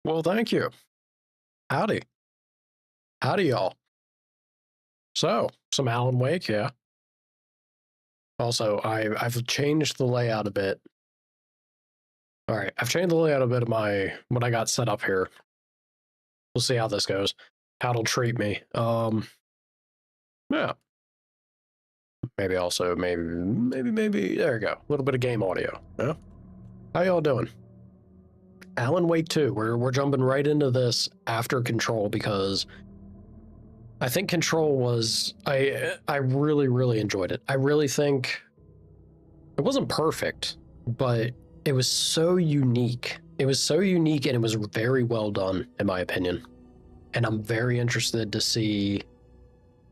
Well, thank you. Howdy. Howdy, y'all. So, some Alan Wake, yeah. Also, I've changed the layout a bit. All right, I've changed the layout a bit of what I got set up here. We'll see how this goes. How it'll treat me. Yeah. Maybe also maybe there you go. A little bit of game audio. Yeah. How y'all doing? Alan Wake 2. We're jumping right into this after Control because I think Control was I really enjoyed it. I really think it wasn't perfect, but it was so unique. It was so unique and it was very well done, in my opinion. And I'm very interested to see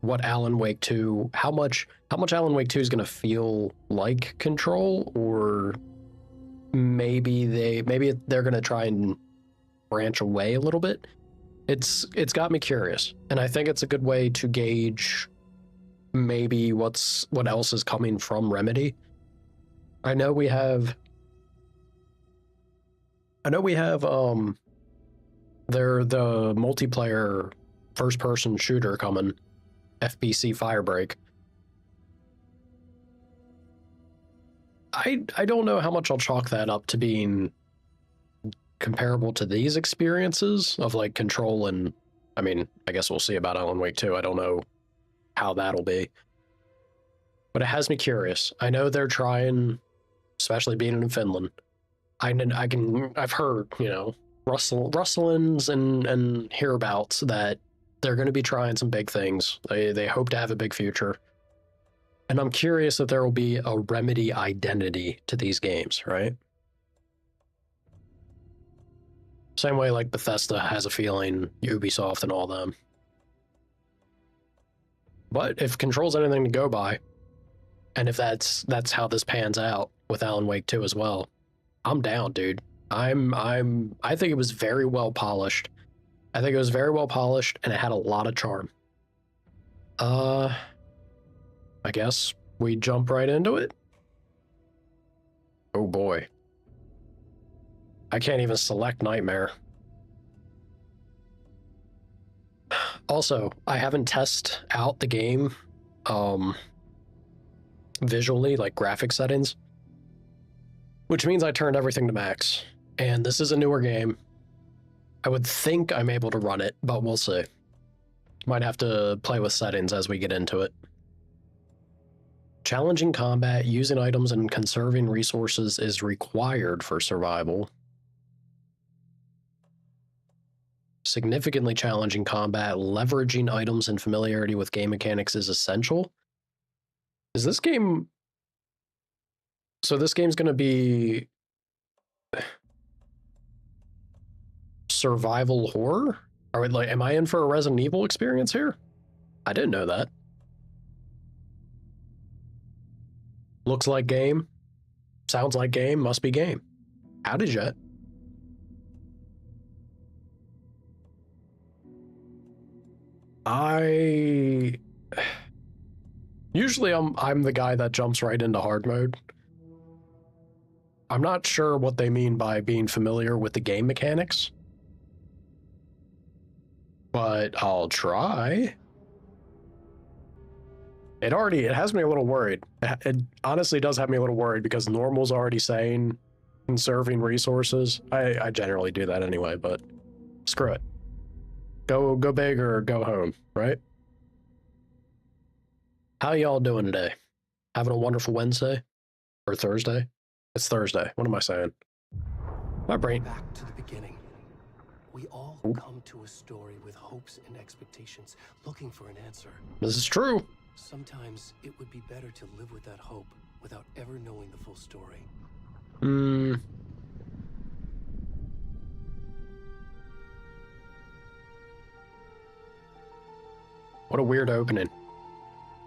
what Alan Wake 2, how much Alan Wake 2 is going to feel like Control, or maybe they're going to try and branch away a little bit. It's got me curious, and I think it's a good way to gauge maybe what else is coming from Remedy. I know we have they're the multiplayer first person shooter coming, FBC Firebreak. I don't know how much I'll chalk that up to being comparable to these experiences of like Control, and I mean, I guess we'll see about Alan Wake 2. I don't know how that'll be, but it has me curious. I know they're trying, especially being in Finland. I've heard, rustlings and hereabouts that they're going to be trying some big things. They hope to have a big future. And I'm curious if there will be a Remedy identity to these games, right? Same way like Bethesda has a feeling, Ubisoft and all them. But if Control's anything to go by, and if that's how this pans out with Alan Wake 2 as well, I'm down, dude. I think it was very well polished. I think it was very well polished and it had a lot of charm. I guess we jump right into it. Oh boy. I can't even select Nightmare. Also, I haven't tested out the game visually, like graphic settings, which means I turned everything to max. And this is a newer game. I would think I'm able to run it, but we'll see. Might have to play with settings as we get into it. Challenging combat, using items, and conserving resources is required for survival. Significantly challenging combat, leveraging items and familiarity with game mechanics is essential. Is this game... So this game's going to be... survival horror? Am I in for a Resident Evil experience here? I didn't know that. Looks like game. Sounds like game. Must be game. Howdy, Jet. Usually I'm the guy that jumps right into hard mode. I'm not sure what they mean by being familiar with the game mechanics, but I'll try. It has me a little worried. It honestly does have me a little worried because normal's already saying conserving resources. I generally do that anyway, but screw it. Go big or go home, right? How y'all doing today? Having a wonderful Wednesday? Or Thursday? It's Thursday. What am I saying? My brain. Back to the beginning. We all come to a story with hopes and expectations, looking for an answer. This is true. Sometimes it would be better to live with that hope without ever knowing the full story. What a weird opening.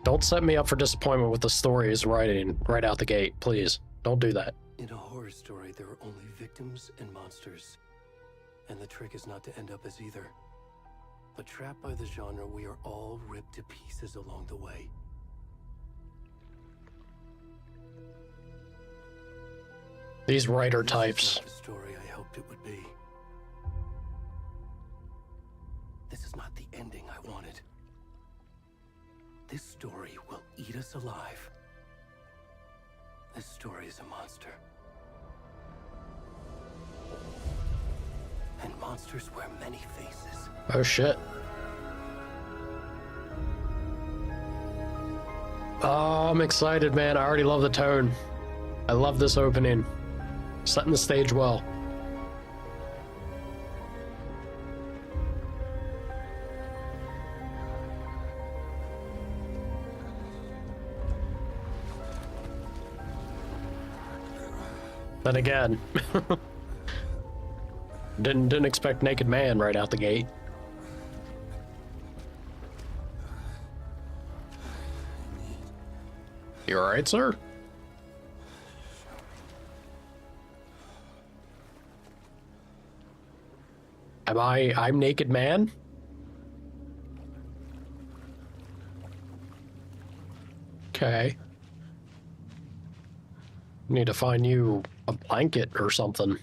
Don't set me up for disappointment with the story's writing right out the gate, please. Don't do that. In a horror story, there are only victims and monsters. And the trick is not to end up as either. But trapped by the genre, we are all ripped to pieces along the way. These writer This types. is not the story I hoped it would be. eat us alive. This story is a monster. And monsters wear many faces. Oh shit. Oh, I'm excited, man. I already love the tone. I love this opening. Setting the stage well. Then again, didn't expect naked man right out the gate. You all right, sir? I'm naked man? Okay. Need to find you a blanket or something.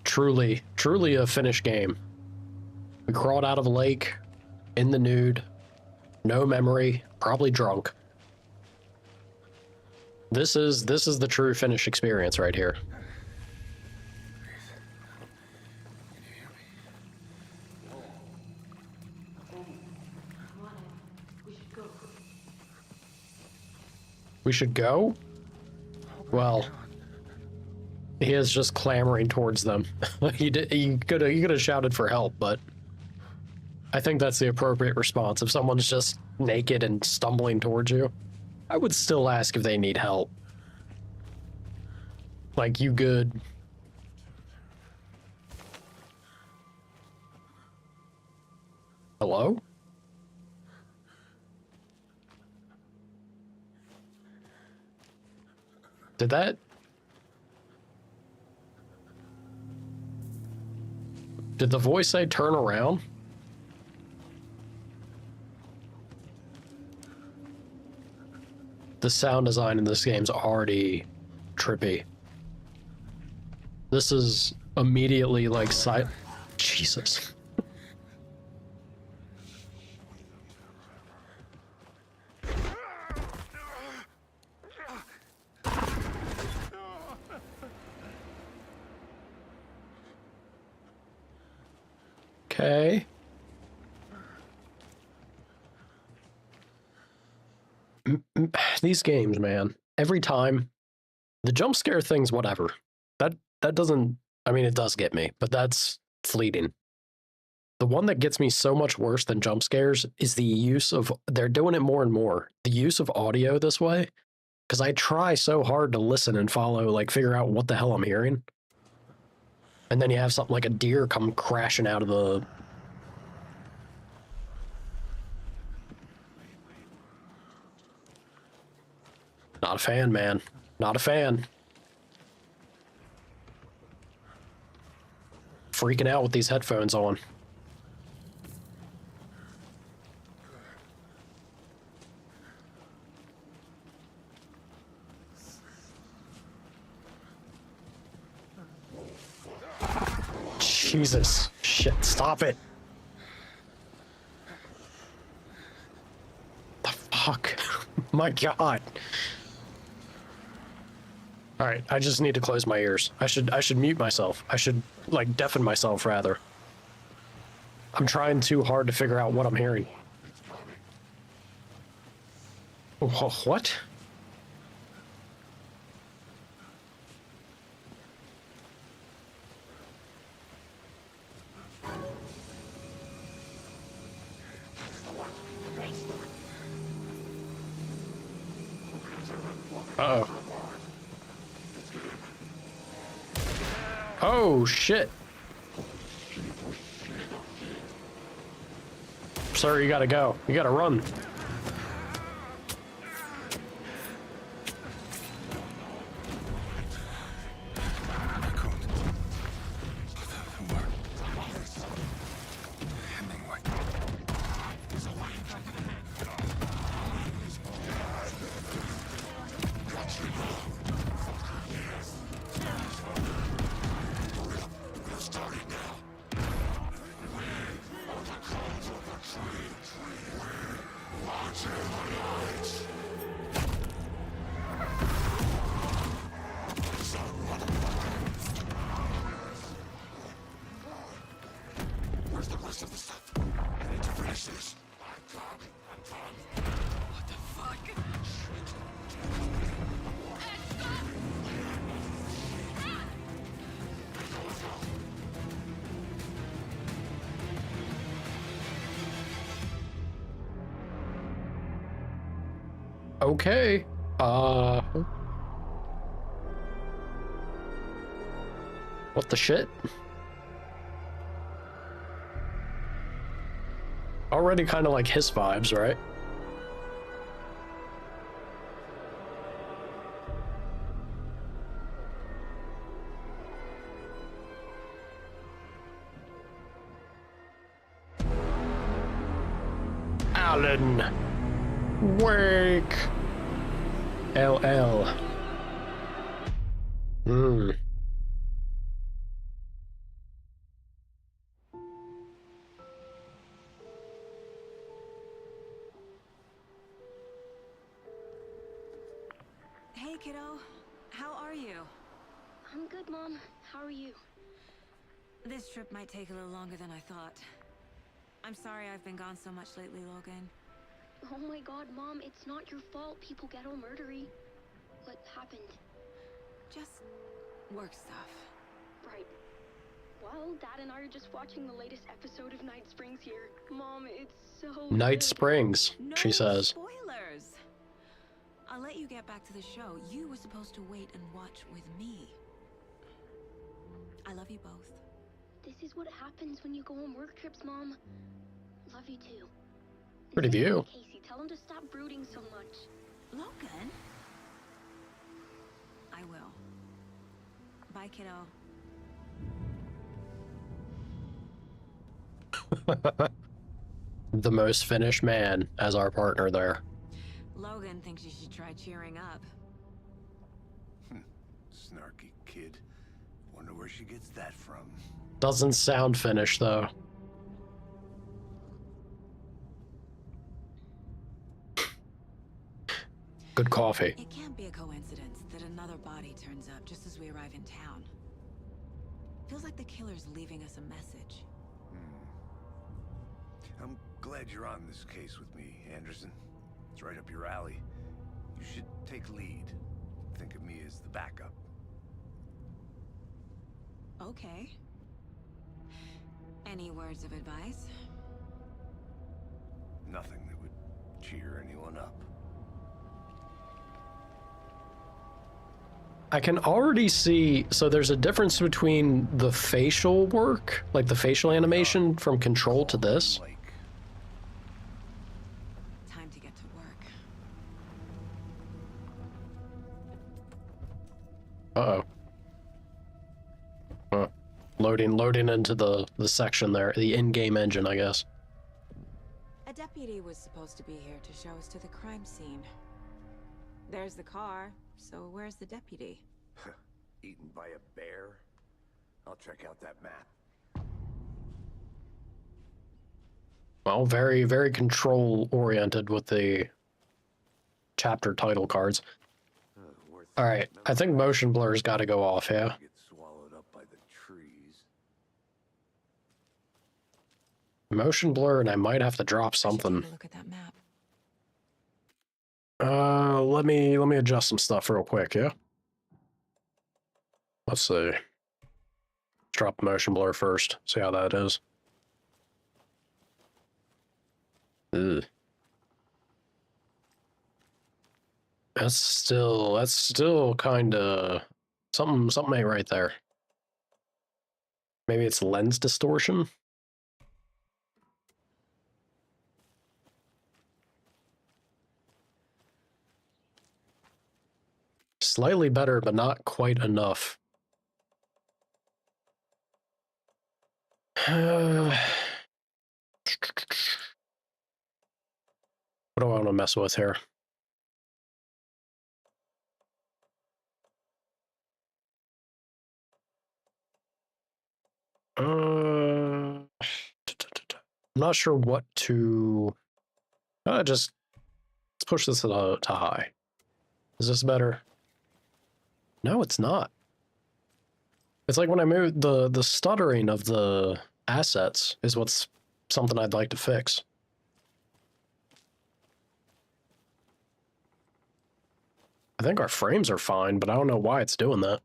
Truly a finished game. We crawled out of a lake, in the nude, no memory, probably drunk. This is the true Finnish experience right here. We should go? Well, he is just clamoring towards them. He could have shouted for help, but I think that's the appropriate response. If someone's just naked and stumbling towards you, I would still ask if they need help. Like, you good? Hello? Did the voice say turn around? The sound design in this game's already trippy. This is immediately like Jesus. Okay. These games, man. Every time, the jump scare thing's whatever. That doesn't. I mean, it does get me, but that's fleeting. The one that gets me so much worse than jump scares is the use of. They're doing it more and more. The use of audio this way, because I try so hard to listen and follow, like figure out what the hell I'm hearing, and then you have something like a deer come crashing out of the. Not a fan, man. Not a fan. Freaking out with these headphones on. Jesus. Shit, stop it. The fuck? My God. All right, I just need to close my ears. I should mute myself. I should, like, deafen myself, rather. I'm trying too hard to figure out what I'm hearing. What? Uh-oh. Oh, shit. Sir, you gotta go. You gotta run. Okay. What the shit? Already kind of like his vibes, right? Alan, wake. LL. Hey, kiddo. How are you? I'm good, Mom. How are you? This trip might take a little longer than I thought. I'm sorry I've been gone so much lately, Logan. Oh my god, Mom, it's not your fault people get all murdery. What happened? Just work stuff. Right. Well, Dad and I are just watching the latest episode of Night Springs here. Mom, it's so Night good. Springs, No she says. spoilers! I'll let you get back to the show. You were supposed to wait and watch with me. I love you both. This is what happens when you go on work trips, Mom. Love you too. Pretty Say hi to view. Casey, tell him to stop brooding so much. Logan? I will. Bye, kiddo. The most finished man as our partner there. Logan thinks you should try cheering up. Snarky kid. Wonder where she gets that from. Doesn't sound finished though. Good coffee. It can't be a coincidence that another body turns up just as we arrive in town. Feels like the killer's leaving us a message. I'm glad you're on this case with me, Anderson. It's right up your alley. You should take lead. Think of me as the backup. Okay. Any words of advice? Nothing that would cheer anyone up. I can already see, so there's a difference between the facial work, like the facial animation from Control to this. Like, Time to get to work. Uh-oh. Loading into the section there, the in-game engine, I guess. A deputy was supposed to be here to show us to the crime scene. There's the car, so where's the deputy? eaten by a bear? I'll check out that map. Well, very, very control-oriented with the chapter title cards. All right, I think motion blur's got to go off, yeah? Get swallowed up by the trees. Motion blur, and I might have to drop I should something. take a look at that map. Let me adjust some stuff real quick, yeah? Let's see. Drop motion blur first, see how that is. Ugh. That's still kind of something ain't right there. Maybe it's lens distortion. Slightly better, but not quite enough. What do I want to mess with here? I'm not sure what to. Just let's push this to high. Is this better? No, it's not. It's like when I move the stuttering of the assets is what's something I'd like to fix. I think our frames are fine, but I don't know why it's doing that.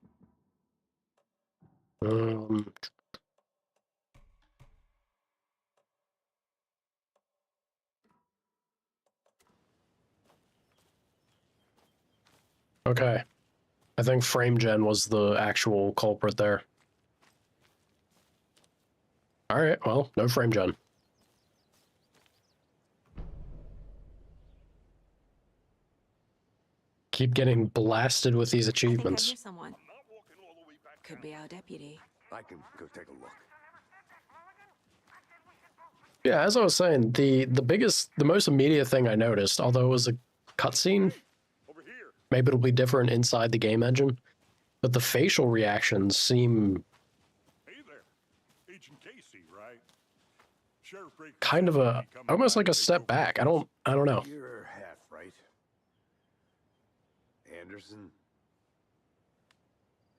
Okay. I think frame gen was the actual culprit there. Alright, well, no frame gen. Keep getting blasted with these I think I achievements. hear someone. Could be our deputy. I can go take a look. Yeah, as I was saying, the most immediate thing I noticed, although it was a cutscene, maybe it'll be different inside the game engine, but the facial reactions seem Hey there, Agent Casey, right? Sheriff Breaker kind of said he'd be coming almost like a back step April back. 1st. I don't know. You're half right. Anderson?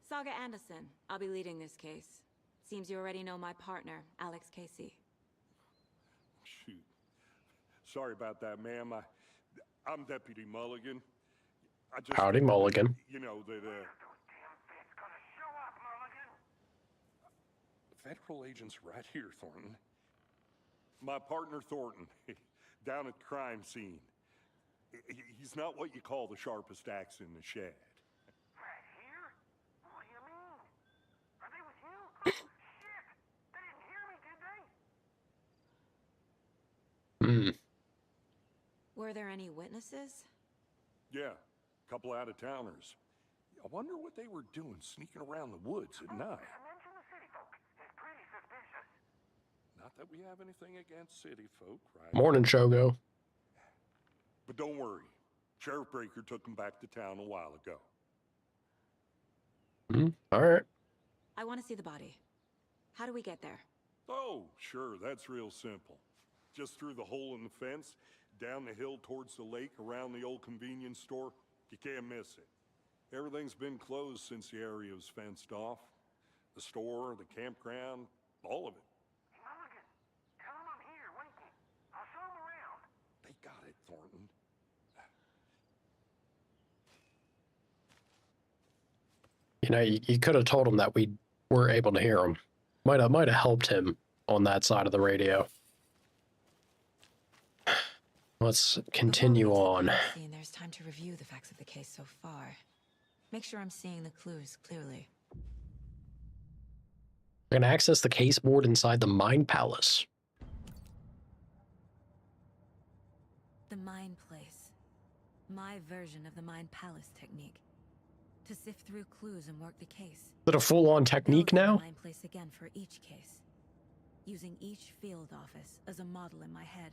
Saga Anderson. I'll be leading this case. Seems you already know my partner, Alex Casey. Shoot. Sorry about that, ma'am. I'm Deputy Mulligan. I just Howdy, figured that, Mulligan. You know, that, federal agent's right here, Thornton. My partner, Thornton, down at the crime scene. He's not what you call the sharpest axe in the shed. Right here? What do you mean? Are they with you? Oh, shit! They didn't hear me, did they? Hmm. Were there any witnesses? Yeah, a couple out-of-towners. I wonder what they were doing sneaking around the woods at night. Mention the city folk. It's pretty suspicious. Not that we have anything against city folk, right? Morning, Shogo. But don't worry. Sheriff Breaker took them back to town a while ago. All right. I want to see the body. How do we get there? Oh, sure, that's real simple. Just through the hole in the fence, down the hill towards the lake, around the old convenience store. You can't miss it. Everything's been closed since the area was fenced off. The store, the campground, all of it. Mulligan, tell them I'm here, waiting. I'll show them around. They got it, Thornton. You know, you could have told him that we were able to hear him. Might have helped him on that side of the radio. Let's continue on. There's time to review the facts of the case so far. Make sure I'm seeing the clues clearly. We're gonna access the case board inside the Mind Palace. The Mind Place. My version of the Mind Palace technique. To sift through clues and work the case. Is it a full-on technique Build the now? Mind Place again for each case. Using each field office as a model in my head.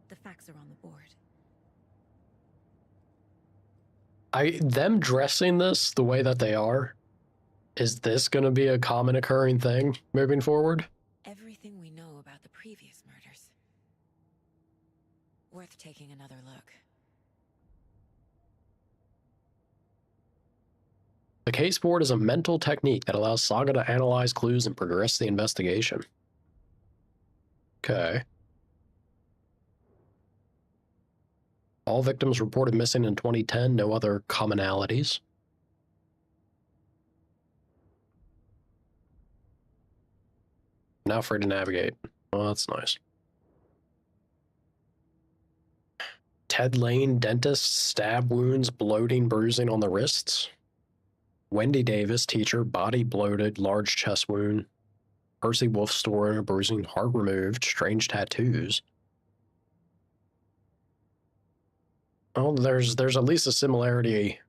The facts are on the board. Them dressing this the way that they are, is this gonna be a common occurring thing moving forward? Everything we know about the previous murders. Worth taking another look. The case board is a mental technique that allows Saga to analyze clues and progress the investigation. Okay. All victims reported missing in 2010, no other commonalities. Now free to navigate. Oh, that's nice. Ted Lane, dentist, stab wounds, bloating, bruising on the wrists. Wendy Davis, teacher, body bloated, large chest wound. Percy Wolf, store owner, bruising, heart removed, strange tattoos. Oh, there's at least a similarity.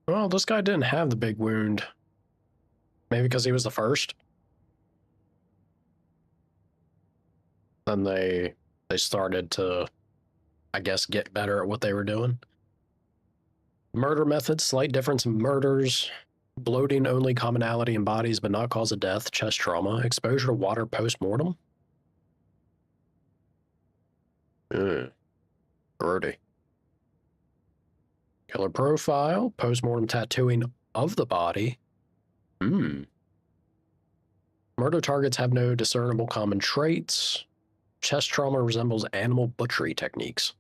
Well, this guy didn't have the big wound. Maybe because he was the first? Then they started to, I guess, get better at what they were doing. Murder methods, slight difference in murders. Bloating, only commonality in bodies but not cause of death. Chest trauma. Exposure to water post-mortem. Grody. Killer profile. Post-mortem tattooing of the body. Murder targets have no discernible common traits. Chest trauma resembles animal butchery techniques.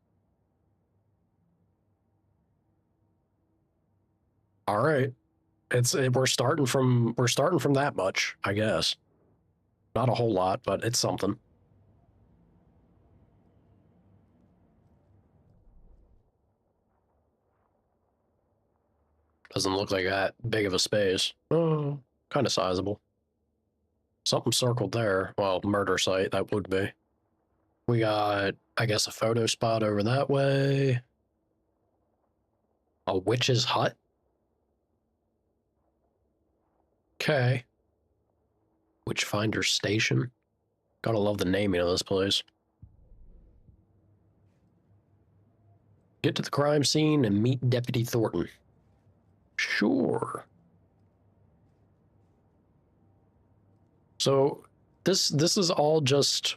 All right. We're starting from that much, I guess. Not a whole lot, but it's something. Doesn't look like that big of a space. Oh, kind of sizable. Something circled there. Well, murder site, that would be. We got, I guess, a photo spot over that way. A witch's hut? Okay. Witchfinder Station. Gotta love the naming of this place. Get to the crime scene and meet Deputy Thornton. Sure. So this is all just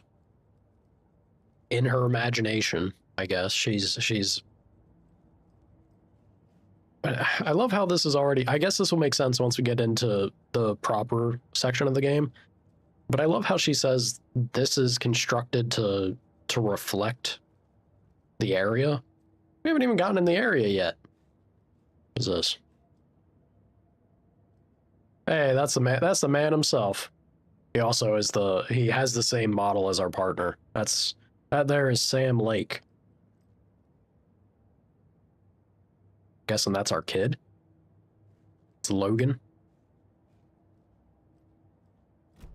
in her imagination, I guess. She's I love how this is already, I guess this will make sense once we get into the proper section of the game. But I love how she says this is constructed to reflect the area. We haven't even gotten in the area yet. What is this? Hey, that's the man himself. He also is he has the same model as our partner. That there is Sam Lake. Guessing that's our kid. It's Logan.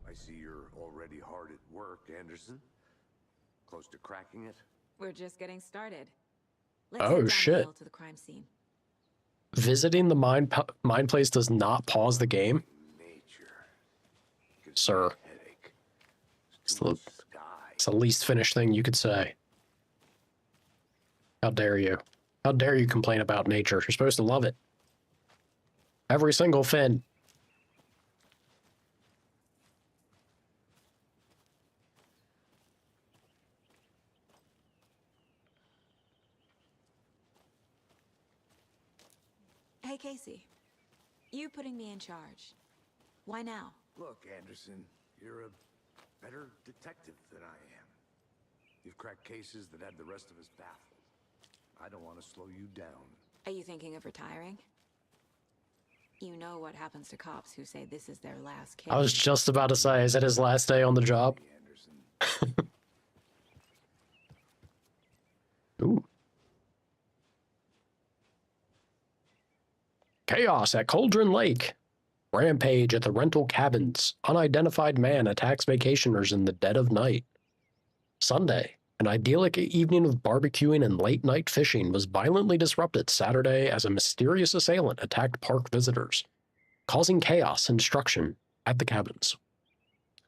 I see you're already hard at work, Anderson. Close to cracking it? We're just getting started. Let's Oh, head down the shit. hill to the crime scene. Visiting the mine place does not pause the game. Nature. Sir. Headache. It's Too the, much sky. it's the least finished thing you could say. How dare you? How dare you complain about nature? You're supposed to love it. Every single fin. Hey, Casey. You putting me in charge. Why now? Look, Anderson, you're a better detective than I am. You've cracked cases that had the rest of us baffled. I don't want to slow you down. Are you thinking of retiring? You know what happens to cops who say this is their last case. I was just about to say, is it his last day on the job? Anderson. Ooh. Chaos at Cauldron Lake. Rampage at the rental cabins. Unidentified man attacks vacationers in the dead of night. Sunday. An idyllic evening of barbecuing and late-night fishing was violently disrupted Saturday as a mysterious assailant attacked park visitors, causing chaos and destruction at the cabins.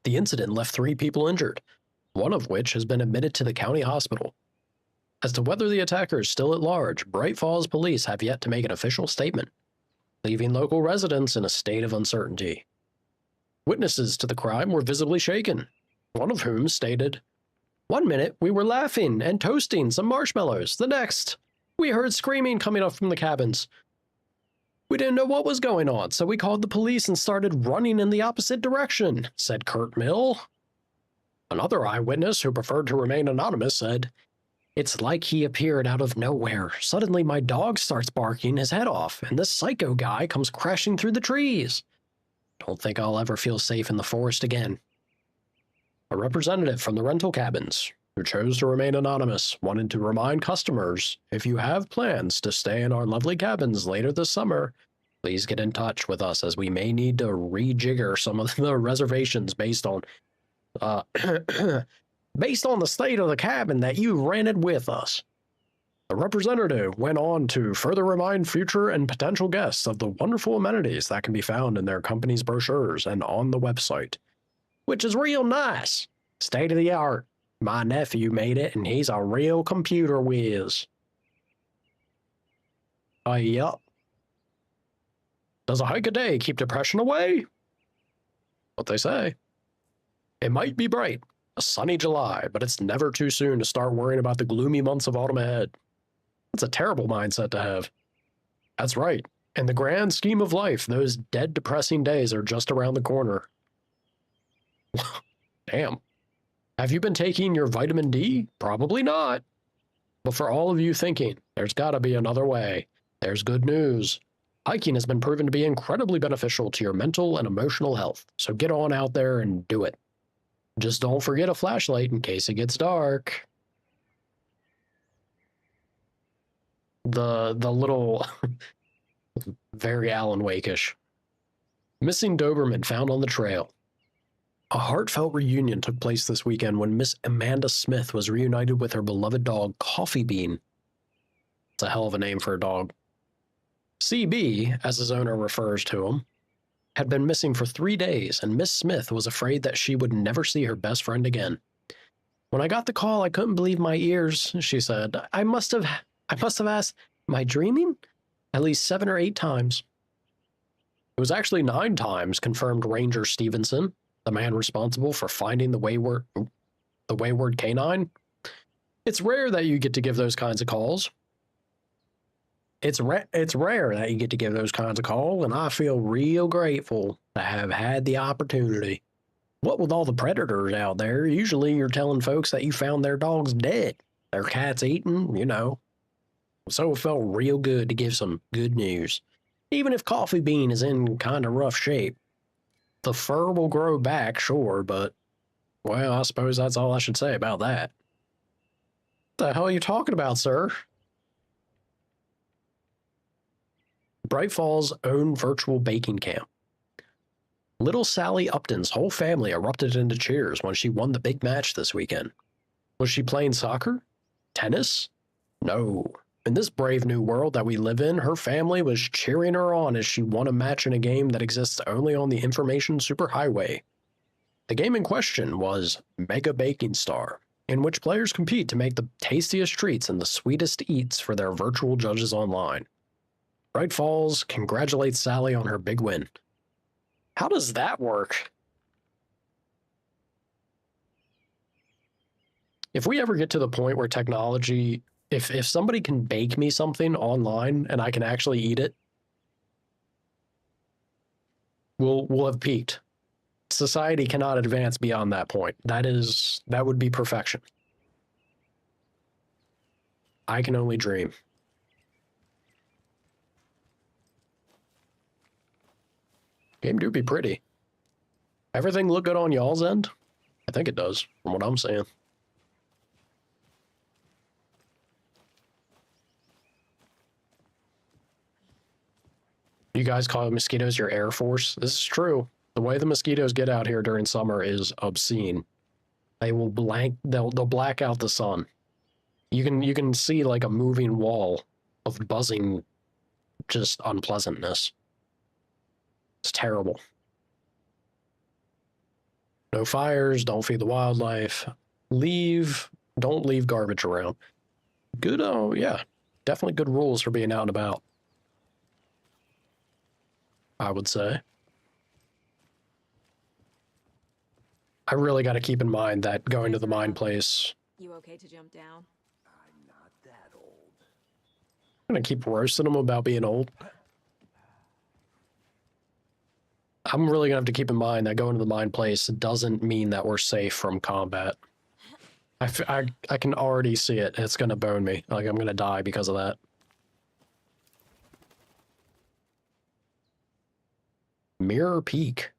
The incident left 3 people injured, one of which has been admitted to the county hospital. As to whether the attacker is still at large, Bright Falls police have yet to make an official statement, leaving local residents in a state of uncertainty. Witnesses to the crime were visibly shaken, one of whom stated, "One minute, we were laughing and toasting some marshmallows. The next, we heard screaming coming up from the cabins. We didn't know what was going on, so we called the police and started running in the opposite direction," said Kurt Mill. Another eyewitness, who preferred to remain anonymous, said, "It's like he appeared out of nowhere. Suddenly my dog starts barking his head off, and this psycho guy comes crashing through the trees. Don't think I'll ever feel safe in the forest again." A representative from the rental cabins, who chose to remain anonymous, wanted to remind customers, if you have plans to stay in our lovely cabins later this summer, please get in touch with us as we may need to rejigger some of the reservations based on based on the state of the cabin that you rented with us. The representative went on to further remind future and potential guests of the wonderful amenities that can be found in their company's brochures and on the website, which is real nice. State of the art. My nephew made it, and he's a real computer whiz. Yup. Does a hike a day keep depression away? What they say. It might be bright, a sunny July, but it's never too soon to start worrying about the gloomy months of autumn ahead. That's a terrible mindset to have. That's right. In the grand scheme of life, those dead, depressing days are just around the corner. Damn. Have you been taking your vitamin D? Probably not. But for all of you thinking, there's got to be another way, there's good news. Hiking has been proven to be incredibly beneficial to your mental and emotional health, so get on out there and do it. Just don't forget a flashlight in case it gets dark. The little Very Alan Wake-ish. Missing Doberman found on the trail. A heartfelt reunion took place this weekend when Miss Amanda Smith was reunited with her beloved dog, Coffee Bean. It's a hell of a name for a dog. CB, as his owner refers to him, had been missing for 3 days, and Miss Smith was afraid that she would never see her best friend again. When I got the call, I couldn't believe my ears, she said. I must have asked, am I dreaming? At least 7 or 8 times. It was actually 9 times, confirmed Ranger Stevenson, the man responsible for finding the wayward canine. It's rare that you get to give those kinds of calls. It's rare that you get to give those kinds of calls, and I feel real grateful to have had the opportunity. What with all the predators out there, usually you're telling folks that you found their dogs dead, their cats eaten, you know. So it felt real good to give some good news. Even if Coffee Bean is in kind of rough shape. The fur will grow back, sure, but, well, I suppose that's all I should say about that. What the hell are you talking about, sir? Bright Falls' own virtual baking camp. Little Sally Upton's whole family erupted into cheers when she won the big match this weekend. Was she playing soccer? Tennis? No. In this brave new world that we live in, her family was cheering her on as she won a match in a game that exists only on the information superhighway. The game in question was Mega Baking Star, in which players compete to make the tastiest treats and the sweetest eats for their virtual judges online. Bright Falls congratulates Sally on her big win. How does that work? If we ever get to the point where technology, if somebody can bake me something online and I can actually eat it, we'll have peaked. Society cannot advance beyond that point. That would be perfection. I can only dream. Game do be pretty. Everything look good on y'all's end? I think it does, from what I'm saying. You guys call mosquitoes your Air Force? This is true. The way the mosquitoes get out here during summer is obscene. They'll black out the sun. You can see like a moving wall of buzzing, just unpleasantness. It's terrible. No fires, don't feed the wildlife. Don't leave garbage around. Good, oh yeah. Definitely good rules for being out and about, I would say. I really got to keep in mind that going to the mine place. You okay to jump down? I'm not that old. I'm going to keep roasting them about being old. I'm really going to have to keep in mind that going to the mine place doesn't mean that we're safe from combat. I can already see it. It's going to bone me. Like, I'm going to die because of that. Mirror Peak.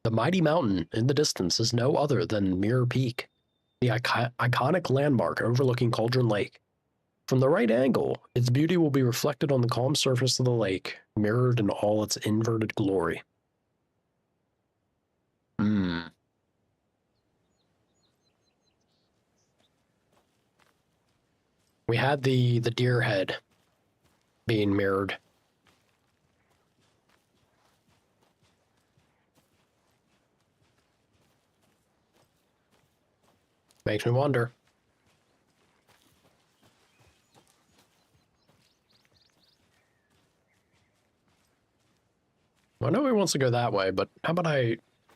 The mighty mountain in the distance is no other than Mirror Peak, the iconic landmark overlooking Cauldron Lake. From the right angle, its beauty will be reflected on the calm surface of the lake, mirrored in all its inverted glory. We had the deer head being mirrored. Makes me wonder. I know he wants to go that way, but how about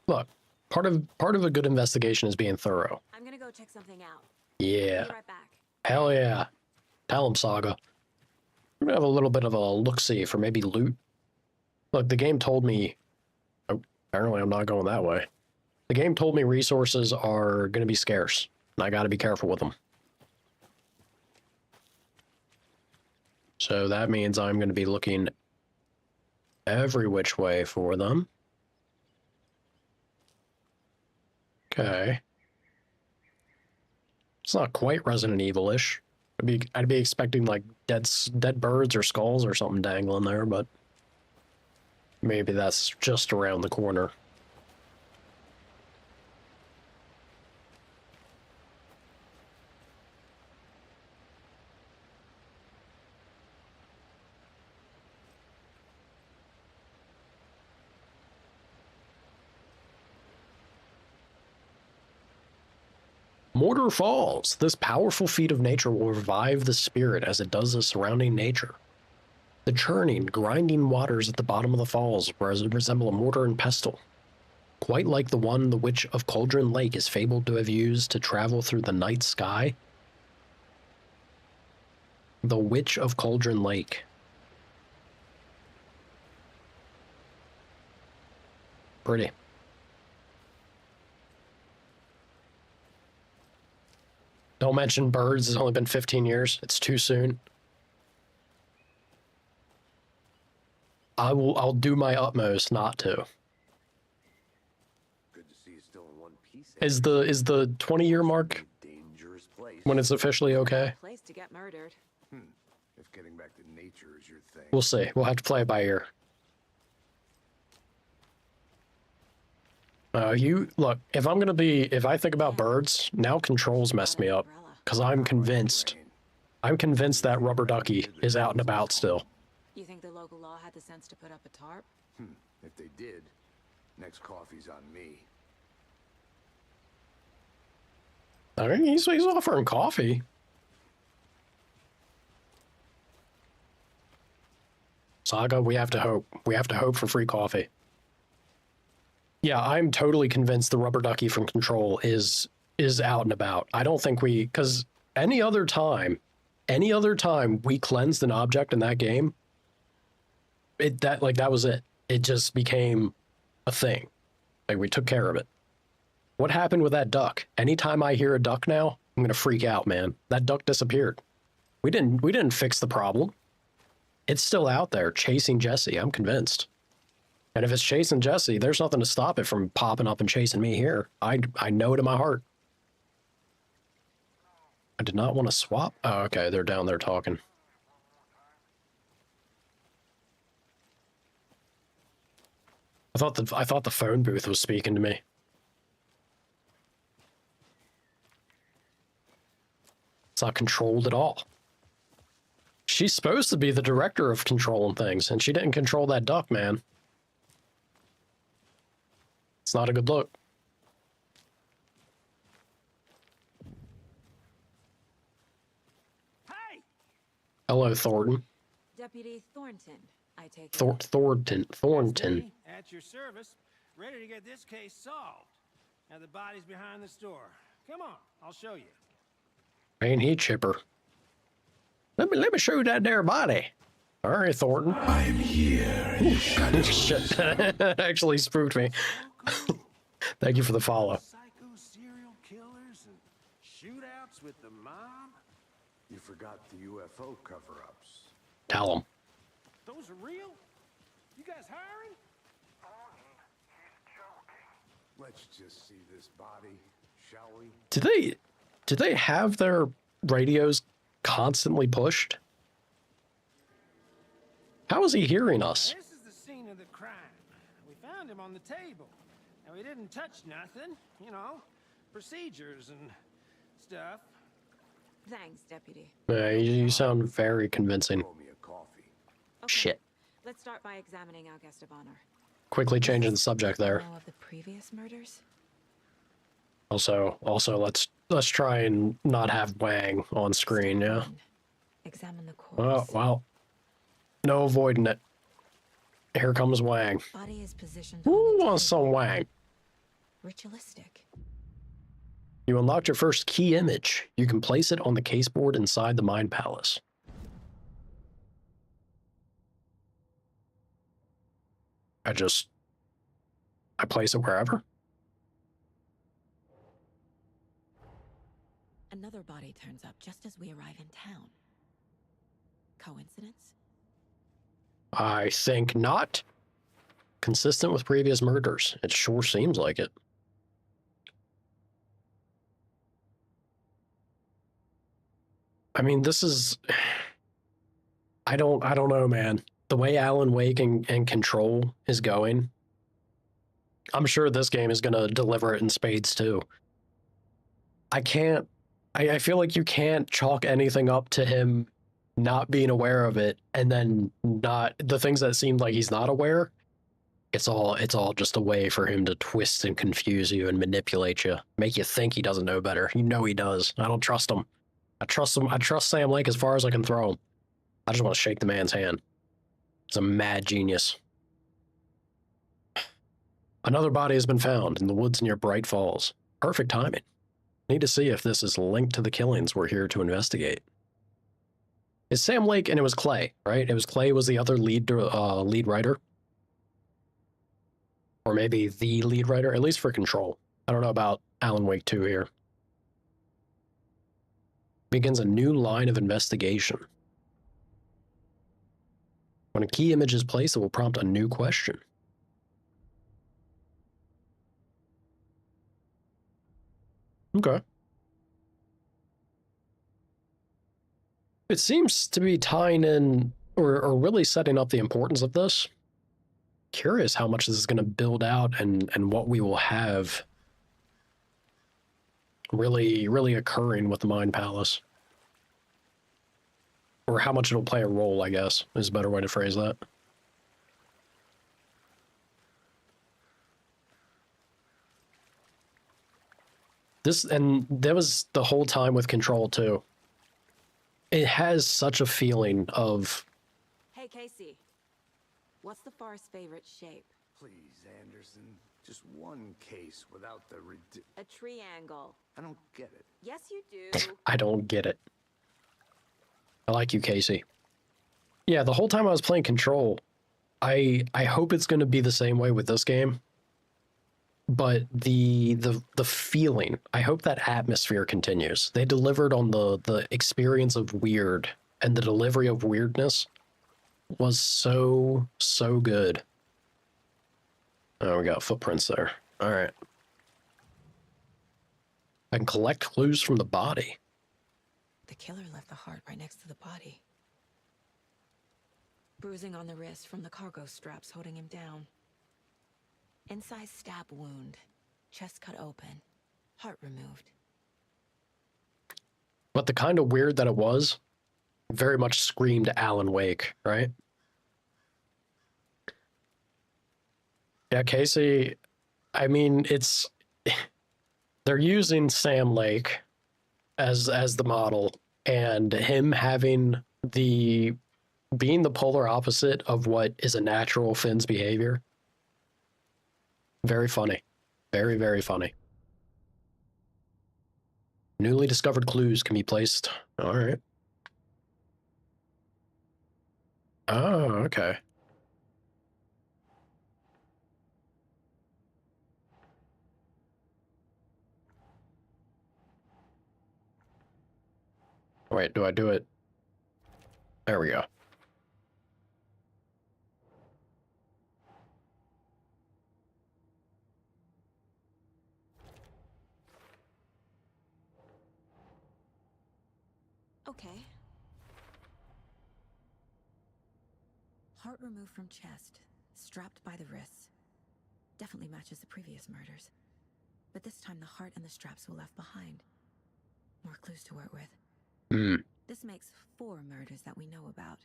look, part of a good investigation is being thorough. I'm gonna go check something out. Yeah. Be right back. Hell yeah. Tell him, Saga. We're gonna have a little bit of a look-see for maybe loot. Look, the game told me... Oh, apparently I'm not going that way. The game told me resources are gonna be scarce, and I gotta be careful with them. So that means I'm gonna be looking every which way for them. Okay. It's not quite Resident Evil-ish. I'd be expecting like dead birds or skulls or something dangling there, but maybe that's just around the corner. Mortar Falls. This powerful feat of nature will revive the spirit as it does the surrounding nature. The churning, grinding waters at the bottom of the falls resemble a mortar and pestle, quite like the one the Witch of Cauldron Lake is fabled to have used to travel through the night sky. The Witch of Cauldron Lake. Pretty. Don't mention birds. It's only been 15 years. It's too soon. I'll do my utmost not to. Good to see you still in one piece. Is the 20-year mark Dangerous place. when it's officially okay? Place to get murdered. If getting back to nature is your thing. We'll see. We'll have to play it by ear. You look, if I think about birds, now controls messed me up, because I'm convinced that rubber ducky is out and about still. You think the local law had the sense to put up a tarp? If they did, next coffee's on me. I mean, he's offering coffee. Saga, we have to hope. We have to hope for free coffee. Yeah, I'm totally convinced the rubber ducky from Control is out and about. I don't think because any other time we cleansed an object in that game, that was it. It just became a thing. Like, we took care of it. What happened with that duck? Anytime I hear a duck now, I'm gonna freak out, man. That duck disappeared. We didn't fix the problem. It's still out there chasing Jesse, I'm convinced. And if it's chasing Jesse, there's nothing to stop it from popping up and chasing me here. I know it in my heart. I did not want to swap. Oh, okay, they're down there talking. I thought the phone booth was speaking to me. It's not controlled at all. She's supposed to be the director of controlling things, and she didn't control that duck, man. It's not a good look. Hey! Hello, Thornton. Deputy Thornton, I take it. Thornton. Me, at your service, ready to get this case solved. Now the body's behind the store. Come on, I'll show you. Ain't he chipper? Let me show you that there body. All right, Thornton. I'm here. You Shit, that actually spooked me. Thank you for the follow. Psycho serial killers and shootouts with the mob? You forgot the UFO cover-ups. Tell him. Those are real? You guys hiring? Let's just see this body, shall we? Did they have their radios constantly pushed? How is he hearing us? This is the scene of the crime. We found him on the table. And we didn't touch nothing, you know, procedures and stuff. Thanks, Deputy. You sound very convincing. Pour me a coffee. Okay, Shit. Let's start by examining our guest of honor. Quickly changing the subject there. Know of the previous murders? Also, let's try and not have Wang on screen, yeah. Examine the corpse. Oh, well. No avoiding it. Here comes Wang. Body is positioned Who on the wants some Wang? ritualistic. You unlocked your first key image. You can place it on the caseboard inside the Mind Palace. I place it wherever? Another body turns up just as we arrive in town. Coincidence? I think not. Consistent with previous murders. It sure seems like it. I mean, this is... I don't know, man. The way Alan Wake and Control is going, I'm sure this game is going to deliver it in spades, too. I can't... I feel like you can't chalk anything up to him not being aware of it, and then not... The things that seemed like he's not aware, it's all just a way for him to twist and confuse you and manipulate you, make you think he doesn't know better. You know he does. I don't trust him. I trust him. I trust Sam Lake as far as I can throw him. I just want to shake the man's hand. He's a mad genius. Another body has been found in the woods near Bright Falls. Perfect timing. Need to see if this is linked to the killings we're here to investigate. It's Sam Lake, and it was Clay, right? It was Clay was the other lead writer. Or maybe the lead writer, at least for Control. I don't know about Alan Wake 2 here. Begins a new line of investigation. When a key image is placed, it will prompt a new question. Okay. It seems to be tying in, or really setting up the importance of this. Curious how much this is going to build out and what we will have really occurring with the Mind Palace. Or how much it'll play a role, I guess, is a better way to phrase that. And that was the whole time with Control, too. It has such a feeling of... Hey, Casey. What's the forest's favorite shape? Please, Anderson. Just one case without the A triangle. I don't get it. Yes, you do. I don't get it. I like you, Casey. Yeah, the whole time I was playing Control, I hope it's going to be the same way with this game. But the feeling, I hope that atmosphere continues. They delivered on the experience of weird, and the delivery of weirdness was so good. Oh, we got footprints there. All right. I can collect clues from the body. The killer left the heart right next to the body. Bruising on the wrist from the cargo straps holding him down. Inside stab wound. Chest cut open. Heart removed. But the kind of weird that it was very much screamed Alan Wake, right? Yeah, Casey, I mean, it's... They're using Sam Lake as the model, and him having being the polar opposite of what is a natural Finn's behavior. Very funny. Very, very funny. Newly discovered clues can be placed. All right. Oh, okay. Wait, do I do it? There we go. Okay. Heart removed from chest, strapped by the wrists. Definitely matches the previous murders. But this time the heart and the straps were left behind. More clues to work with. Hmm. This makes 4 murders that we know about.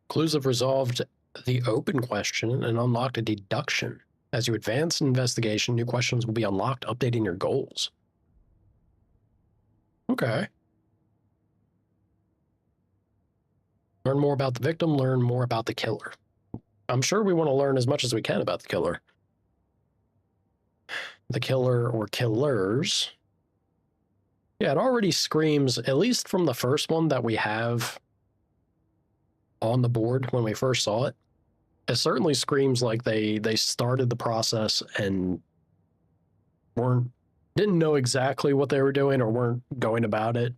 Clues have resolved the open question and unlocked a deduction. As you advance in investigation, new questions will be unlocked, updating your goals. Okay. Learn more about the victim, learn more about the killer. I'm sure we want to learn as much as we can about the killer. The killer or killers. Yeah, it already screams, at least from the first one that we have on the board when we first saw it, it certainly screams like they started the process and didn't know exactly what they were doing or weren't going about it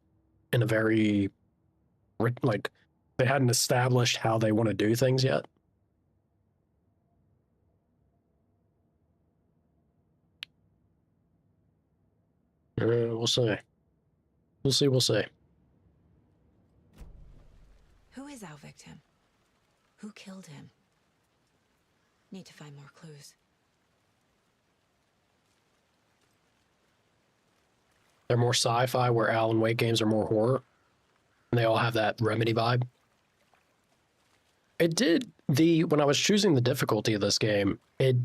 in a very, like, they hadn't established how they want to do things yet. We'll see. We'll see, we'll see. Who is our victim? Who killed him? Need to find more clues. They're more sci-fi, where Alan Wake games are more horror. And they all have that Remedy vibe. It did, when I was choosing the difficulty of this game, it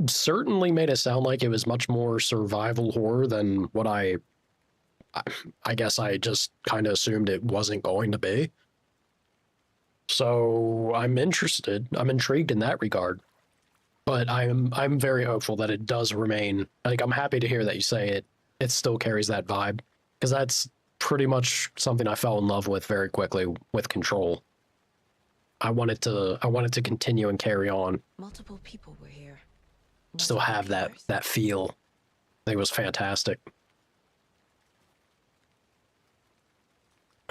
certainly made it sound like it was much more survival horror than what I guess I just kind of assumed it wasn't going to be. So I'm interested. I'm intrigued in that regard. But I'm very hopeful that it does remain. Like, I'm happy to hear that you say it still carries that vibe, because that's pretty much something I fell in love with very quickly with Control. I wanted to continue and carry on. Multiple people were here. Still have that feel. I think it was fantastic.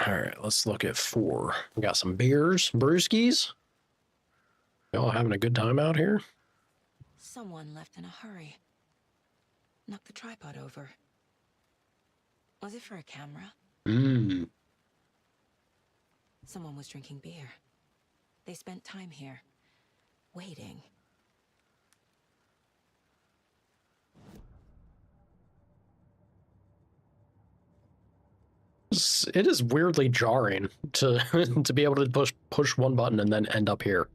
All right, let's look at 4. We got some beers, brewskis. Y'all having a good time out here? Someone left in a hurry. Knocked the tripod over. Was it for a camera? Someone was drinking beer. They spent time here, waiting. It is weirdly jarring to to be able to push one button and then end up here.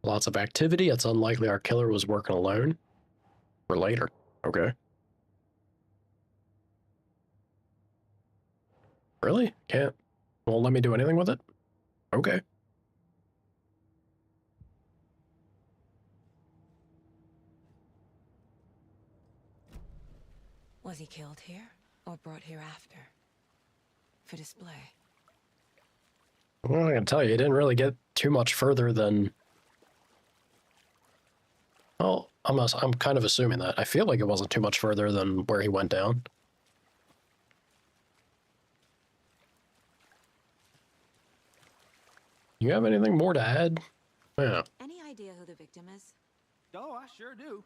Lots of activity. It's unlikely our killer was working alone. For later. Okay. Really? Won't let me do anything with it? Okay. Was he killed here or brought here after? For display? Well, I can tell you, it didn't really get too much further than... Well, I'm kind of assuming that. I feel like it wasn't too much further than where he went down. You have anything more to add? Yeah. Any idea who the victim is? Oh, I sure do.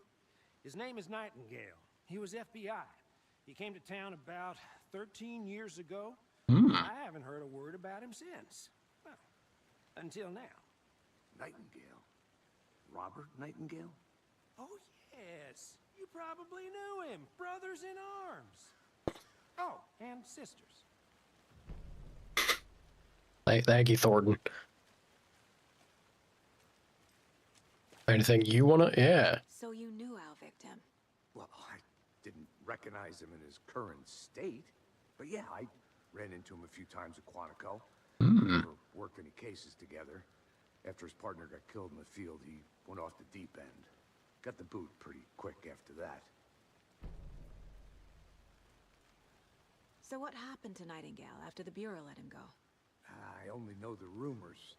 His name is Nightingale. He was FBI. He came to town about 13 years ago. I haven't heard a word about him since. Well, until now. Nightingale? Robert Nightingale? Oh, yes. You probably knew him. Brothers in arms. Oh, and sisters. Thank you, Thornton. Anything you want to... Yeah. So you knew our victim? Well, I didn't recognize him in his current state. But yeah, I ran into him a few times at Quantico. Never worked any cases together. After his partner got killed in the field, he went off the deep end. Got the boot pretty quick after that. So what happened to Nightingale after the Bureau let him go? I only know the rumors.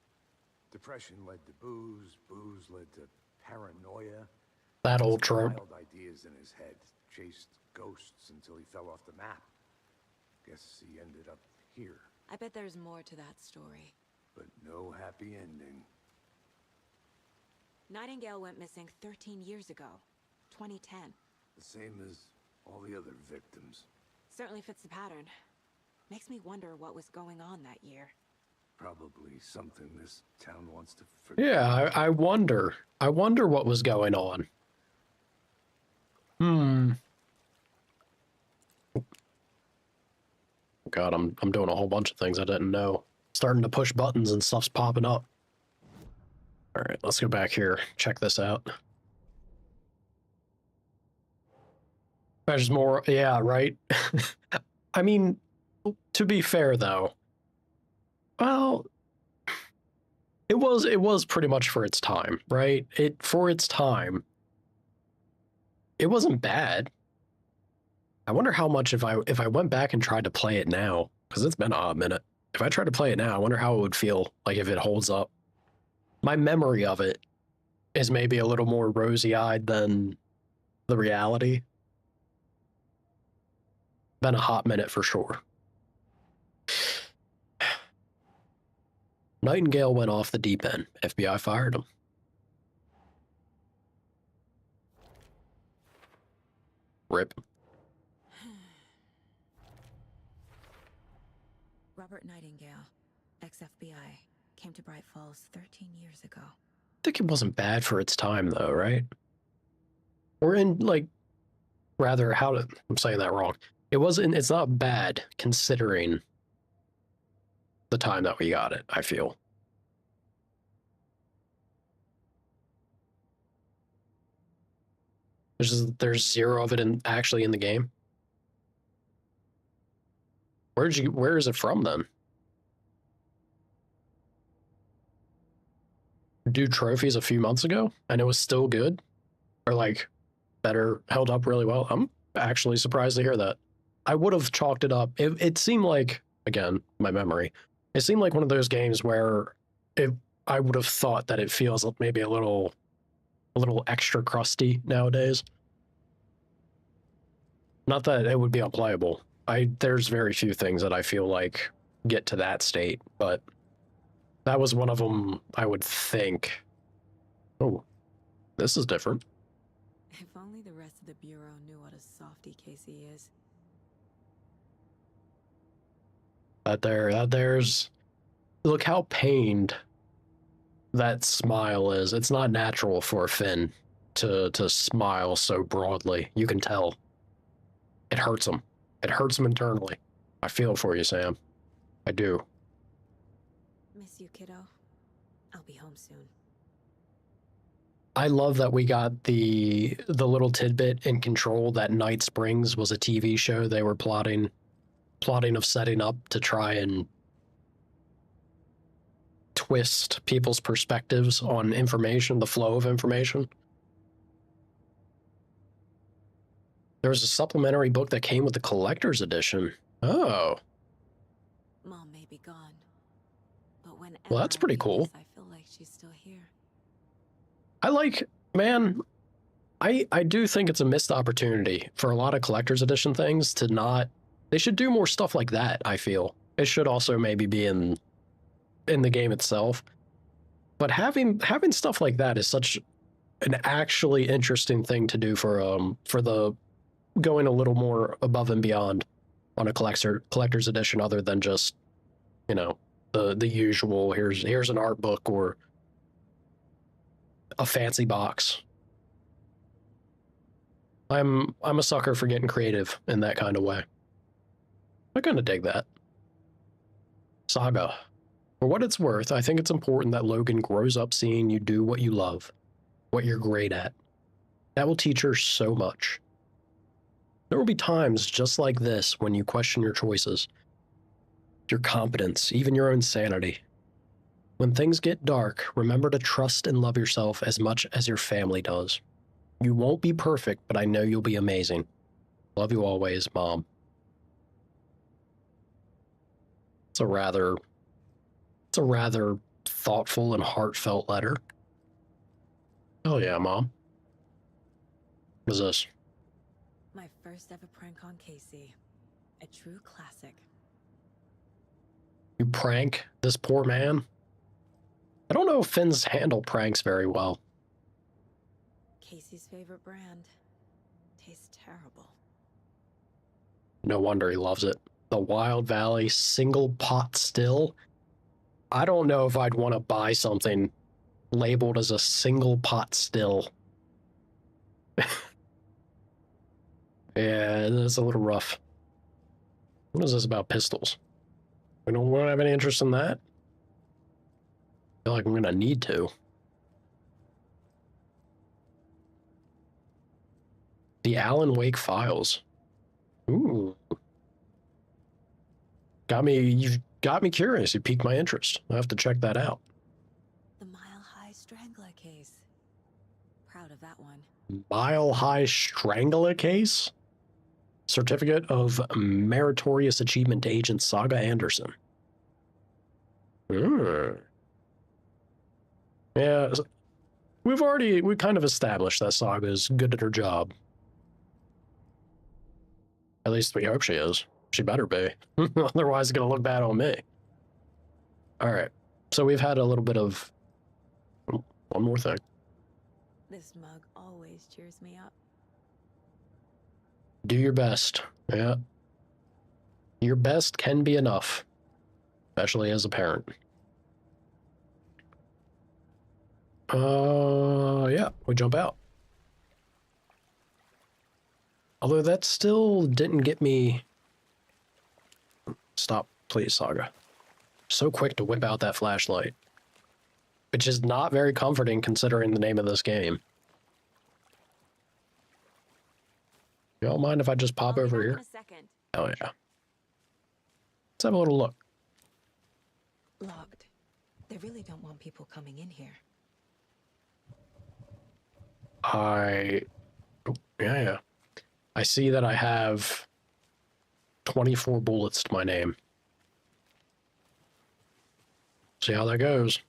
Depression led to booze, booze led to paranoia. That old trope. Wild ideas in his head, chased ghosts until he fell off the map. Guess he ended up here, I bet there's more to that story. but no happy ending. Nightingale went missing 13 years ago, 2010. The same as all the other victims. Certainly fits the pattern. Makes me wonder what was going on that year. Probably something this town wants to forget. Yeah, I wonder. I wonder what was going on. God, I'm doing a whole bunch of things I didn't know. Starting to push buttons and stuff's popping up. All right, let's go back here. Check this out. There's more. Yeah, right. I mean, to be fair though, well, it was pretty much for its time, right? For its time, it wasn't bad. I wonder how much if I went back and tried to play it now, because it's been a hot minute. If I tried to play it now, I wonder how it would feel, like if it holds up. My memory of it is maybe a little more rosy-eyed than the reality. Been a hot minute for sure. Nightingale went off the deep end. FBI fired him. Rip. Robert Nightingale, ex-FBI, came to Bright Falls 13 years ago. I think it wasn't bad for its time, though, right? We're in, like, rather, I'm saying that wrong. It's not bad considering the time that we got it, I feel. There's zero of it actually in the game. Where is it from then? Do trophies a few months ago and it was still good, or like better, held up really well. I'm actually surprised to hear that. I would have chalked it up. It seemed like, again, my memory, it seemed like one of those games where I would have thought that it feels maybe a little extra crusty nowadays. Not that it would be unplayable. There's very few things that I feel like get to that state, but that was one of them. I would think, oh, this is different. If only the rest of the Bureau knew what a softie Casey is. There's, look how pained that smile is. It's not natural for a Finn to smile so broadly. You can tell. It hurts him. It hurts him internally. I feel for you, Sam. I do. Miss you, kiddo. I'll be home soon. I love that we got the little tidbit in Control that Night Springs was a TV show they were plotting of setting up to try and twist people's perspectives on information, the flow of information. There was a supplementary book that came with the collector's edition. Oh. Mom may be gone, but whenever Well, that's pretty cool. I feel like she's still here. Man, I do think it's a missed opportunity for a lot of collector's edition things to not. They should do more stuff like that, I feel. It should also maybe be in the game itself. But having stuff like that is such an actually interesting thing to do for the going a little more above and beyond on a collector's edition, other than just, you know, the usual here's an art book or a fancy box. I'm a sucker for getting creative in that kind of way. I kind of dig that. Saga. For what it's worth, I think it's important that Logan grows up seeing you do what you love, what you're great at. That will teach her so much. There will be times just like this when you question your choices, your competence, even your own sanity. When things get dark, remember to trust and love yourself as much as your family does. You won't be perfect, but I know you'll be amazing. Love you always, Mom. It's a rather thoughtful and heartfelt letter. Oh yeah, Mom. What's this? My first ever prank on Casey. A true classic. You prank this poor man? I don't know if Finns handle pranks very well. Casey's favorite brand. Tastes terrible. No wonder he loves it. The Wild Valley single pot still. I don't know if I'd want to buy something labeled as a single pot still. Yeah, that's a little rough. What is this about pistols? We don't have any interest in that. I feel like I'm gonna need to. The Alan Wake files. Ooh. You've got me curious. You piqued my interest. I have to check that out. The Mile High Strangler case. Proud of that one. Mile High Strangler case? Certificate of Meritorious Achievement to Agent Saga Anderson. Yeah, we kind of established that Saga is good at her job. At least we hope she is. She better be. Otherwise, it's going to look bad on me. All right. So we've had a little bit of... One more thing. This mug always cheers me up. Do your best. Yeah. Your best can be enough, especially as a parent. Yeah, we jump out. Although that still didn't get me... Stop, please, Saga. So quick to whip out that flashlight. Which is not very comforting considering the name of this game. You don't mind if I just pop over here? Oh yeah. Let's have a little look. Locked. They really don't want people coming in here. Yeah. I see that I have 24 bullets to my name. See how that goes.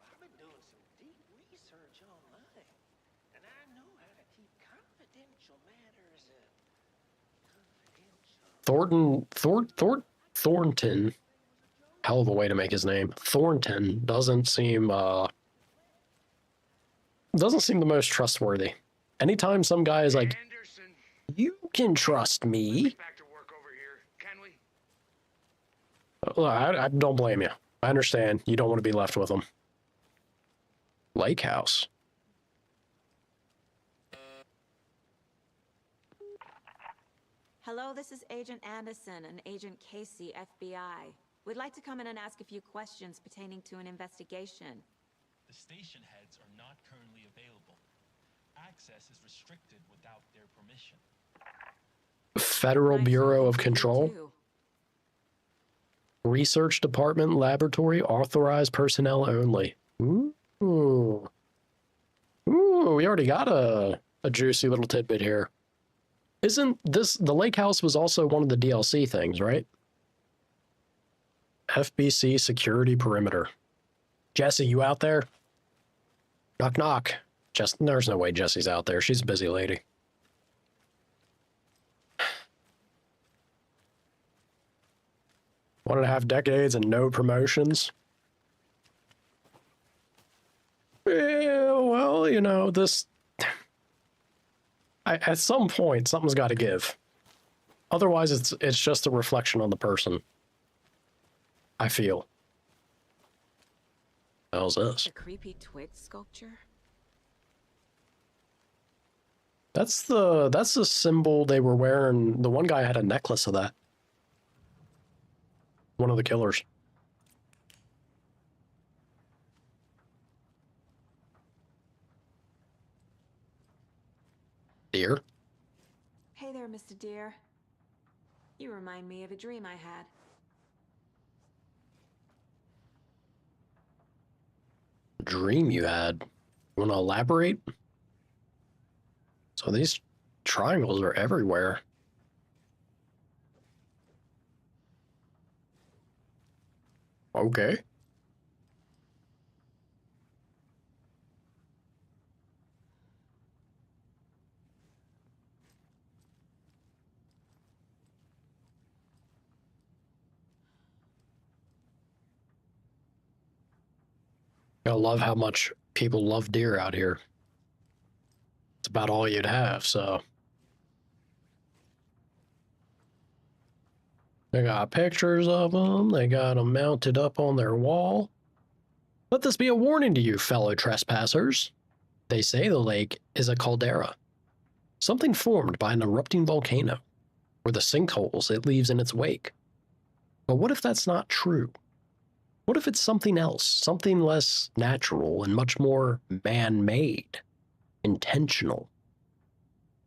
I've been doing some deep research online, and I know how to keep confidential matters confidential. Thornton. Hell of a way to make his name. Thornton doesn't seem the most trustworthy. Anytime some guy is like, Anderson, you can trust me. back to work over here, can we? I don't blame you. I understand. You don't want to be left with him. Lake House. Hello, this is Agent Anderson and Agent Casey, FBI. We'd like to come in and ask a few questions pertaining to an investigation. The station heads are not currently available. Access is restricted without their permission. Federal Bureau of Control. Research Department Laboratory, authorized personnel only. Ooh. Ooh, we already got a juicy little tidbit here. Isn't this, the lake house was also one of the DLC things, right? FBC security perimeter. Jesse, you out there? Knock, knock. There's no way Jesse's out there. She's a busy lady. 1.5 decades and no promotions. Yeah, well, you know, this... at some point, something's got to give. Otherwise, it's just a reflection on the person. I feel. What the hell's this? A creepy twig sculpture? That's the symbol they were wearing. The one guy had a necklace of that. One of the killers. Deer? Hey there, Mr. Deer. You remind me of a dream I had. Dream you had? You want to elaborate? So these triangles are everywhere. Okay. I love how much people love deer out here. It's about all you'd have, so. They got pictures of them. They got them mounted up on their wall. Let this be a warning to you, fellow trespassers. They say the lake is a caldera, something formed by an erupting volcano, or the sinkholes it leaves in its wake. But what if that's not true? What if it's something else, something less natural and much more man-made, intentional?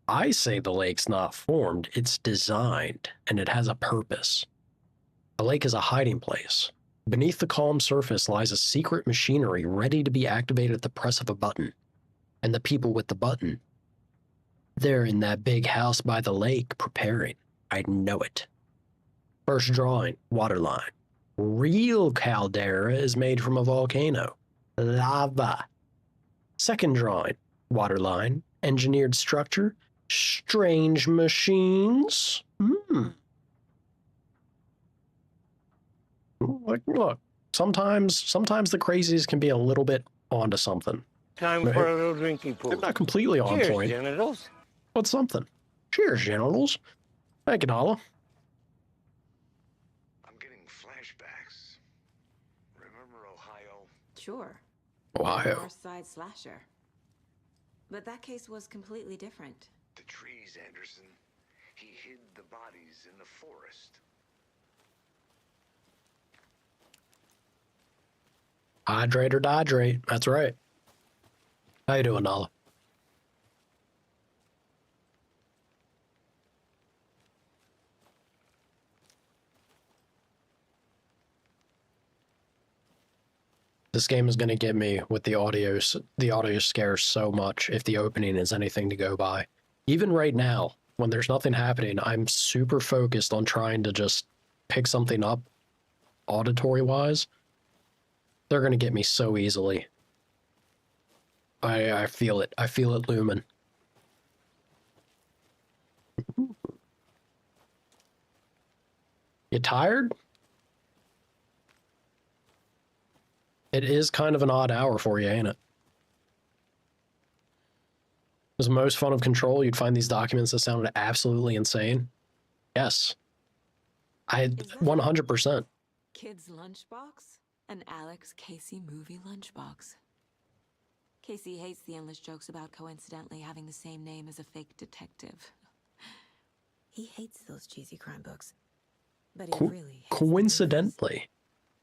I say the lake's not formed, it's designed, and it has a purpose. The lake is a hiding place. Beneath the calm surface lies a secret machinery ready to be activated at the press of a button. And the people with the button, they're in that big house by the lake preparing. I know it. First drawing, waterline. Real caldera is made from a volcano. Lava. Second drawing, waterline. Engineered structure. Strange machines. Look, sometimes the crazies can be a little bit onto something. Time for a little drinking pool. They're not completely on Cheers, point. genitals. What's something? Cheers, genitals. Thank you, Nala. I'm getting flashbacks. Remember Ohio? Sure. Ohio. North Side slasher. But that case was completely different. The trees, Anderson. He hid the bodies in the forest. Hydrate or dihydrate. That's right. How you doing, Nala? This game is going to get me with the audio scares so much if the opening is anything to go by. Even right now, when there's nothing happening, I'm super focused on trying to just pick something up auditory-wise. They're going to get me so easily. I feel it. I feel it looming. You tired? It is kind of an odd hour for you, ain't it? Was the most fun of Control, you'd find these documents that sounded absolutely insane? Yes. 100%. Kid's lunchbox? An Alex Casey movie lunchbox. Casey hates the endless jokes about coincidentally having the same name as a fake detective. He hates those cheesy crime books. But he really hates Coincidentally.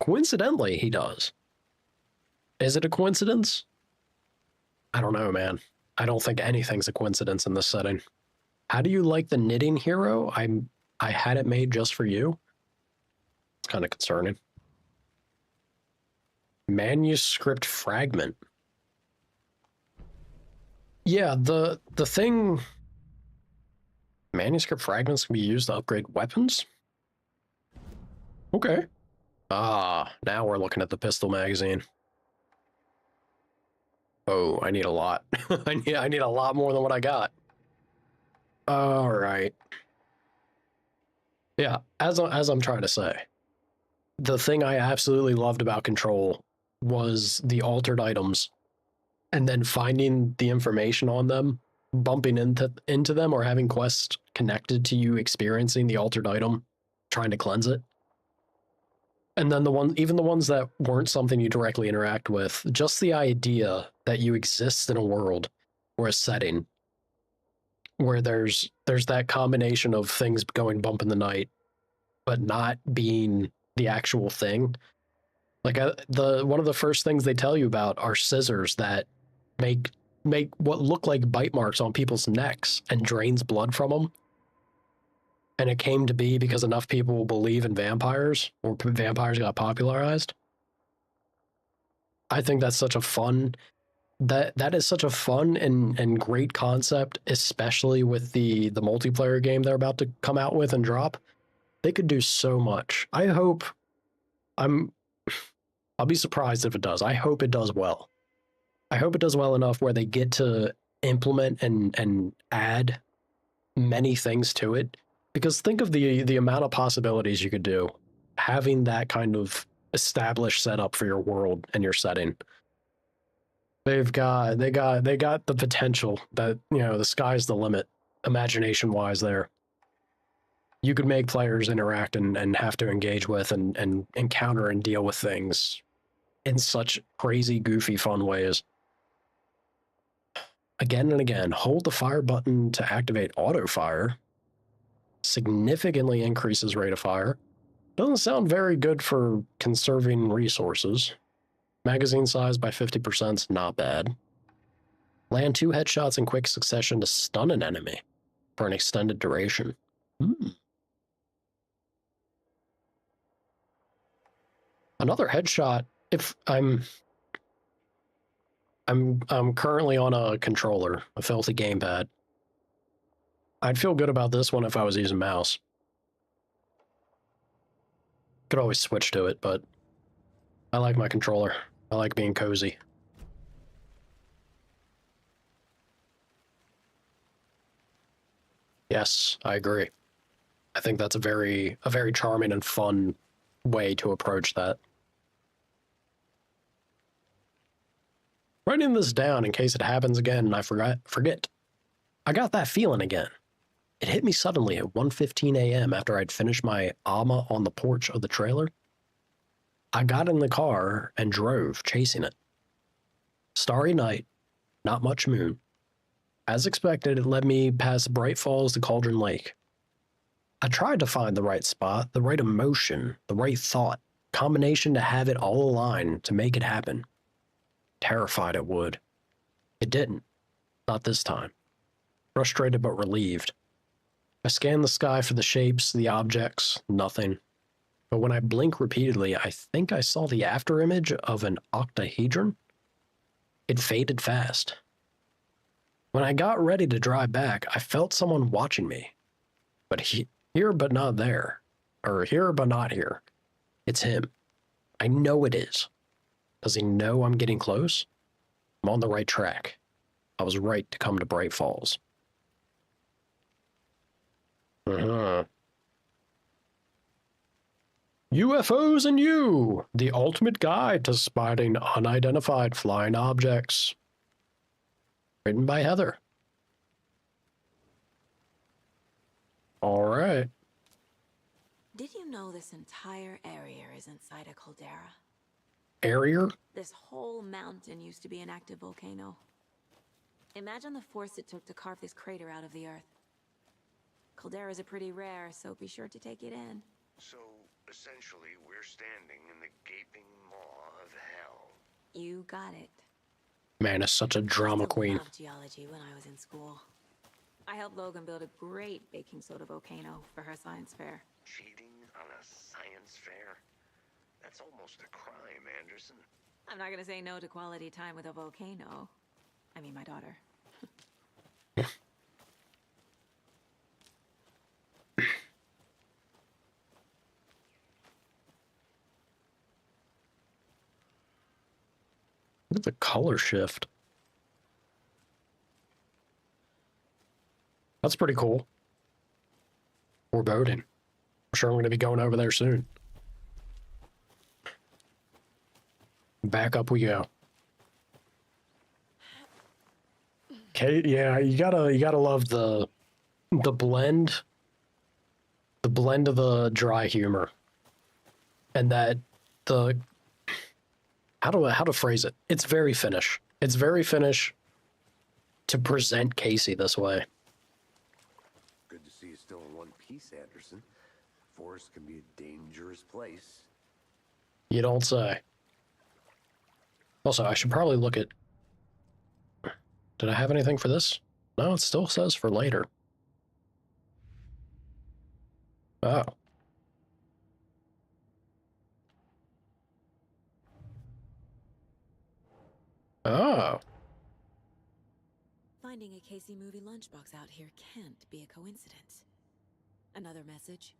Coincidentally, he does. Is it a coincidence? I don't know, man. I don't think anything's a coincidence in this setting. How do you like the knitting hero? I had it made just for you. It's kind of concerning. Manuscript fragment. Yeah, the thing... Manuscript fragments can be used to upgrade weapons? Okay. Ah, now we're looking at the pistol magazine. Oh, I need a lot. I need a lot more than what I got. All right. Yeah, as I'm trying to say, the thing I absolutely loved about Control was the altered items, and then finding the information on them, bumping into them, or having quests connected to you experiencing the altered item, trying to cleanse it. And then even the ones that weren't something you directly interact with, just the idea that you exist in a world or a setting where there's that combination of things going bump in the night, but not being the actual thing. Like one of the first things they tell you about are scissors that make what look like bite marks on people's necks and drains blood from them. And it came to be because enough people believe in vampires, or vampires got popularized. I think that's such a fun, that is such a fun and great concept, especially with the multiplayer game they're about to come out with and drop. They could do so much. I'll be surprised if it does. I hope it does well. I hope it does well enough where they get to implement and add many things to it. Because think of the amount of possibilities you could do having that kind of established setup for your world and your setting. They got the potential that, you know, the sky's the limit, imagination wise there. You could make players interact and have to engage with and encounter and deal with things in such crazy, goofy, fun ways. Again and again, hold the fire button to activate auto fire. Significantly increases rate of fire. Doesn't sound very good for conserving resources. Magazine size by 50% is not bad. Land 2 headshots in quick succession to stun an enemy for an extended duration. Another headshot. If I'm currently on a controller, a filthy gamepad. I'd feel good about this one if I was using mouse. Could always switch to it, but I like my controller. I like being cozy. Yes, I agree. I think that's a very charming and fun way to approach that. Writing this down in case it happens again and I forget. I got that feeling again. It hit me suddenly at 1:15 a.m. after I'd finished my AMA on the porch of the trailer. I got in the car and drove, chasing it. Starry night, not much moon. As expected, it led me past Bright Falls to Cauldron Lake. I tried to find the right spot, the right emotion, the right thought, combination to have it all align to make it happen. Terrified it would. It didn't. Not this time. Frustrated but relieved. I scanned the sky for the shapes, the objects, nothing. But when I blink repeatedly, I think I saw the afterimage of an octahedron. It faded fast. When I got ready to drive back, I felt someone watching me. But here but not there. Or here but not here. It's him. I know it is. Does he know I'm getting close? I'm on the right track. I was right to come to Bright Falls. UFOs and You, the ultimate guide to spotting unidentified flying objects. Written by Heather. All right. Did you know this entire area is inside a caldera? Area? This whole mountain used to be an active volcano. Imagine the force it took to carve this crater out of the earth. Calderas are pretty rare, so be sure to take it in. So, essentially, we're standing in the gaping maw of hell. You got it. Man, it's such a drama I queen. loved geology when I was in school. I helped Logan build a great baking soda volcano for her science fair. Cheating on a science fair? That's almost a crime, Anderson. I'm not gonna say no to quality time with a volcano. I mean, my daughter. Look at the color shift. That's pretty cool. Foreboding. I'm sure I'm going to be going over there soon. Back up we go. Okay, yeah, you gotta love the blend of the dry humor, and that the how to phrase it. It's very Finnish. It's very Finnish to present Casey this way. Good to see you still in one piece, Anderson. Forest can be a dangerous place. You don't say. Also, I should probably look at... Did I have anything for this? No, it still says for later. Oh. Oh. Finding a Casey movie lunchbox out here can't be a coincidence. Another message?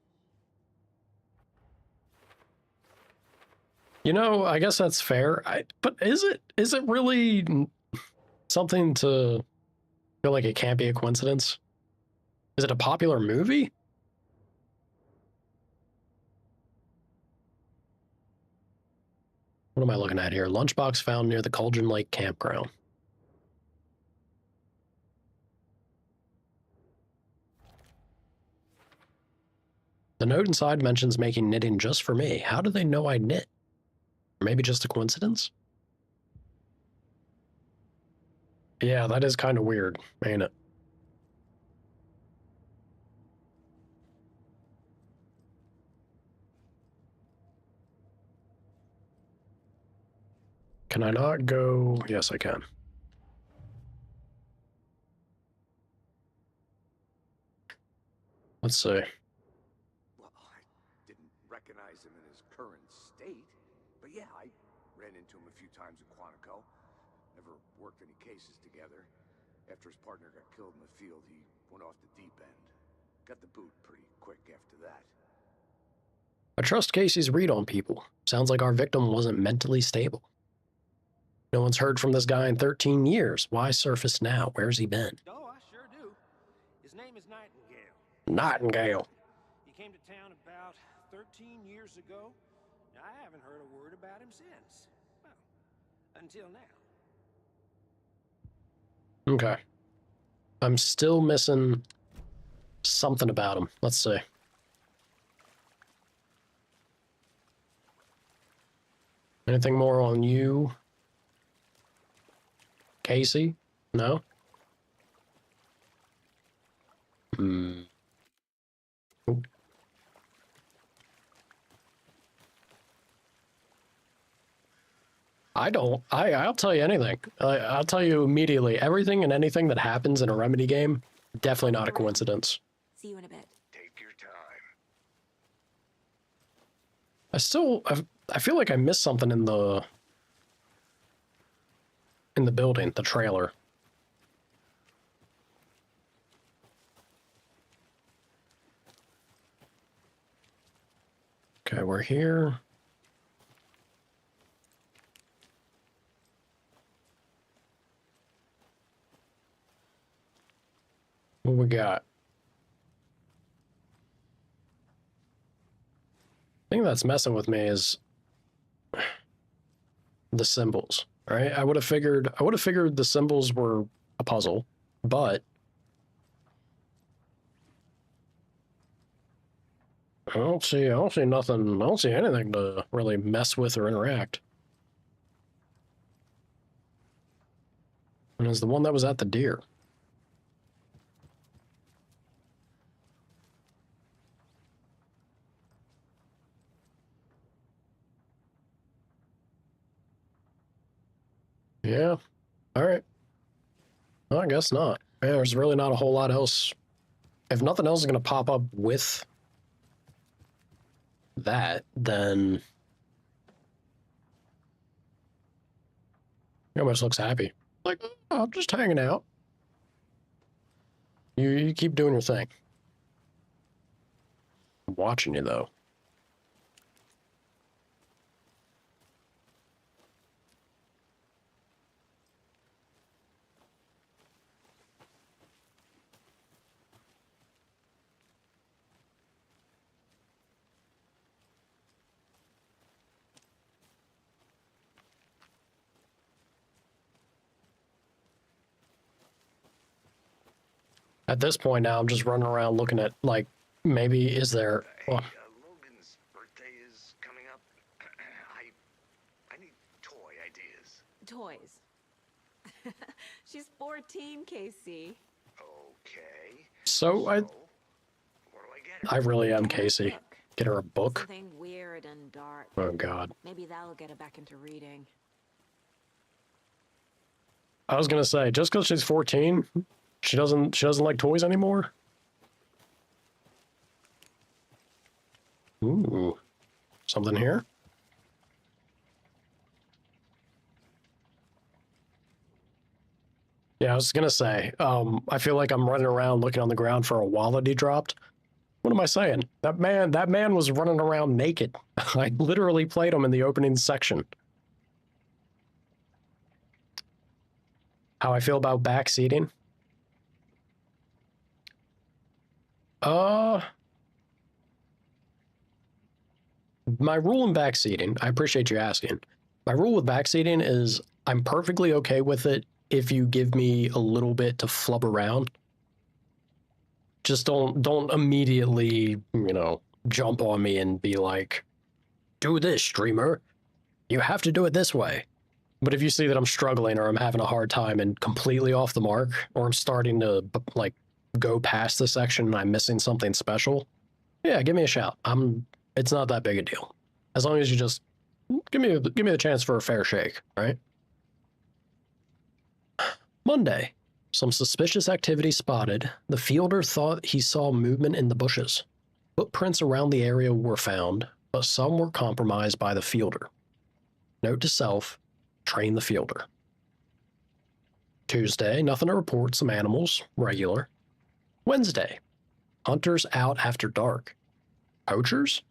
You know, I guess that's fair. But is it really something to feel like it can't be a coincidence? Is it a popular movie? What am I looking at here? Lunchbox found near the Cauldron Lake campground. The note inside mentions making knitting just for me. How do they know I knit? Maybe just a coincidence? Yeah, that is kind of weird, ain't it? Can I not go? Yes, I can. Let's see. Well, I didn't recognize him in his current state, but yeah, I ran into him a few times in Quantico. Never worked any cases together. After his partner got killed in the field, he went off the deep end. Got the boot pretty quick after that. I trust Casey's read on people. Sounds like our victim wasn't mentally stable. No one's heard from this guy in 13 years. Why surface now? Where's he been? Oh, I sure do. His name is Nightingale. Nightingale. He came to town about 13 years ago. I haven't heard a word about him since. Well, until now. Okay. I'm still missing something about him. Let's see. Anything more on you, Casey? No? Hmm. Oop. I'll tell you anything. I'll tell you immediately. Everything and anything that happens in a Remedy game, definitely not a coincidence. See you in a bit. Take your time. I feel like I missed something in the building, the trailer. Okay, we're here. What we got? The thing that's messing with me is the symbols, right? I would have figured the symbols were a puzzle, but I don't see nothing, I don't see anything to really mess with or interact. And it's the one that was at the deer. Yeah. All right. Well, I guess not. Yeah, there's really not a whole lot else. If nothing else is going to pop up with that, then he almost looks happy. Like, oh, I'm just hanging out. You keep doing your thing. I'm watching you, though. At this point now, I'm just running around looking at, like, maybe is there... Well, Logan's birthday is coming up. I need toy ideas. Toys. She's 14, Casey. Okay. so What do I get her? I really am Get her a Casey. book. Get her a book? Something weird and dark. Oh, God. Maybe that'll get her back into reading. I was going to say, just because she's 14, she doesn't like toys anymore? Ooh. Something here? Yeah, I was gonna say, I feel like I'm running around looking on the ground for a wallet he dropped. What am I saying? That man was running around naked. I literally played him in the opening section. How I feel about backseating? My rule in backseating, I appreciate you asking. My rule with backseating is I'm perfectly okay with it if you give me a little bit to flub around. Just don't immediately, jump on me and be like, do this, streamer. You have to do it this way. But if you see that I'm struggling or I'm having a hard time and completely off the mark, or I'm starting to like go past the section and I'm missing something special, yeah, give me a shout. It's not that big a deal. As long as you just give me the chance for a fair shake, right? Monday. Some suspicious activity spotted. The fielder thought he saw movement in the bushes. Footprints around the area were found, but some were compromised by the fielder. Note to self, train the fielder. Tuesday, nothing to report, some animals, regular. Wednesday, hunters out after dark. Poachers?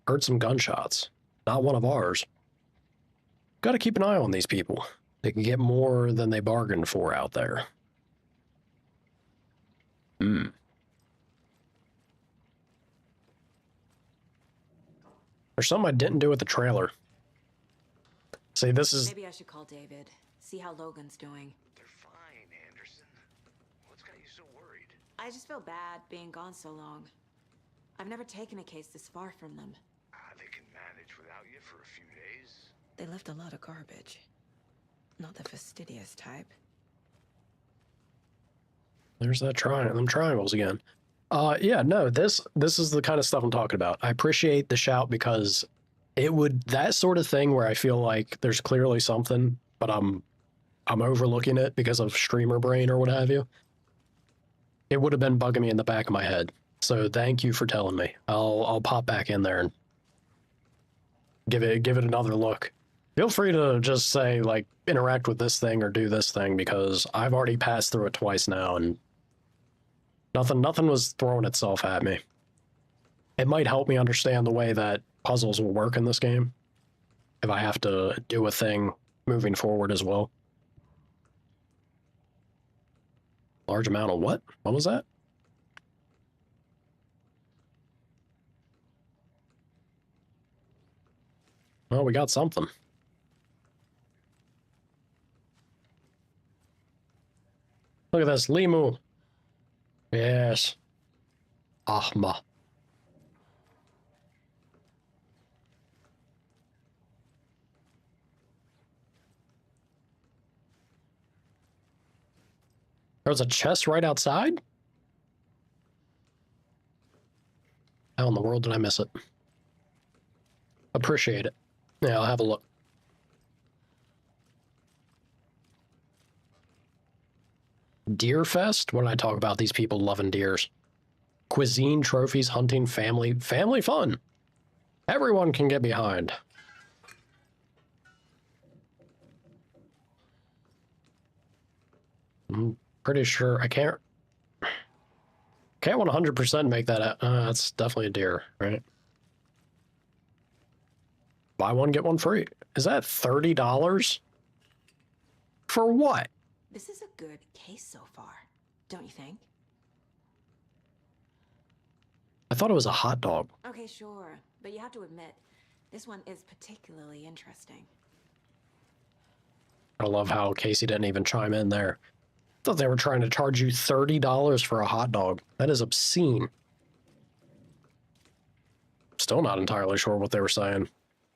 Heard some gunshots. Not one of ours. Gotta keep an eye on these people. They can get more than they bargained for out there. There's something I didn't do with the trailer. See, this is... Maybe I should call David. See how Logan's doing. They're fine, Anderson. What's got I just feel bad being gone so long. I've never taken a case this far from them. They can manage without you for a few days. They left a lot of garbage. Not the fastidious type. There's that them triangles again. Yeah, no, this is the kind of stuff I'm talking about. I appreciate the shout because that sort of thing where I feel like there's clearly something, but I'm overlooking it because of streamer brain or what have you. It would have been bugging me in the back of my head. So thank you for telling me. I'll pop back in there and give it another look. Feel free to just say, like, interact with this thing or do this thing, because I've already passed through it twice now and nothing was throwing itself at me. It might help me understand the way that puzzles will work in this game if I have to do a thing moving forward as well. Large amount of what? What was that? Well, we got something. Look at this, Limu. Yes. Ahma. There's a chest right outside? How in the world did I miss it? Appreciate it. Yeah, I'll have a look. Deer Fest? What did I talk about? These people loving deers. Cuisine, trophies, hunting, family fun. Everyone can get behind. I'm pretty sure I can't 100% make that. That's definitely a deer, right? Buy one, get one free. Is that $30? For what? This is a good case so far, don't you think? I thought it was a hot dog. Okay, sure. But you have to admit, this one is particularly interesting. I love how Casey didn't even chime in there. Thought they were trying to charge you $30 for a hot dog. That is obscene. Still not entirely sure what they were saying.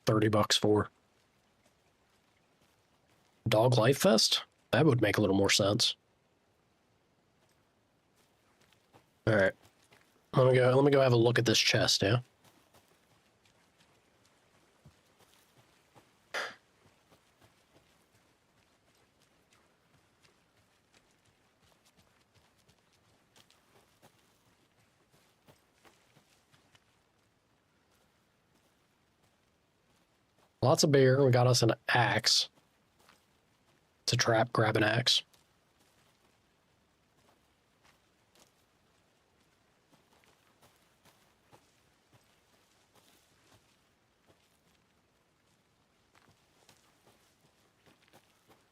$30 for. Dog Life Fest? That would make a little more sense. All right. Let me go have a look at this chest, yeah? Lots of beer. We got us an axe. It's a trap. Grab an axe.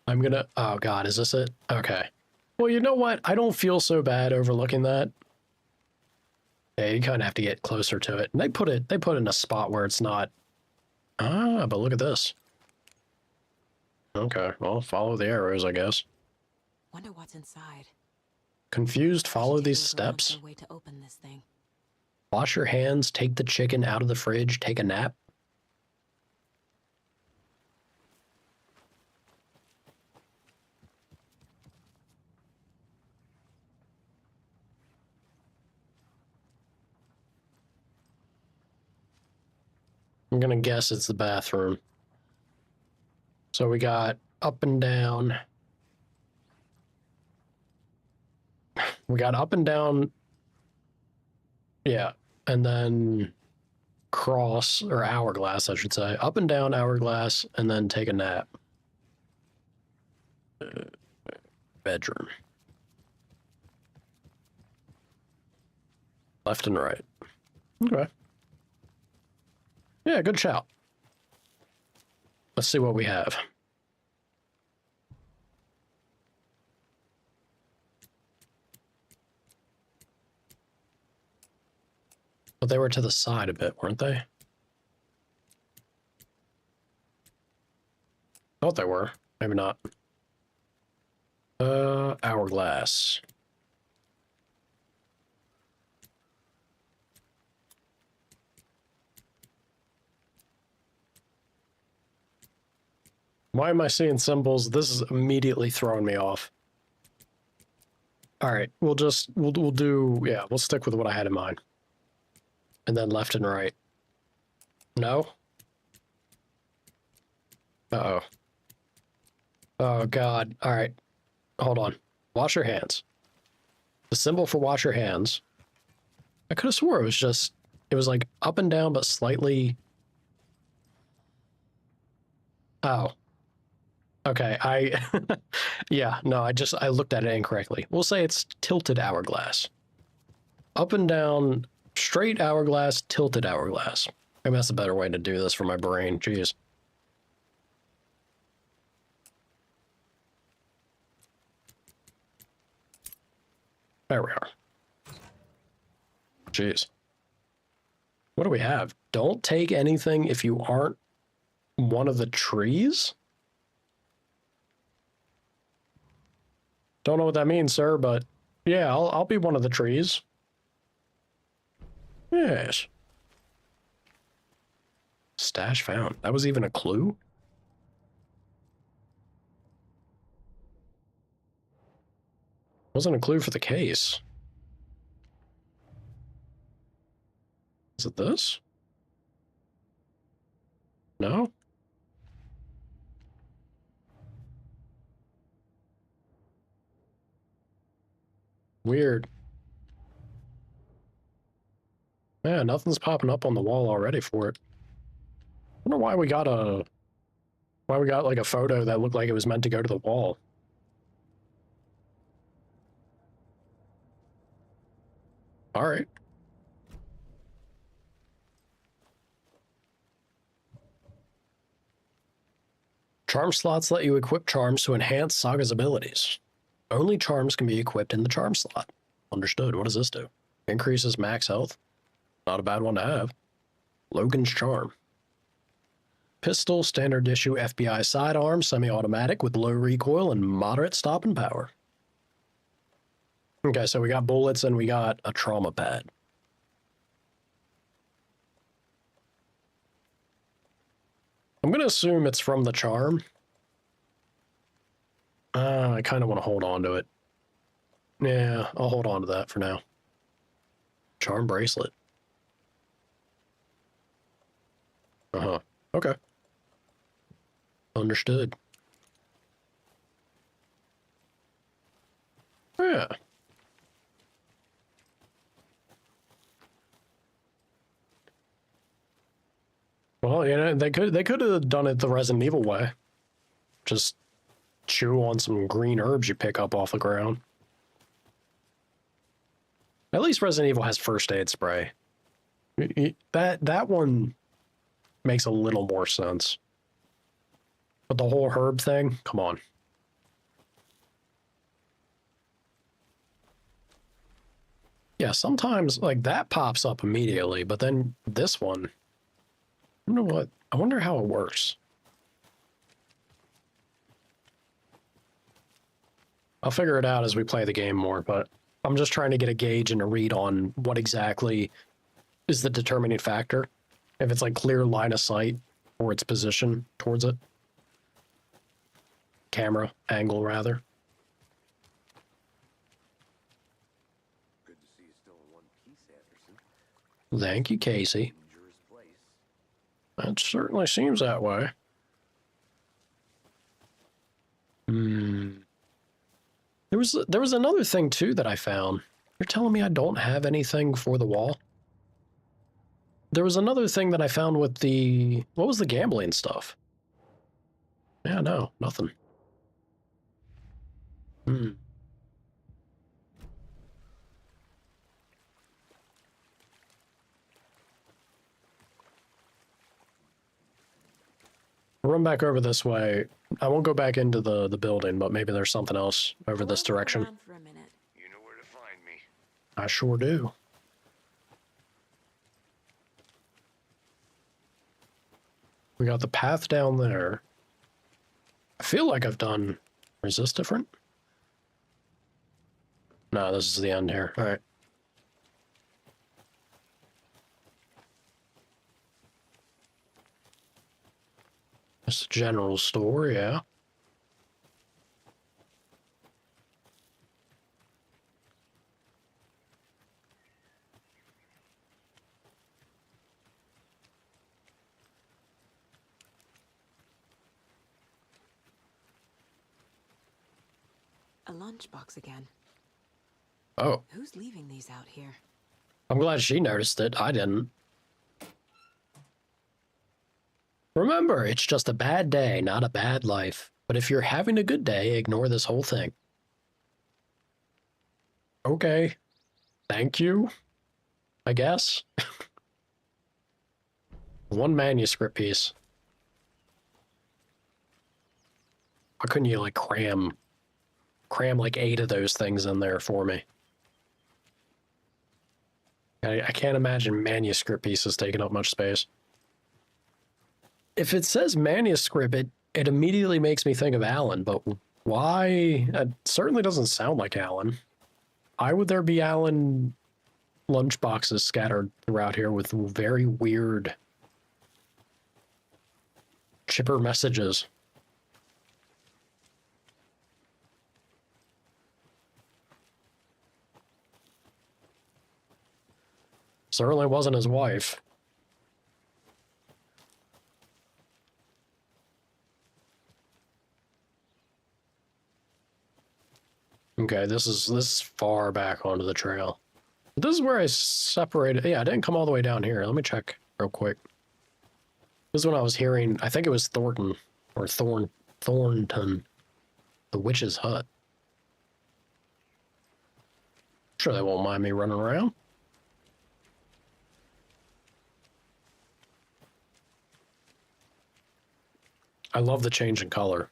I'm gonna... Oh, God. Is this it? Okay. Well, you know what? I don't feel so bad overlooking that. Yeah, you kind of have to get closer to it. And they put it in a spot where it's not... Ah, but look at this. Okay, well, follow the arrows, I guess. Wonder what's inside. Confused, follow these steps. Way to open this thing. Wash your hands, take the chicken out of the fridge, take a nap. I'm gonna guess it's the bathroom. So we got up and down. We got up and down. Yeah. And then cross, or hourglass, I should say. Up and down, hourglass, and then take a nap. Bedroom. Left and right. Okay. Yeah, good shout. Let's see what we have. But they were to the side a bit, weren't they? Thought they were. Maybe not. Hourglass. Why am I seeing symbols? This is immediately throwing me off. All right, we'll do, yeah, we'll stick with what I had in mind. And then left and right. No? Uh-oh. Oh, God. All right. Hold on. Wash your hands. The symbol for wash your hands. I could have swore it was like up and down, but slightly... Oh. Okay, yeah, no, I looked at it incorrectly. We'll say it's tilted hourglass. Up and down, straight hourglass, tilted hourglass. Maybe that's a better way to do this for my brain. Jeez. There we are. Jeez. What do we have? Don't take anything if you aren't one of the trees? Don't know what that means, sir, but yeah, I'll be one of the trees. Yes. Stash found. That was even a clue? Wasn't a clue for the case. Is it this? No? Weird. Yeah, nothing's popping up on the wall already for it. I wonder why we got like a photo that looked like it was meant to go to the wall. All right. Charm slots let you equip charms to enhance Saga's abilities. Only charms can be equipped in the charm slot. Understood. What does this do? Increases max health. Not a bad one to have. Logan's Charm. Pistol, standard issue FBI sidearm, semi-automatic with low recoil and moderate stopping power. Okay, so we got bullets and we got a trauma pad. I'm going to assume it's from the charm. I kind of want to hold on to it. Yeah, I'll hold on to that for now. Charm bracelet. Uh-huh. Okay. Understood. Yeah. Well, you know, they could have done it the Resident Evil way. Just chew on some green herbs you pick up off the ground. At least Resident Evil has first aid spray. That one makes a little more sense. But the whole herb thing, come on. Yeah, sometimes like that pops up immediately, but then this one, I wonder how it works. I'll figure it out as we play the game more, but I'm just trying to get a gauge and a read on what exactly is the determining factor. If it's like clear line of sight or its position towards it. Camera angle, rather. Good to see you still in one piece, Anderson. Thank you, Casey. Dangerous place. It certainly seems that way. There was another thing too that I found. You're telling me I don't have anything for the wall? There was another thing that I found with the... What was the gambling stuff? Yeah, no, nothing. We'll run back over this way. I won't go back into the building, but maybe there's something else over this direction. For a minute. You know where to find me. I sure do. We got the path down there. I feel like I've done... Is this different? No, this is the end here. All right. It's a general store, yeah. A lunchbox again. Oh, Who's leaving these out here? I'm glad she noticed it. I didn't. Remember, it's just a bad day, not a bad life. But if you're having a good day, ignore this whole thing. Okay. Thank you, I guess. One manuscript piece. How couldn't you, like, cram like 8 of those things in there for me? I can't imagine manuscript pieces taking up much space. If it says manuscript, it immediately makes me think of Alan, but why? It certainly doesn't sound like Alan. Why would there be Alan lunchboxes scattered throughout here with very weird chipper messages? Certainly wasn't his wife. Okay, this is far back onto the trail. This is where I separated. Yeah, I didn't come all the way down here. Let me check real quick. This is when I was hearing, I think it was Thornton, or Thornton, the witch's hut. Sure they won't mind me running around. I love the change in color.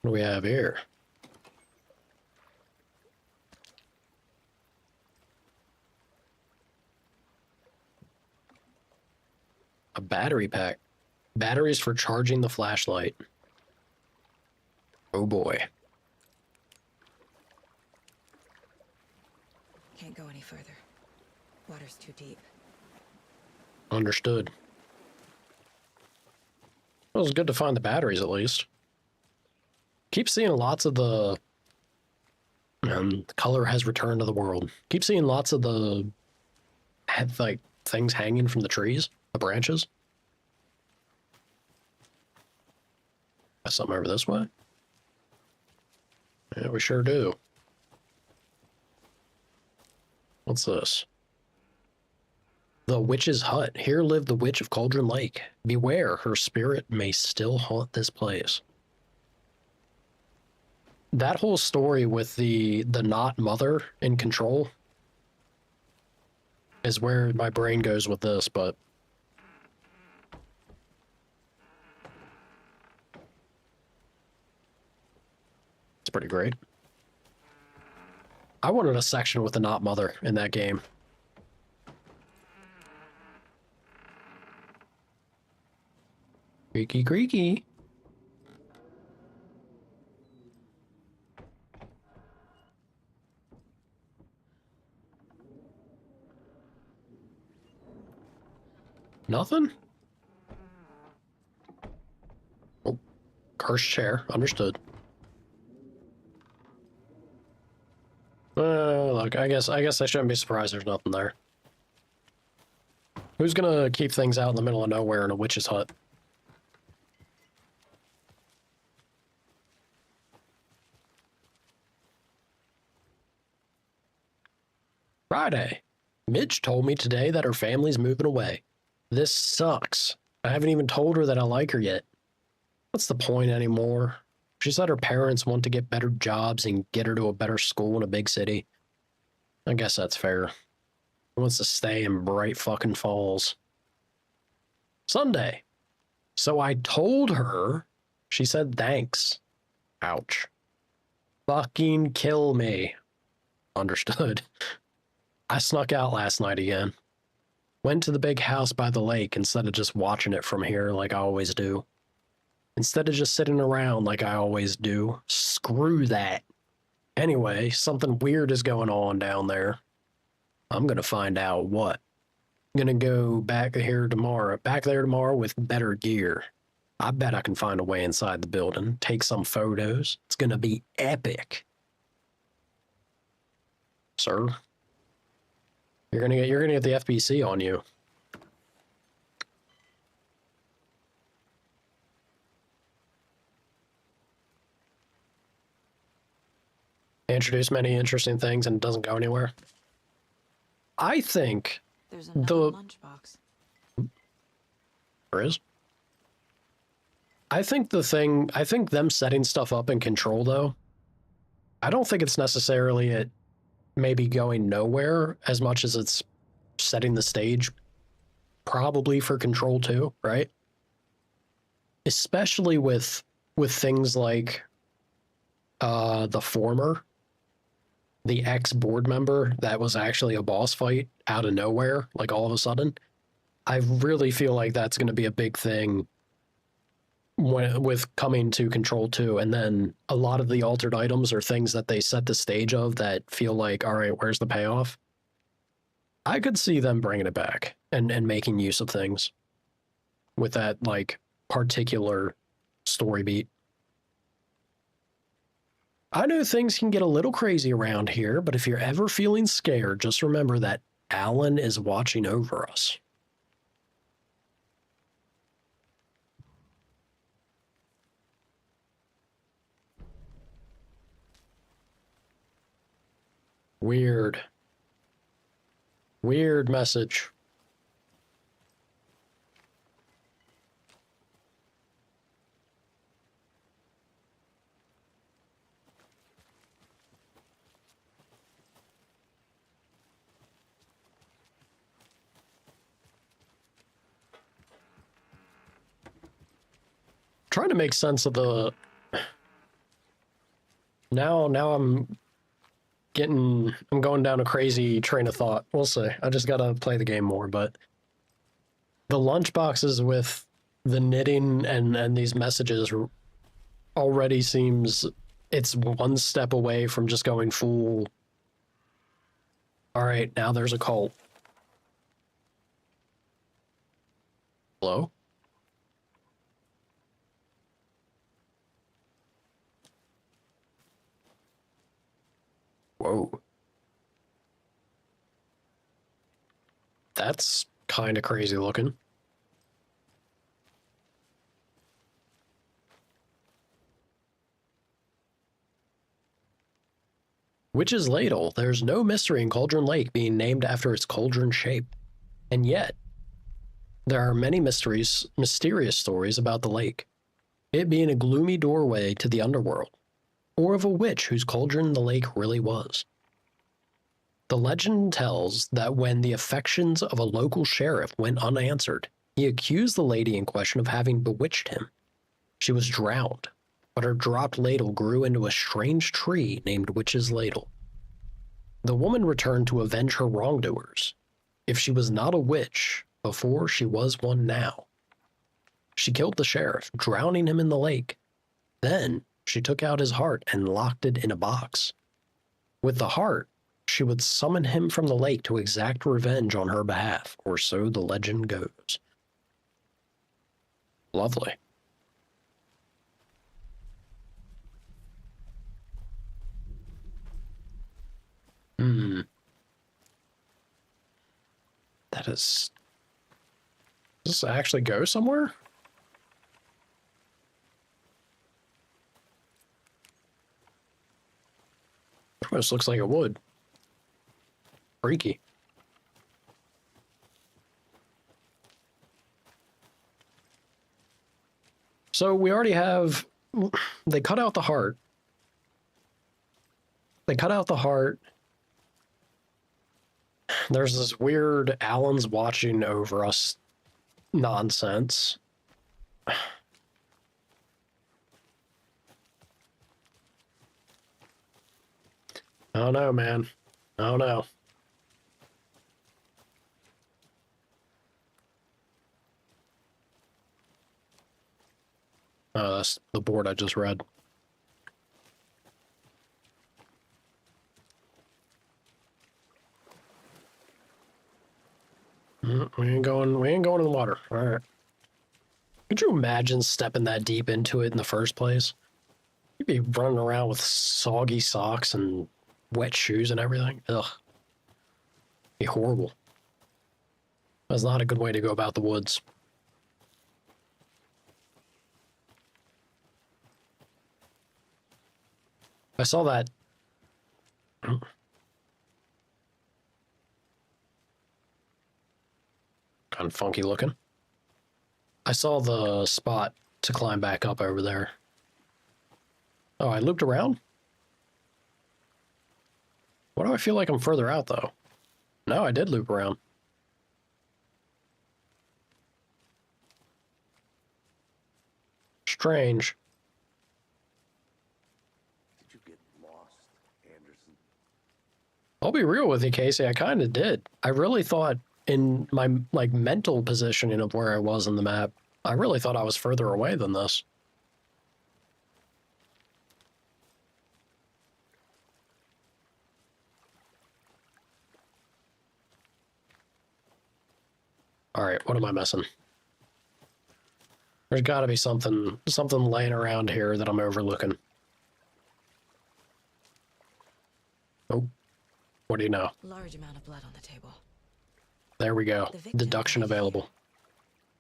What do we have here? A battery pack. Batteries for charging the flashlight. Oh boy. Can't go any further. Water's too deep. Understood. Well, it was good to find the batteries at least. Keep seeing lots of the color has returned to the world. Keep seeing lots of the like things hanging from the trees, the branches. Got something over this way? Yeah, we sure do. What's this? The witch's hut. Here lived the witch of Cauldron Lake. Beware, her spirit may still haunt this place. That whole story with the not mother in control is where my brain goes with this, but it's pretty great. I wanted a section with the not mother in that game. Creaky, creaky. Nothing? Oh, cursed chair. Understood. Look, I guess I shouldn't be surprised there's nothing there. Who's gonna keep things out in the middle of nowhere in a witch's hut? Friday. Midge told me today that her family's moving away. This sucks. I haven't even told her that I like her yet. What's the point anymore? She said her parents want to get better jobs and get her to a better school in a big city. I guess that's fair. She wants to stay in Bright fucking Falls. Sunday. So I told her. She said thanks. Ouch. Fucking kill me. Understood. I snuck out last night again. Went to the big house by the lake instead of just watching it from here like I always do. Instead of just sitting around like I always do. Screw that. Anyway, something weird is going on down there. I'm gonna find out what. gonna go back there tomorrow with better gear. I bet I can find a way inside the building, take some photos. It's gonna be epic. Sir, you're gonna get the FBC on you. Introduce many interesting things and it doesn't go anywhere. I think There's another lunchbox. There is. I think them setting stuff up in Control, though, I don't think it's necessarily it maybe going nowhere as much as it's setting the stage probably for Control 2, right? Especially with things like the ex-board member that was actually a boss fight out of nowhere, like all of a sudden. I really feel like that's going to be a big thing with coming to Control 2, and then a lot of the altered items are things that they set the stage of that feel like, all right, where's the payoff? I could see them bringing it back and making use of things with that, like, particular story beat. I know things can get a little crazy around here, but if you're ever feeling scared, just remember that Alan is watching over us. Weird. Weird message. Trying to make sense of the... Now I'm going down a crazy train of thought. We'll see. I just gotta play the game more, but the lunchboxes with the knitting and these messages already seems it's one step away from just going full. All right, now there's a cult. Hello? Whoa. That's kind of crazy looking. Witch's Ladle. There's no mystery in Cauldron Lake being named after its cauldron shape. And yet, there are many mysterious stories about the lake. It being a gloomy doorway to the underworld, or of a witch whose cauldron the lake really was. The legend tells that when the affections of a local sheriff went unanswered, he accused the lady in question of having bewitched him. She was drowned, but her dropped ladle grew into a strange tree named Witch's Ladle. The woman returned to avenge her wrongdoers. If she was not a witch before, she was one now. She killed the sheriff, drowning him in the lake. Then she took out his heart and locked it in a box. With the heart, she would summon him from the lake to exact revenge on her behalf, or so the legend goes. Lovely. That is... Does this actually go somewhere? Almost looks like it would. Freaky. So we already have... They cut out the heart. They cut out the heart. There's this weird Alan's watching over us nonsense. I don't know, man. I don't know. Oh, that's the board I just read. We ain't going in the water. All right. Could you imagine stepping that deep into it in the first place? You'd be running around with soggy socks and wet shoes and everything. Ugh. Be horrible. That's not a good way to go about the woods. I saw that. Kind of funky looking. I saw the spot to climb back up over there. Oh, I looped around? Why do I feel like I'm further out, though? No, I did loop around. Strange. Did you get lost, Anderson? I'll be real with you, Casey. I kind of did. I really thought in my mental positioning of where I was in the map, I really thought I was further away than this. All right, what am I missing? There's got to be something laying around here that I'm overlooking. Oh, what do you know? Large amount of blood on the table. There we go. The victim Deduction right here. available.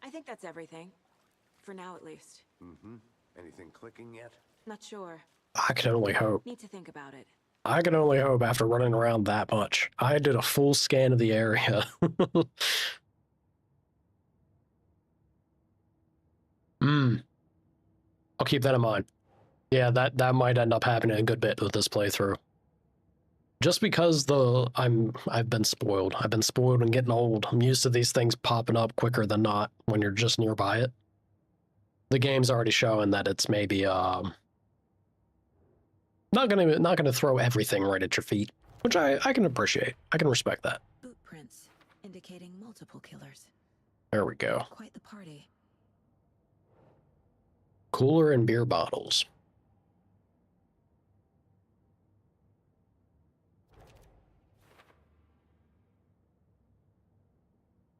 I think that's everything. For now, at least. Mm-hmm. Anything clicking yet? Not sure. I can only hope. Need to think about it. I can only hope after running around that much. I did a full scan of the area. I'll keep that in mind. Yeah, that might end up happening a good bit with this playthrough. Just because I've been spoiled. I've been spoiled and getting old. I'm used to these things popping up quicker than not when you're just nearby it. The game's already showing that it's maybe not gonna throw everything right at your feet, which I can appreciate. I can respect that. Boot prints indicating multiple killers. There we go. Quite the party. Cooler and beer bottles.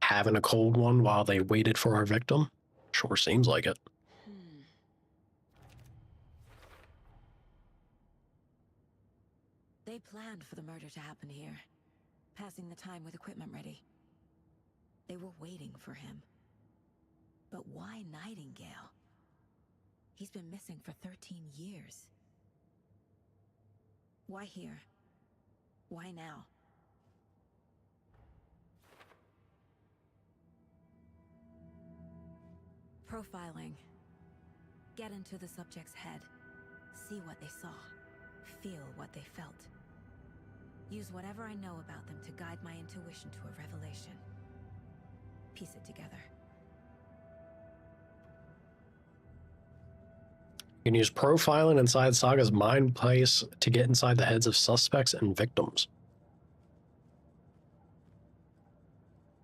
Having a cold one while they waited for our victim? Sure seems like it. They planned for the murder to happen here, passing the time with equipment ready. They were waiting for him. But why Nightingale? He's been missing for 13 years. Why here? Why now? Profiling. Get into the subject's head. See what they saw. Feel what they felt. Use whatever I know about them to guide my intuition to a revelation. Piece it together. You can use profiling inside Saga's mind place to get inside the heads of suspects and victims.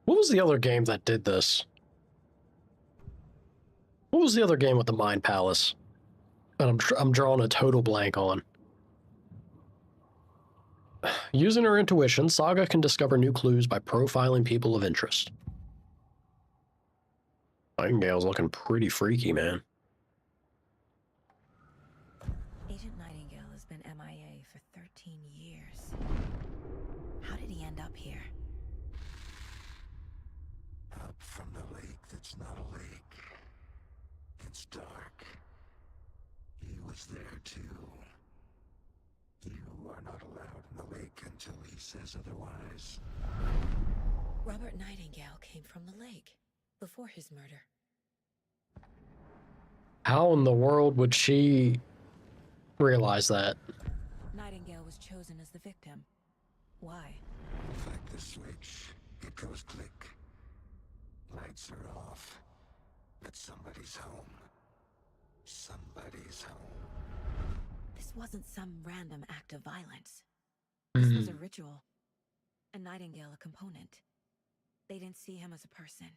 What was the other game that did this? What was the other game with the Mind Palace? And I'm drawing a total blank on. Using her intuition, Saga can discover new clues by profiling people of interest. Nightingale's looking pretty freaky, man. Agent Nightingale has been MIA for 13 years. How did he end up here? Up from the lake that's not a lake. It's dark. He was there too. You are not allowed in the lake until he says otherwise. Robert Nightingale came from the lake before his murder. How in the world would she realize that? Nightingale was chosen as the victim. Why? Flick the switch. It goes click. Lights are off. But somebody's home. Somebody's home. This wasn't some random act of violence. This was a ritual. A Nightingale a component. They didn't see him as a person.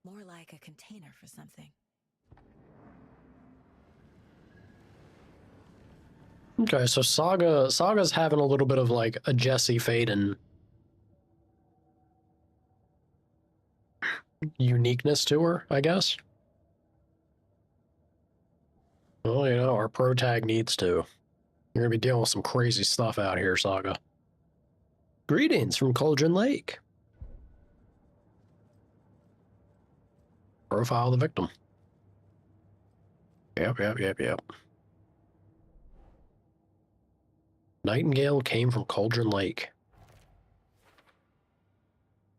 More like a container for something. Okay, so Saga's having a little bit of like a Jesse Faden uniqueness to her, I guess. Well, you know, our pro tag needs to. You're gonna be dealing with some crazy stuff out here, Saga. Greetings from Cauldron Lake. Profile of the victim. Yep. Nightingale came from Cauldron Lake.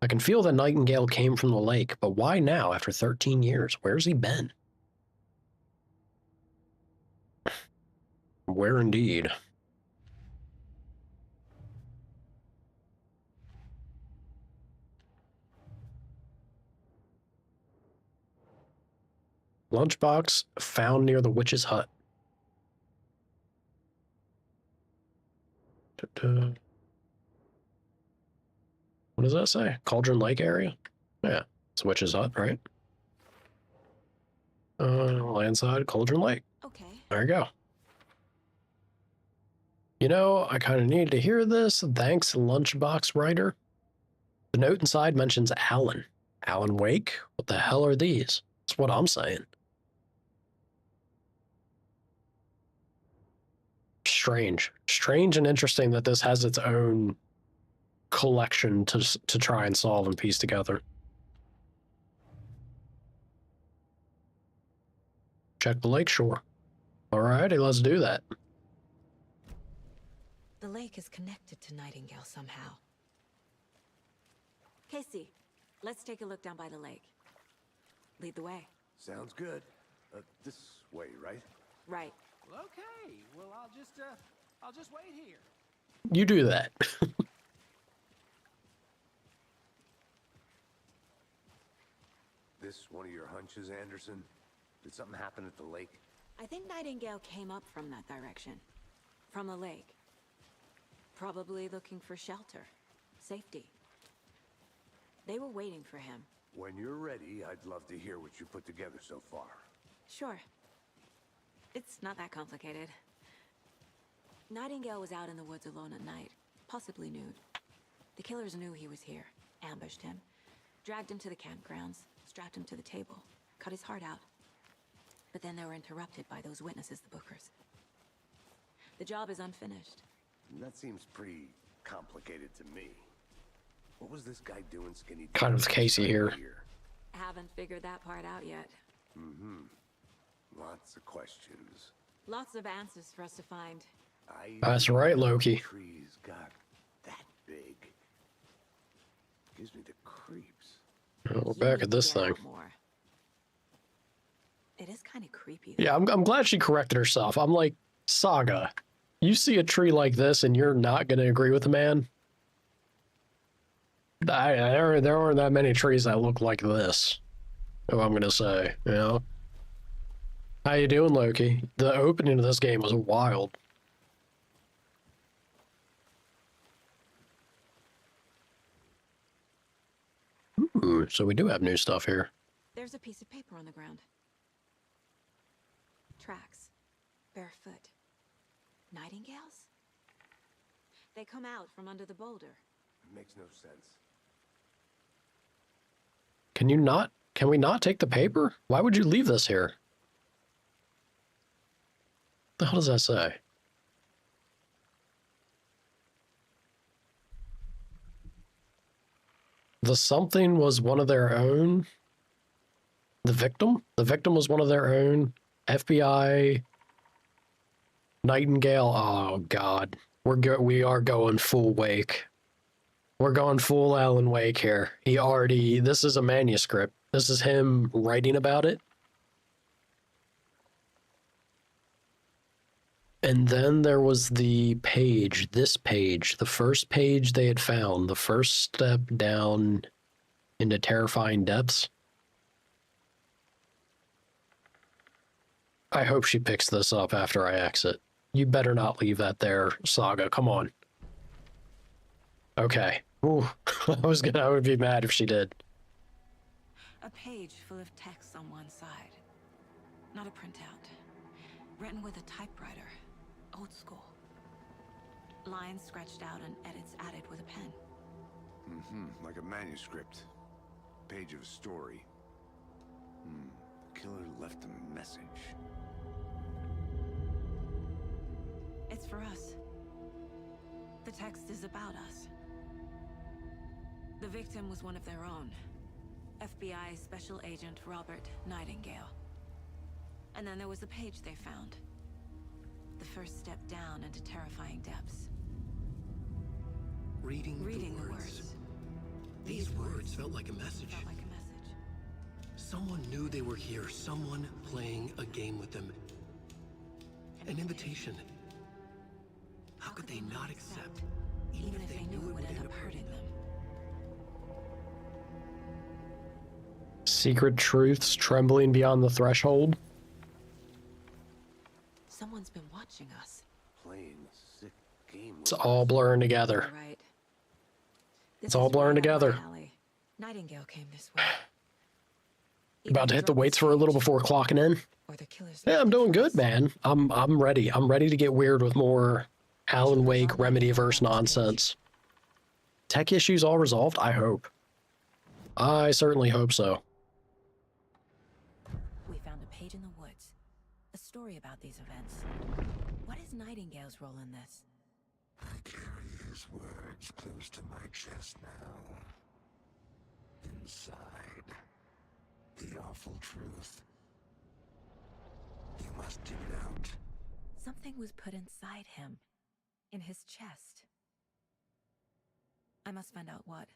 I can feel that Nightingale came from the lake, but why now after 13 years? Where's he been? Where indeed? Lunchbox found near the witch's hut. What does that say? Cauldron Lake area? Yeah, it's witch's hut, right? Landside, Cauldron Lake. Okay. There you go. You know, I kind of needed to hear this. Thanks, Lunchbox Writer. The note inside mentions Alan. Alan Wake? What the hell are these? That's what I'm saying. Strange. Strange and interesting that this has its own collection to try and solve and piece together. Check the lakeshore. Alrighty, let's do that. The lake is connected to Nightingale somehow. Casey, let's take a look down by the lake. Lead the way. Sounds good. This way, right? Right. Well, okay. Well, I'll just wait here. You do that. This one of your hunches, Anderson? Did something happen at the lake? I think Nightingale came up from that direction. From the lake. Probably looking for shelter. Safety. They were waiting for him. When you're ready, I'd love to hear what you put together so far. Sure. It's not that complicated. Nightingale was out in the woods alone at night, possibly nude. The killers knew he was here, ambushed him, dragged him to the campgrounds, strapped him to the table, cut his heart out. But then they were interrupted by those witnesses, the Bookers. The job is unfinished. That seems pretty complicated to me. What was this guy doing skinny? Kind of Casey here. Haven't figured that part out yet. Lots of questions. Lots of answers for us to find. That's right, Loki. Trees got that big. Gives me the creeps. Oh, we're back at this thing. More. It is kind of creepy. Yeah, I'm glad she corrected herself. I'm like, Saga, you see a tree like this and you're not going to agree with the man? There aren't that many trees that look like this. Oh, I'm going to say, you know? How you doing, Loki? The opening of this game was wild. Ooh, so we do have new stuff here. There's a piece of paper on the ground. Tracks. Barefoot. Nightingales? They come out from under the boulder. It makes no sense. Can we not take the paper? Why would you leave this here? The hell does that say? The something was one of their own? The victim? The victim was one of their own? FBI? Nightingale? Oh, God. We are going full Wake. We're going full Alan Wake here. This is a manuscript. This is him writing about it. And then there was the page, this page, the first page they had found, the first step down into terrifying depths. I hope she picks this up after I exit. You better not leave that there, Saga. Come on. Okay. Ooh, I would be mad if she did. A page full of text on one side. Not a printout. Written with a typewriter. Old school. Lines scratched out and edits added with a pen. Like a manuscript. Page of a story. Killer left a message. It's for us. The text is about us. The victim was one of their own. FBI Special Agent Robert Nightingale. And then there was the page they found. The first step down into terrifying depths. Reading the words. These words felt like a message. Felt like a message. Someone knew they were here. Someone playing a game with them. An invitation. How could they not accept, even if they knew it would end up hurting them? Secret truths trembling beyond the threshold. Someone's been watching us. Playing a sick game. It's all blurring together. You're right. It's all blurring together. Nightingale came this way. About to hit the weights for a little before clocking in. Or the killers. Yeah, I'm doing good, man. I'm ready. I'm ready to get weird with more Alan Wake Remedyverse nonsense. Tech issues all resolved? I hope. I certainly hope so. We found a page in the woods. A story about these events. What is Nightingale's role in this? I carry his words close to my chest now. Inside, the awful truth. You must dig it out. Something was put inside him. In his chest. I must find out what.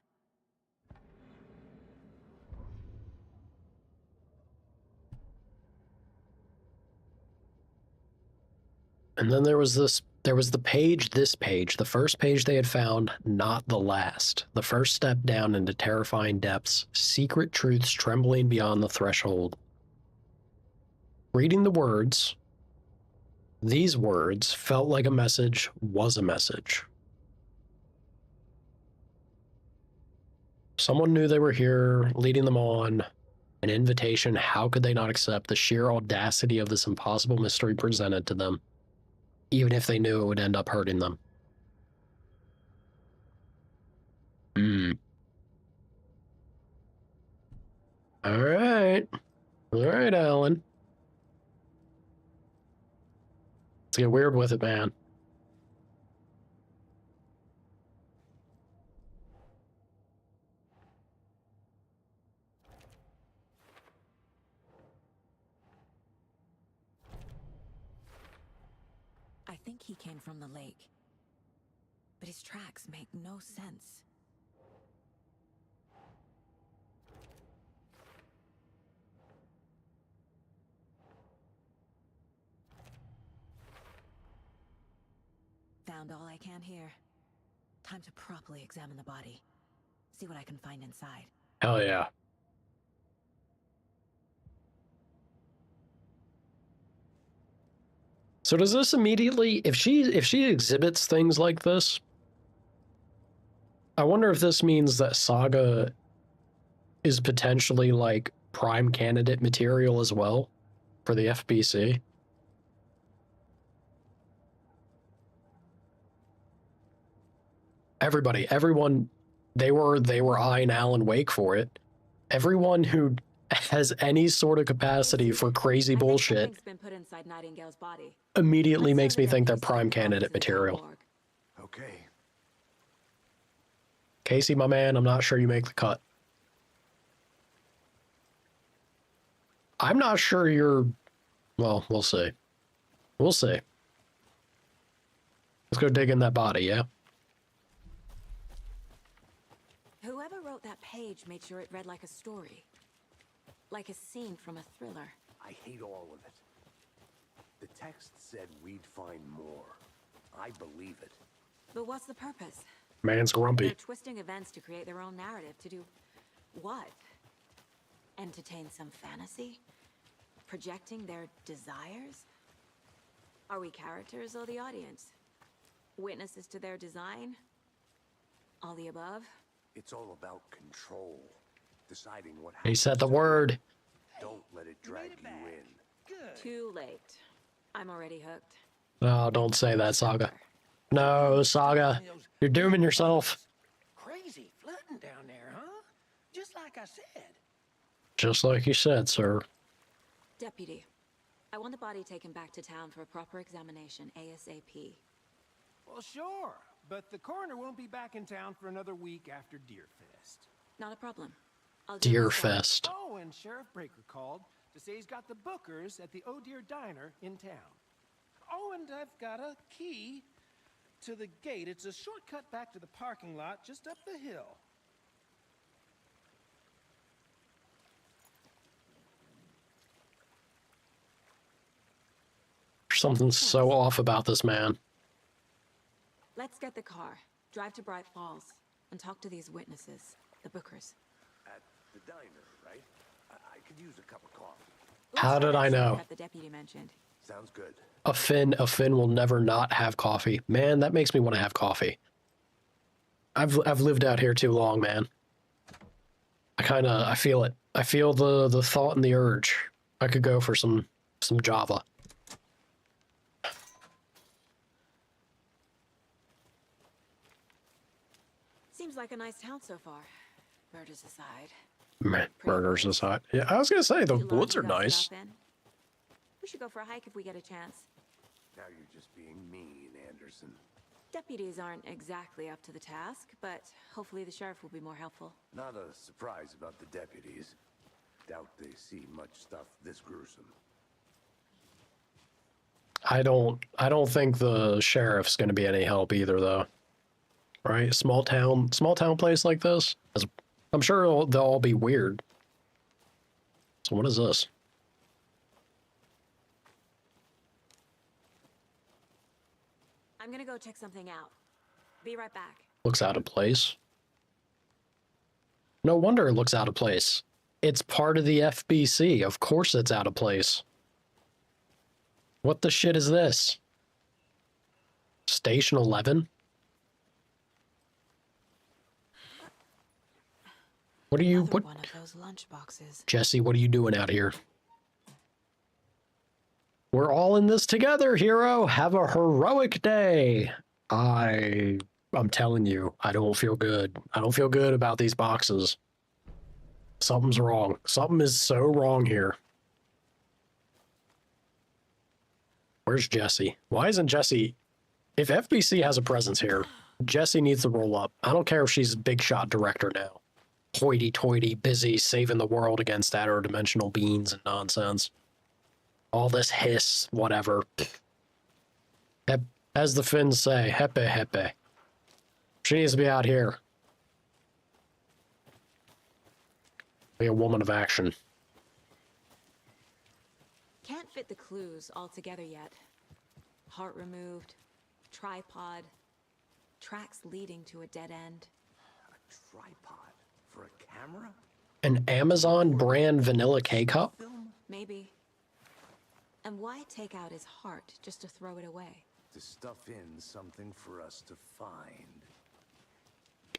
And then there was the page, the first page they had found, not the last. The first step down into terrifying depths, secret truths trembling beyond the threshold. Reading the words, these words felt like a message was a message. Someone knew they were here, leading them on. An invitation, how could they not accept the sheer audacity of this impossible mystery presented to them? Even if they knew it would end up hurting them. All right, Alan. Let's get weird with it, man. I think he came from the lake. But his tracks make no sense. Found all I can here. Time to properly examine the body. See what I can find inside. Hell yeah. So does this immediately, if she exhibits things like this, I wonder if this means that Saga is potentially like prime candidate material as well for the FBC. Everyone, they were eyeing Alan Wake for it. Everyone who has any sort of capacity for crazy bullshit Something's been put inside Nightingale's body. immediately Let's makes me send think it they're up to prime the candidate office at the material. morgue. Okay. Casey, my man, I'm not sure you make the cut. I'm not sure you're... Well, we'll see. We'll see. Let's go dig in that body, yeah? Whoever wrote that page made sure it read like a story. Like a scene from a thriller. I hate all of it. The text said we'd find more. I believe it. But what's the purpose? Man's grumpy. They're twisting events to create their own narrative. To do what? Entertain some fantasy? Projecting their desires? Are we characters or the audience? Witnesses to their design? All the above? It's all about control. Deciding what He happens. said the word. Don't let it drag you in. Too late. I'm already hooked. Oh, don't say that, Saga. No, Saga. You're dooming yourself. Crazy flooding down there, huh? Just Just like I said. Just like you said, sir. Deputy, I want the body taken back to town for a proper examination ASAP. Well, sure, but the coroner won't be back in town for another week after Deerfest. Not a problem. I'll do it Deer myself. Fest. Oh, and Sheriff Breaker called to say he's got the Bookers at the Oh Deer Diner in town. Oh, and I've got a key to the gate. It's a shortcut back to the parking lot just up the hill. There's something so off about this man. Let's get the car, drive to Bright Falls, and talk to these witnesses, the Bookers. At the diner, right? I could use a cup of coffee. How did I know? The deputy mentioned. Sounds good. A Finn will never not have coffee. Man, that makes me want to have coffee. I've lived out here too long, man. I feel it. I feel the thought and the urge. I could go for some Java. Seems like a nice town so far. Murders aside. Murders aside. Yeah, I was gonna say the Too long woods to are go nice. stop in. We should go for a hike if we get a chance. Now you're just being mean, Anderson. Deputies aren't exactly up to the task, but hopefully the sheriff will be more helpful. Not a surprise about the deputies. Doubt they see much stuff this gruesome. I don't think the sheriff's gonna be any help either, though. Right? Small town place like this. I'm sure they'll all be weird. So what is this? I'm gonna go check something out. Be right back. Looks out of place. No wonder it looks out of place. It's part of the FBC. Of course it's out of place. What the shit is this? Station 11? What are you... Another What? one of those lunch boxes. Jesse, what are you doing out here? We're all in this together, hero. Have a heroic day. I'm telling you, I don't feel good. I don't feel good about these boxes. Something's wrong. Something is so wrong here. Where's Jesse? Why isn't Jesse... If FBC has a presence here, Jesse needs to roll up. I don't care if she's a big shot director now. Hoity-toity, busy, saving the world against outer-dimensional beings and nonsense. All this hiss, whatever. As the Finns say, hepe hepe. She needs to be out here. Be a woman of action. Can't fit the clues all together yet. Heart removed, tripod, tracks leading to a dead end. A tripod for a camera? An Amazon brand vanilla K-cup? Film? Maybe. And why take out his heart just to throw it away? To stuff in something for us to find.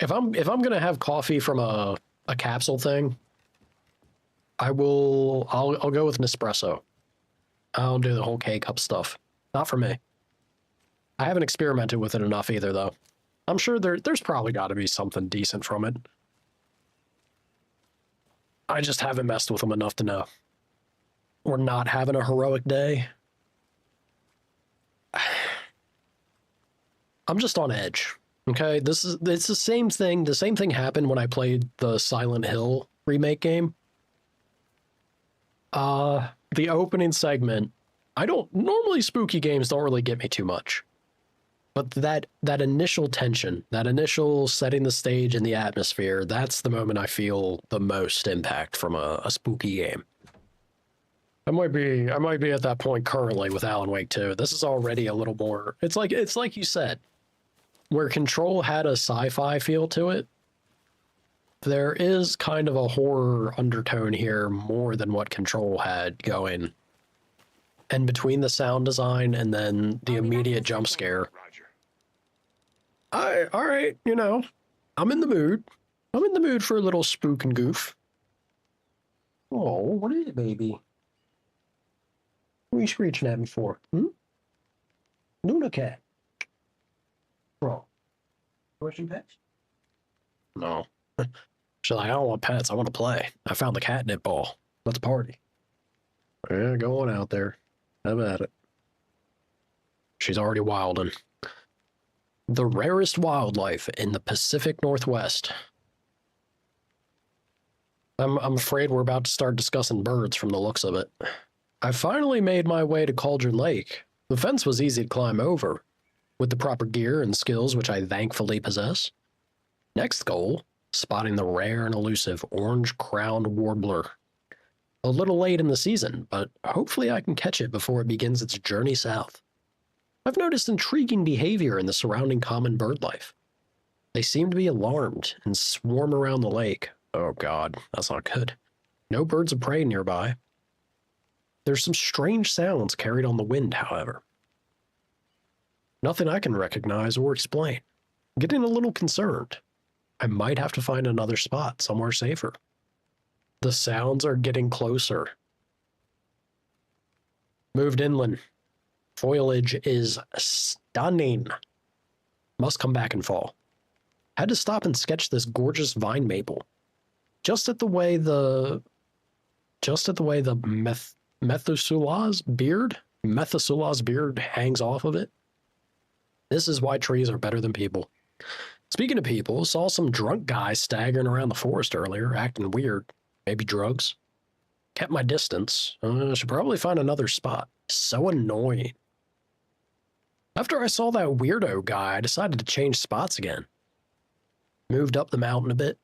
If I'm gonna have coffee from a capsule thing, I'll go with Nespresso. I'll do the whole K-cup stuff. Not for me. I haven't experimented with it enough either, though. I'm sure there's probably got to be something decent from it. I just haven't messed with them enough to know. We're not having a heroic day. I'm just on edge. Okay, it's the same thing. The same thing happened when I played the Silent Hill remake game. The opening segment, normally spooky games don't really get me too much. But that initial tension, that initial setting the stage and the atmosphere, that's the moment I feel the most impact from a spooky game. I might be at that point currently with Alan Wake 2. This is already a little more, it's like you said, where Control had a sci-fi feel to it. There is kind of a horror undertone here more than what Control had going. And between the sound design and then the immediate jump scare. Roger. All right, you know, I'm in the mood. I'm in the mood for a little spook and goof. Oh, what is it, baby? What are you screeching at me for? Luna cat. Bro. Question pets? No. She's like, I don't want pets. I want to play. I found the catnip ball. Let's party. Yeah, go on out there. Have at it. She's already wilding. The rarest wildlife in the Pacific Northwest. I'm afraid we're about to start discussing birds from the looks of it. I finally made my way to Cauldron Lake. The fence was easy to climb over, with the proper gear and skills which I thankfully possess. Next goal, spotting the rare and elusive orange-crowned warbler. A little late in the season, but hopefully I can catch it before it begins its journey south. I've noticed intriguing behavior in the surrounding common bird life. They seem to be alarmed and swarm around the lake. Oh god, that's not good. No birds of prey nearby. There's some strange sounds carried on the wind, however. Nothing I can recognize or explain. Getting a little concerned. I might have to find another spot somewhere safer. The sounds are getting closer. Moved inland. Foliage is stunning. Must come back in fall. Had to stop and sketch this gorgeous vine maple. Just at the way the Methuselah's beard hangs off of it. This is why trees are better than people. Speaking of people, saw some drunk guy staggering around the forest earlier, acting weird. Maybe drugs. Kept my distance. Should probably find another spot. So annoying. After I saw that weirdo guy, I decided to change spots again. Moved up the mountain a bit.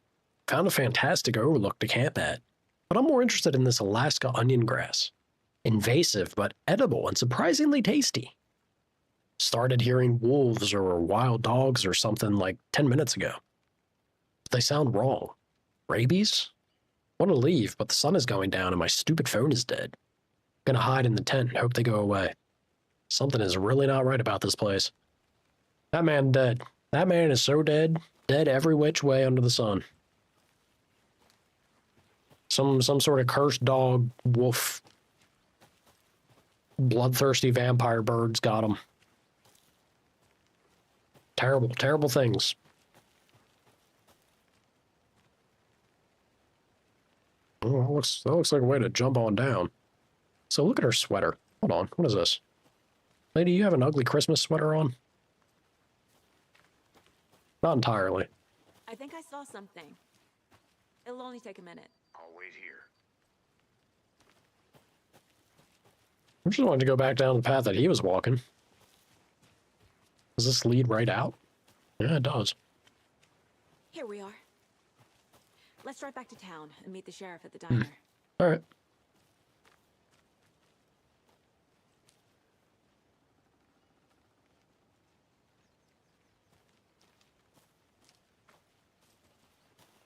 Found a fantastic overlook to camp at. But I'm more interested in this Alaska onion grass. Invasive, but edible and surprisingly tasty. Started hearing wolves or wild dogs or something like 10 minutes ago. But they sound wrong. Rabies? Want to leave, but the sun is going down and my stupid phone is dead. Gonna hide in the tent and hope they go away. Something is really not right about this place. That man dead. That man is so dead. Dead every which way under the sun. Some sort of cursed dog, wolf, bloodthirsty vampire birds got him. Terrible, terrible things. Oh, that looks like a way to jump on down. So look at her sweater. Hold on, what is this? Lady, you have an ugly Christmas sweater on? Not entirely. I think I saw something. It'll only take a minute. I'll wait here. I just wanted to go back down the path that he was walking. Does this lead right out? Yeah, it does. Here we are. Let's drive back to town and meet the sheriff at the diner. All right.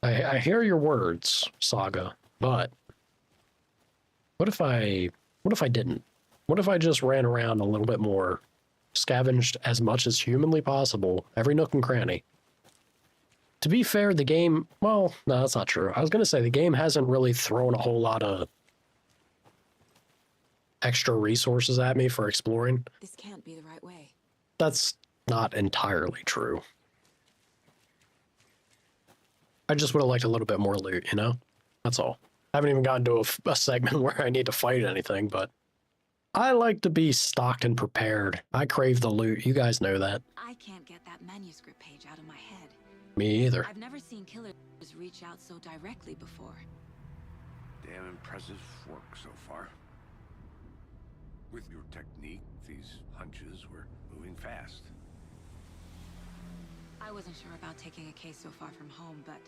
I hear your words, Saga, but what if I didn't? What if I just ran around a little bit more, scavenged as much as humanly possible, every nook and cranny? To be fair, the game, well, no, that's not true. I was going to say the game hasn't really thrown a whole lot of extra resources at me for exploring. This can't be the right way. That's not entirely true. I just would have liked a little bit more loot, you know? That's all. I haven't even gotten to a segment where I need to fight anything, but I like to be stocked and prepared. I crave the loot. You guys know that. I can't get that manuscript page out of my head. Me either. I've never seen killers reach out so directly before. Damn impressive work so far. With your technique, these hunches were moving fast. I wasn't sure about taking a case so far from home, but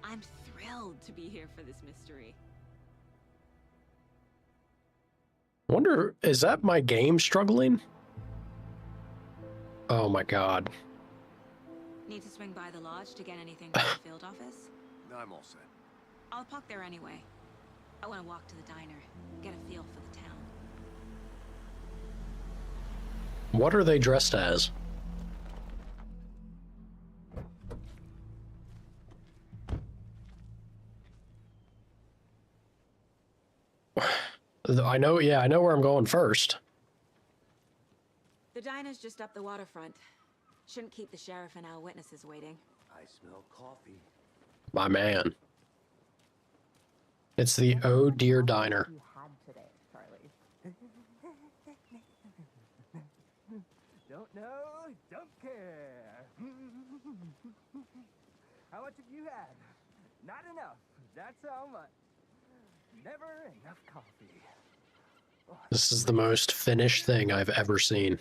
I'm thrilled to be here for this mystery. Wonder, is that my game struggling? Oh my god. Need to swing by the lodge to get anything from the field office? No, I'm all set. I'll park there anyway. I want to walk to the diner, get a feel for the town. What are they dressed as? I know, yeah, I know where I'm going first. The diner's just up the waterfront. Shouldn't keep the sheriff and our witnesses waiting. I smell coffee. My man. It's the Oh Dear Diner. You had today, Charlie. Don't know, don't care. How much have you had? Not enough. That's how much. Never enough coffee. Oh, This is the most finished thing I've ever seen.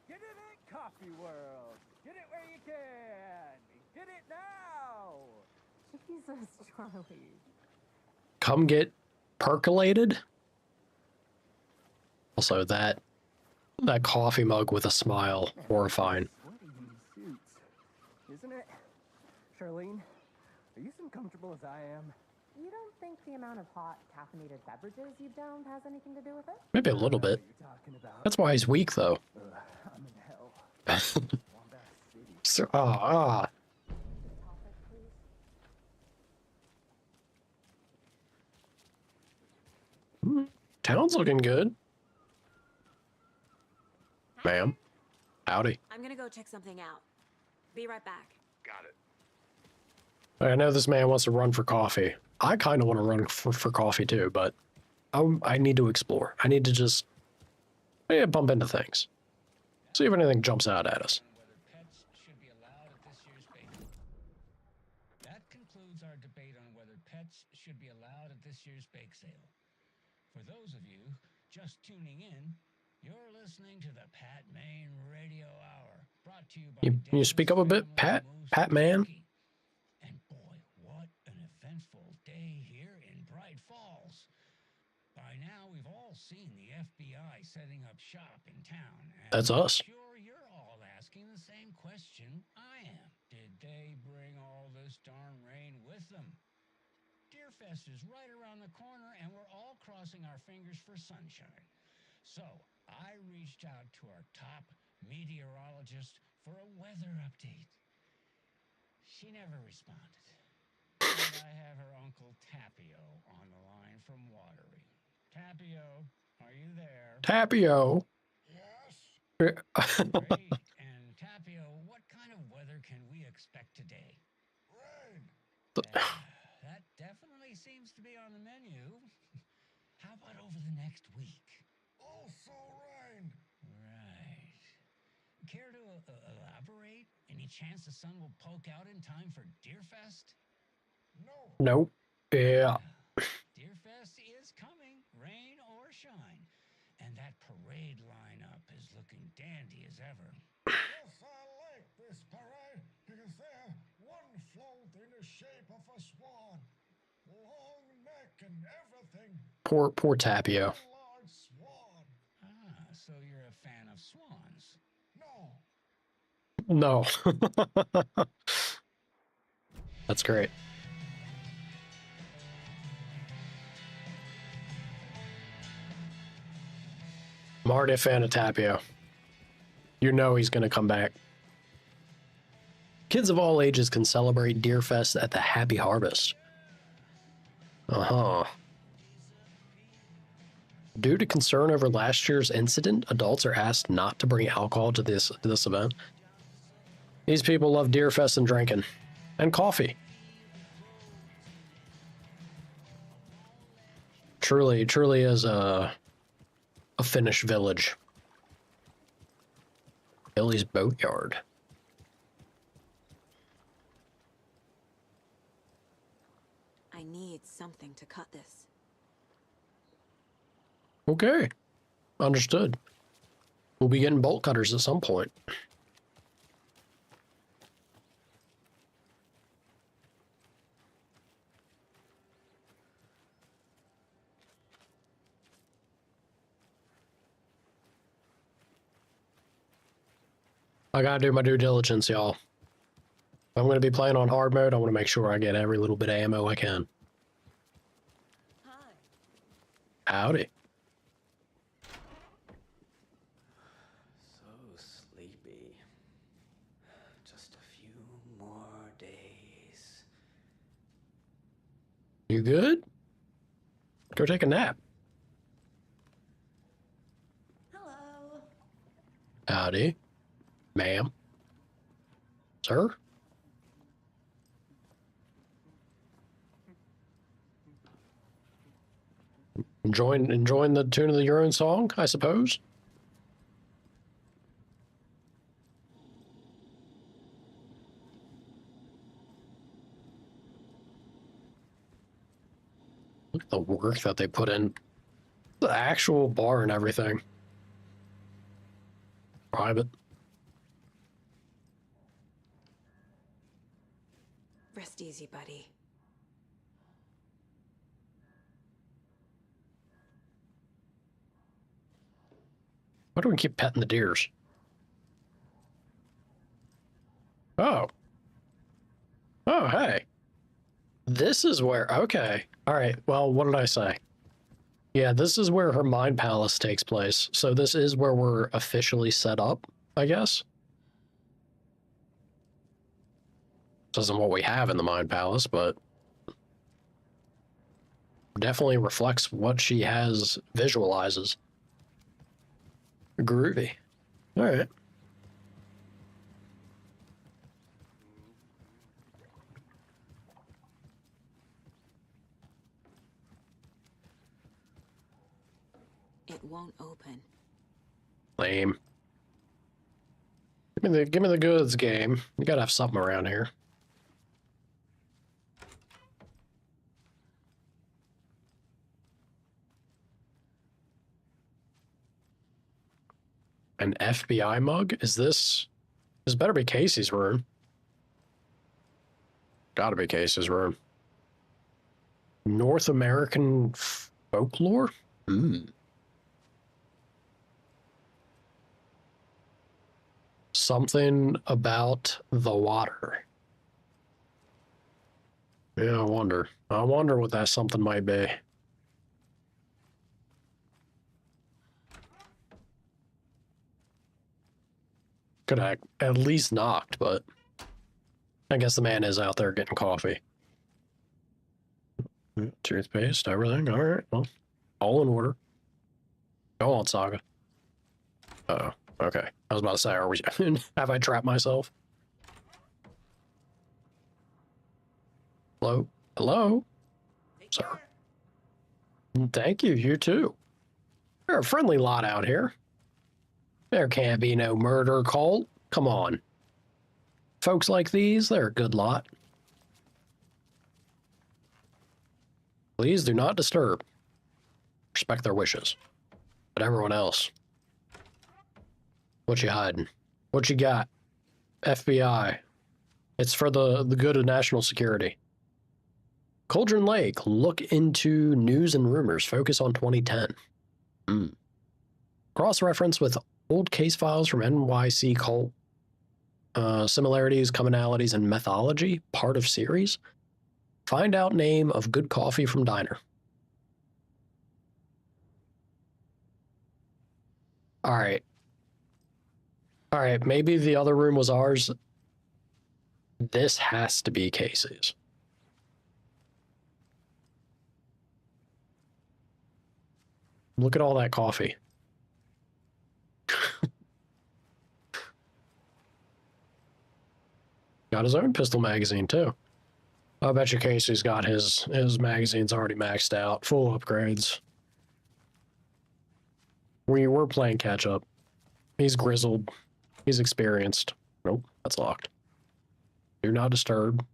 get it in Coffee World. Get it where you can. Get it now. Jesus, Charlie. Come get percolated. Also, that coffee mug with a smile, horrifying. Sweaty in these suits, isn't it? Charlene, are you as comfortable as I am? You don't think the amount of hot caffeinated beverages you've downed has anything to do with it? Maybe a little bit. What you're talking about? That's why he's weak, though. I'm in hell. Wombat City. So, Topic, please. Town's looking good. Ma'am. Howdy. I'm gonna go check something out. Be right back. Got it. I know this man wants to run for coffee. I kind of want to run for coffee too, but I need to explore. I need to just bump into things. See if anything jumps out at us. Whether pets should be allowed at this year's bake. That concludes our debate on whether pets should be allowed at this year's bake sale. For those of you just tuning in, you're listening to the Pat Main Radio Hour, brought to you by You speak up a bit, Pat Man? And boy, what an eventful day here in Bright Falls. By now, we've all seen the FBI setting up shop in town. That's us. I'm sure you're all asking the same question I am. Did they bring all this darn rain with them? Deerfest is right around the corner, and we're all crossing our fingers for sunshine. So, I reached out to our top meteorologist for a weather update. She never responded. And I have her Uncle Tapio on the line from Watery. Tapio, are you there? Tapio. Yes? Great. And Tapio, what kind of weather can we expect today? Rain. That definitely seems to be on the menu. How about over the next week? Also rain. Right. Care to elaborate? Any chance the sun will poke out in time for Deerfest? No. Nope. Yeah. Deerfest is coming, rain or shine. And that parade lineup is looking dandy as ever. Yes, I like this parade because they're one float in the shape of a swan. Long neck and everything. Poor Tapio. A large swan. Ah, so you're a fan of swans. No. No. That's great. I'm already a fan of Tapio. You know he's going to come back. Kids of all ages can celebrate Deerfest at the Happy Harvest. Uh-huh. Due to concern over last year's incident, adults are asked not to bring alcohol to this event. These people love Deerfest and drinking. And coffee. Truly is a Finnish village. Billy's Boatyard. I need something to cut this. Okay. Understood. We'll be getting bolt cutters at some point. I gotta do my due diligence, y'all. I'm gonna be playing on hard mode. I want to make sure I get every little bit of ammo I can. Hi. Howdy. So sleepy. Just a few more days. You good? Go take a nap. Hello. Howdy. Ma'am. Sir? Enjoying the tune of your own song, I suppose. Look at the work that they put in. The actual bar and everything. Private. Rest easy, buddy. Why do we keep petting the deers? Oh. Oh, hey. This is where... Okay. All right. Well, what did I say? Yeah, this is where her mind palace takes place. So this is where we're officially set up, I guess. This isn't what we have in the mind palace, but definitely reflects what she has visualizes. Groovy. All right. It won't open. Lame. Give me the goods, game. You gotta have something around here. An FBI mug? Is this... This better be Casey's room. Gotta be Casey's room. North American folklore? Something about the water. Yeah, I wonder. I wonder what that something might be. Could have at least knocked, but I guess the man is out there getting coffee. Toothpaste, everything. All right, well, all in order. Go on, Saga. Uh-oh. Okay. I was about to say, are we... have I trapped myself? Hello? Hello? Sir. Thank you, you too. You're a friendly lot out here. There can't be no murder cult. Come on. Folks like these, they're a good lot. Please do not disturb. Respect their wishes. But everyone else... What you hiding? What you got? FBI. It's for the good of national security. Cauldron Lake. Look into news and rumors. Focus on 2010. Cross-reference with old case files from NYC cult. Similarities, commonalities, and methodology. Part of series. Find out name of good coffee from diner. All right. All right, maybe the other room was ours. This has to be Casey's. Look at all that coffee. Got his own pistol magazine, too. I bet you Casey's got his magazines already maxed out. Full upgrades. We're playing catch-up. He's grizzled. He's experienced. Nope, that's locked. Do not disturb.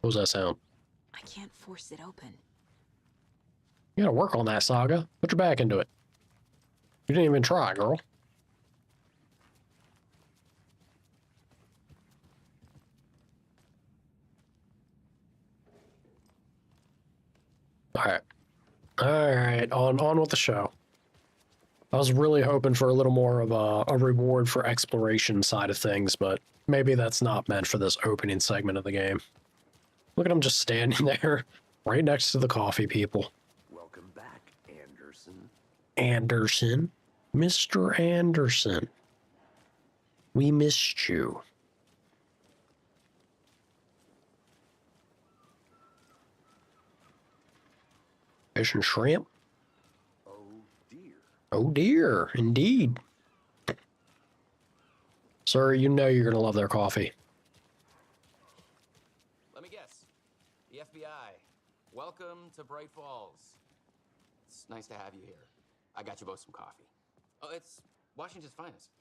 What was that sound? I can't force it open. You gotta work on that, Saga. Put your back into it. You didn't even try, girl. Alright. Alright, on with the show. I was really hoping for a little more of a reward for exploration side of things, but maybe that's not meant for this opening segment of the game. Look at him just standing there, right next to the coffee people. Welcome back, Anderson. Anderson? Mr. Anderson. We missed you. Fish and shrimp? Oh dear, indeed. Sir, you know you're going to love their coffee. Let me guess. The FBI. Welcome to Bright Falls. It's nice to have you here. I got you both some coffee. Oh, it's Washington's finest.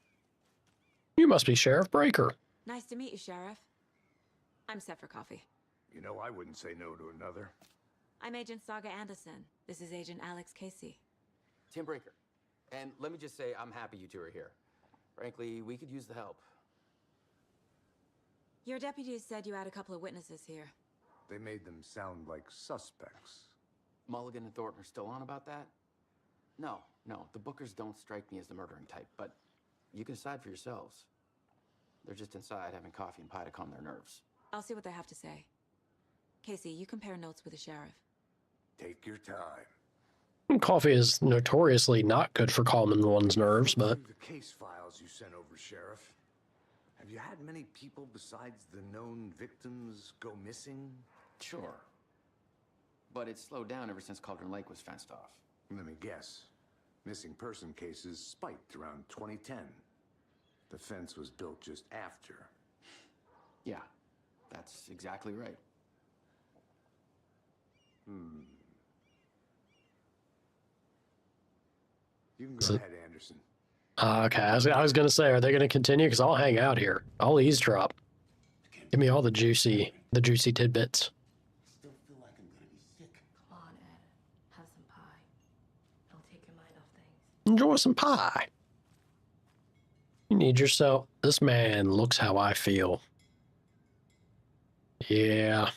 You must be Sheriff Breaker. Nice to meet you, Sheriff. I'm set for coffee. You know, I wouldn't say no to another. I'm Agent Saga Anderson. This is Agent Alex Casey. Tim Breaker. And let me just say, I'm happy you two are here. Frankly, we could use the help. Your deputies said you had a couple of witnesses here. They made them sound like suspects. Mulligan and Thornton are still on about that? No, the Bookers don't strike me as the murdering type, but you can decide for yourselves. They're just inside having coffee and pie to calm their nerves. I'll see what they have to say. Casey, you compare notes with the sheriff. Take your time. Coffee is notoriously not good for calming one's nerves, but... The case files you sent over, Sheriff. Have you had many people besides the known victims go missing? Sure. But it's slowed down ever since Cauldron Lake was fenced off. Let me guess. Missing person cases spiked around 2010. The fence was built just after. Yeah, that's exactly right. You can go ahead, Anderson. Okay, I was going to say, are they going to continue? Because I'll hang out here. I'll eavesdrop. Give me all the juicy tidbits. Still feel like I'm gonna be sick. Come on, Ed. Have some pie. It'll take your mind off things. Enjoy some pie. You need yourself. This man looks how I feel. Yeah.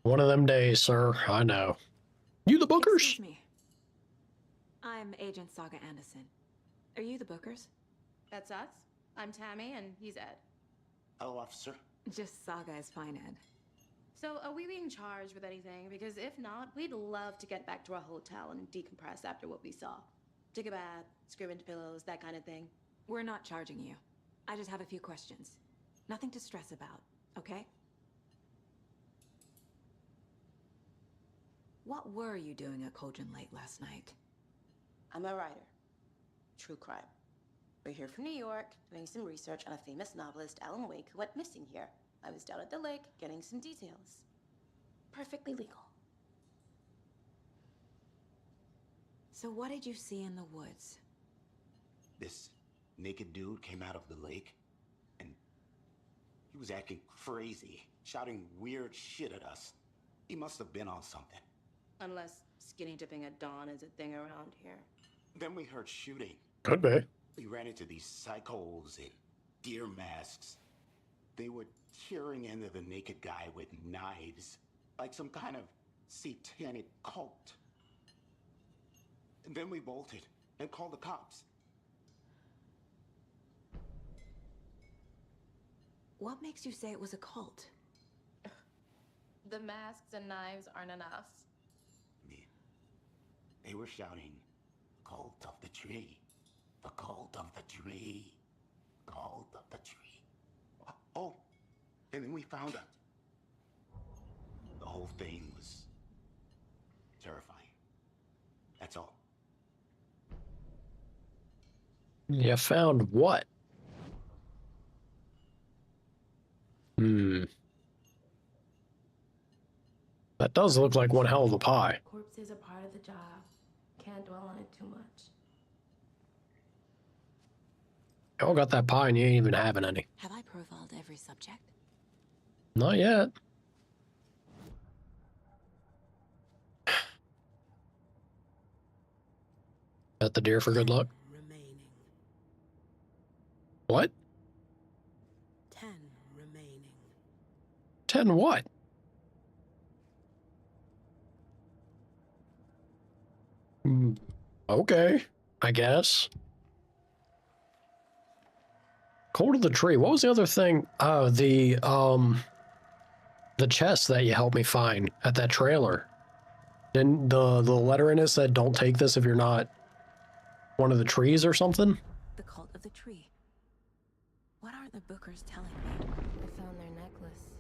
One of them days, sir. I know. You the Bookers? Excuse me. I'm Agent Saga Anderson. Are you the Bookers? That's us. I'm Tammy, and he's Ed. Hello, officer. Just Saga is fine, Ed. So, are we being charged with anything? Because if not, we'd love to get back to our hotel and decompress after what we saw. Take a bath, scream into pillows, that kind of thing. We're not charging you. I just have a few questions. Nothing to stress about, okay? What were you doing at Cauldron Lake last night? I'm a writer. True crime. We're here from New York, doing some research on a famous novelist, Alan Wake, who went missing here. I was down at the lake, getting some details. Perfectly legal. So what did you see in the woods? This naked dude came out of the lake, and he was acting crazy, shouting weird shit at us. He must have been on something. Unless skinny dipping at dawn is a thing around here. Then we heard shooting. Could be. We ran into these psychos in deer masks. They were tearing into the naked guy with knives, like some kind of satanic cult. And then we bolted and called the cops. What makes you say it was a cult? The masks and knives aren't enough. They were shouting, "Cult of the tree, the cult of the tree, cult of the tree." Oh, and then we found out. The whole thing was terrifying. That's all. You found what? That does look like one hell of a pie. Corpses are part of the job. Can't dwell on it too much. Y'all got that pie and you ain't even having any. Have I profiled every subject? Not yet. At the deer for good luck. Remaining. What? 10 remaining. 10 what? Okay, I guess. Cold of the tree. What was the other thing? Oh, the chest that you helped me find at that trailer. Didn't the letter in it said don't take this if you're not one of the trees or something? The cult of the tree. What are the Bookers telling me? I found their necklace.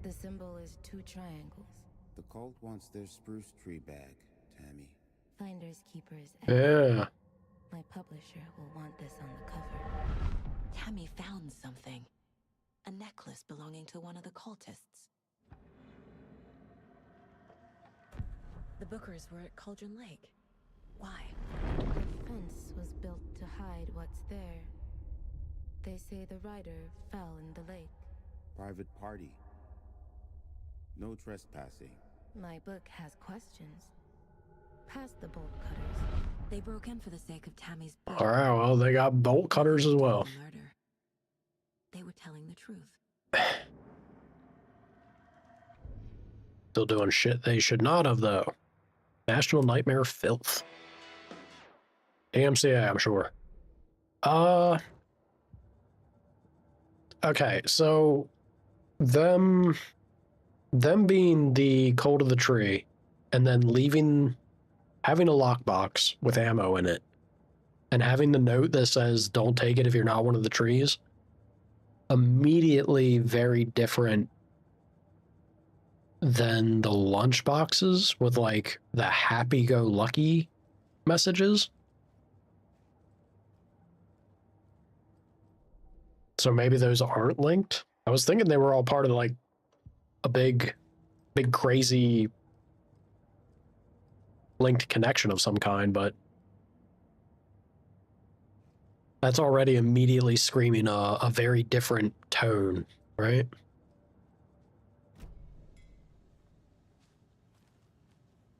The symbol is 2 triangles. The cult wants their spruce tree bag, Tammy. Finders keepers. Yeah. My publisher will want this on the cover. Tammy found something. A necklace belonging to one of the cultists. The Bookers were at Cauldron Lake. Why? The fence was built to hide what's there. They say the rider fell in the lake. Private party. No trespassing. My book has questions. Past the bolt cutters. They broke in for the sake of Tammy's book. All right, well, they got bolt cutters as well. Murder. They were telling the truth. Still doing shit they should not have, though. National Nightmare filth. AMCA, I'm sure. Okay, so them being the cult of the tree and then having a lockbox with ammo in it and having the note that says don't take it if you're not one of the trees, immediately very different than the lunch boxes with like the happy-go-lucky messages. So maybe those aren't linked. I was thinking they were all part of like a big crazy linked connection of some kind, but that's already immediately screaming a very different tone, right?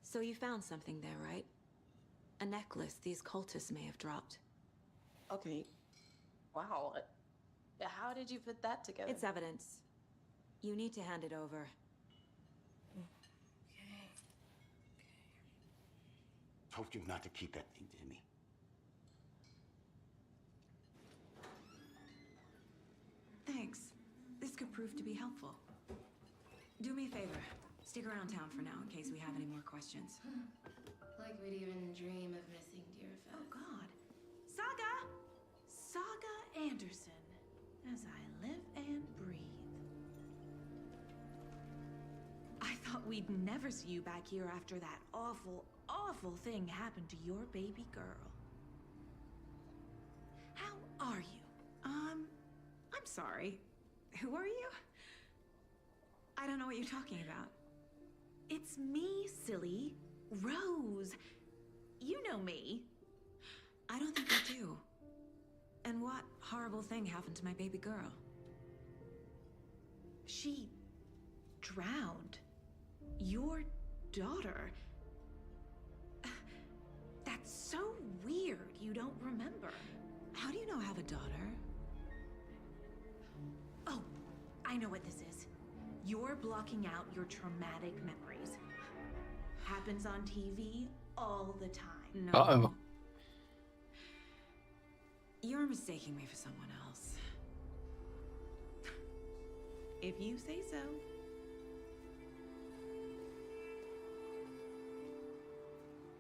So you found something there, right? A necklace these cultists may have dropped. Okay. Wow. How did you put that together? It's evidence. You need to hand it over. Told you not to keep that thing to me. Thanks. This could prove to be helpful. Do me a favor. Stick around town for now in case we have any more questions. Like we'd even dream of missing Deerfest. Oh God. Saga Anderson. As I live and breathe. I thought we'd never see you back here after that awful thing happened to your baby girl. How are you? I'm sorry. Who are you? I don't know what you're talking about. It's me, silly. Rose. You know me. I don't think I do. And what horrible thing happened to my baby girl? She drowned. Your daughter. That's so weird you don't remember. How do you know I have a daughter? Oh, I know what this is. You're blocking out your traumatic memories. Happens on TV all the time. No. Uh-oh. You're mistaking me for someone else. If you say so.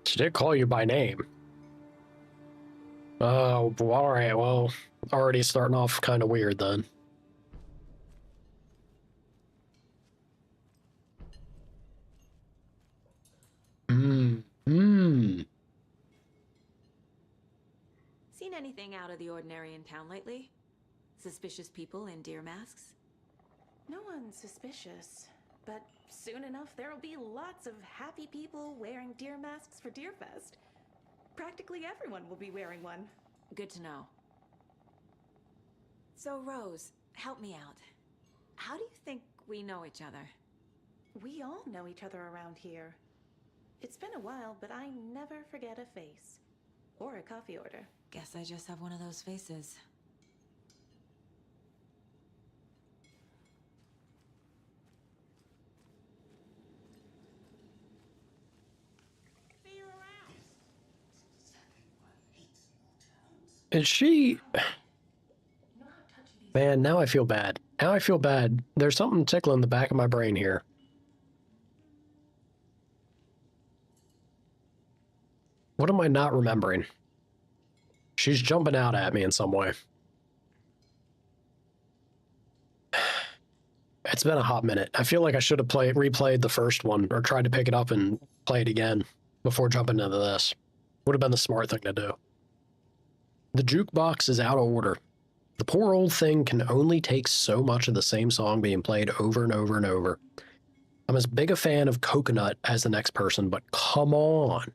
She did call you by name. Oh, all right. Well, already starting off kind of weird then. Seen anything out of the ordinary in town lately? Suspicious people in deer masks? No one's suspicious. But soon enough, there'll be lots of happy people wearing deer masks for Deerfest. Practically everyone will be wearing one. Good to know. So, Rose, help me out. How do you think we know each other? We all know each other around here. It's been a while, but I never forget a face. Or a coffee order. Guess I just have one of those faces. Is she... Man, now I feel bad. Now I feel bad. There's something tickling the back of my brain here. What am I not remembering? She's jumping out at me in some way. It's been a hot minute. I feel like I should have replayed the first one or tried to pick it up and play it again before jumping into this. Would have been the smart thing to do. The jukebox is out of order. The poor old thing can only take so much of the same song being played over and over and over. I'm as big a fan of coconut as the next person, but come on.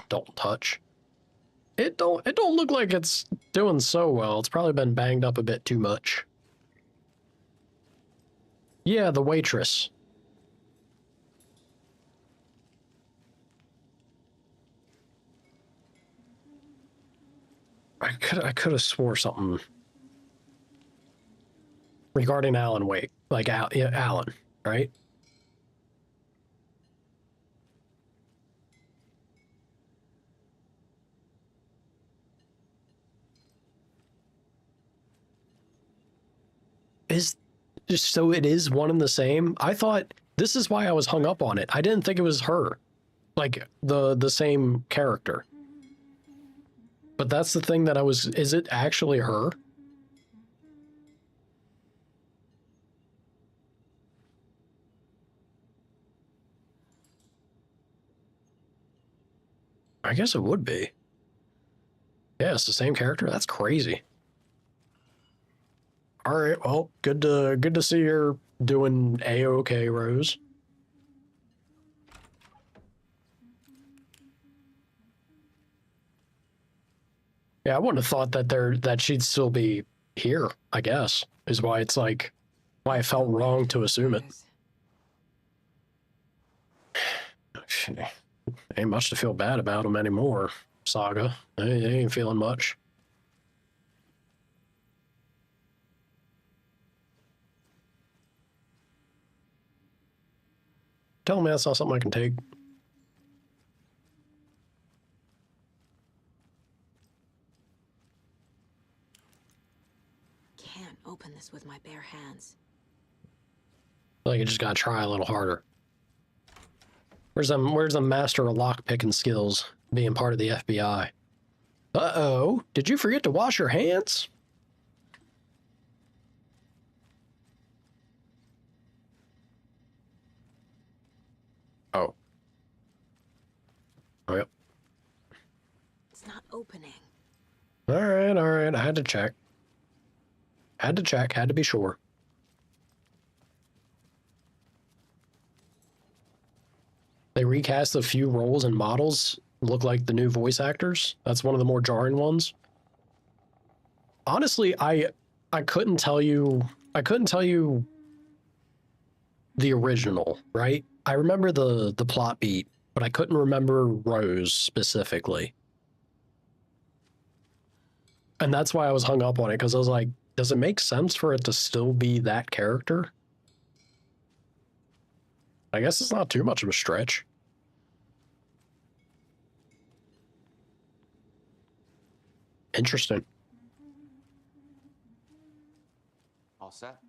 Don't touch. It don't look like it's doing so well. It's probably been banged up a bit too much. Yeah, the waitress. I could have swore something regarding Alan Wake, like Alan, right? So it is one and the same. I thought this is why I was hung up on it. I didn't think it was her, like the same character. But that's the thing that I was. Is it actually her? I guess it would be. Yeah, it's the same character. That's crazy. All right, well, good to see you're doing A-okay, Rose. Yeah, I wouldn't have thought that she'd still be here, I guess, is why it's like why I felt wrong to assume it. Ain't much to feel bad about him anymore, Saga. I ain't feeling much. Tell me that's not something I can take. Can't open this with my bare hands. Like you just gotta try a little harder. Where's the master of lockpicking skills being part of the FBI? Uh-oh, did you forget to wash your hands? Oh. Oh, yep. It's not opening. All right. I had to check. Had to be sure. They recast a few roles and models look like the new voice actors. That's one of the more jarring ones. Honestly, I couldn't tell you the original, right? I remember the plot beat, but I couldn't remember Rose specifically. And that's why I was hung up on it, because I was like, does it make sense for it to still be that character? I guess it's not too much of a stretch. Interesting. All set?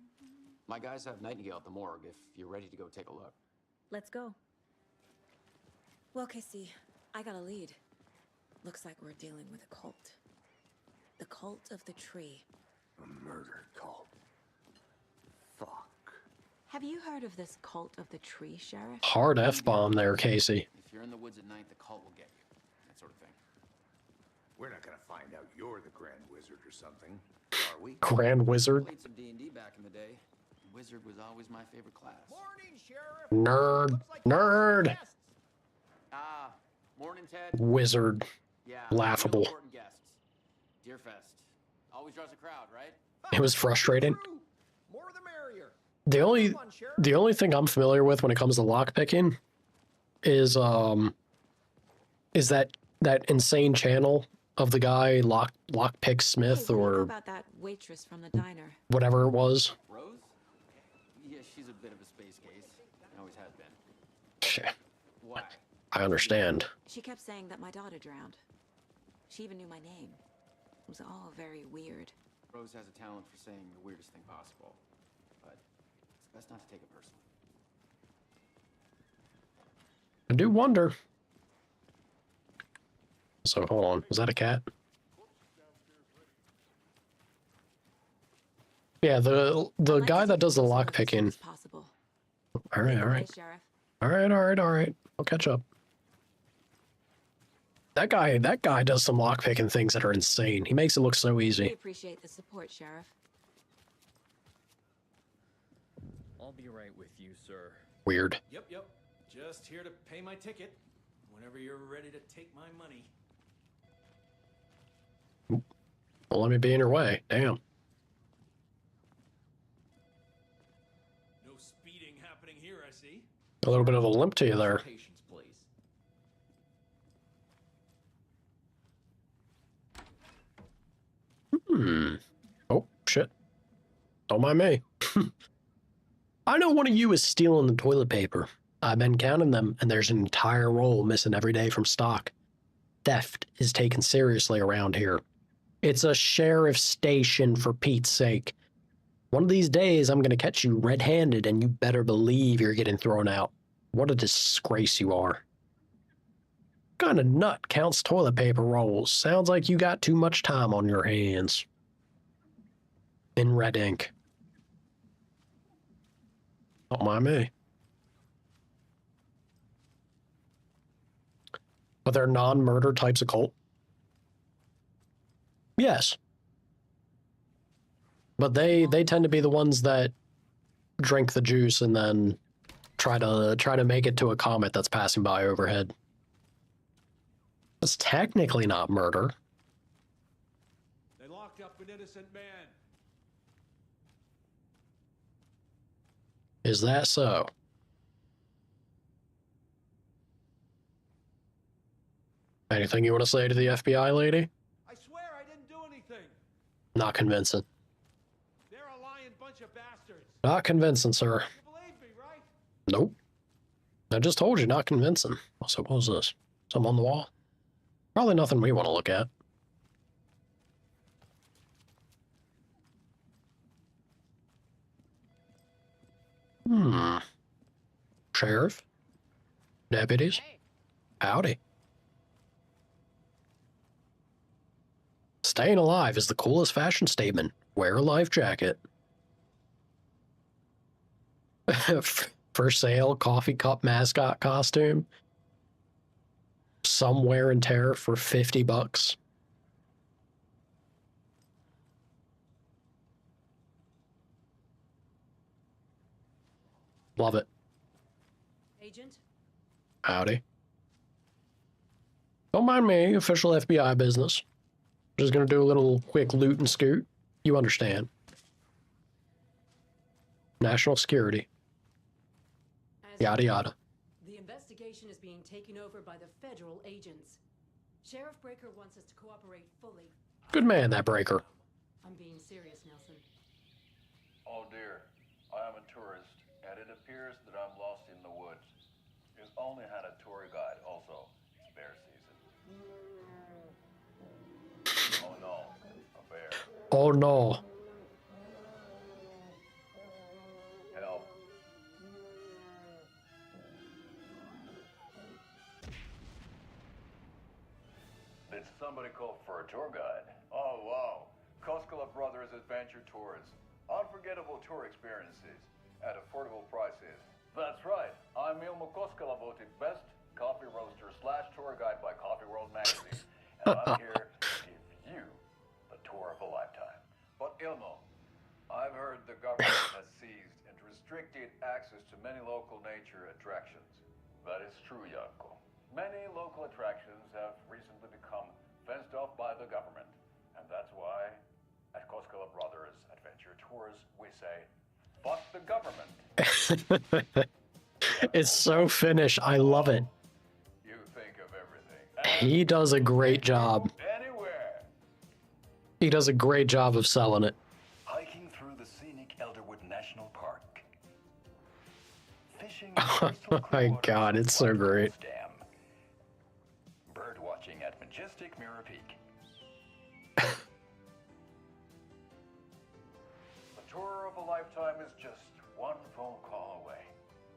My guys have Nightingale at the morgue if you're ready to go take a look. Let's go. Well, Casey, I got a lead. Looks like we're dealing with a cult. The cult of the tree. A murder cult. Fuck. Have you heard of this cult of the tree, Sheriff? Hard F-bomb there, Casey. If you're in the woods at night, the cult will get you. That sort of thing. We're not gonna find out you're the Grand Wizard or something, are we? Grand Wizard? Played some D&D back in the day. Wizard was always my favorite class. Morning, Sheriff. Nerd. Nerd. Morning, Ted. Wizard. Yeah. Laughable. Important guests. Deerfest. Always draws a crowd, right? It was frustrating. More the merrier. The only thing I'm familiar with when it comes to lockpicking is that insane channel of the guy Lockpick Smith Hey, what do you know or about that waitress from the diner? whatever it was. Rose? Yeah, she's a bit of a space case. Always has been. Shit. Why? I understand. She kept saying that my daughter drowned. She even knew my name. It was all very weird. Rose has a talent for saying the weirdest thing possible, but it's best not to take it personally. I do wonder. So hold on, is that a cat? Yeah, the guy that does the lockpicking. All right. All right. I'll catch up. That guy does some lockpicking things that are insane. He makes it look so We easy. appreciate the support, Sheriff. I'll be right with you, sir. Weird. Yep. Just here to pay my ticket. Whenever you're ready to take my money. Well, let me be in your way. Damn. No speeding happening here, I see. A little bit of a limp to you there. Patience, please. Oh, shit. Don't mind me. I know one of you is stealing the toilet paper. I've been counting them, and there's an entire roll missing every day from stock. Theft is taken seriously around here. It's a sheriff's station, for Pete's sake. One of these days, I'm going to catch you red-handed, and you better believe you're getting thrown out. What a disgrace you are. What kind of nut counts toilet paper rolls? Sounds like you got too much time on your hands. In red ink. Don't mind me. Are there non-murder types of cult? Yes. But they tend to be the ones that drink the juice and then try to make it to a comet that's passing by overhead. That's technically not murder. They locked up an innocent man. Is that so? Anything you want to say to the FBI lady? I swear I didn't do anything. Not convincing. They're a lying bunch of bastards. Not convincing, sir. You believe me, right? Nope. I just told you, not convincing. Also, what was this? Something on the wall? Probably nothing we want to look at. Sheriff? Deputies? Howdy. Staying alive is the coolest fashion statement. Wear a life jacket. For sale, coffee cup mascot costume. Some wear and tear for $50. Love it. Agent? Howdy. Don't mind me, official FBI business. Just gonna do a little quick loot and scoot. You understand. National security. Yada yada. The investigation is being taken over by the federal agents. Sheriff Breaker wants us to cooperate fully. Good man, that Breaker. I'm being serious, Nelson. Oh dear, I am a tourist, and it appears that I'm lost in the woods. You've only had a tour guide, also. Bear season. Oh no, a bear. Oh no. Help. Did somebody call for a tour guide? Oh wow, Koskela Brothers Adventure Tours. Unforgettable tour experiences at affordable prices. That's right, I'm Ilmo Koskela, voted best coffee roaster / tour guide by Coffee World magazine. And I'm here to give you the tour of a lifetime. But Ilmo, I've heard the government has seized and restricted access to many local nature attractions. That is true, Janko. Many local attractions have recently become fenced off by the government. And that's why, at Koskela Brothers Adventure Tours, we say, fuck the government. It's so Finnish. I love it. You think of everything. He does a great job. Anywhere. He does a great job of selling it. Hiking through the scenic Elderwood National Park. Fishing Oh my god, it's so great. Dam. Bird watching at majestic Mirror Peak. The tour of a lifetime is just one phone call away.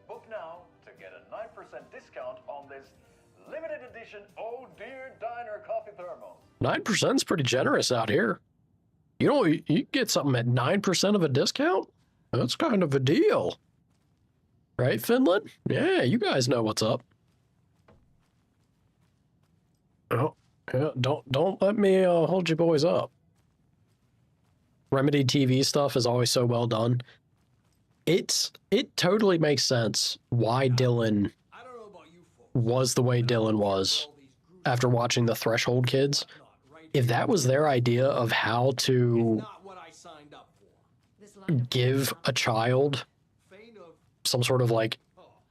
Book now to get a 9% discount on this limited edition Oh Dear Diner coffee thermos. 9% is pretty generous out here. You know, you get something at 9% of a discount? That's kind of a deal. Right, Finland? Yeah, you guys know what's up. Oh, yeah, don't let me hold you boys up. Remedy TV stuff is always so well done. it totally makes sense why Dylan was the way Dylan was after watching the Threshold Kids. If that was their idea of how to give a child some sort of like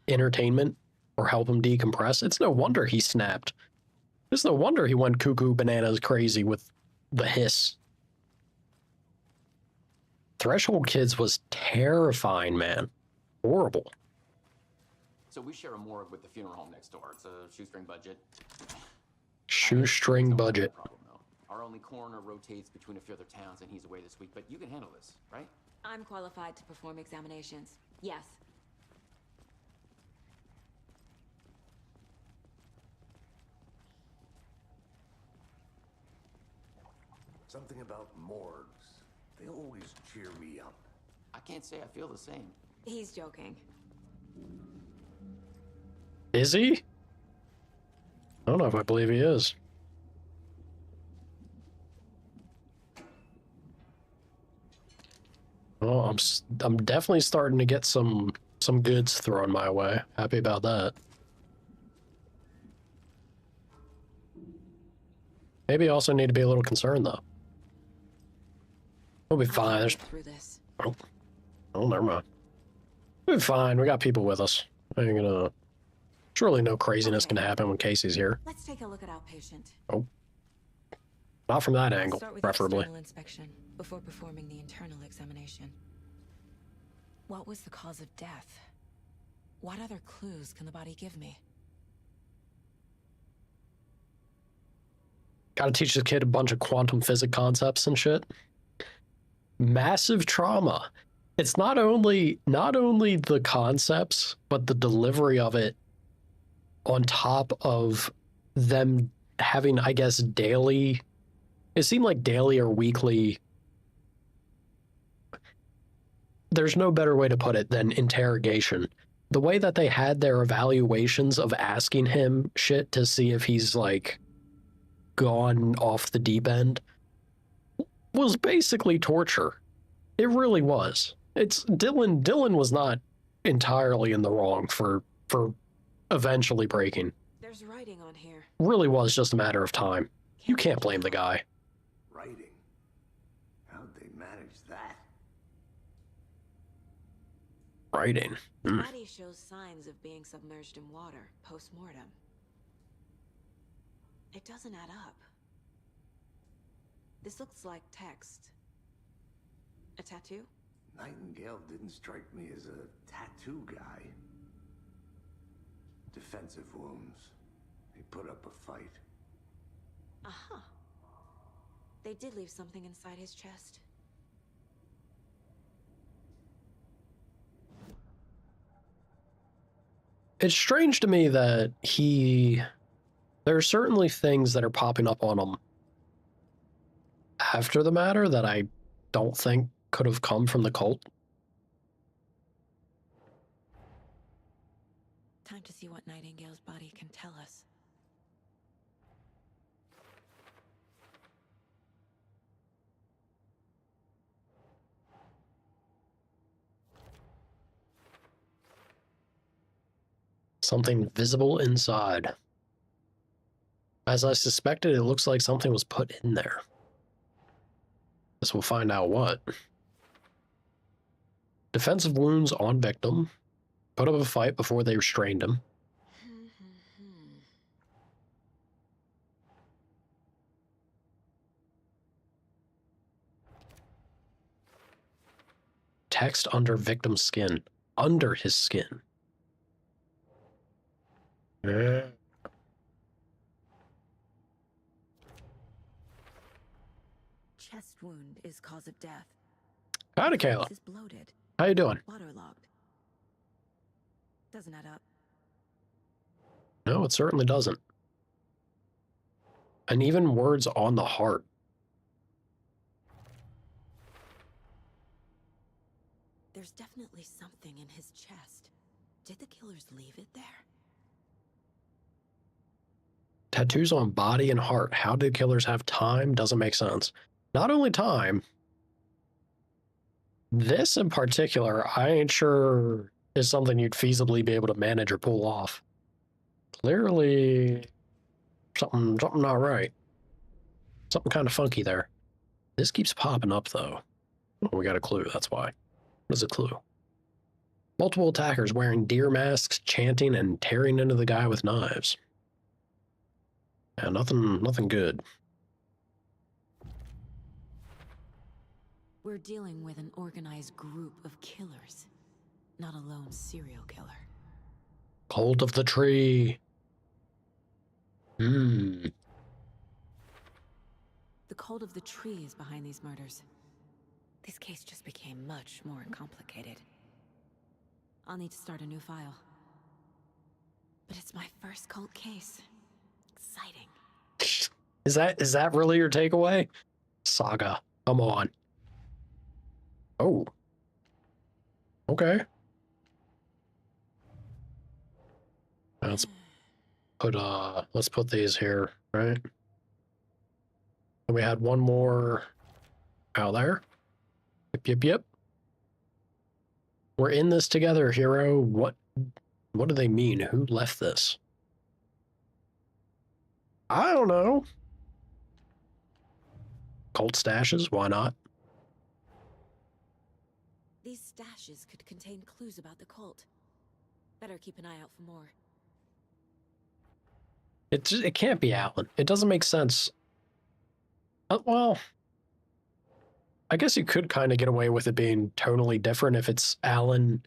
entertainment or help him decompress, it's no wonder he snapped. It's no wonder he went cuckoo bananas crazy with the hiss. Threshold Kids was terrifying, man. Horrible. So we share a morgue with the funeral home next door. It's a shoestring budget. Shoestring budget. Our only coroner rotates between a few other towns, and he's away this week. But you can handle this, right? I'm qualified to perform examinations. Yes. Something about morgues. They always cheer me up. I can't say I feel the same. He's joking. Is he? I don't know if I believe he is. Well, I'm definitely starting to get some goods thrown my way. Happy about that. Maybe I also need to be a little concerned though. We'll be fine. There's oh, never mind. We'll be fine. We got people with us. Ain't gonna. Surely no craziness can happen when Casey's here. Let's take a look at outpatient. Oh, not from that angle, Start with preferably. external inspection before performing the internal examination. What was the cause of death? What other clues can the body give me? Gotta teach the kid a bunch of quantum physics concepts and shit. Massive trauma. It's not only the concepts, but the delivery of it on top of them having, I guess, daily, it seemed like daily or weekly, there's no better way to put it than interrogation. The way that they had their evaluations of asking him shit to see if he's like gone off the deep end was basically torture. It really was. It's Dylan was not entirely in the wrong for eventually breaking. There's writing on here. Really was just a matter of time. You can't blame the guy. Writing? How'd they manage that? Writing. The body shows signs of being submerged in water post-mortem. It doesn't add up. This looks like text. A tattoo? Nightingale didn't strike me as a tattoo guy. Defensive wounds. He put up a fight. Aha. They did leave something inside his chest. It's strange to me that there are certainly things that are popping up on him after the matter that I don't think could have come from the cult. Time to see what Nightingale's body can tell us. Something visible inside. As I suspected, it looks like something was put in there. Guess we'll find out what. Defensive wounds on victim. Put up a fight before they restrained him. Text under victim's skin. Under his skin. Chest wound is cause of death. Howdy, Kayla. Is bloated. How you doing? Waterlogged. Doesn't add up. No, it certainly doesn't. And even words on the heart. There's definitely something in his chest. Did the killers leave it there? Tattoos on body and heart. How did killers have time? Doesn't make sense. Not only time, This in particular, I ain't sure is something you'd feasibly be able to manage or pull off. Clearly, something not right. Something kind of funky there. This keeps popping up, though. Oh, we got a clue, that's why. What is a clue? Multiple attackers wearing deer masks, chanting, and tearing into the guy with knives. Yeah, nothing good. We're dealing with an organized group of killers, not a lone serial killer. Cult of the Tree. The Cult of the Tree is behind these murders. This case just became much more complicated. I'll need to start a new file. But it's my first cult case. Exciting. Is that really your takeaway? Saga. Come on. Oh. Okay. Let's put these here, right? And we had one more out there. Yep. We're in this together, hero. What do they mean? Who left this? I don't know. Cult stashes? Why not? These stashes could contain clues about the cult. Better keep an eye out for more. It can't be Alan. It doesn't make sense. Well, I guess you could kind of get away with it being totally different if it's Alan.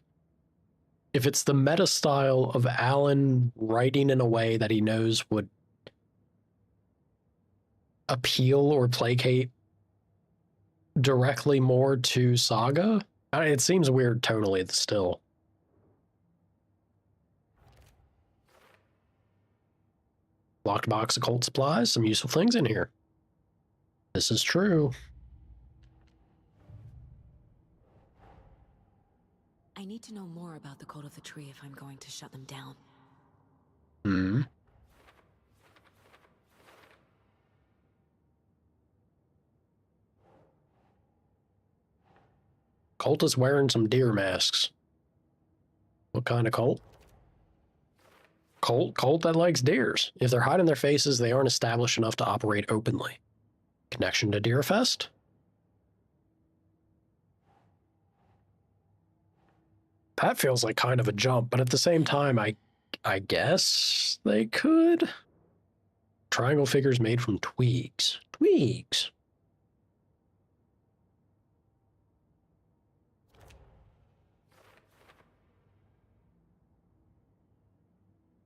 If it's the meta style of Alan writing in a way that he knows would appeal or placate directly more to Saga. It seems weird tonally still. Locked box of cult supplies, some useful things in here. This is true. I need to know more about the Cult of the Tree if I'm going to shut them down. Cult is wearing some deer masks. What kind of cult? Cult that likes deers. If they're hiding their faces, they aren't established enough to operate openly. Connection to Deerfest? That feels like kind of a jump, but at the same time, I guess they could. Triangle figures made from twigs. Twigs.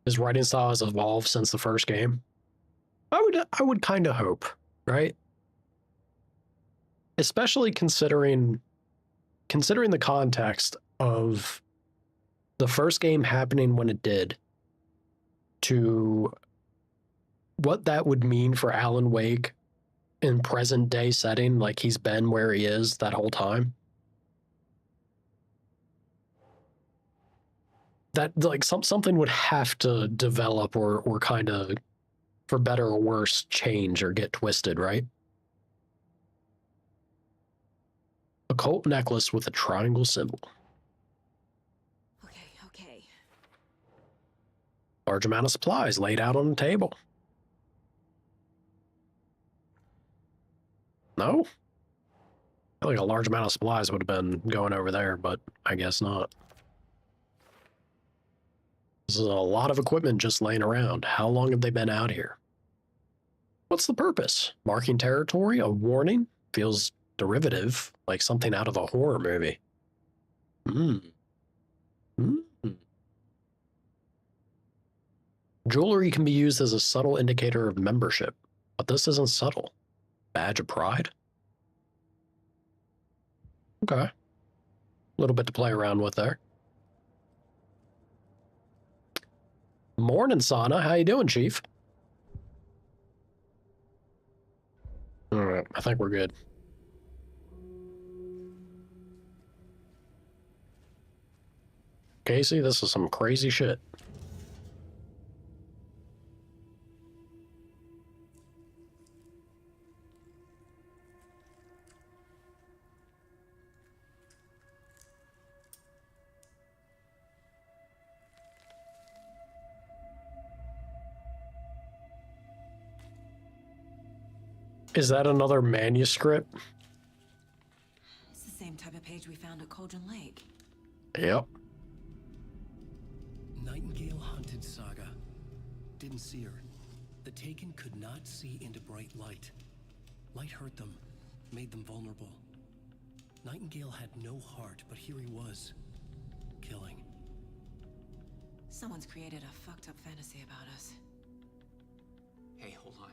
His writing style has evolved since the first game. I would kind of hope, right? Especially considering the context of the first game happening when it did, to what that would mean for Alan Wake in present day setting, like he's been where he is that whole time. That like something would have to develop or kind of, for better or worse, change or get twisted, right? A cult necklace with a triangle symbol. Okay. Large amount of supplies laid out on the table. No? I feel like a large amount of supplies would have been going over there, but I guess not. This is a lot of equipment just laying around. How long have they been out here? What's the purpose? Marking territory? A warning? Feels derivative, like something out of a horror movie. Jewelry can be used as a subtle indicator of membership, but this isn't subtle. Badge of pride? Okay. A little bit to play around with there. Morning, Sana. How you doing, Chief? All right, I think we're good. Casey, this is some crazy shit. Is that another manuscript? It's the same type of page we found at Cauldron Lake. Yep. Nightingale hunted Saga. Didn't see her. The Taken could not see into bright light. Light hurt them, made them vulnerable. Nightingale had no heart, but here he was, killing. Someone's created a fucked up fantasy about us. Hey, hold on.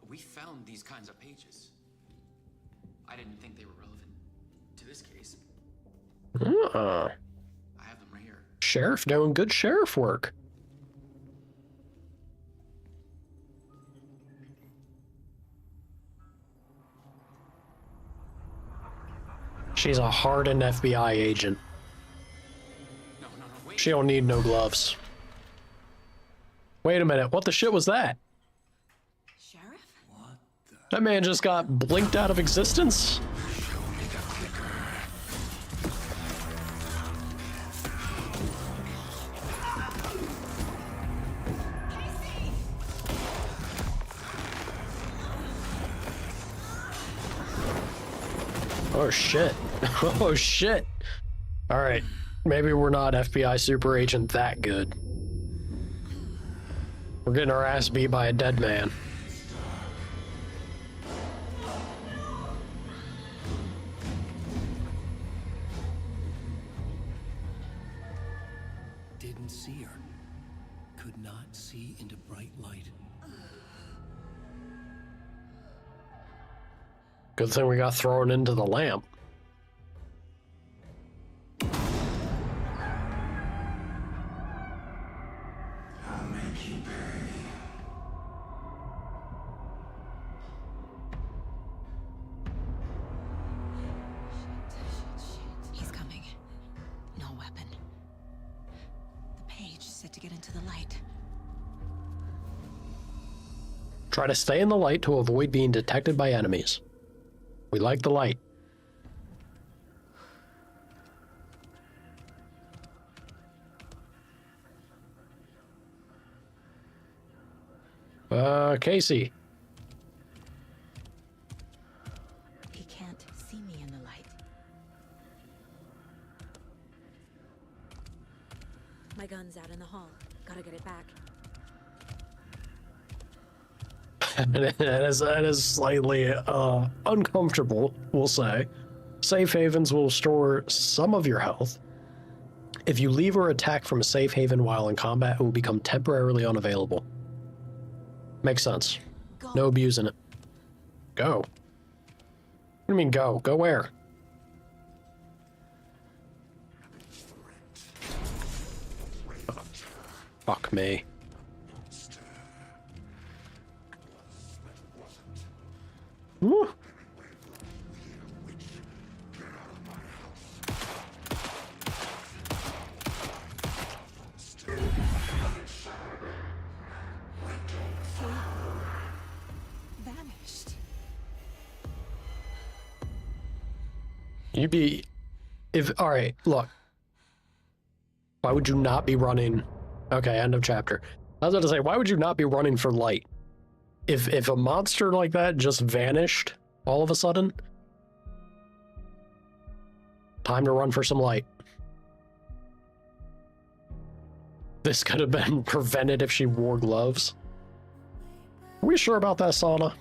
We found these kinds of pages. I didn't think they were relevant to this case. I have them right here. Sheriff doing good sheriff work. She's a hardened FBI agent. She don't need no gloves. Wait a minute, what the shit was that? Sheriff? That man just got blinked out of existence? Oh shit. Oh shit. Alright. Maybe we're not FBI super agent that good. We're getting our ass beat by a dead man. Didn't see her. Could not see into bright light. Good thing we got thrown into the lamp. He's coming. No weapon. The page said to get into the light. Try to stay in the light to avoid being detected by enemies. We like the light. Casey. He can't see me in the light. My gun's out in the hall. Gotta get it back. That is slightly uncomfortable, we'll say. Safe havens will store some of your health. If you leave or attack from a safe haven while in combat, it will become temporarily unavailable. Makes sense. No abusing it. Go. What do you mean go? Go where? Oh, fuck me. Woo. Vanished. You'd be... Alright, look. Why would you not be running... Okay, end of chapter. I was about to say, why would you not be running for light? If a monster like that just vanished all of a sudden, time to run for some light. This could have been prevented if she wore gloves. Are we sure about that, Sauna?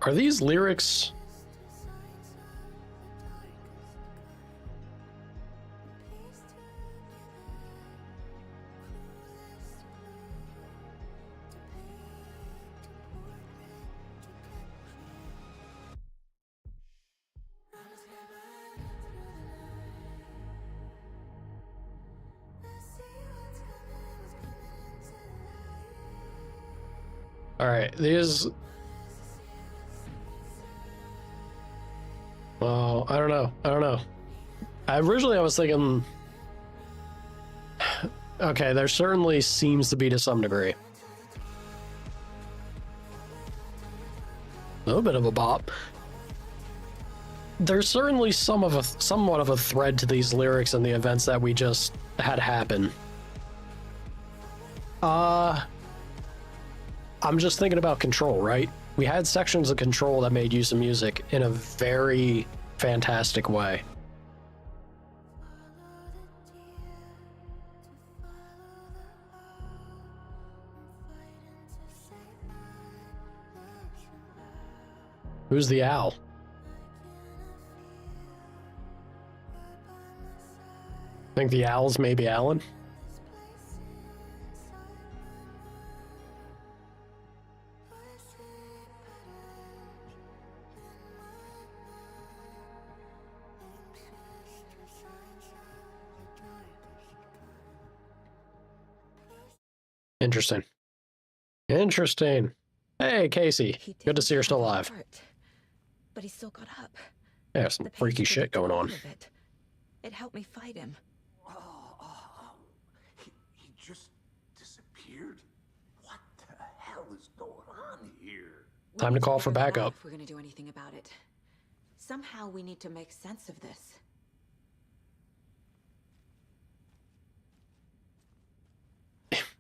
Are these lyrics? All right, these... Well, I don't know. Originally, I was thinking Okay, there certainly seems to be to some degree. A little bit of a bop. There's certainly somewhat of a thread to these lyrics and the events that we just had happen. I'm just thinking about Control, right? We had sections of Control that made use of music in a very fantastic way. Who's the owl? I think the owl's maybe Alan. Interesting. Interesting. Hey, Casey. Good to see you're still alive. But he still got up. Yeah, some freaky shit going on. It helped me fight him. He just disappeared? What the hell is going on here? Time to call for backup. If we're gonna do anything about it. Somehow we need to make sense of this.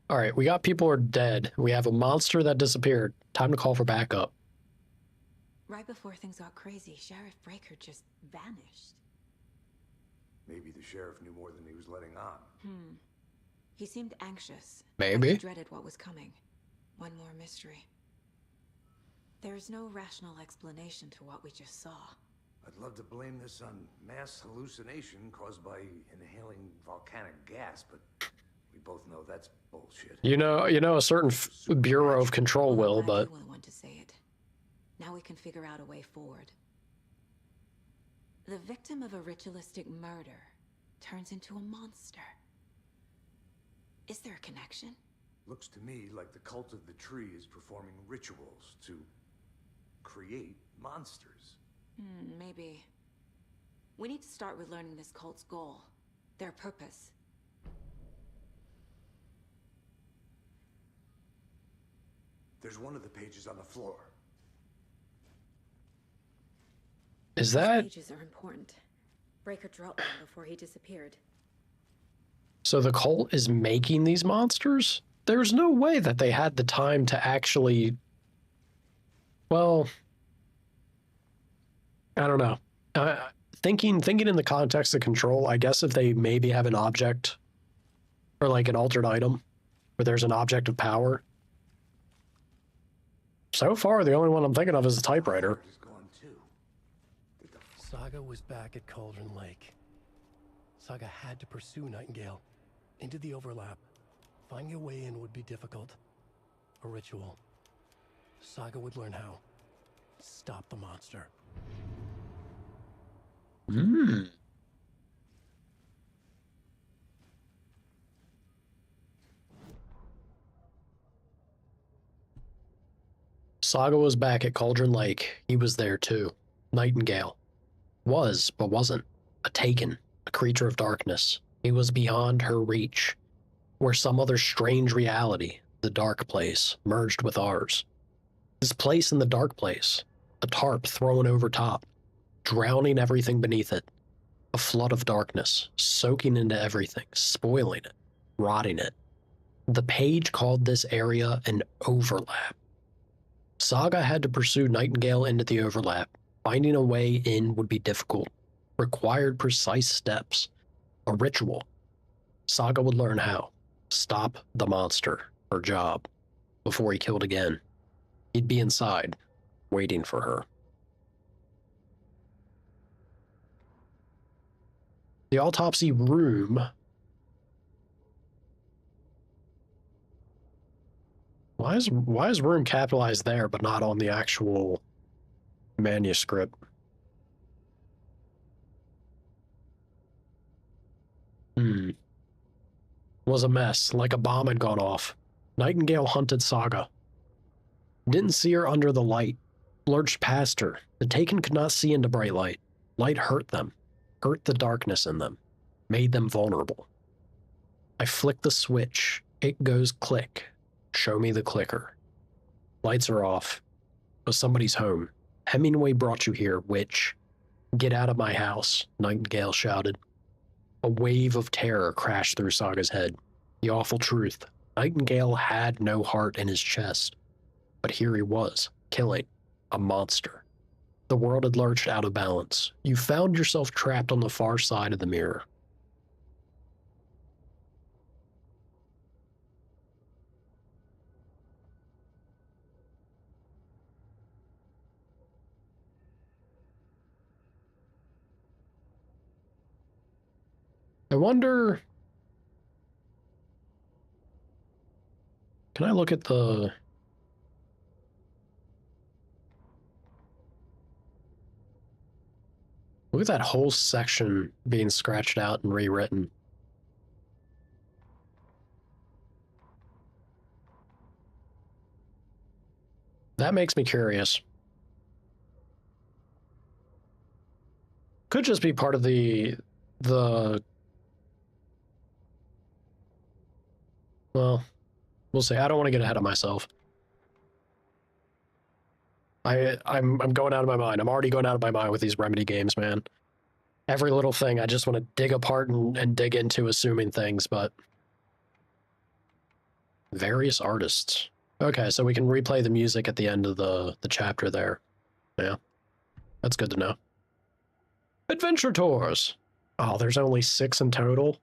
All right, we got people who are dead. We have a monster that disappeared. Time to call for backup. Right before things got crazy, Sheriff Breaker just vanished. Maybe the sheriff knew more than he was letting on. He seemed anxious. Maybe. He dreaded what was coming. One more mystery. There's no rational explanation to what we just saw. I'd love to blame this on mass hallucination caused by inhaling volcanic gas, but we both know that's bullshit. You know, a certain Bureau of Control will, but... You were the one to say it. Now we can figure out a way forward. The victim of a ritualistic murder turns into a monster. Is there a connection? Looks to me like the cult of the tree is performing rituals to create monsters. Maybe. We need to start with learning this cult's goal, their purpose. There's one of the pages on the floor. Is that... These pages are important. Breaker dropped them before he disappeared. So the cult is making these monsters? There's no way that they had the time to actually... Well... I don't know. Thinking in the context of Control, I guess if they maybe have an object or like an altered item where there's an object of power. So far, the only one I'm thinking of is a typewriter. Saga was back at Cauldron Lake. Saga had to pursue Nightingale into the overlap. Finding a way in would be difficult. A ritual. Saga would learn how. Stop the monster. Saga was back at Cauldron Lake. He was there too. Nightingale. Was, but wasn't. A Taken. A creature of darkness. He was beyond her reach. Where some other strange reality, the dark place, merged with ours. His place in the dark place. A tarp thrown over top. Drowning everything beneath it. A flood of darkness, soaking into everything, spoiling it, rotting it. The page called this area an overlap. Saga had to pursue Nightingale into the overlap. Finding a way in would be difficult, required precise steps, a ritual. Saga would learn how. Stop the monster, her job, before he killed again. He'd be inside, waiting for her. The autopsy room. Why is room capitalized there, but not on the actual manuscript? Was a mess, like a bomb had gone off. Nightingale hunted Saga. Didn't see her under the light. Lurched past her. The Taken could not see into bright light. Light hurt them. Hurt the darkness in them. Made them vulnerable. I flick the switch. It goes click. Show me the clicker. Lights are off. But somebody's home. Hemingway brought you here, witch. Get out of my house, Nightingale shouted. A wave of terror crashed through Saga's head. The awful truth. Nightingale had no heart in his chest. But here he was, killing a monster. The world had lurched out of balance. You found yourself trapped on the far side of the mirror. I wonder... Can I look at the... Look at that whole section being scratched out and rewritten. That makes me curious. Could just be part of the well, we'll see. I don't want to get ahead of myself. I'm going out of my mind. I'm already going out of my mind with these Remedy games, man. Every little thing I just want to dig apart and dig into, assuming things, but various artists. Okay, so we can replay the music at the end of the chapter there. Yeah. That's good to know. Adventure tours. Oh, there's only 6 in total.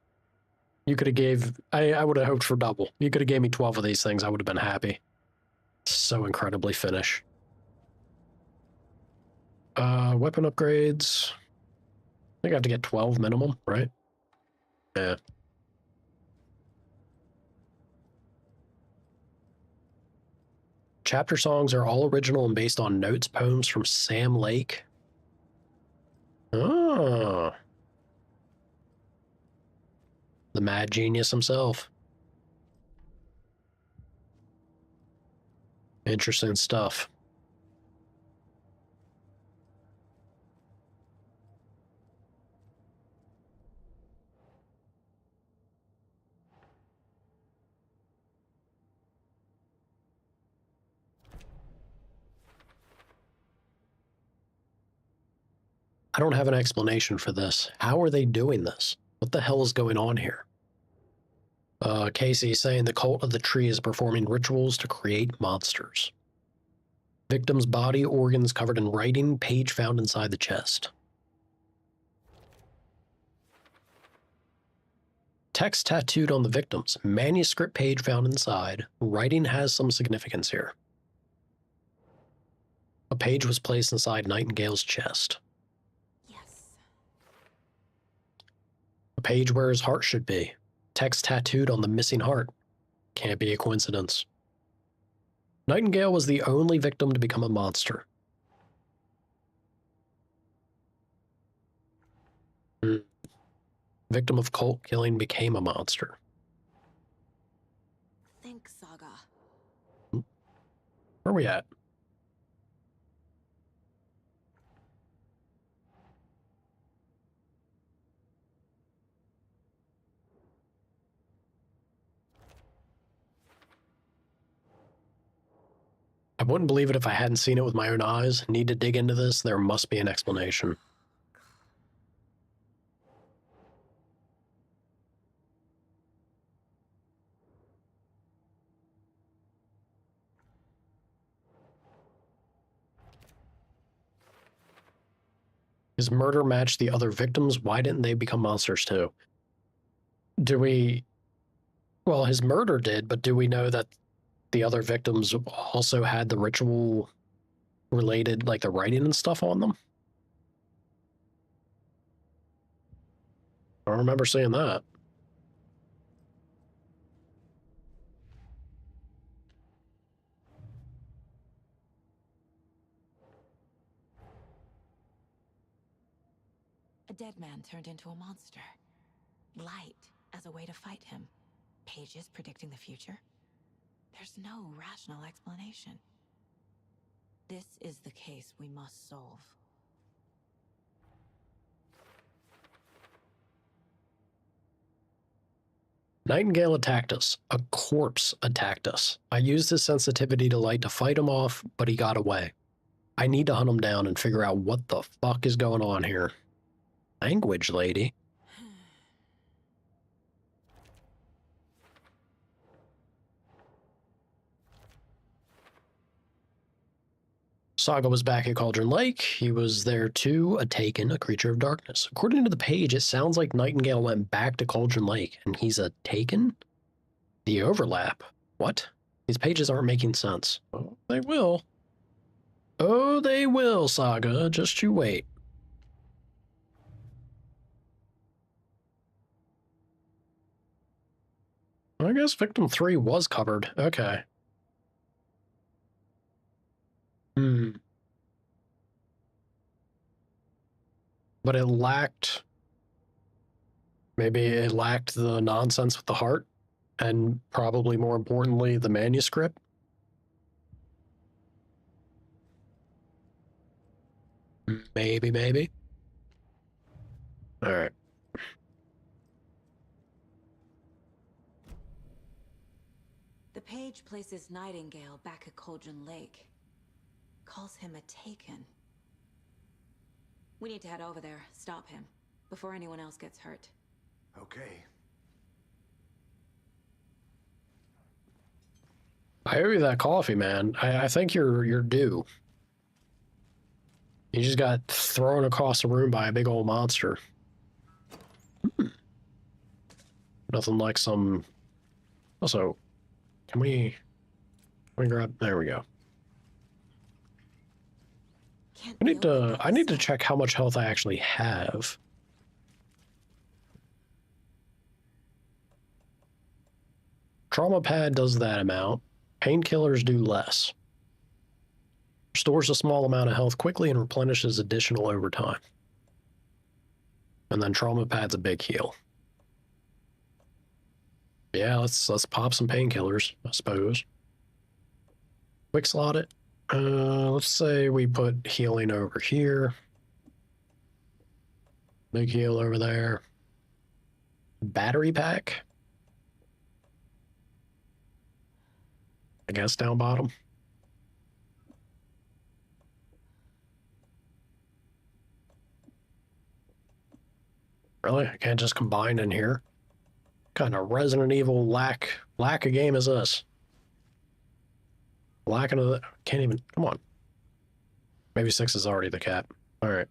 You could have gave... I would have hoped for double. You could have gave me 12 of these things. I would have been happy. So incredibly Finnish. Weapon upgrades. I think I have to get 12 minimum, right? Yeah. Chapter songs are all original and based on notes, poems from Sam Lake. Oh. The mad genius himself. Interesting stuff. I don't have an explanation for this. How are they doing this? What the hell is going on here? Casey is saying the cult of the tree is performing rituals to create monsters. Victim's body, organs covered in writing, page found inside the chest. Text tattooed on the victims, manuscript page found inside. Writing has some significance here. A page was placed inside Nightingale's chest. A page where his heart should be. Text tattooed on the missing heart. Can't be a coincidence. Nightingale was the only victim to become a monster. Victim of cult killing became a monster. Think, Saga. Where are we at? I wouldn't believe it if I hadn't seen it with my own eyes. Need to dig into this. There must be an explanation. His murder matched the other victims. Why didn't they become monsters too? Do we... Well, his murder did, but do we know that the other victims also had the ritual related, like the writing and stuff on them? I don't remember seeing that. A dead man turned into a monster. Light as a way to fight him. Pages predicting the future. There's no rational explanation. This is the case we must solve. Nightingale attacked us. A corpse attacked us. I used his sensitivity to light to fight him off, but he got away. I need to hunt him down and figure out what the fuck is going on here. Language, lady. Saga was back at Cauldron Lake. He was there too, a Taken, a creature of darkness. According to the page, it sounds like Nightingale went back to Cauldron Lake, and he's a Taken? The overlap? What? These pages aren't making sense. Oh, they will. Oh, they will, Saga. Just you wait. I guess Victim 3 was covered. Okay. But it lacked... Maybe it lacked the nonsense with the heart, and probably more importantly, the manuscript. Maybe. Alright. The page places Nightingale back at Cauldron Lake. Calls him a Taken. We need to head over there, stop him, before anyone else gets hurt. Okay. I owe you that coffee, man. I think you're due. You just got thrown across the room by a big old monster. Nothing like some... Also, can we grab... There we go. I need to check how much health I actually have. Trauma pad does that amount. Painkillers do less. Restores a small amount of health quickly and replenishes additional over time. And then trauma pad's a big heal. Yeah, let's pop some painkillers, I suppose. Quick slot it. Let's say we put healing over here. Big heal over there. Battery pack. I guess down bottom. Really? I can't just combine in here? What kind of Resident Evil lack a game is this? Lacking of the... Can't even... Come on. Maybe 6 is already the cap. Alright.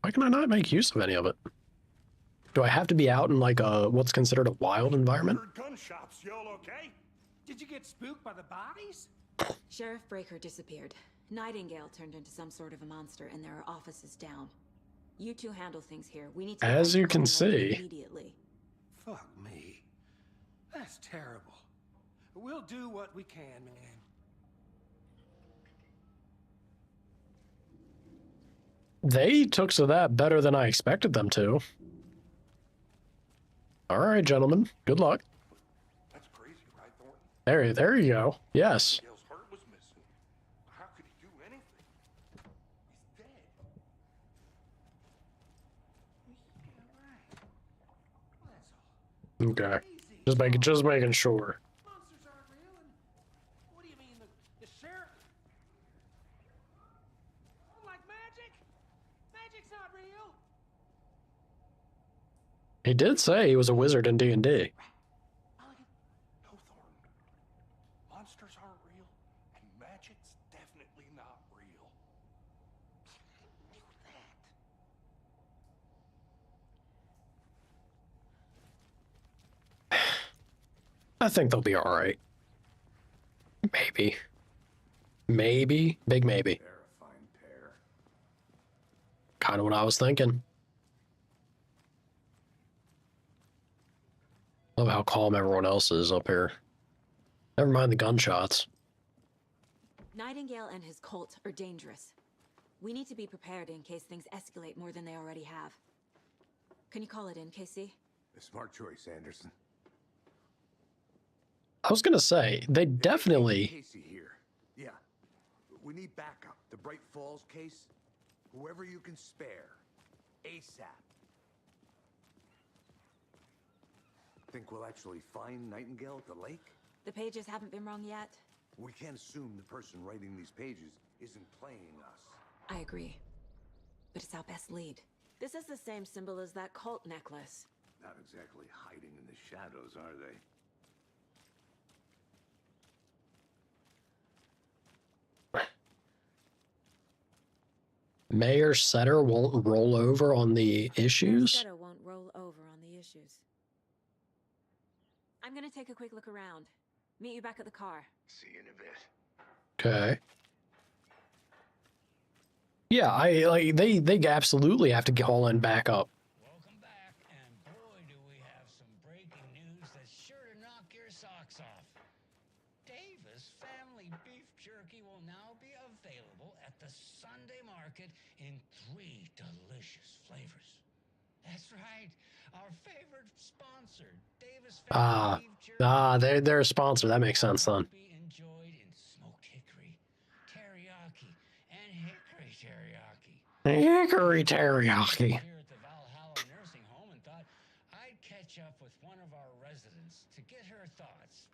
Why can I not make use of any of it? Do I have to be out in like a what's considered a wild environment? Gun shops, y'all okay? Did you get spooked by the bodies? Sheriff Breaker disappeared. Nightingale turned into some sort of a monster, and there are offices down. You two handle things here. We need to... As you can see. Immediately. Fuck me. That's terrible. We'll do what we can, man. They took to that better than I expected them to. All right, gentlemen. Good luck. That's crazy, right, Thornton? There you go. Yes. Nightingale's heart was missing. How could he do anything? He's dead. Okay. Just making sure. Monsters aren't real, and what do you mean the sheriff? Like magic? Magic's not real. He did say he was a wizard in D&D. No, Thornton. Monsters aren't real, and magic's definitely not real. I knew that. I think they'll be all right. Maybe. Maybe. Big maybe. Terrifying pair. Kind of what I was thinking. Love how calm everyone else is up here. Never mind the gunshots. Nightingale and his cult are dangerous. We need to be prepared in case things escalate more than they already have. Can you call it in, KC? A smart choice, Anderson. I was gonna say, they definitely... Casey here. Yeah. We need backup. The Bright Falls case. Whoever you can spare. ASAP. Think we'll actually find Nightingale at the lake? The pages haven't been wrong yet. We can't assume the person writing these pages isn't playing us. I agree. But it's our best lead. This is the same symbol as that cult necklace. Not exactly hiding in the shadows, are they? Mayor Setter won't roll over on the issues? Setter won't roll over on the issues. I'm gonna take a quick look around. Meet you back at the car. See you in a bit. Okay. Yeah, they absolutely have to call in backup. Welcome back, and boy, do we have some breaking news that's sure to knock your socks off. Davis Family Beef Jerky will now be available at the Sunday market in 3 delicious flavors. That's right, our favorite sponsor, Davis Family Beef Jerky. They're a sponsor. That makes sense then. Be enjoyed in smoked hickory, teriyaki, and hickory teriyaki. Hickory teriyaki. Here at the Valhalla Nursing Home and thought I'd catch up with one of our residents to get her thoughts.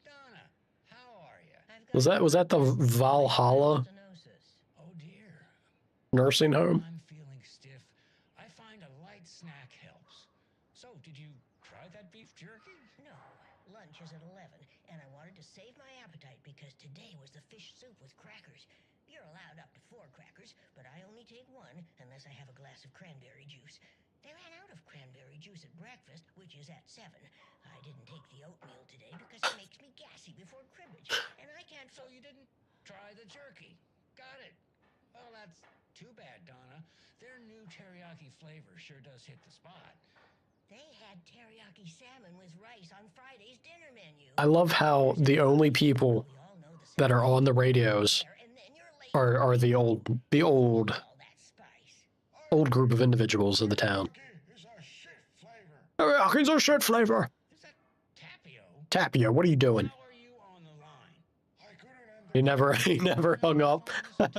Donna, how are you? Was that the Valhalla Oh dear. nursing home? I'm feeling stiff. I find a light snack helps. So, did you try that beef jerky? No. Lunch is at 11, and I wanted to save my appetite because today was the fish soup with crackers. You're allowed up to 4 crackers, but I only take 1 unless I have a glass of cranberry juice. They ran out of cranberry juice at breakfast, which is at 7. I didn't take the oatmeal today because it makes me gassy before cribbage, and I can't... So you didn't try the jerky. Got it. Well, that's too bad, Donna. Their new teriyaki flavor sure does hit the spot. They had teriyaki salmon with rice on Friday's dinner menu. I love how the only people that are on the radios are the old group of individuals of the town. Teriyakis are shit flavor. Tapio, what are you doing? He never hung up. Well,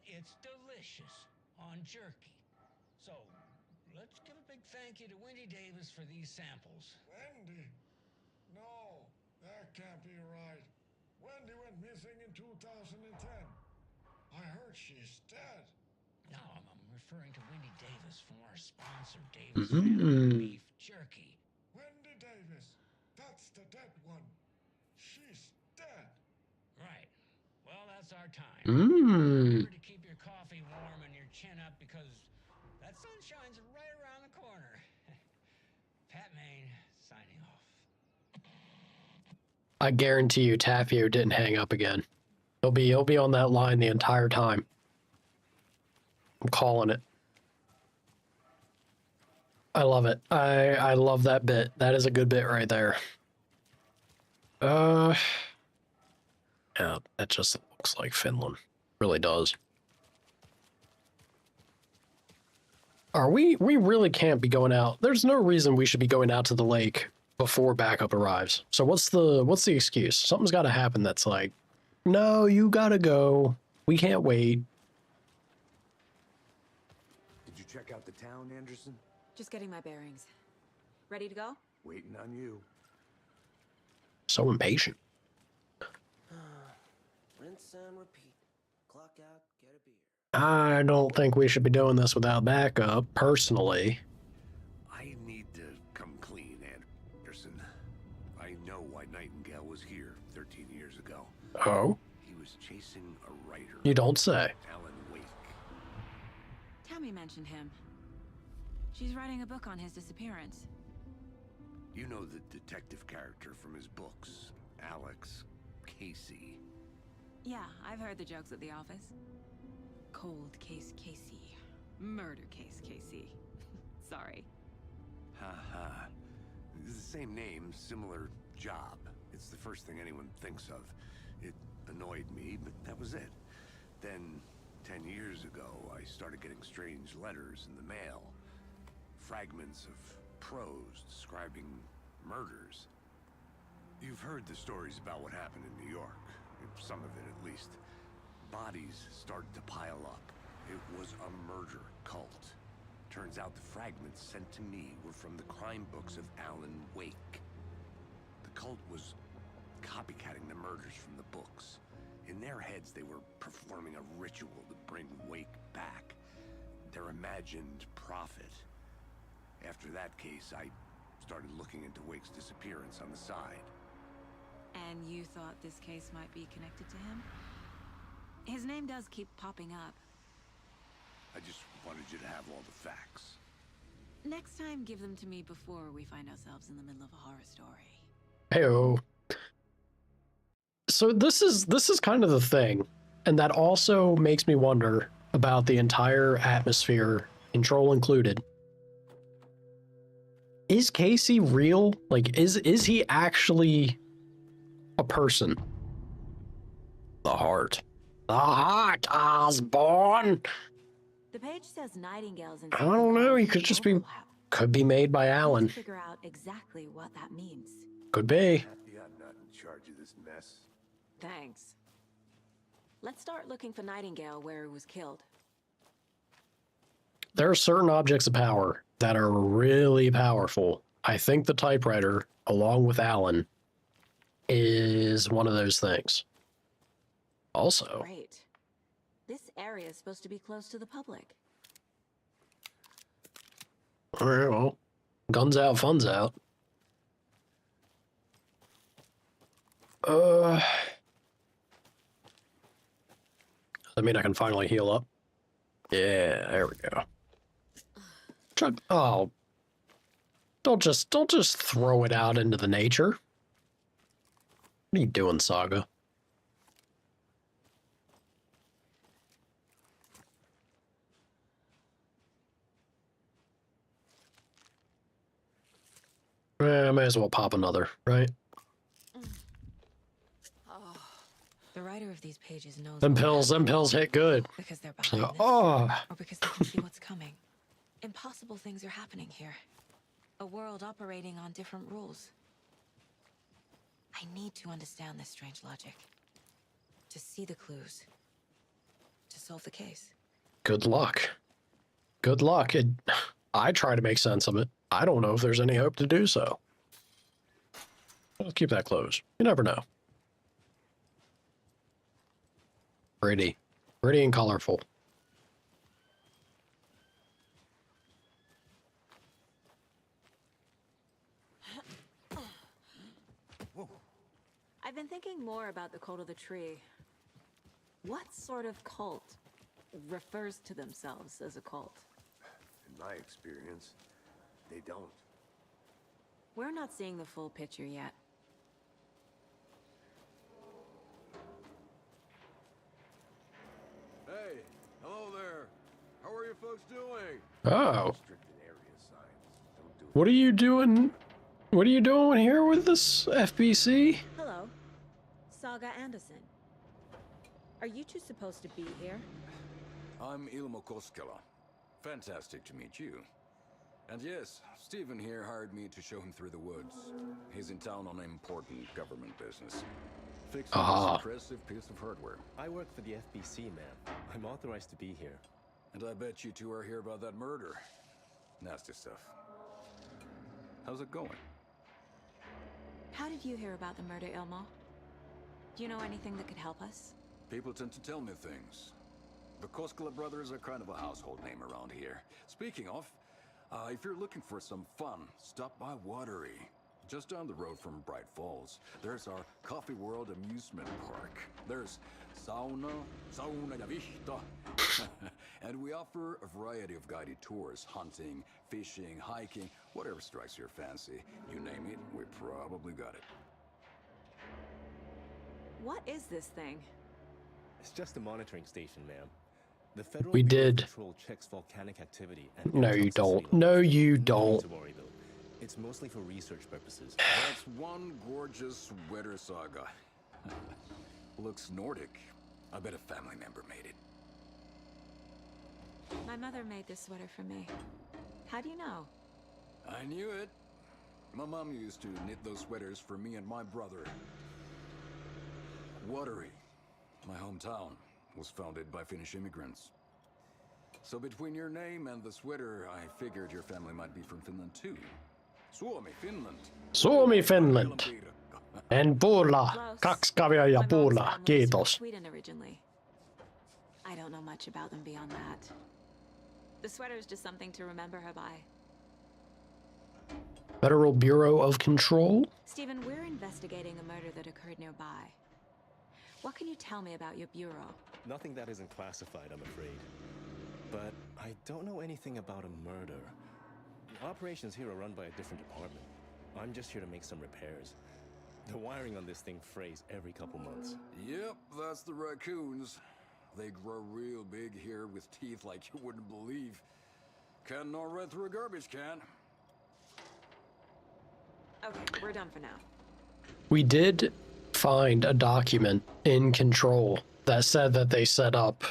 it's delicious on jerky. So, let's give a big thank you to Wendy Davis for these samples. Wendy? No, that can't be right. Wendy went missing in 2010. I heard she's dead. No, I'm referring to Wendy Davis from our sponsor, Davis Family Beef Jerky. Wendy Davis. That's the dead one. She's dead. Right. Well, that's our time. Remember to keep your coffee warm and your chin up because that sunshine's right around the corner. Pat Maine, signing off. I guarantee you Tapio didn't hang up again. He'll be on that line the entire time. I'm calling it. I love it. I love that bit. That is a good bit right there. Yeah, that just looks like Finland. Really does. We really can't be going out. There's no reason we should be going out to the lake before backup arrives. So what's the excuse? Something's got to happen that's like, no, you gotta go. We can't wait. Did you check out the town, Anderson? Just getting my bearings. Ready to go? Waiting on you. So impatient. Rinse and repeat. Clock out, get a beer. I don't think we should be doing this without backup, personally. I need to come clean, Anderson. I know why Nightingale was here 13 years ago. Oh? He was chasing a writer. You don't say. Alan Wake. Tammy mentioned him. She's writing a book on his disappearance. You know the detective character from his books, Alex Casey. Yeah, I've heard the jokes at the office. Cold case Casey. Murder case Casey. Sorry. Ha ha. It's the same name, similar job. It's the first thing anyone thinks of. It annoyed me, but that was it. Then, 10 years ago, I started getting strange letters in the mail. Fragments of prose describing murders. You've heard the stories about what happened in New York. Some of it, at least. Bodies started to pile up. It was a murder cult. Turns out the fragments sent to me were from the crime books of Alan Wake. The cult was copycatting the murders from the books. In their heads, they were performing a ritual to bring Wake back. Their imagined prophet. After that case, I started looking into Wake's disappearance on the side. And you thought this case might be connected to him? His name does keep popping up. I just wanted you to have all the facts. Next time, give them to me before we find ourselves in the middle of a horror story. Heyo. So this is kind of the thing, and that also makes me wonder about the entire atmosphere, Control included. Is Casey real? Like, is he actually a person? The heart. The heart, Osborn. The page says Nightingale's in. I don't know. He could just be, could be made by Alan. Figure out exactly what that means. Could be. Happy I'm not in charge of this mess. Thanks. Let's start looking for Nightingale where he was killed. There are certain objects of power that are really powerful. I think the typewriter, along with Alan, is one of those things. Also, Great. This area is supposed to be close to the public. all right, well, guns out, funds out. I mean, I can finally heal up. Yeah, there we go. Oh, don't just throw it out into the nature. What are you doing, Saga? I might as well pop another, right? The writer of these pages knows Them pills hit good. because they're behind this, Oh, or because they can see what's coming. Impossible things are happening here. A world operating on different rules. I need to understand this strange logic. To see the clues. To solve the case. good luck. Good luck. I try to make sense of it. I don't know if there's any hope to do so. Let's keep that closed. You never know. Pretty. Pretty and colorful. I've been thinking more about the cult of the tree. What sort of cult refers to themselves as a cult? In my experience, they don't. We're not seeing the full picture yet. Hey, hello there. How are you folks doing? Oh. What are you doing? What are you doing here with this FBC? Hello, Saga Anderson. Are you two supposed to be here? I'm Ilmo Koskela. Fantastic to meet you. And yes, Stephen here hired me to show him through the woods. He's in town on important government business. Fixing this impressive piece of hardware. I work for the FBC, ma'am. I'm authorized to be here. And I bet you two are here about that murder. Nasty stuff. How's it going? How did you hear about the murder, Ilmo? Do you know anything that could help us? People tend to tell me things. The Koskela brothers are kind of a household name around here. Speaking of, if you're looking for some fun, stop by Watery. Just down the road from Bright Falls, there's our Coffee World amusement park. There's sauna ja vihta. And we offer a variety of guided tours, hunting, fishing, hiking, whatever strikes your fancy. You name it, we probably got it. What is this thing? It's just a monitoring station, ma'am. The Federal We Bureau of did. Control checks volcanic activity and No, you don't. No, you don't. Don't worry, though. It's mostly for research purposes. That's one gorgeous sweater, Saga. Looks Nordic. I bet a family member made it. My mother made this sweater for me. How do you know? I knew it. My mom used to knit those sweaters for me and my brother. Watery, my hometown, was founded by Finnish immigrants. So between your name and the sweater, I figured your family might be from Finland too. Suomi, Finland. Suomi, Finland. En pulla. Kaksi kavia ja pulla. Kiitos. Sweden originally. I don't know much about them beyond that. The sweater is just something to remember her by. Federal Bureau of Control? Stephen, we're investigating a murder that occurred nearby. What can you tell me about your bureau? Nothing that isn't classified, I'm afraid. But I don't know anything about a murder. The operations here are run by a different department. I'm just here to make some repairs. The wiring on this thing frays every couple months. Yep, that's the raccoons. They grow real big here with teeth like you wouldn't believe. Can't gnaw right through a garbage can. Okay, we're done for now. We did find a document in Control that said that they set up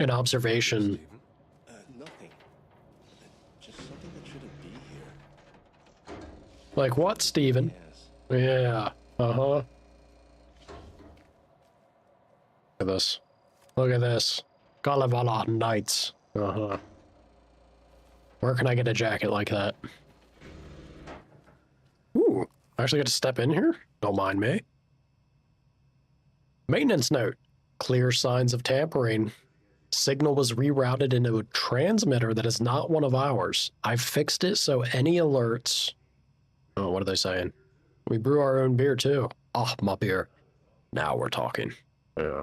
an observation. Nothing. Just something that shouldn't be here. Like what, Steven? Yes. Yeah. Uh-huh. Look at this. Look at this. Kalevala Nights. Uh-huh. Where can I get a jacket like that? Ooh, I actually get to step in here? Don't mind me. Maintenance note. Clear signs of tampering. Signal was rerouted into a transmitter that is not one of ours. I fixed it so any alerts... Oh, what are they saying? We brew our own beer too. Oh, my beer. Now we're talking. Yeah.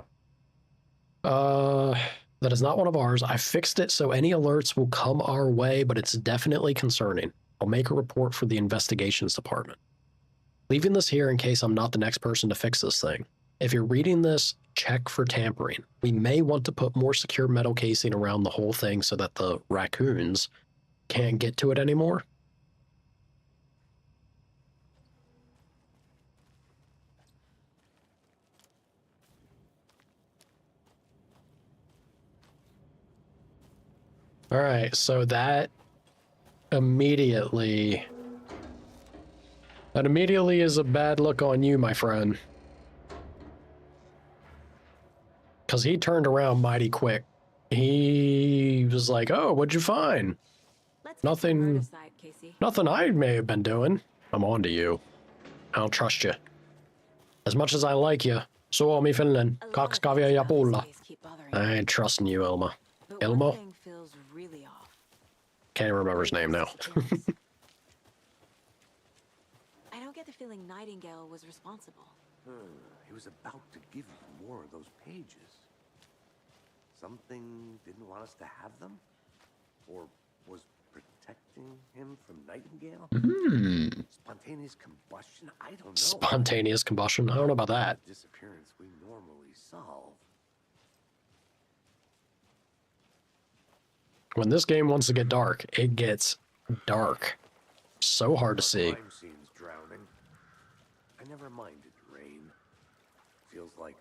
That is not one of ours. I fixed it so any alerts will come our way, but it's definitely concerning. I'll make a report for the investigations department. Leaving this here in case I'm not the next person to fix this thing. If you're reading this, check for tampering. We may want to put more secure metal casing around the whole thing so that the raccoons can't get to it anymore. All right, so that immediately is a bad look on you, my friend. Because he turned around mighty quick. He was like, oh, what'd you find? Nothing I may have been doing. I'm on to you. I don't trust you. As much as I like you, Suomi, Finland, kaksi kavia ja pulla. I ain't trusting you, Elma. Elmo? Can't remember his name now. I don't get the feeling Nightingale was responsible. He was about to give you more of those pages. Something didn't want us to have them? Or was protecting him from Nightingale? Spontaneous combustion? I don't know. Spontaneous combustion? I don't know about that. Disappearance we normally solve. When this game wants to get dark, it gets dark. So hard to see. Crime scene's drowning. I never minded rain. Feels like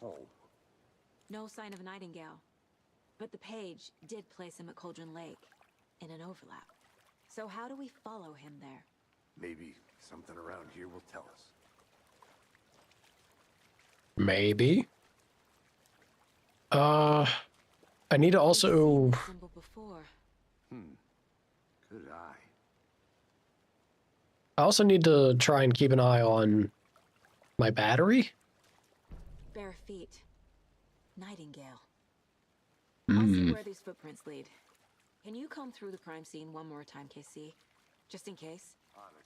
home. No sign of Nightingale. But the page did place him at Cauldron Lake, in an overlap. So how do we follow him there? Maybe something around here will tell us. Maybe. I need to also... Good eye. I also need to try and keep an eye on my battery. Bare feet. Nightingale. I'll see where these footprints lead. Can you comb through the crime scene one more time, KC? Just in case? On it.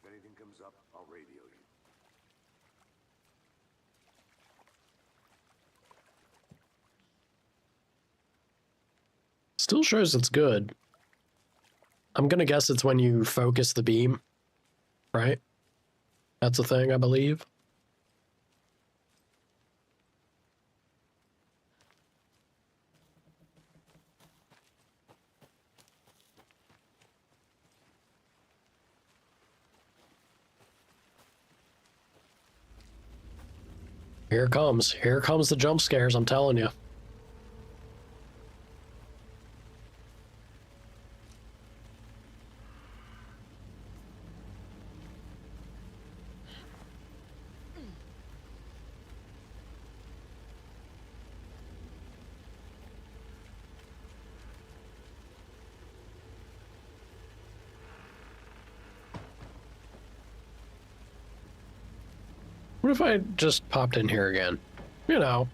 If anything comes up, I'll radio you. Still shows it's good. I'm gonna guess it's when you focus the beam, right? That's a thing, I believe. Here comes the jump scares, I'm telling you. What if I just popped in here again? You know,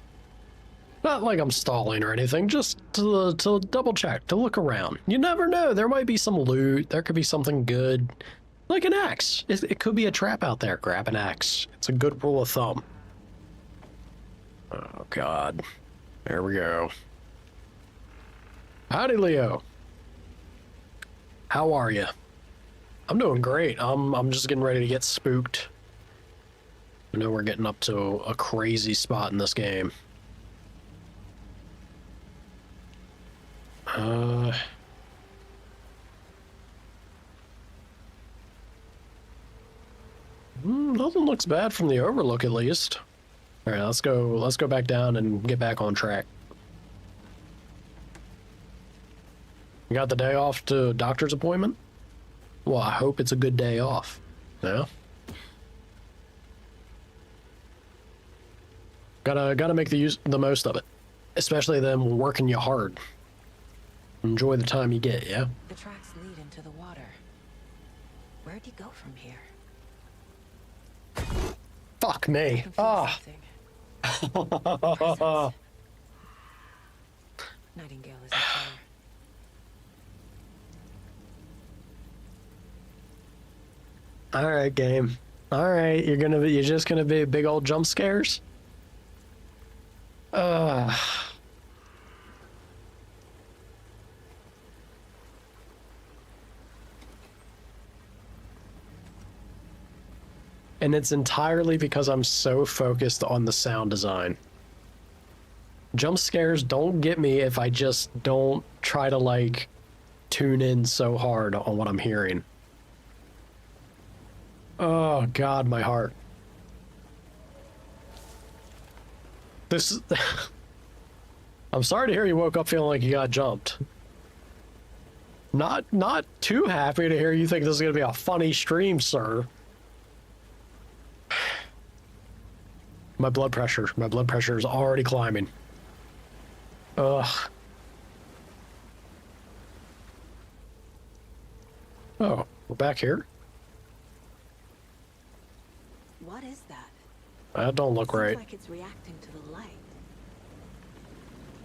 not like I'm stalling or anything, just to double check, to look around. You never know, there might be some loot, there could be something good. Like an axe. It could be a trap out there. Grab an axe. It's a good rule of thumb. Oh, God. There we go. Howdy, Leo. How are you? I'm doing great. I'm just getting ready to get spooked. I know we're getting up to a crazy spot in this game. Nothing looks bad from the overlook, at least. All right, let's go back down and get back on track. You got the day off to doctor's appointment? Well, I hope it's a good day off. Yeah. Gotta make the most of it, especially them working you hard. Enjoy the time you get, yeah? The tracks lead into the water. Where'd you go from here? Fuck me. Ah. Nightingale isn't there. All right, game. All right, you're just gonna be big old jump scares. And it's entirely because I'm so focused on the sound design. Jump scares don't get me if I just don't try to like tune in so hard on what I'm hearing. Oh God, my heart. This is... I'm sorry to hear you woke up feeling like you got jumped. Not too happy to hear you think this is gonna be a funny stream, sir. My blood pressure is already climbing. Ugh. Oh, we're back here? What is that? That don't look right. Seems like it's reacting to the light.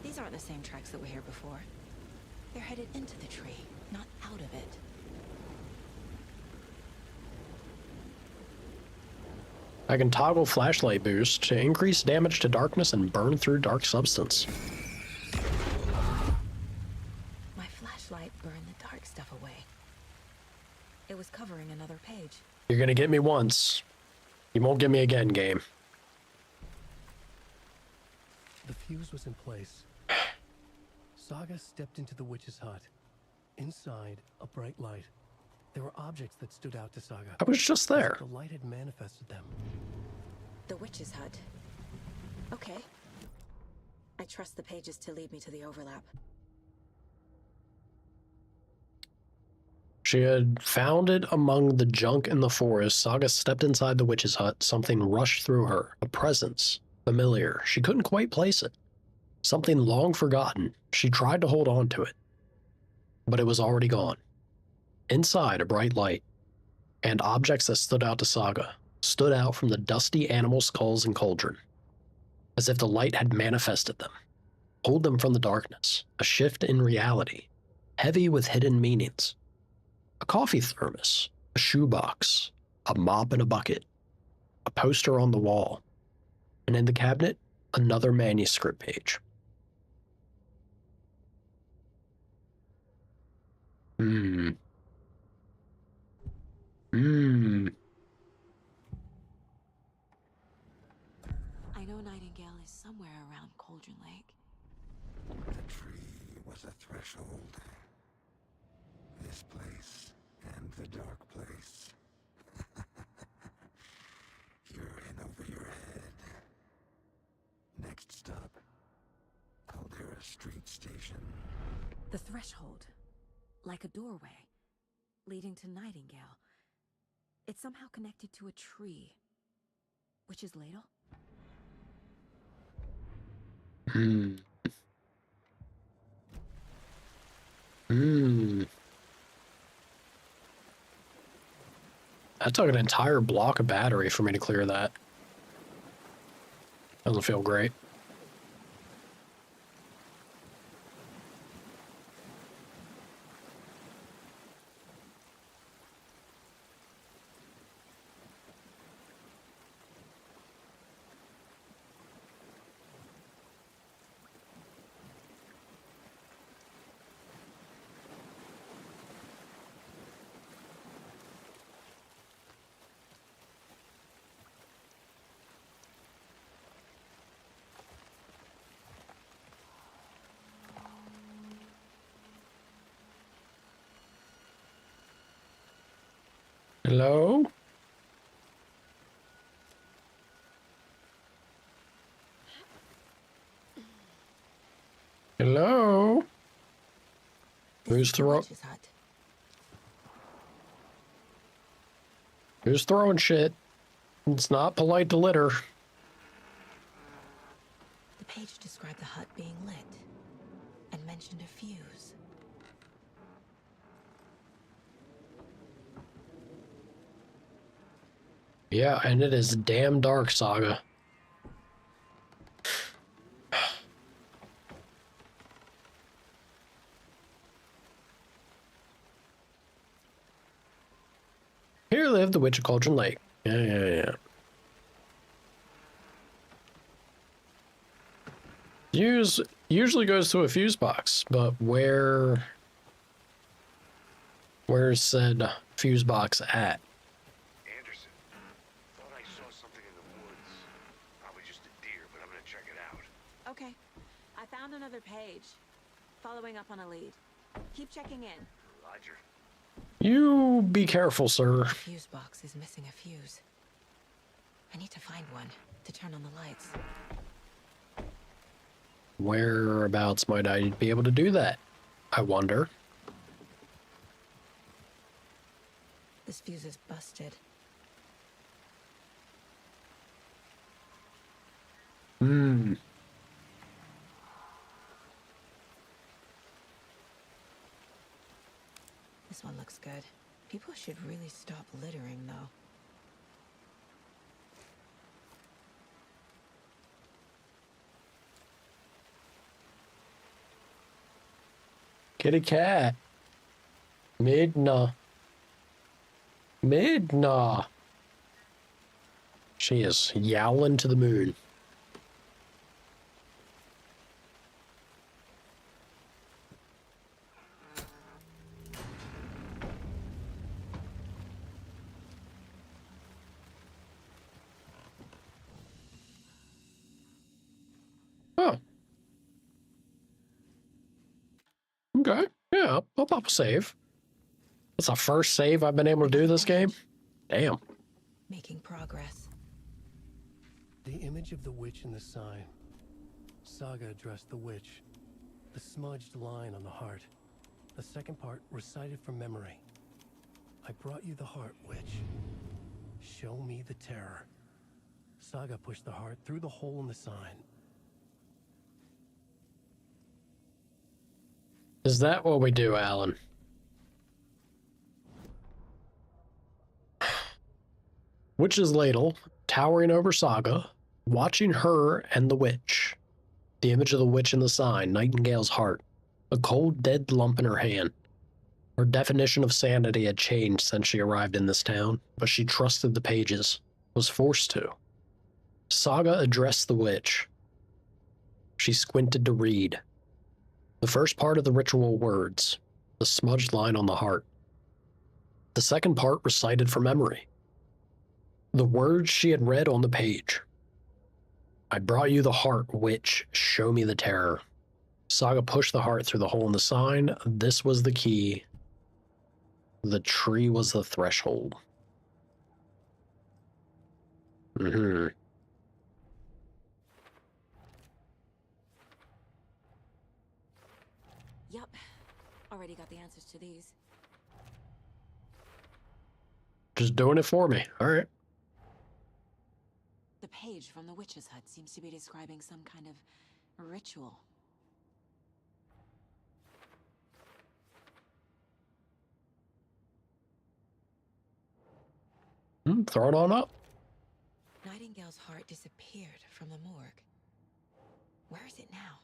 These aren't the same tracks that were here before. They're headed into the tree, not out of it. I can toggle flashlight boost to increase damage to darkness and burn through dark substance. My flashlight burned the dark stuff away. It was covering another page. You're gonna get me once. You won't get me again, game. The fuse was in place. Saga stepped into the witch's hut. Inside, a bright light. There were objects that stood out to Saga. I was just there. The light had manifested them. The witch's hut. Okay. I trust the pages to lead me to the overlap. She had found it among the junk in the forest. Saga stepped inside the witch's hut. Something rushed through her. A presence. Familiar. She couldn't quite place it. Something long forgotten. She tried to hold on to it. But it was already gone. Inside, a bright light. And objects that stood out to Saga. Stood out from the dusty animal skulls and cauldron. As if the light had manifested them. Pulled them from the darkness. A shift in reality. Heavy with hidden meanings. A coffee thermos, a shoebox, a mop and a bucket, a poster on the wall, and in the cabinet, another manuscript page. I know Nightingale is somewhere around Cauldron Lake. The tree was a threshold. This place and the dark place. You're in over your head. Next stop, Caldera Street Station. The threshold. Like a doorway. Leading to Nightingale. It's somehow connected to a tree. Witch's ladle? That took an entire block of battery for me to clear that. Doesn't feel great. Hello? Hello? Who's throwing shit? It's not polite to litter. The page described the hut being lit and mentioned a fuse. Yeah, and it is damn dark, Saga. Here lived the witch of Cauldron Lake. Yeah. Usually goes to a fuse box, but where's said fuse box at? Anderson, thought I saw something in the woods. Probably just a deer, but I'm gonna check it out. Okay, I found another page. Following up on a lead. Keep checking in. Roger. You be careful, sir. The fuse box is missing a fuse. I need to find one to turn on the lights. Whereabouts might I be able to do that? I wonder. This fuse is busted. This one looks good. People should really stop littering, though. Kitty cat. Midna. She is yowling to the moon. Oh. Okay. Yeah, I'll pop a save. That's the first save I've been able to do this game. Damn. Making progress. The image of the witch in the sign. Saga addressed the witch. The smudged line on the heart. The second part recited from memory. I brought you the heart, witch. Show me the terror. Saga pushed the heart through the hole in the sign. Is that what we do, Alan? Witch's ladle, towering over Saga, watching her and the witch. The image of the witch in the sign, Nightingale's heart, a cold, dead lump in her hand. Her definition of sanity had changed since she arrived in this town, but she trusted the pages, was forced to. Saga addressed the witch. She squinted to read. The first part of the ritual words, the smudged line on the heart. The second part recited from memory. The words she had read on the page. I brought you the heart, witch. Show me the terror. Saga pushed the heart through the hole in the sign. This was the key. The tree was the threshold. Yup. Already got the answers to these. Just doing it for me. All right. The page from the witch's hut seems to be describing some kind of ritual. Throw it on up. Nightingale Nightingale's heart disappeared from the morgue. Where is it now?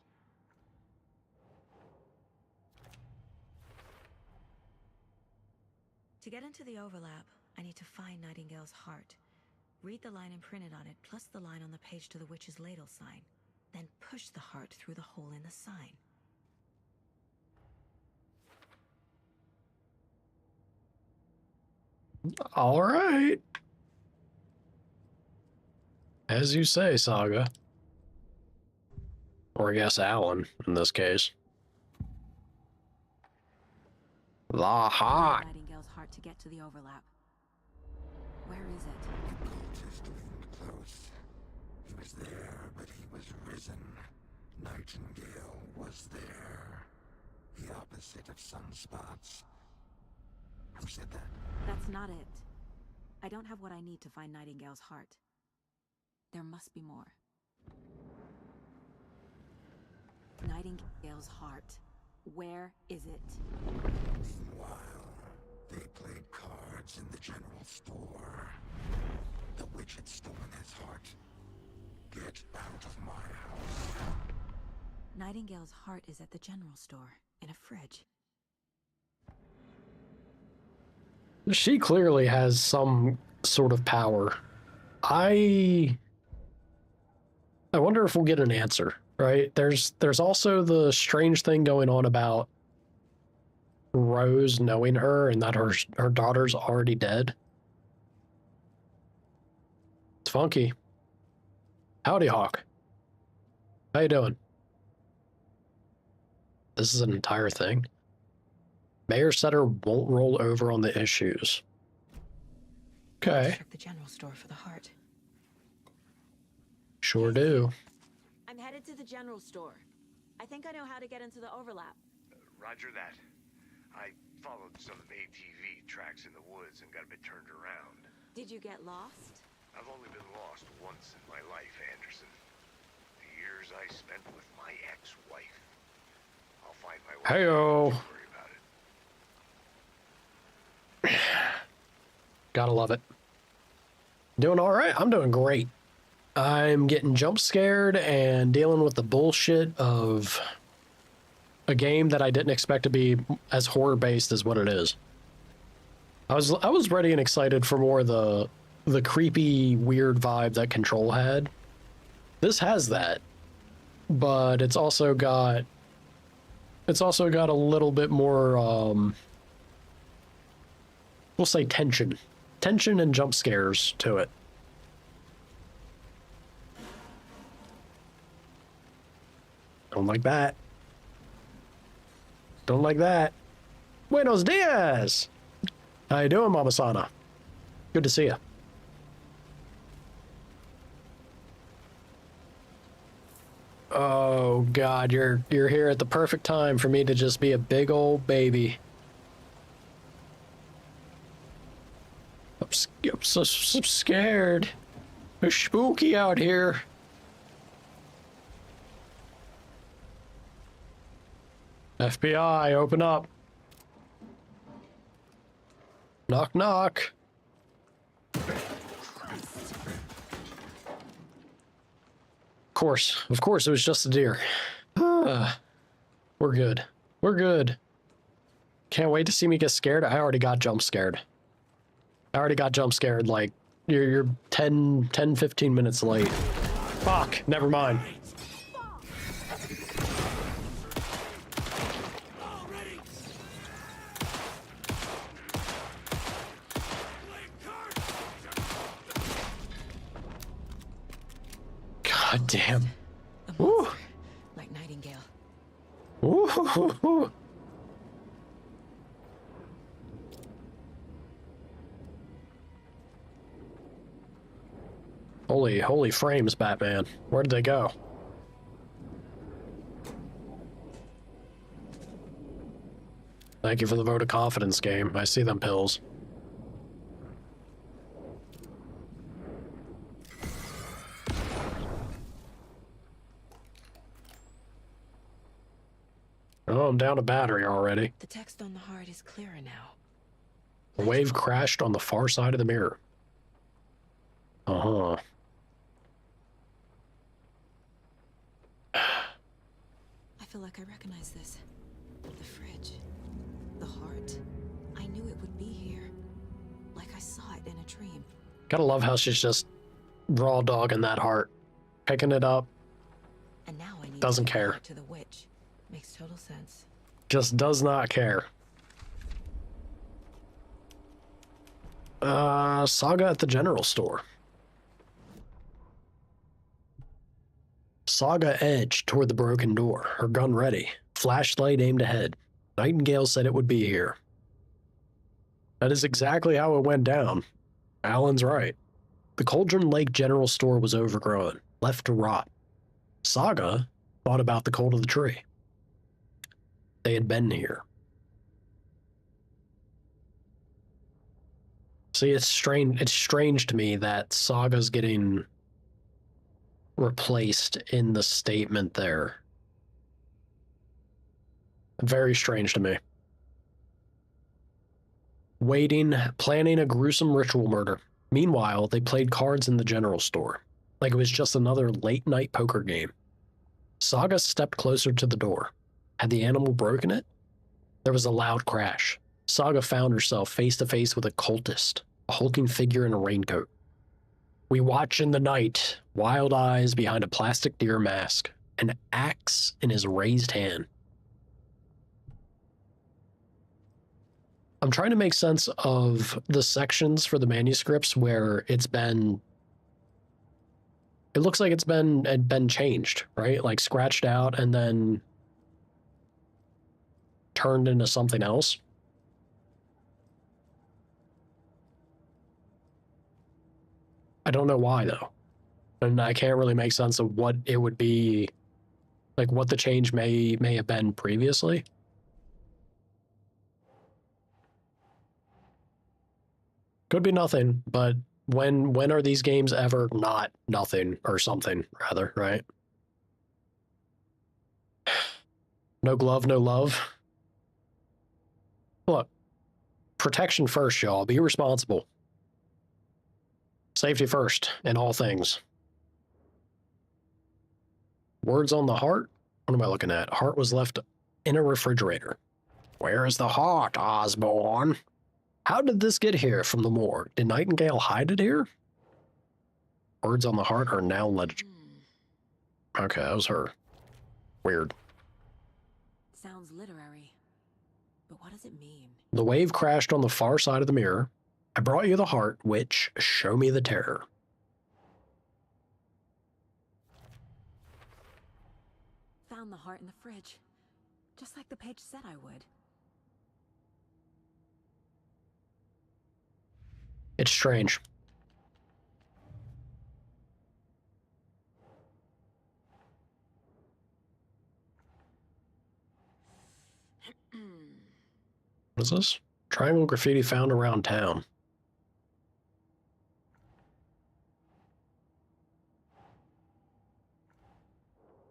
To get into the overlap, I need to find Nightingale's heart. Read the line imprinted on it, plus the line on the page to the witch's ladle sign. Then push the heart through the hole in the sign. All right. As you say, Saga. Or I guess Alan, in this case. The heart. Nightingale's heart to get to the overlap. Where is it? Cultist leaned close. He was there, but he was risen. Nightingale was there. The opposite of sunspots. Who said that? That's not it. I don't have what I need to find Nightingale's heart. There must be more. Nightingale's heart. Where is it? Meanwhile, they played cards in the general store. The witch had stolen his heart. Get out of my house. Nightingale's heart is at the general store, in a fridge. She clearly has some sort of power. I wonder if we'll get an answer, right? There's also the strange thing going on about Rose knowing her and that her daughter's already dead. It's funky. Howdy, Hawk. How you doing? This is an entire thing. Mayor Setter won't roll over on the issues. Okay. Check the general store for the heart. Sure do. I'm headed to the general store. I think I know how to get into the overlap. Roger that. I followed some ATV tracks in the woods and got a bit turned around. Did you get lost? I've only been lost once in my life, Anderson. The years I spent with my ex-wife. I'll find my way. Hey-o. Don't worry about it. Gotta love it. Doing all right. I'm doing great. I'm getting jump scared and dealing with the bullshit of a game that I didn't expect to be as horror based as what it is. I was ready and excited for more of the creepy, weird vibe that Control had. This has that, but it's also got a little bit more we'll say tension and jump scares to it. Don't like that. Don't like that. Buenos dias. How you doing, Mama Sana? Good to see you. Oh God, you're here at the perfect time for me to just be a big old baby. I'm so scared. It's spooky out here. FBI, open up. Knock, knock. Of course, it was just a deer. We're good. We're good. Can't wait to see me get scared. I already got jump scared. Like, you're 10, 15 minutes late. Fuck, never mind. God damn. Woo. Like Nightingale. Ooh. Holy frames, Batman. Where did they go? Thank you for the vote of confidence, game. I see them pills. Oh, I'm down a battery already. The text on the heart is clearer now. A wave crashed on the far side of the mirror. Uh-huh. feel like I recognize this. The fridge. The heart. I knew it would be here. Like I saw it in a dream. Gotta love how she's just raw dogging that heart. Picking it up. And now I need Doesn't to compare care. it to the witch. Makes total sense. Just does not care. Saga at the general store. Saga edged toward the broken door, her gun ready, flashlight aimed ahead. Nightingale said it would be here. That is exactly how it went down. Alan's right. The Cauldron Lake General Store was overgrown, left to rot. Saga thought about the cult of the tree. They had been here. See, it's strange to me that Saga's getting replaced in the statement there. Very strange to me. Waiting, planning a gruesome ritual murder. Meanwhile, they played cards in the general store, like it was just another late-night poker game. Saga stepped closer to the door. Had the animal broken it? There was a loud crash. Saga found herself face to face with a cultist, a hulking figure in a raincoat. We watch in the night, wild eyes behind a plastic deer mask, an axe in his raised hand. I'm trying to make sense of the sections for the manuscripts where it looks like it's been changed, right? Like scratched out and then turned into something else. I don't know why though. And I can't really make sense of what it would be, like what the change may have been previously. Could be nothing, but when are these games ever not nothing or something, rather, right? No glove, no love. Look, protection first, y'all. Be responsible. Safety first in all things. Words on the heart? What am I looking at? Heart was left in a refrigerator. Where is the heart, Osborne? How did this get here from the morgue? Did Nightingale hide it here? Words on the heart are now legible. Okay, that was her. Weird. Sounds literary. But what does it mean? The wave crashed on the far side of the mirror. I brought you the heart, which show me the terror. Found the heart in the fridge. Just like the page said I would. It's strange. What is this? Triangle graffiti found around town.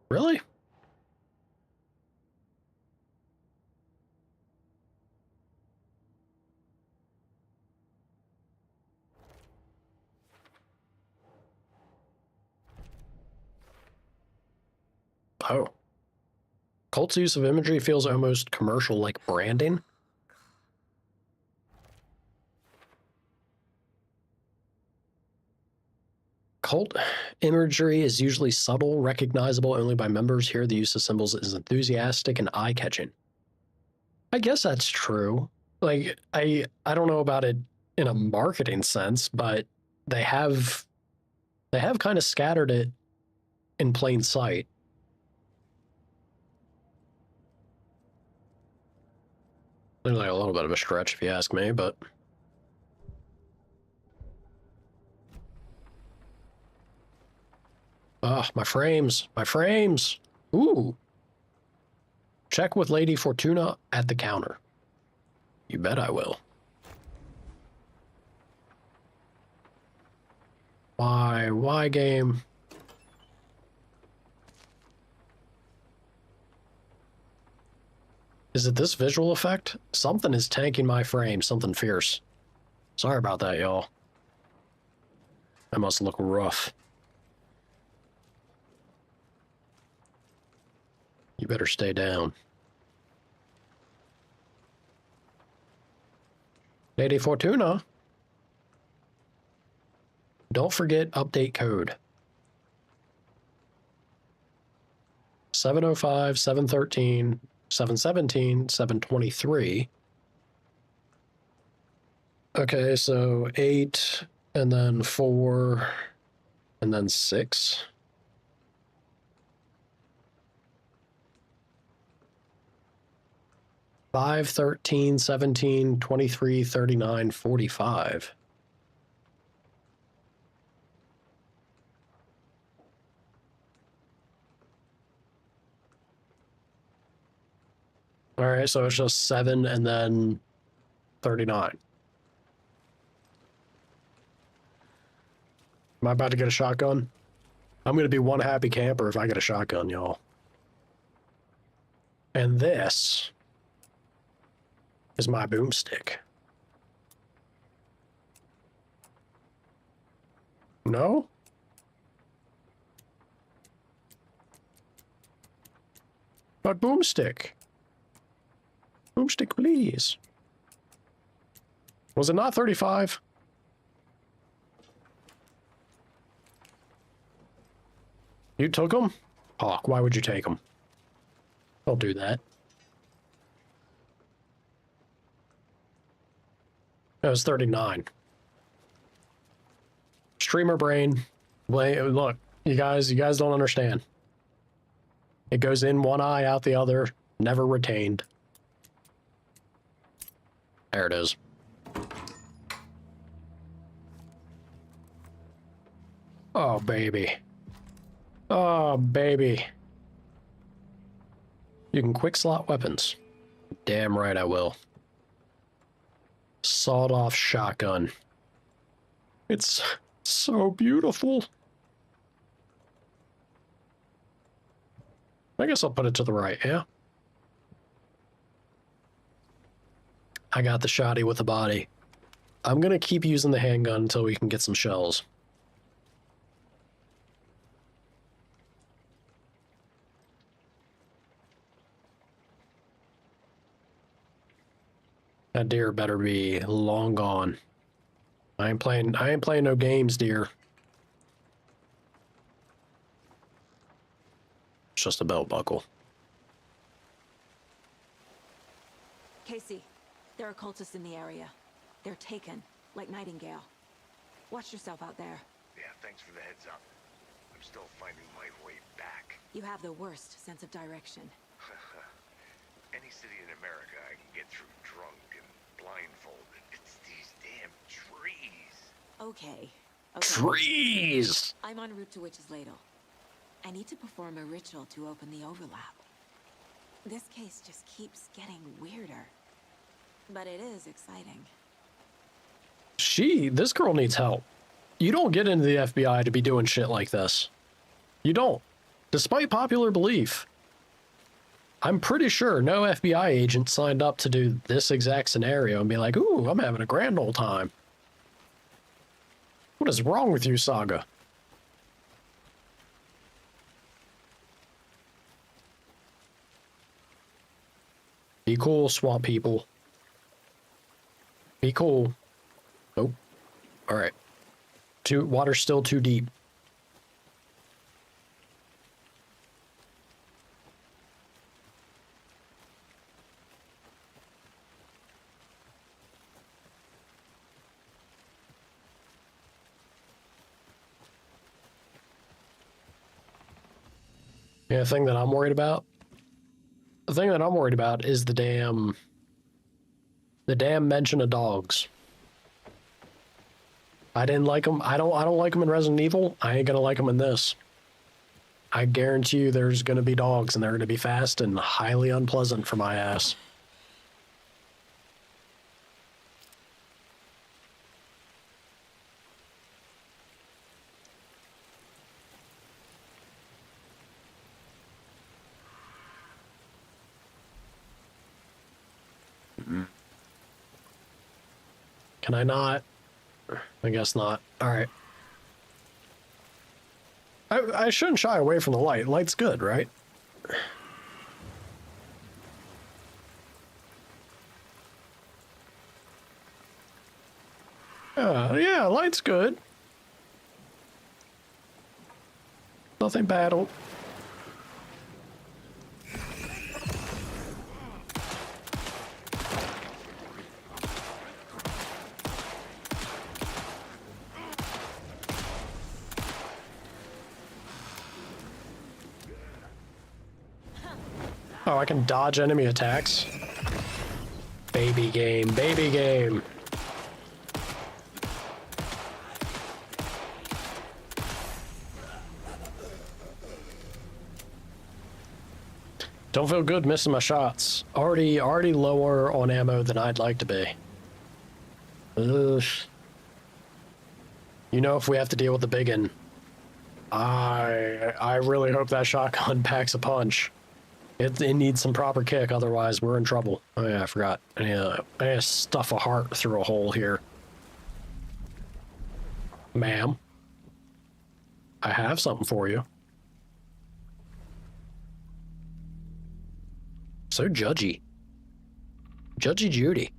Really? Oh. Cult's use of imagery feels almost commercial, like branding. Cult imagery is usually subtle, recognizable only by members. Here, the use of symbols is enthusiastic and eye-catching. I guess that's true. Like, I don't know about it in a marketing sense, but they have kind of scattered it in plain sight. There's like a little bit of a stretch, if you ask me, but... Ah, my frames. My frames. Ooh. Check with Lady Fortuna at the counter. You bet I will. Why game? Is it this visual effect? Something is tanking my frame, something fierce. Sorry about that, y'all. That must look rough. You better stay down. 80 Fortuna. Don't forget update code. 705, 713, 717, 723. Okay, so 8, and then 4, and then 6. Five, 13, 17, 23, 39, 45. All right, so it's just 7 and then 39. Am I about to get a shotgun? I'm going to be one happy camper if I get a shotgun, y'all. And this is my boomstick. No? But boomstick. Boomstick, please. Was it not 35? You took them? Hawk, why would you take them? Don't do that. That was 39. Streamer brain. Look, you guys don't understand. It goes in one eye, out the other, never retained. There it is. Oh, baby. Oh, baby. You can quick slot weapons. Damn right I will. Sawed-off shotgun. It's so beautiful. I guess I'll put it to the right, yeah? I got the shotty with the body. I'm gonna keep using the handgun until we can get some shells. That deer better be long gone. I ain't playing no games, deer. It's just a belt buckle. Casey, there are cultists in the area. They're taken, like Nightingale. Watch yourself out there. Yeah, thanks for the heads up. I'm still finding my way back. You have the worst sense of direction. Any city in America I can get through drunk and blindfolded. It's these damn trees. Okay. Trees! I'm en route to Witch's Ladle. I need to perform a ritual to open the overlap. This case just keeps getting weirder. But it is exciting. This girl needs help. You don't get into the FBI to be doing shit like this. You don't. Despite popular belief. I'm pretty sure no FBI agent signed up to do this exact scenario and be like, ooh, I'm having a grand old time. What is wrong with you, Saga? Be cool, swamp people. Be cool. Oh. Alright. Water's still too deep. Yeah, the thing that I'm worried about is the damn mention of dogs. I didn't like them. I don't like them in Resident Evil. I ain't gonna like them in this. I guarantee you there's gonna be dogs and they're gonna be fast and highly unpleasant for my ass. Can I not? I guess not. All right. I shouldn't shy away from the light. Light's good, right? Yeah, light's good. Nothing bad. Oh, I can dodge enemy attacks. Baby game, baby game. Don't feel good missing my shots. Already lower on ammo than I'd like to be. Ugh. You know, if we have to deal with the biggin, I really hope that shotgun packs a punch. It needs some proper kick, otherwise we're in trouble. Oh yeah, I forgot. I need to stuff a heart through a hole here. Ma'am, I have something for you. So judgy. Judgy Judy.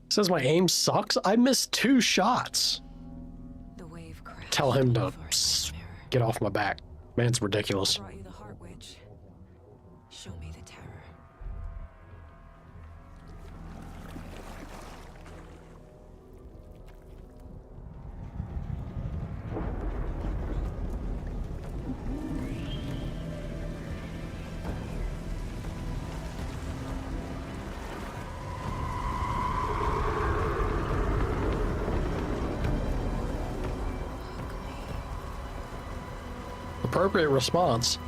Says my aim sucks. I missed 2 shots. The wave crashed. Tell him to get off my back. Man, it's ridiculous. Brought you the Heart Witch. Show me the terror. Appropriate response.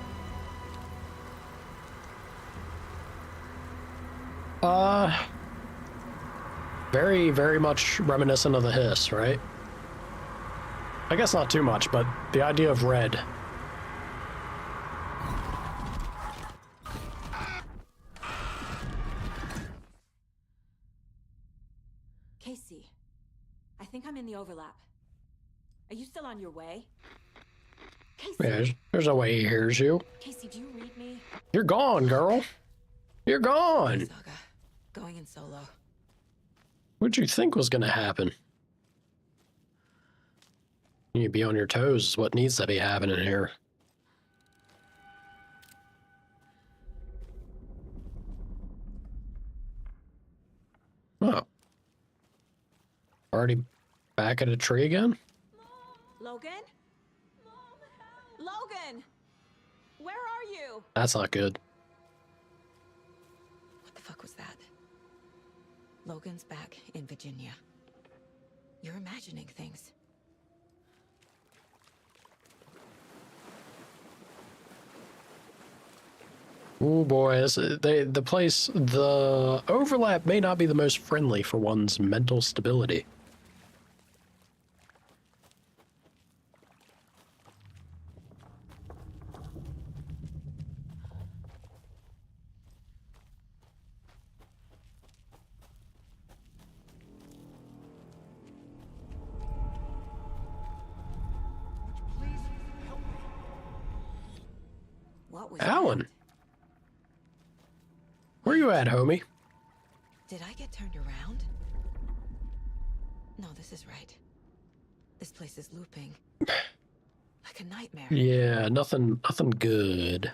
Very, very much reminiscent of the hiss, right? I guess not too much, but the idea of red. Casey, I think I'm in the overlap. Are you still on your way? Casey. Yeah, there's no way he hears you. Casey, do you read me? You're gone, girl. You're gone. Saga, going in solo. What'd you think was gonna happen? You need to be on your toes is what needs to be happening here. Oh. Already back at a tree again? Logan? Logan! Where are you? That's not good. What the fuck was that? Logan's back in Virginia. You're imagining things. Oh boy, the overlap may not be the most friendly for one's mental stability. What was Alan, that? where you at, homie? Did I get turned around? No, this is right. This place is looping. Like a nightmare. Yeah, nothing good.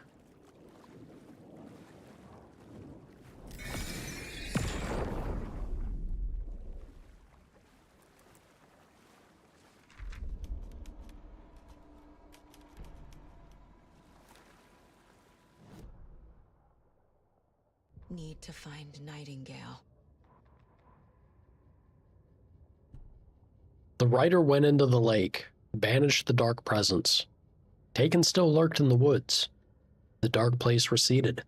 Need to find Nightingale. The writer went into the lake, banished the dark presence. Taken still lurked in the woods. The dark place receded.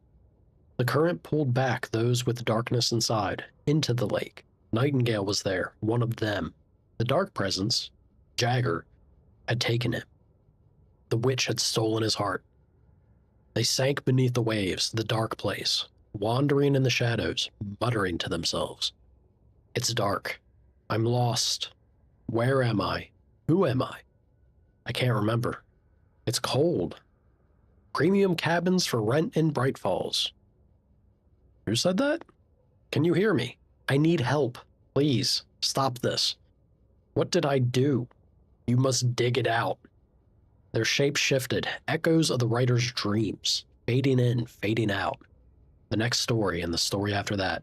The current pulled back those with darkness inside, into the lake. Nightingale was there, one of them. The dark presence, Jagger, had taken him. The witch had stolen his heart. They sank beneath the waves, the dark place, wandering in the shadows, muttering to themselves. It's dark. I'm lost. Where am I? Who am I? I can't remember. It's cold. Premium cabins for rent in Bright Falls. Who said that? Can you hear me? I need help. Please, stop this. What did I do? You must dig it out. Their shape shifted, echoes of the writer's dreams, fading in, fading out. The next story and the story after that.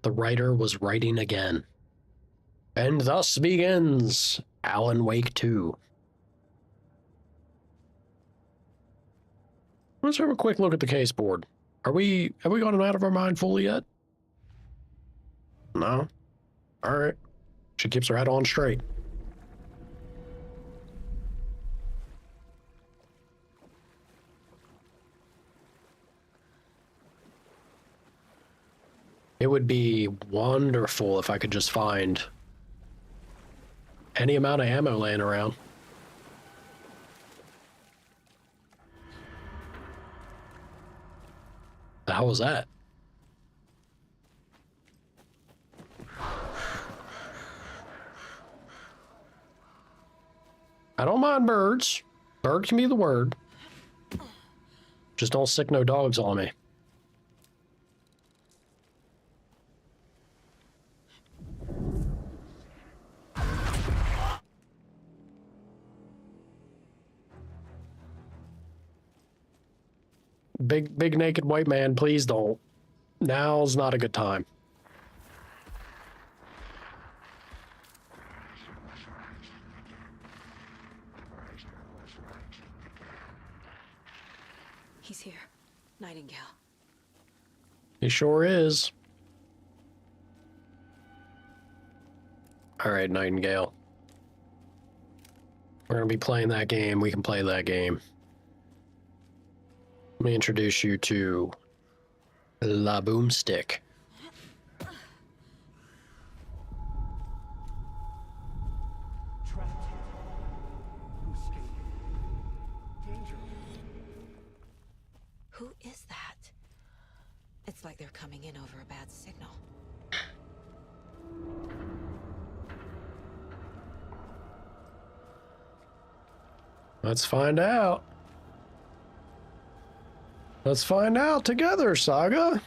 The writer was writing again. And thus begins Alan Wake 2. Let's have a quick look at the case board. Have we gotten out of our mind fully yet? No? Alright. She keeps her head on straight. It would be wonderful if I could just find any amount of ammo laying around. The hell was that? I don't mind birds. Bird can be the word. Just don't sick no dogs on me. Big naked white man, please don't. Now's not a good time. He's here. Nightingale. He sure is. All right, Nightingale. We're going to be playing that game. We can play that game. Let me introduce you to La Boomstick. Who is that? It's like they're coming in over a bad signal. Let's find out. Let's find out together, Saga.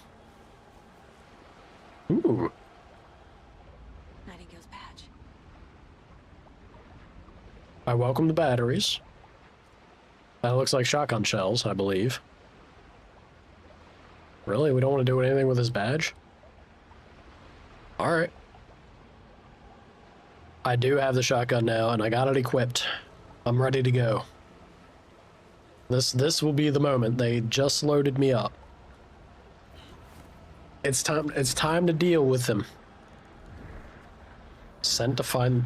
Ooh. Nightingale's badge. I welcome the batteries. That looks like shotgun shells, I believe. Really? We don't want to do anything with his badge? Alright. I do have the shotgun now, and I got it equipped. I'm ready to go. This will be the moment. They just loaded me up. It's time to deal with him. Sent to find...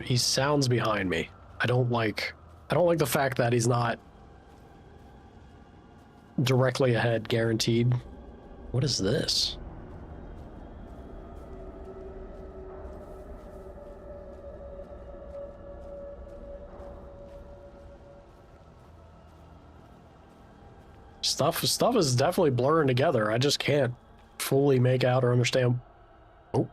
He sounds behind me. I don't like the fact that he's not directly ahead, guaranteed. What is this? Stuff is definitely blurring together. I just can't fully make out or understand. Oh.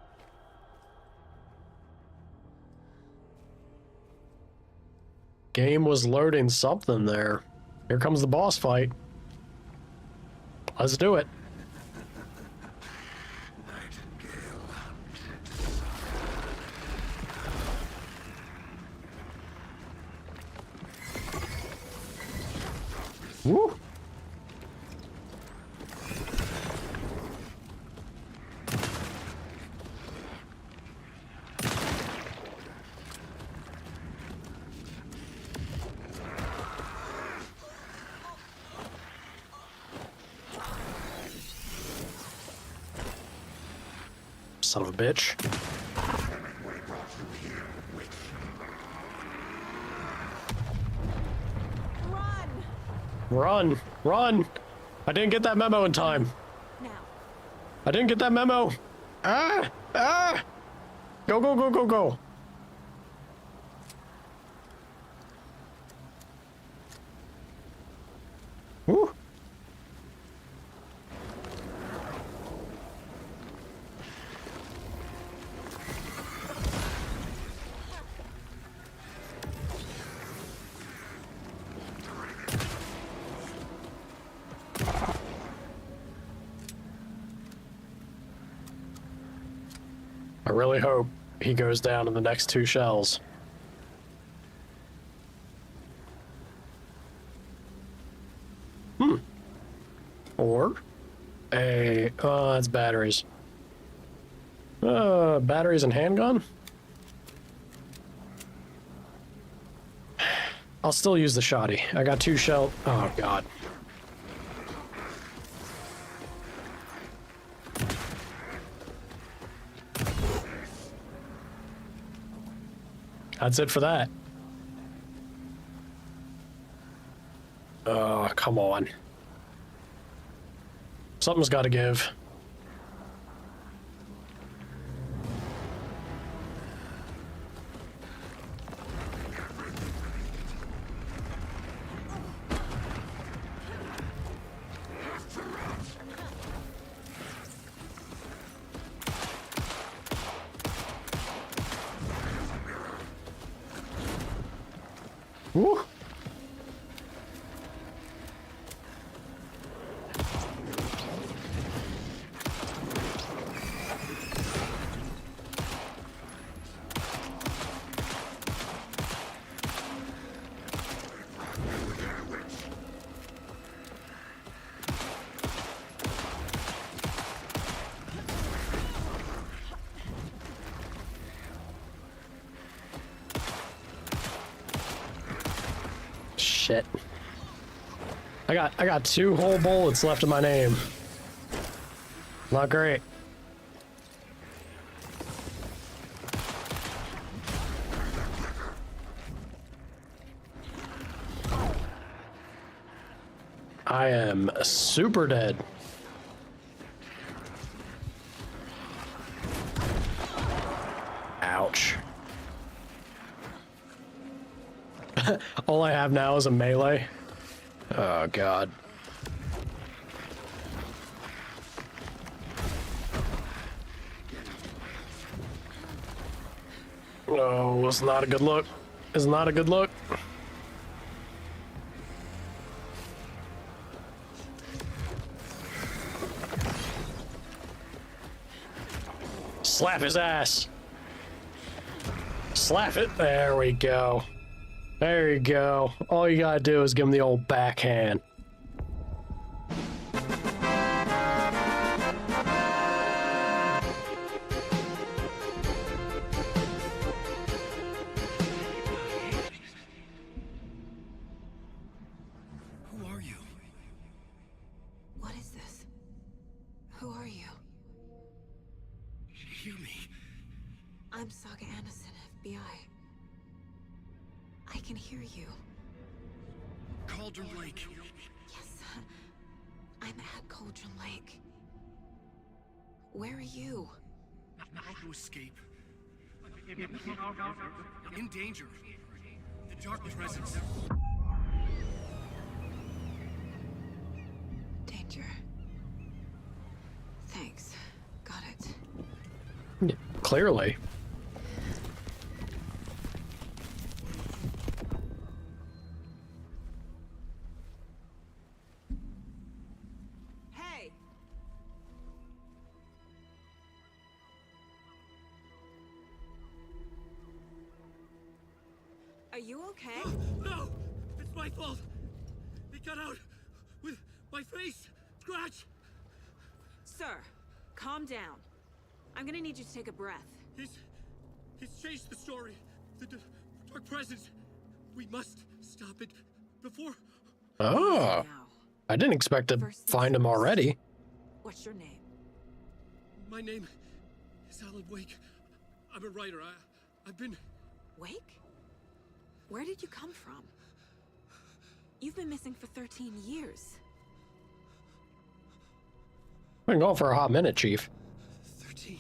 Game was loading something there. Here comes the boss fight. Let's do it. Woo! Son of a bitch. Run! Run! I didn't get that memo in time. Now. I didn't get that memo. Ah! Ah! Go, go, go, go, go. Woo! I really hope he goes down in the next 2 shells. Or that's batteries. Batteries and handgun? I'll still use the shotty. I got 2 shell. Oh, God. That's it for that. Oh, come on. Something's got to give. Woo. Shit. I got 2 whole bullets left in my name. Not great. I am super dead. Ouch. All I have now is a melee. Oh, God. Oh, it's not a good look. It's not a good look. Slap his ass. Slap it. There we go. There you go. All you gotta do is give him the old backhand. Who are you? What is this? Who are you? Hear me. I'm Saga Anderson, FBI. I can hear you. Cauldron Lake. Yes, I'm at Cauldron Lake. Where are you? How to escape. In danger. The dark presence. Danger. Thanks. Got it. Clearly. Hey! Are you okay? No! It's my fault! He got out with my face scratch! Sir, calm down. I'm gonna need you to take a breath. He's changed the story. The dark presence. We must stop it before. Oh. I didn't expect to find him already. What's your name? My name is Alan Wake. I'm a writer. I've been... Wake? Where did you come from? You've been missing for 13 years. Been going for a hot minute, Chief. 13.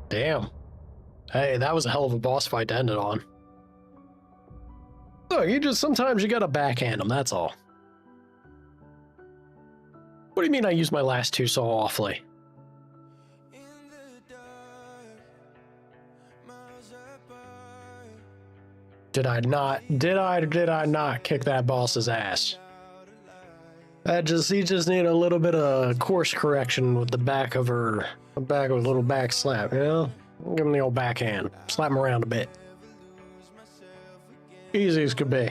Damn. Hey, that was a hell of a boss fight to end it on. Look, sometimes you gotta backhand him, that's all. What do you mean I used my last 2 so awfully? Did I not kick that boss's ass? He just need a little bit of course correction with the back of her, the back of a little back slap, you know? Give him the old backhand, slap him around a bit. Easy as could be.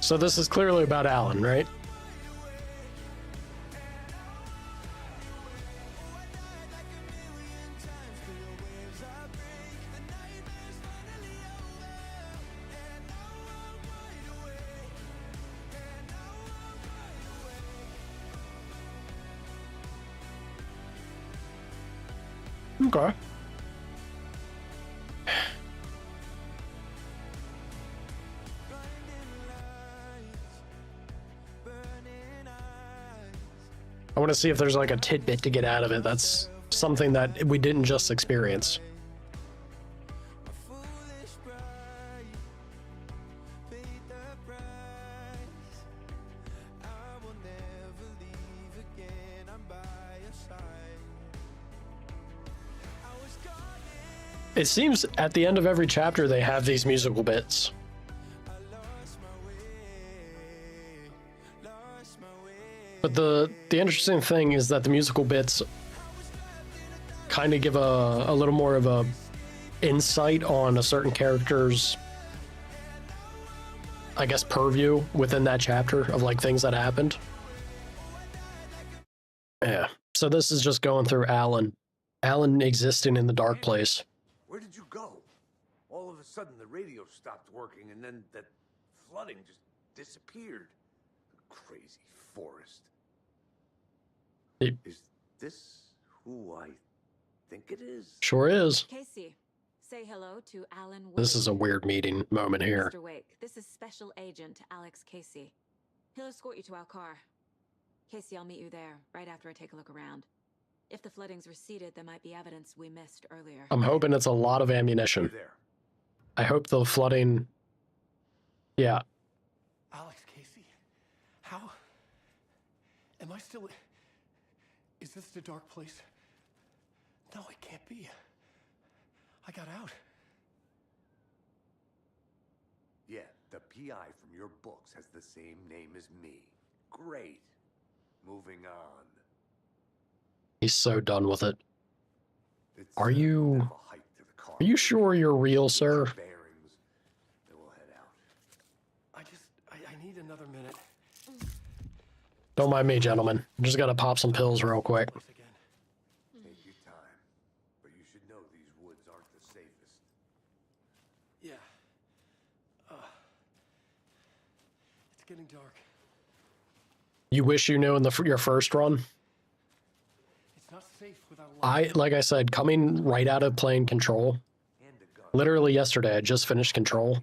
So this is clearly about Alan, right? Okay. I want to see if there's like a tidbit to get out of it. That's something that we didn't just experience. It seems at the end of every chapter they have these musical bits. But the interesting thing is that the musical bits kind of give a little more of a insight on a certain character's, I guess, purview within that chapter of like things that happened. Yeah. So this is just going through Alan existing in the dark place. Where did you go? All of a sudden the radio stopped working and then that flooding just disappeared. Crazy forest. Is this who I think it is? Sure is. Casey, say hello to Alan Wake. This is a weird meeting moment here. Mr. Wake, this is Special Agent Alex Casey. He'll escort you to our car. Casey, I'll meet you there, right after I take a look around. If the flooding's receded, there might be evidence we missed earlier. I'm hoping it's a lot of ammunition. I hope the flooding... Yeah. Alex Casey? How? Am I still... Is this the dark place? No, it can't be. I got out. Yeah, the PI from your books has the same name as me. Great. Moving on. He's so done with it. Are you sure you're real, sir? I need another minute. Don't mind me, gentlemen. I'm just gotta pop some pills real quick. Take your time, but you should know these woods aren't the safest. Yeah. It's getting dark. You wish you knew in your first run? It's not safe without Like I said, coming right out of playing Control, literally yesterday I just finished Control,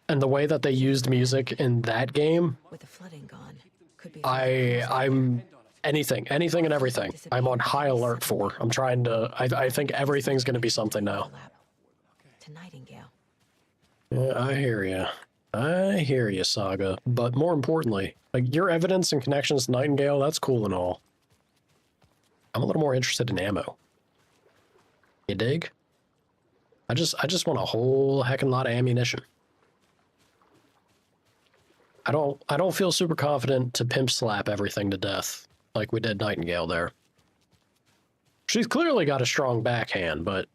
and the way that they used music in that game, with the flooding gone, could be I'm anything and everything. I'm on high alert for. I'm trying to. I think everything's going to be something now. to Nightingale. Yeah, I hear you, Saga. But more importantly, like your evidence and connections to Nightingale, that's cool and all. I'm a little more interested in ammo. You dig? I just want a whole heckin' lot of ammunition. I don't feel super confident to pimp slap everything to death like we did Nightingale there. She's clearly got a strong backhand, but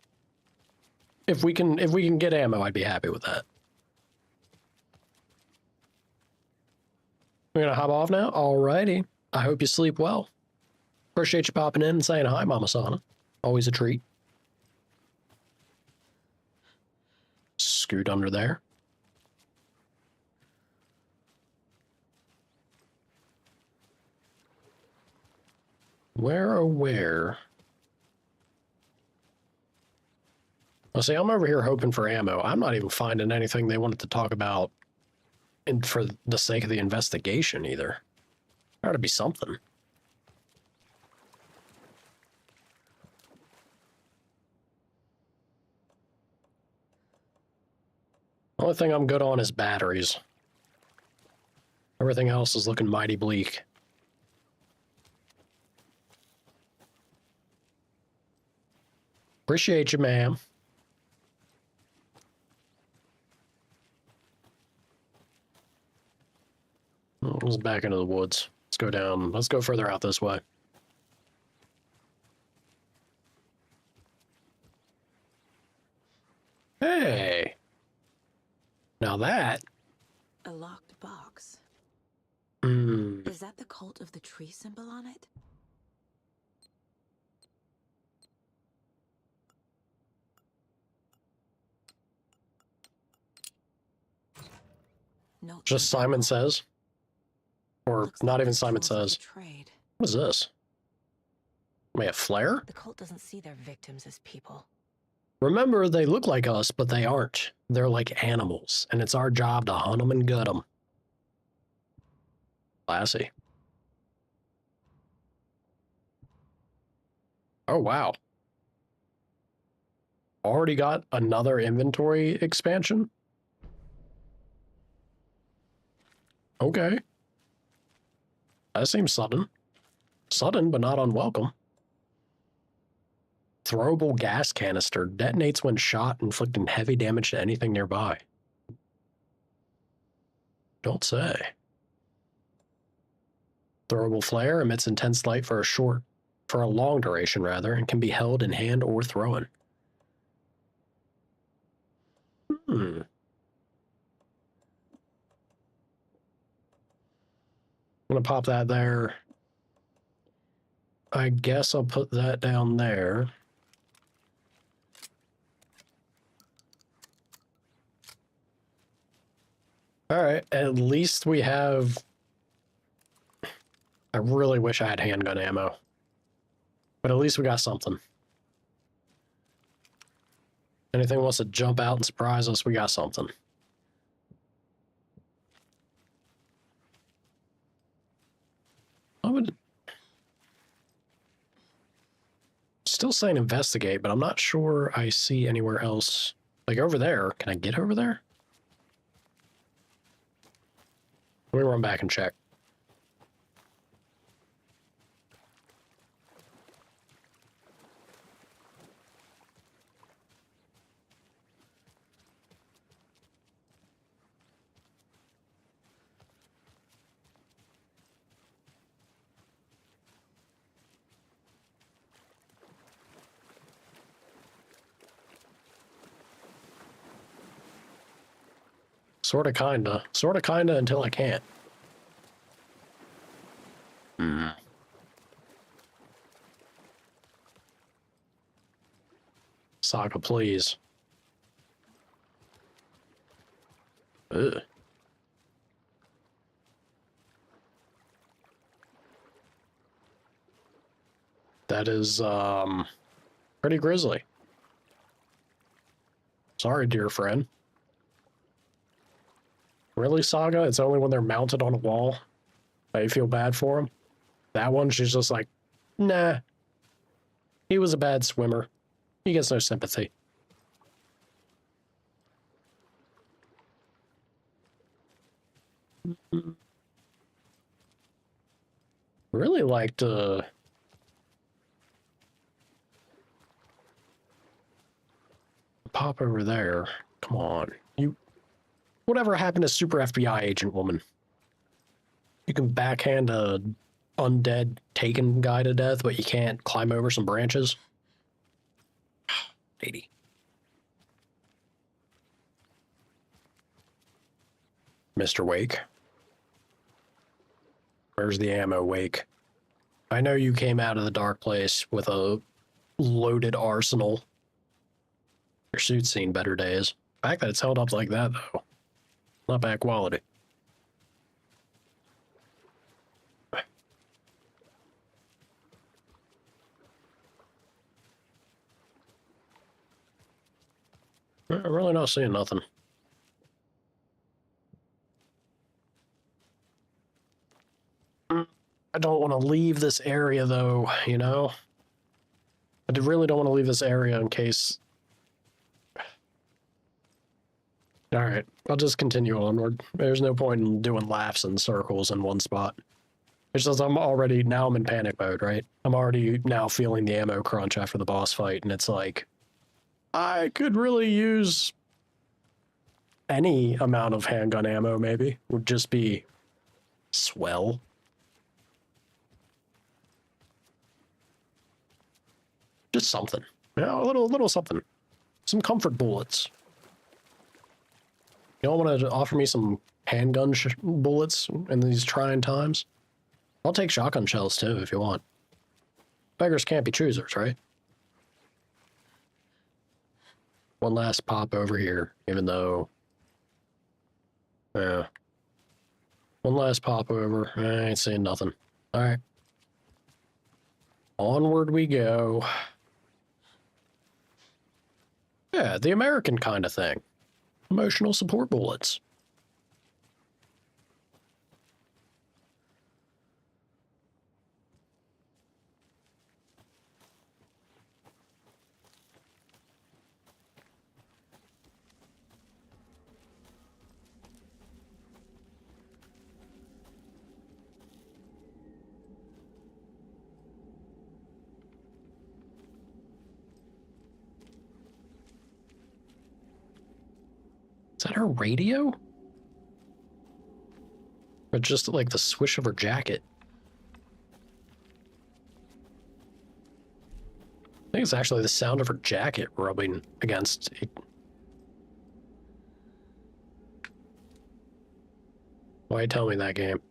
if we can get ammo, I'd be happy with that. We're gonna hop off now? Alrighty. I hope you sleep well. Appreciate you popping in and saying hi, Mama Sana. Always a treat. Scoot under there. Where, oh where? Well, see, I'm over here hoping for ammo. I'm not even finding anything they wanted to talk about for the sake of the investigation either. There ought to be something. Only thing I'm good on is batteries. Everything else is looking mighty bleak. Appreciate you, ma'am. Let's back into the woods. Let's go down. Let's go further out this way. Hey! Now that... A locked box. Hmm. Is that the cult of the tree symbol on it? No. Just Simon Says? Or not even Simon Says. What is this? Wait, a flare? The cult doesn't see their victims as people. Remember, they look like us, but they aren't. They're like animals, and it's our job to hunt them and gut them. Classy. Oh, wow. Already got another inventory expansion? Okay. That seems sudden. Sudden, but not unwelcome. Throwable gas canister detonates when shot, inflicting heavy damage to anything nearby. Don't say. Throwable flare emits intense light for a long duration rather, and can be held in hand or thrown. I'm gonna pop that there. I guess I'll put that down there. Alright, at least we have... I really wish I had handgun ammo. But at least we got something. Anything wants to jump out and surprise us, we got something. I would... Still saying investigate, but I'm not sure I see anywhere else. Like over there. Can I get over there? Let me run back and check. Sorta kinda until I can't. Saga, please. Ugh. That is, pretty grisly. Sorry, dear friend. Really, Saga? It's only when they're mounted on a wall that you feel bad for them? That one, she's just like, nah. He was a bad swimmer. He gets no sympathy. Really like to... pop over there. Come on. You... Whatever happened to Super FBI Agent Woman? You can backhand a undead taken guy to death, but you can't climb over some branches? 80. Mr. Wake? Where's the ammo, Wake? I know you came out of the dark place with a loaded arsenal. Your suit's seen better days. The fact that it's held up like that, though. Not bad quality. I'm really not seeing nothing. I don't want to leave this area, though, you know? I really don't want to leave this area in case All right, I'll just continue onward. There's no point in doing laps and circles in one spot. It's just I'm in panic mode, right? I'm already now feeling the ammo crunch after the boss fight, and it's like, I could really use any amount of handgun ammo, maybe. Would just be swell. Just something. Yeah, a little something. Some comfort bullets. You don't want to offer me some handgun bullets in these trying times? I'll take shotgun shells too if you want. Beggars can't be choosers, right? One last pop over here, even though... Yeah. One last pop over. I ain't seeing nothing. Alright. Onward we go. Yeah, the American kind of thing. Emotional support bullets. Is that her radio? Or just like the swish of her jacket? I think it's actually the sound of her jacket rubbing against it. Why you tell me that, game?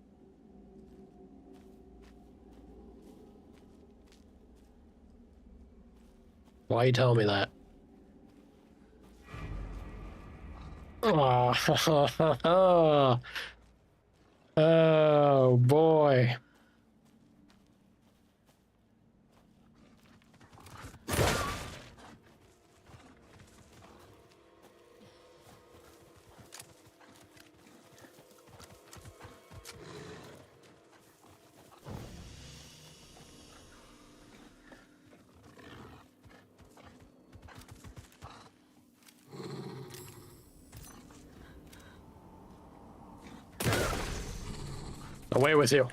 Why you telling me that? Oh, oh boy. Away with you.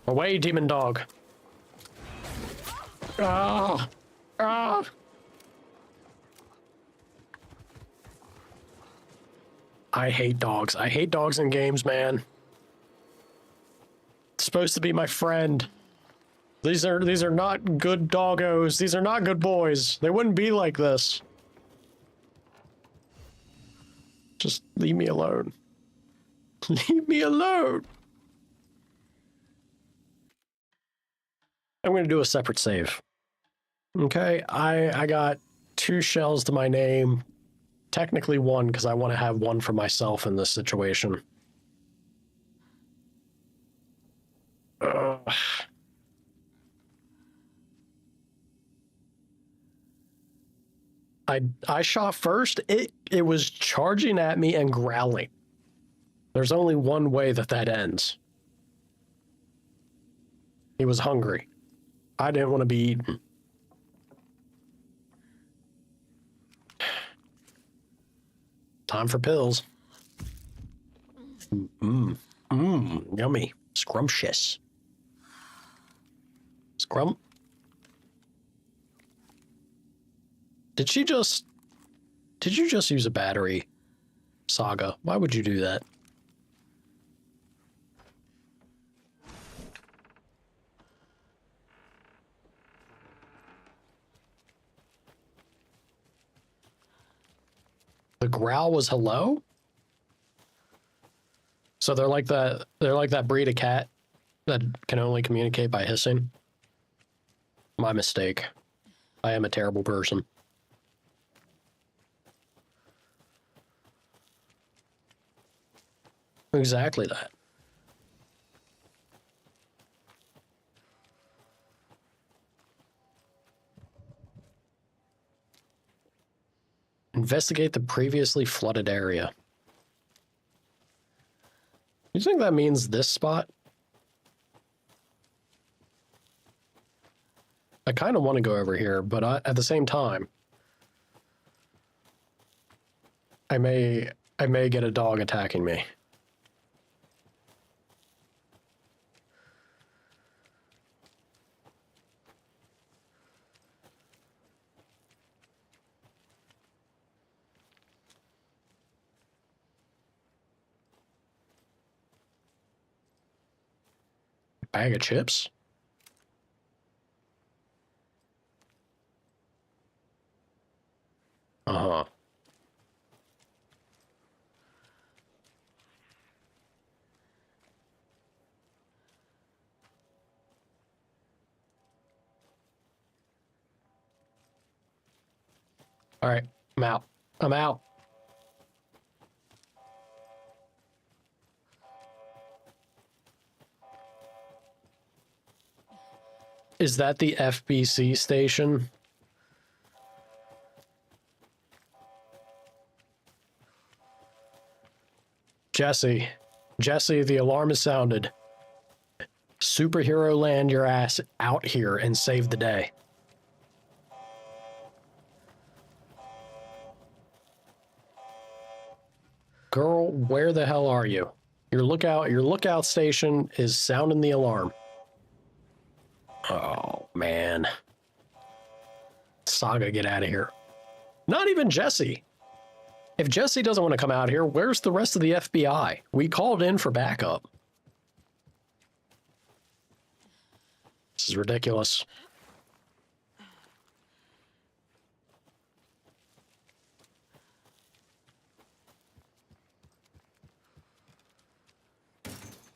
Away, demon dog. Ah! Ah! I hate dogs. I hate dogs in games, man. It's supposed to be my friend. These are not good doggos. These are not good boys. They wouldn't be like this. Just leave me alone. Leave me alone. I'm going to do a separate save. Okay, I got 2 shells to my name. Technically 1, because I want to have 1 for myself in this situation. I shot first. It was charging at me and growling. There's only one way that ends. He was hungry. I didn't want to be eaten. Time for pills. Yummy. Scrumptious. Scrump. Did you just use a battery, Saga? Why would you do that? The growl was hello? So they're like that breed of cat that can only communicate by hissing? My mistake. I am a terrible person. Exactly that. Investigate the previously flooded area. You think that means this spot? I kind of want to go over here, but at the same time, I may I may get a dog attacking me. Bag of chips? Uh-huh. All right, I'm out. I'm out. Is that the FBC station? Jesse. Jesse, the alarm has sounded. Superhero land your ass out here and save the day. Girl, where the hell are you? Your lookout station is sounding the alarm. Oh, man. Saga, get out of here. Not even Jesse. If Jesse doesn't want to come out here, where's the rest of the FBI? We called in for backup. This is ridiculous.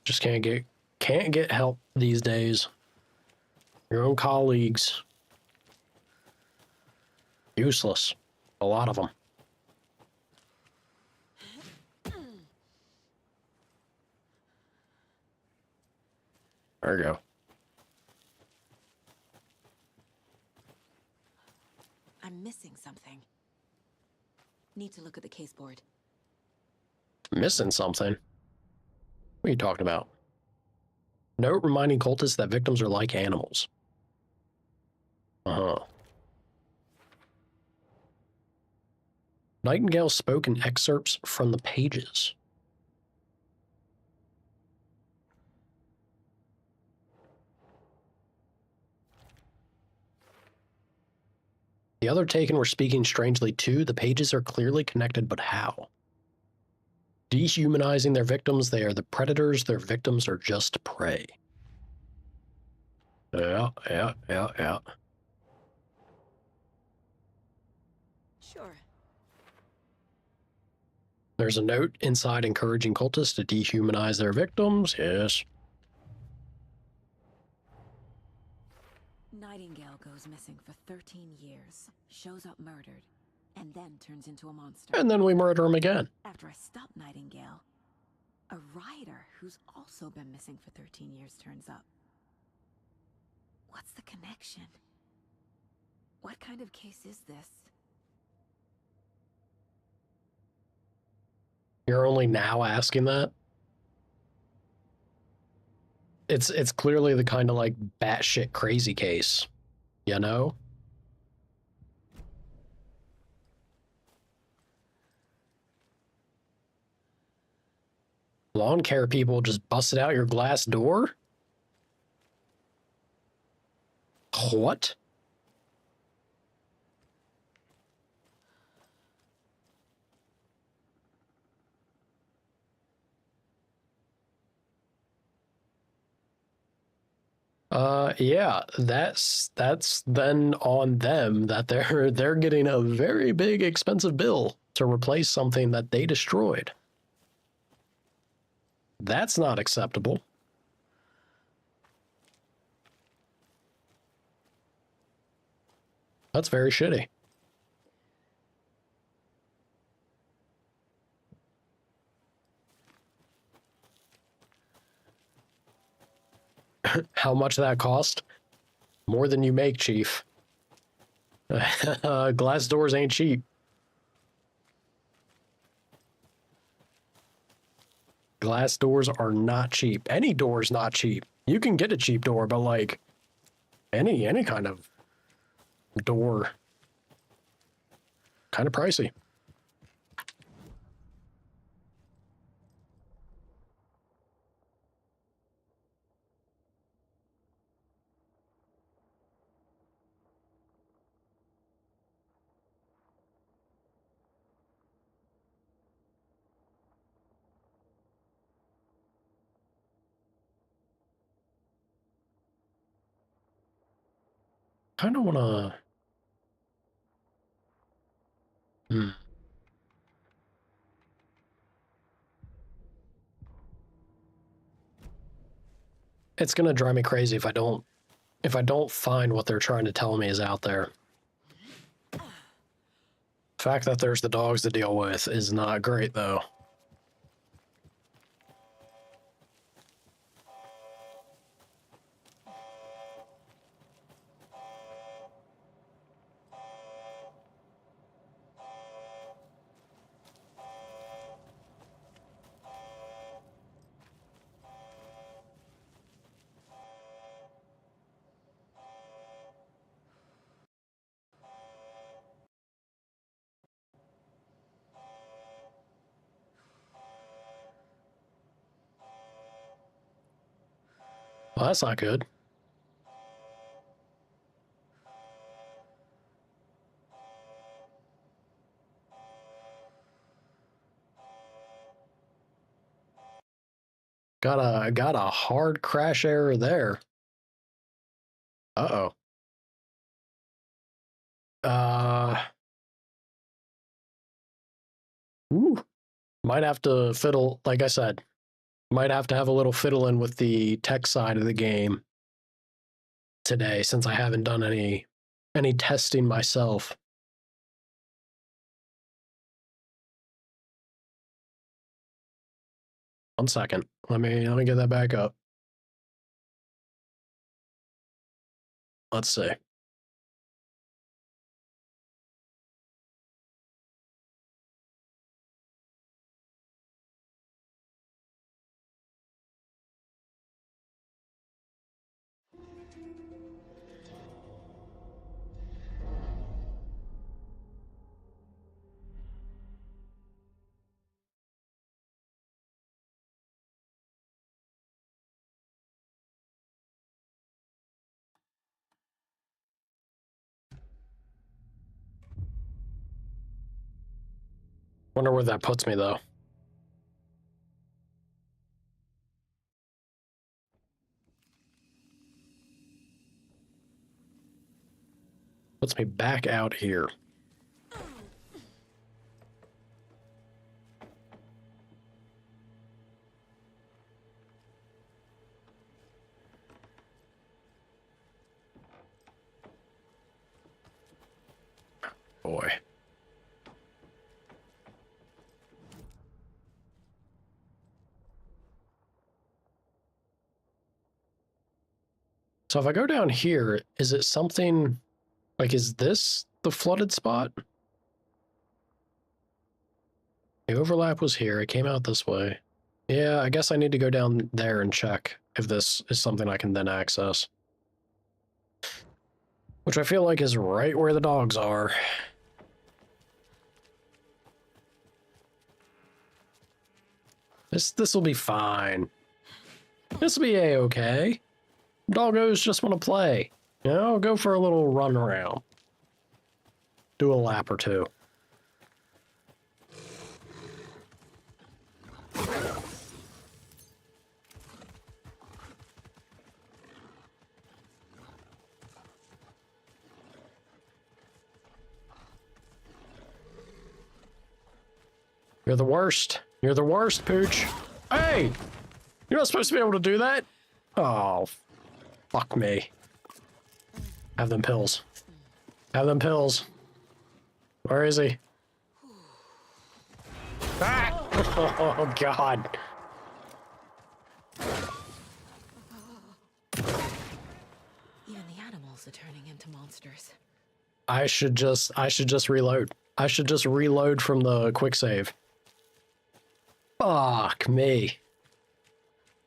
Just can't get help these days. Your own colleagues. Useless. A lot of them. There you go. I'm missing something. Need to look at the case board. Missing something? What are you talking about? Note reminding cultists that victims are like animals. Uh-huh. Nightingale spoke in excerpts from the pages. The other Taken were speaking strangely too. The pages are clearly connected, but how? Dehumanizing their victims, they are the predators, their victims are just prey. Yeah. Sure. There's a note inside encouraging cultists to dehumanize their victims. Yes. Nightingale goes missing for 13 years, shows up murdered, and then turns into a monster. And then we murder him again. After I stop Nightingale, a rider who's also been missing for 13 years turns up. What's the connection? What kind of case is this? You're only now asking that? It's clearly the kind of like batshit crazy case, you know? Lawn care people just busted out your glass door? What? Yeah, that's then on them that they're getting a very big expensive bill to replace something that they destroyed. That's not acceptable. That's very shitty. How much that cost? More than you make, Chief. Glass doors ain't cheap. Glass doors are not cheap. Any door's not cheap. You can get a cheap door, but like any kind of door, kind of pricey. Kind of want to... It's going to drive me crazy if I don't find what they're trying to tell me is out there. The fact that there's the dogs to deal with is not great, though. Well, that's not good. Got a hard crash error there. Uh-oh. Ooh. Might have to fiddle, like I said, might have to have a little fiddling with the tech side of the game today, since I haven't done any testing myself. One second. Let me get that back up. Let's see. Wonder where that puts me, though. Puts me back out here. Boy. So if I go down here, is it something like, is this the flooded spot? The overlap was here. It came out this way. Yeah, I guess I need to go down there and check if this is something I can then access. Which I feel like is right where the dogs are. This will be fine. This will be a-okay. Doggos just want to play. You know, go for a little run around. Do a lap or two. You're the worst. You're the worst, Pooch. Hey! You're not supposed to be able to do that. Oh, fuck me. Have them pills. Have them pills. Where is he? Ah! Oh, God. Even the animals are turning into monsters. I should just reload. I should just reload from the quick save. Fuck me.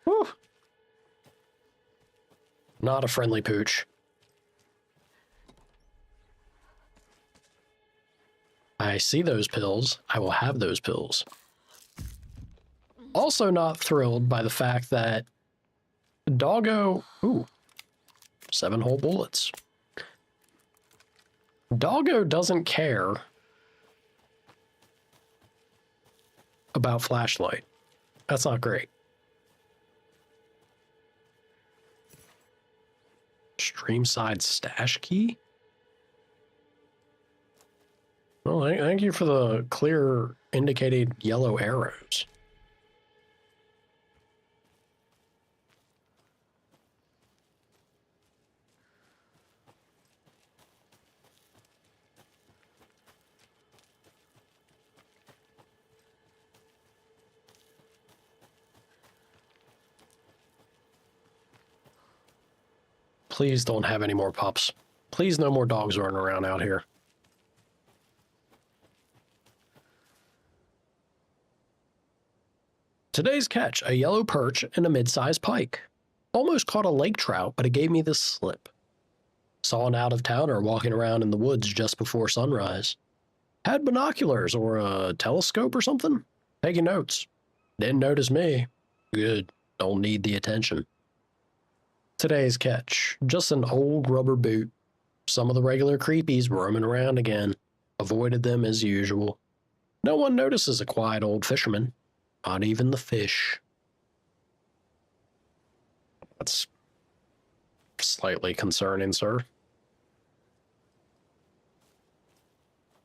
Whew. Not a friendly Pooch. I see those pills. I will have those pills. Also not thrilled by the fact that Doggo... Ooh. 7 whole bullets. Doggo doesn't care about flashlight. That's not great. Straight Creamside stash key? Well, thank you for the clear indicated yellow arrows. Please don't have any more pups. Please no more dogs running around out here. Today's catch, a yellow perch and a mid-sized pike. Almost caught a lake trout, but it gave me the slip. Saw an out-of-towner walking around in the woods just before sunrise. Had binoculars or a telescope or something. Taking notes. Didn't notice me. Good. Don't need the attention. Today's catch, just an old rubber boot. Some of the regular creepies roaming around again. Avoided them as usual. No one notices a quiet old fisherman. Not even the fish. That's slightly concerning, sir.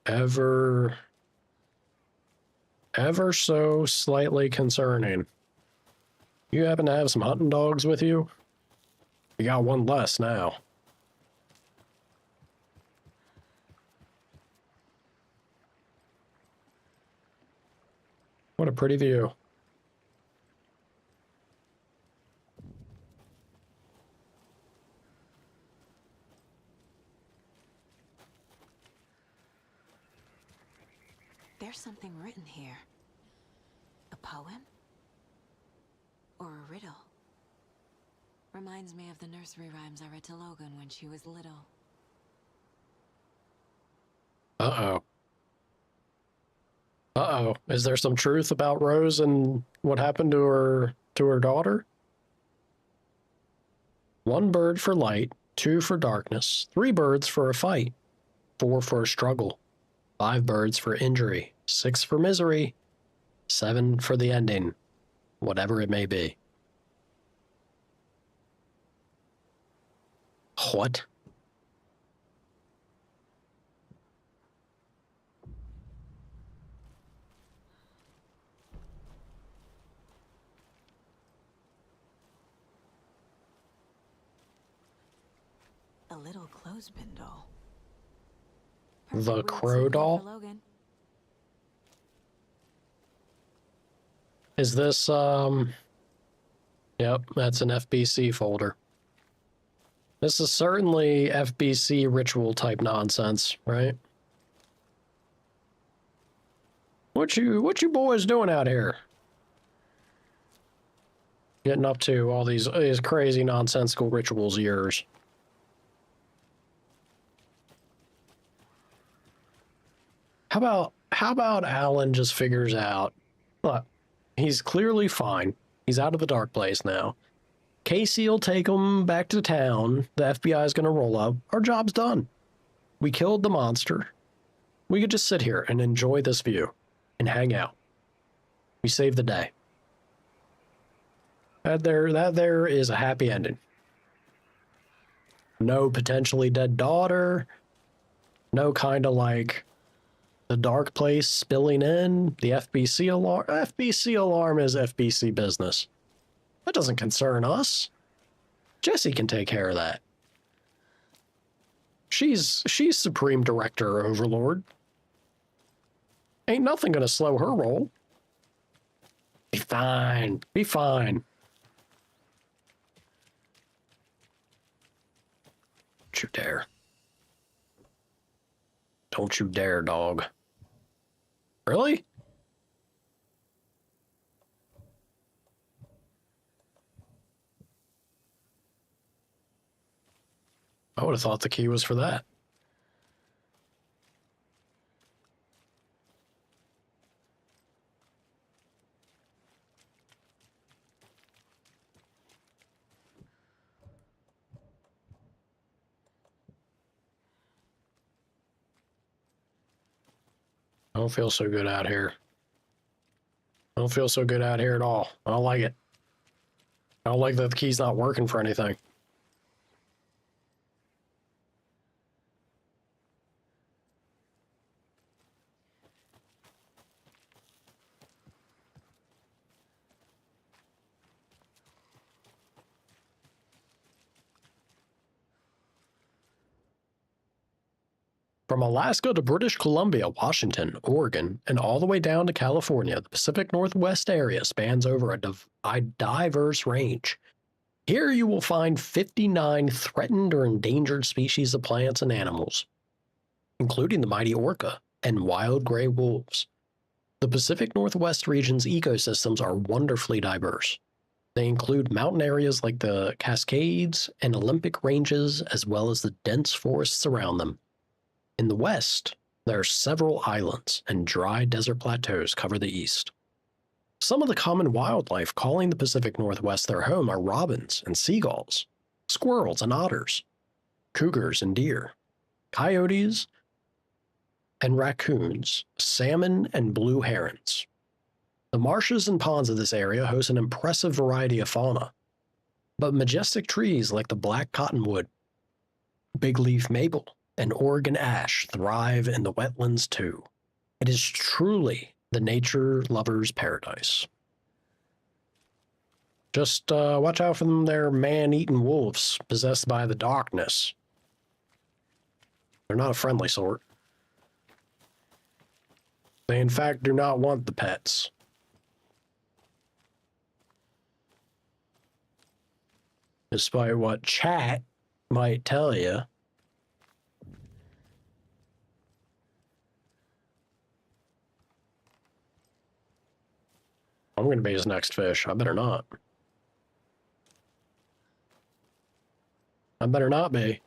Ever so slightly concerning. You happen to have some hunting dogs with you? You got one less now. What a pretty view. There's something written here. A poem? Or a riddle? Reminds me of the nursery rhymes I read to Logan when she was little. Uh-oh. Uh-oh. Is there some truth about Rose and what happened to her daughter? 1 bird for light, 2 for darkness, 3 birds for a fight, 4 for a struggle, 5 birds for injury, 6 for misery, 7 for the ending, whatever it may be. What? A little clothespin doll. The crow doll? Is this, Yep, that's an FBC folder. This is certainly FBC ritual type nonsense, right? What you boys doing out here? Getting up to all these crazy nonsensical rituals of yours. How about Alan just figures out, look, he's clearly fine. He's out of the dark place now. Casey will take him back to town. The FBI is going to roll up. Our job's done. We killed the monster. We could just sit here and enjoy this view and hang out. We saved the day. That there is a happy ending. No potentially dead daughter. No kind of like the dark place spilling in. The FBC alarm. FBC alarm is FBC business. That doesn't concern us. Jesse can take care of that. She's Supreme Director Overlord. Ain't nothing gonna slow her roll. Be fine. Be fine. Don't you dare. Don't you dare, dog. Really? I would have thought the key was for that. I don't feel so good out here. I don't feel so good out here at all. I don't like it. I don't like that the key's not working for anything. From Alaska to British Columbia, Washington, Oregon, and all the way down to California, the Pacific Northwest area spans over a diverse range. Here you will find 59 threatened or endangered species of plants and animals, including the mighty orca and wild gray wolves. The Pacific Northwest region's ecosystems are wonderfully diverse. They include mountain areas like the Cascades and Olympic Ranges, as well as the dense forests around them. In the west, there are several islands and dry desert plateaus cover the east. Some of the common wildlife calling the Pacific Northwest their home are robins and seagulls, squirrels and otters, cougars and deer, coyotes and raccoons, salmon and blue herons. The marshes and ponds of this area host an impressive variety of fauna, but majestic trees like the black cottonwood, big leaf maple, and Oregon ash thrive in the wetlands too. It is truly the nature lover's paradise. Just watch out for them there man-eating wolves possessed by the darkness. They're not a friendly sort. They in fact do not want the pets. Despite what chat might tell you. I'm going to be his next fish. I better not. I better not be.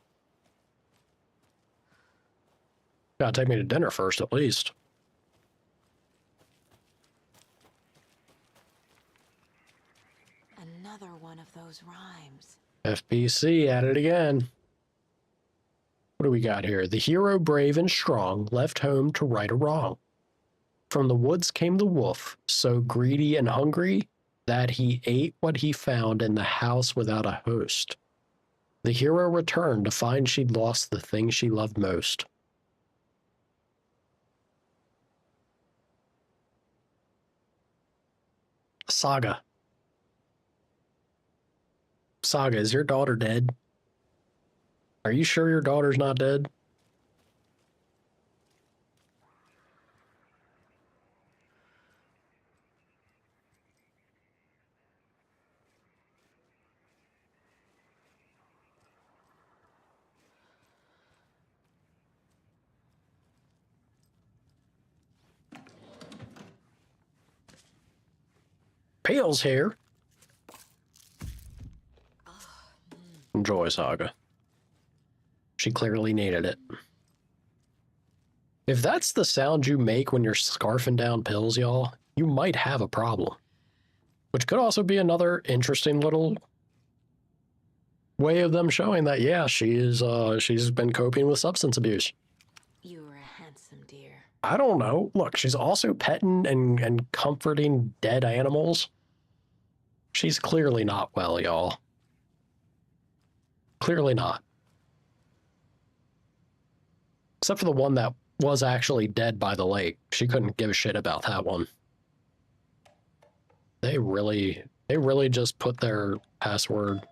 Gotta take me to dinner first, at least. Another one of those rhymes. FBC at it again. What do we got here? The hero, brave and strong, left home to right a wrong. From the woods came the wolf, so greedy and hungry that he ate what he found in the house without a host. The hero returned to find she'd lost the thing she loved most. Saga. Saga, is your daughter dead? Are you sure your daughter's not dead? Peel's here. Enjoy, Saga. She clearly needed it. If that's the sound you make when you're scarfing down pills, y'all, you might have a problem. Which could also be another interesting little way of them showing that, yeah, she's been coping with substance abuse. You were a handsome dear. I don't know. Look, she's also petting and comforting dead animals. She's clearly not well, y'all. Clearly not. Except for the one that was actually dead by the lake. She couldn't give a shit about that one. They really just put their password.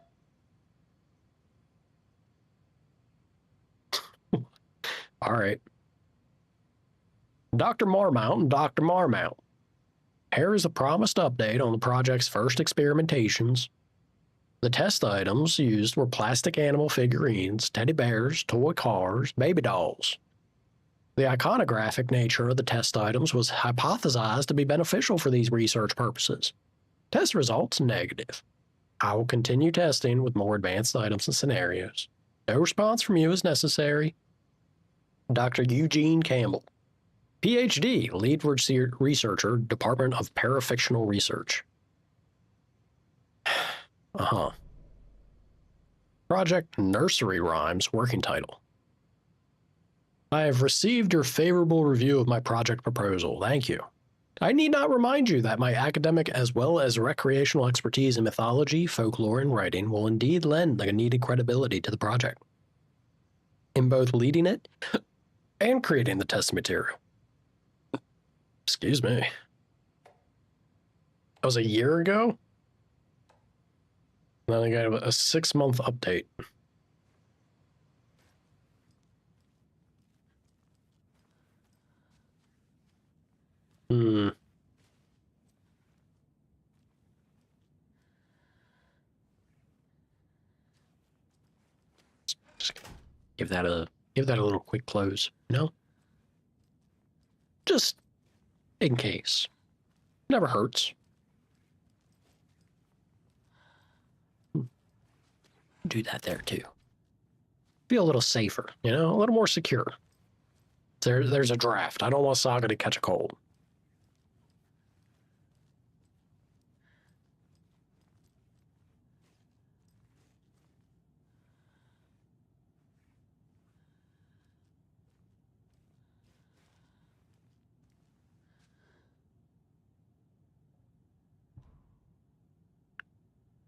All right. Dr. Marmount and Dr. Marmount. Here is a promised update on the project's first experimentations. The test items used were plastic animal figurines, teddy bears, toy cars, baby dolls. The iconographic nature of the test items was hypothesized to be beneficial for these research purposes. Test results negative. I will continue testing with more advanced items and scenarios. No response from you is necessary. Dr. Eugene Campbell, PhD, lead researcher, Department of Parafictional Research. Project Nursery Rhymes working title. I have received your favorable review of my project proposal. Thank you. I need not remind you that my academic as well as recreational expertise in mythology, folklore, and writing will indeed lend the needed credibility to the project. In both leading it and creating the test material. Excuse me. That was a year ago? Then I got a 6-month update. Give that a little quick close, you know? Just in case. Never hurts. Do that there too. Feel a little safer, you know, a little more secure. There's a draft. I don't want Saga to catch a cold.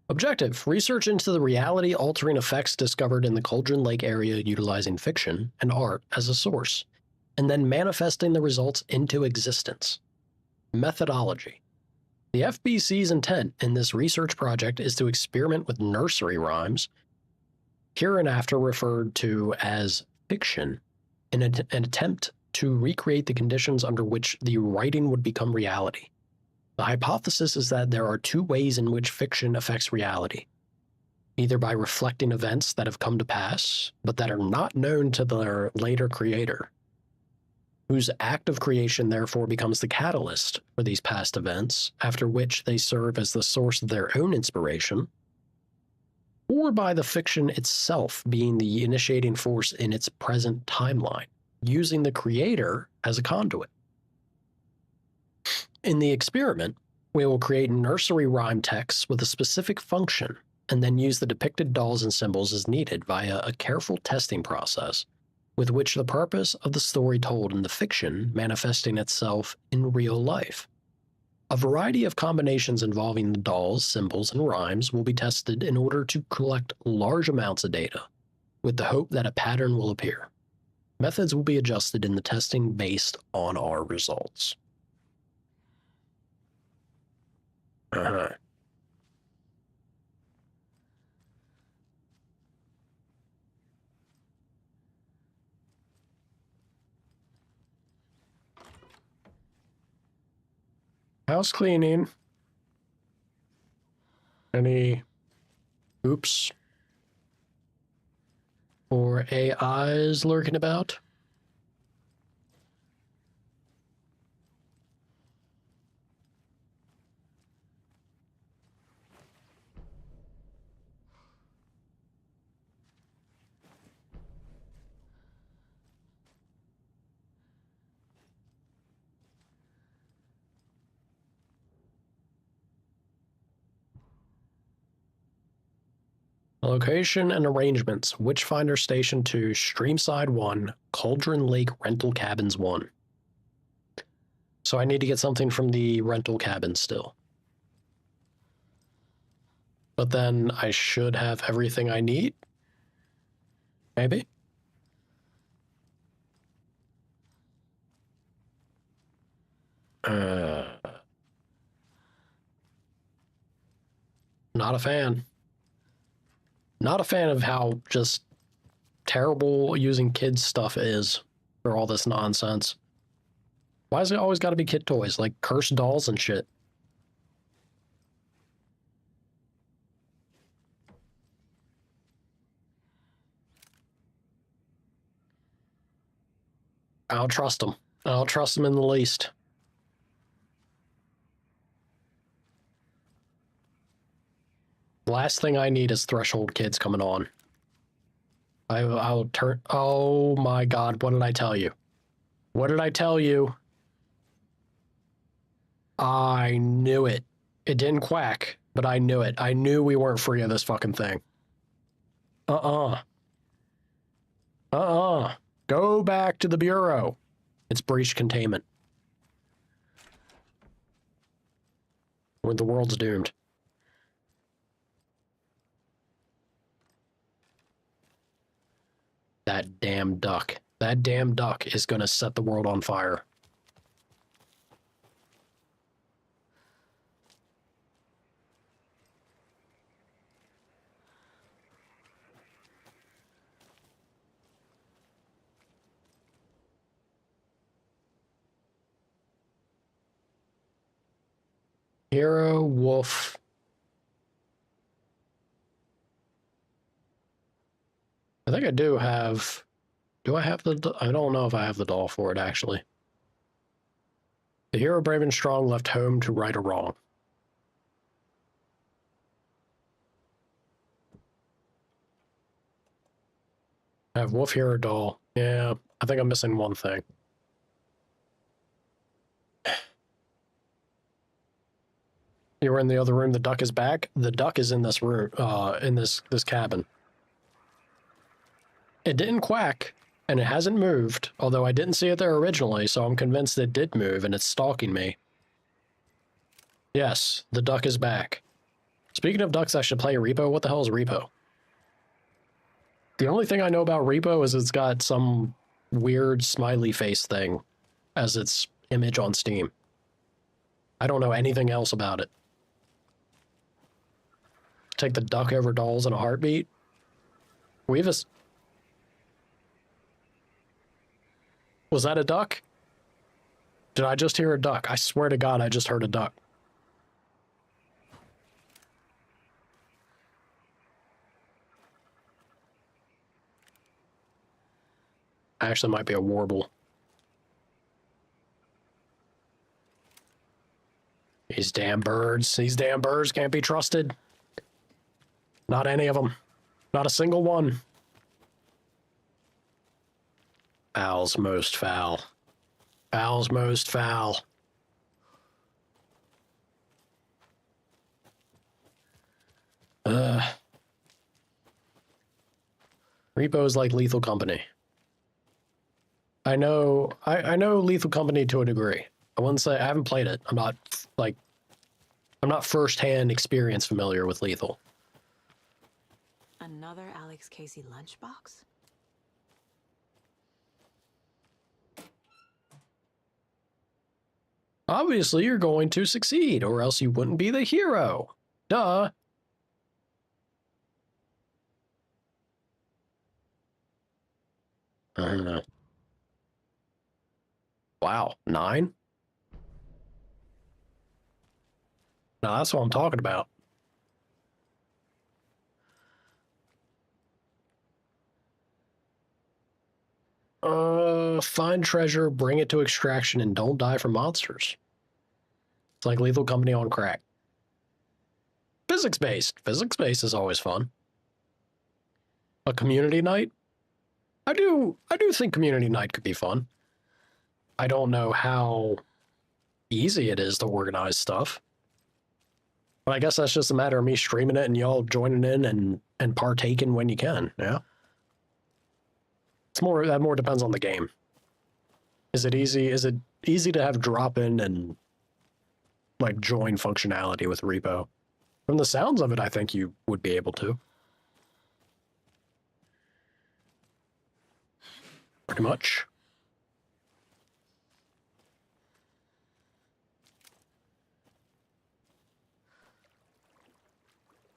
Objective: research into the reality-altering effects discovered in the Cauldron Lake area utilizing fiction and art as a source, and then manifesting the results into existence. Methodology: the FBC's intent in this research project is to experiment with nursery rhymes, hereinafter referred to as fiction, in an attempt to recreate the conditions under which the writing would become reality. The hypothesis is that there are two ways in which fiction affects reality. Either by reflecting events that have come to pass, but that are not known to their later creator, whose act of creation therefore becomes the catalyst for these past events, after which they serve as the source of their own inspiration, or by the fiction itself being the initiating force in its present timeline, using the creator as a conduit. In the experiment, we will create nursery rhyme texts with a specific function and then use the depicted dolls and symbols as needed via a careful testing process with which the purpose of the story told in the fiction manifesting itself in real life. A variety of combinations involving the dolls, symbols, and rhymes will be tested in order to collect large amounts of data, with the hope that a pattern will appear. Methods will be adjusted in the testing based on our results. House cleaning. Any oops or AIs lurking about? Location and arrangements: Witchfinder Station 2, Streamside 1, Cauldron Lake Rental Cabins 1. So I need to get something from the rental cabin still. But then I should have everything I need? Maybe? Not a fan. Not a fan of how just terrible using kids stuff is for all this nonsense. Why has it always got to be kid toys, like cursed dolls and shit? I don't trust them. I don't trust them in the least. The last thing I need is Threshold Kids coming on. I'll turn... Oh my god, what did I tell you? What did I tell you? I knew it. It didn't quack, but I knew it. I knew we weren't free of this fucking thing. Go back to the Bureau. It's breached containment. The world's doomed. That damn duck. That damn duck is gonna set the world on fire. Hero, wolf. I think I do have... Do I have the... I don't know if I have the doll for it, actually. The hero brave and strong left home to right a wrong. I have wolf hero doll. Yeah, I think I'm missing one thing. You were in the other room. The duck is back. The duck is in this room, in this cabin. It didn't quack, and it hasn't moved, although I didn't see it there originally, so I'm convinced it did move, and it's stalking me. Yes, the duck is back. Speaking of ducks, I should play Repo. What the hell is Repo? The only thing I know about Repo is it's got some weird smiley face thing as its image on Steam. I don't know anything else about it. Take the duck over dolls in a heartbeat. Was that a duck? Did I just hear a duck? I swear to God, I just heard a duck. Actually, might be a warble. These damn birds can't be trusted. Not any of them. Not a single one. Owl's most foul. Owl's most foul. Repo's like Lethal Company. I know Lethal Company to a degree. I wouldn't say I haven't played it. I'm not first-hand experience familiar with Lethal. Another Alex Casey lunchbox? Obviously, you're going to succeed, or else you wouldn't be the hero. Duh. I don't know. Wow, 9? Now that's what I'm talking about. Find treasure, bring it to extraction, and don't die from monsters. It's like Lethal Company on crack. Physics-based. Physics-based is always fun. A community night? I do think community night could be fun. I don't know how easy it is to organize stuff. But I guess that's just a matter of me streaming it and y'all joining in and partaking when you can, yeah? That more depends on the game. Is it easy to have drop-in and like join functionality with Repo? From the sounds of it, I think you would be able to. Pretty much.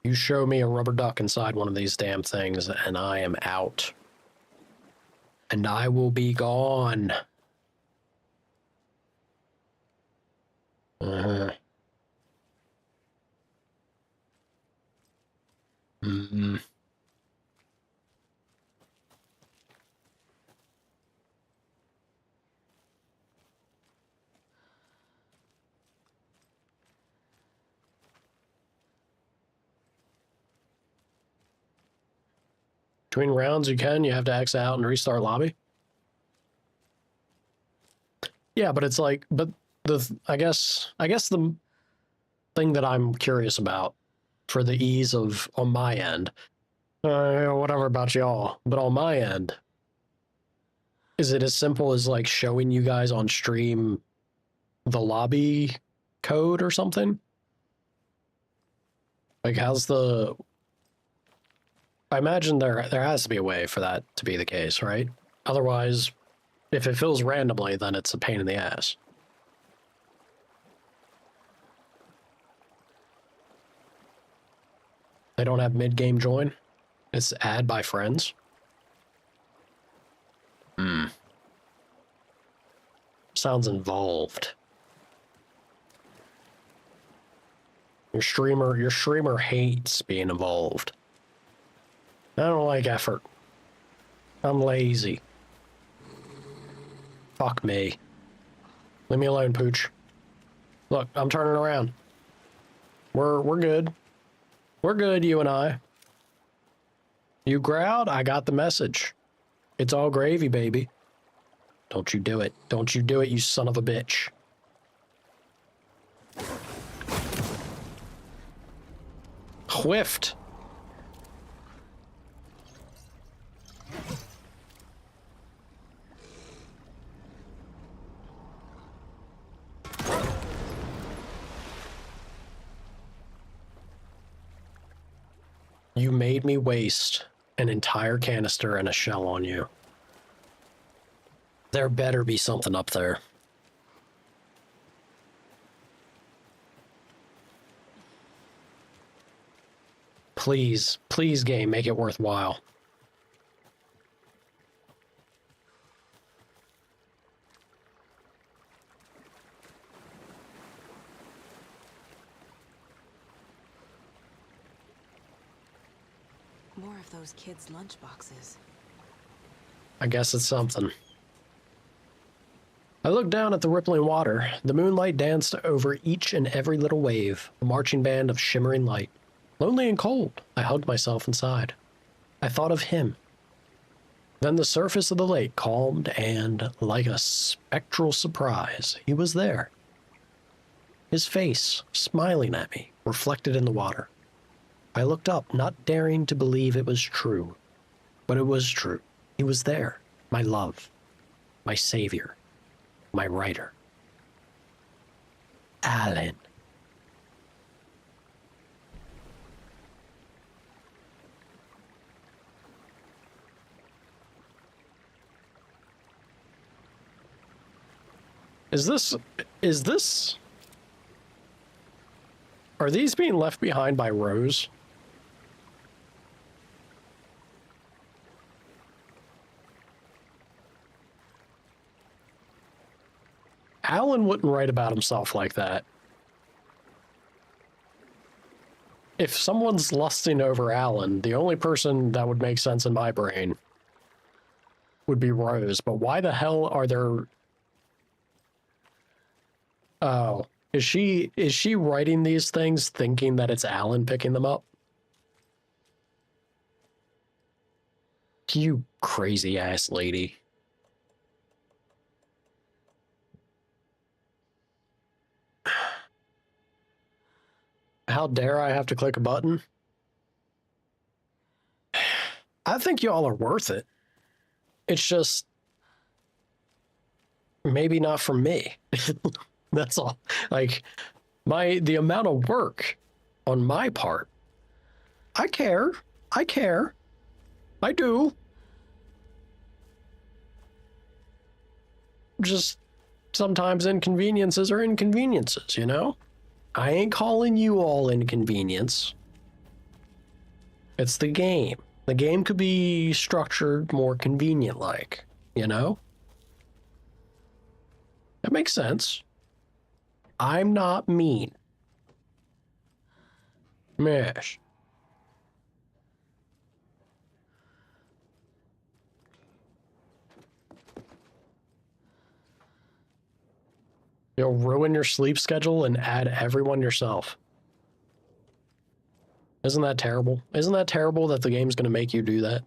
You show me a rubber duck inside one of these damn things, and I am out. And I will be gone. Between rounds, you have to exit out and restart lobby. Yeah, but it's like, I guess the thing that I'm curious about for the ease of, on my end, whatever about y'all, but on my end, is it as simple as like showing you guys on stream the lobby code or something? Like, I imagine there has to be a way for that to be the case, right? Otherwise, if it fills randomly, then it's a pain in the ass. They don't have mid-game join? It's add by friends? Sounds involved. Your streamer hates being involved. I don't like effort. I'm lazy. Fuck me. Leave me alone, Pooch. Look, I'm turning around. We're good. We're good, you and I. You growled, I got the message. It's all gravy, baby. Don't you do it. Don't you do it, you son of a bitch. Whiffed. You made me waste an entire canister and a shell on you. There better be something up there. Please, please, game, make it worthwhile. More of those kids' lunchboxes. I guess it's something. I looked down at the rippling water. The moonlight danced over each and every little wave, a marching band of shimmering light. Lonely and cold, I hugged myself inside. I thought of him. Then the surface of the lake calmed and, like a spectral surprise, he was there. His face, smiling at me, reflected in the water. I looked up, not daring to believe it was true. But it was true. He was there, my love, my savior, my writer. Alan. Is this... Are these being left behind by Rose? Alan wouldn't write about himself like that. If someone's lusting over Alan, the only person that would make sense in my brain would be Rose. But why the hell are there... Oh, is she writing these things thinking that it's Alan picking them up? You crazy ass lady. How dare I have to click a button? I think y'all are worth it. It's just maybe not for me. That's all. Like, the amount of work on my part. I care. I care. I do. Just sometimes inconveniences are inconveniences, you know? I ain't calling you all inconvenience. It's the game. The game could be structured more convenient-like, you know? That makes sense. I'm not mean. Mesh. You'll ruin your sleep schedule and add everyone yourself. Isn't that terrible? Isn't that terrible that the game's gonna make you do that?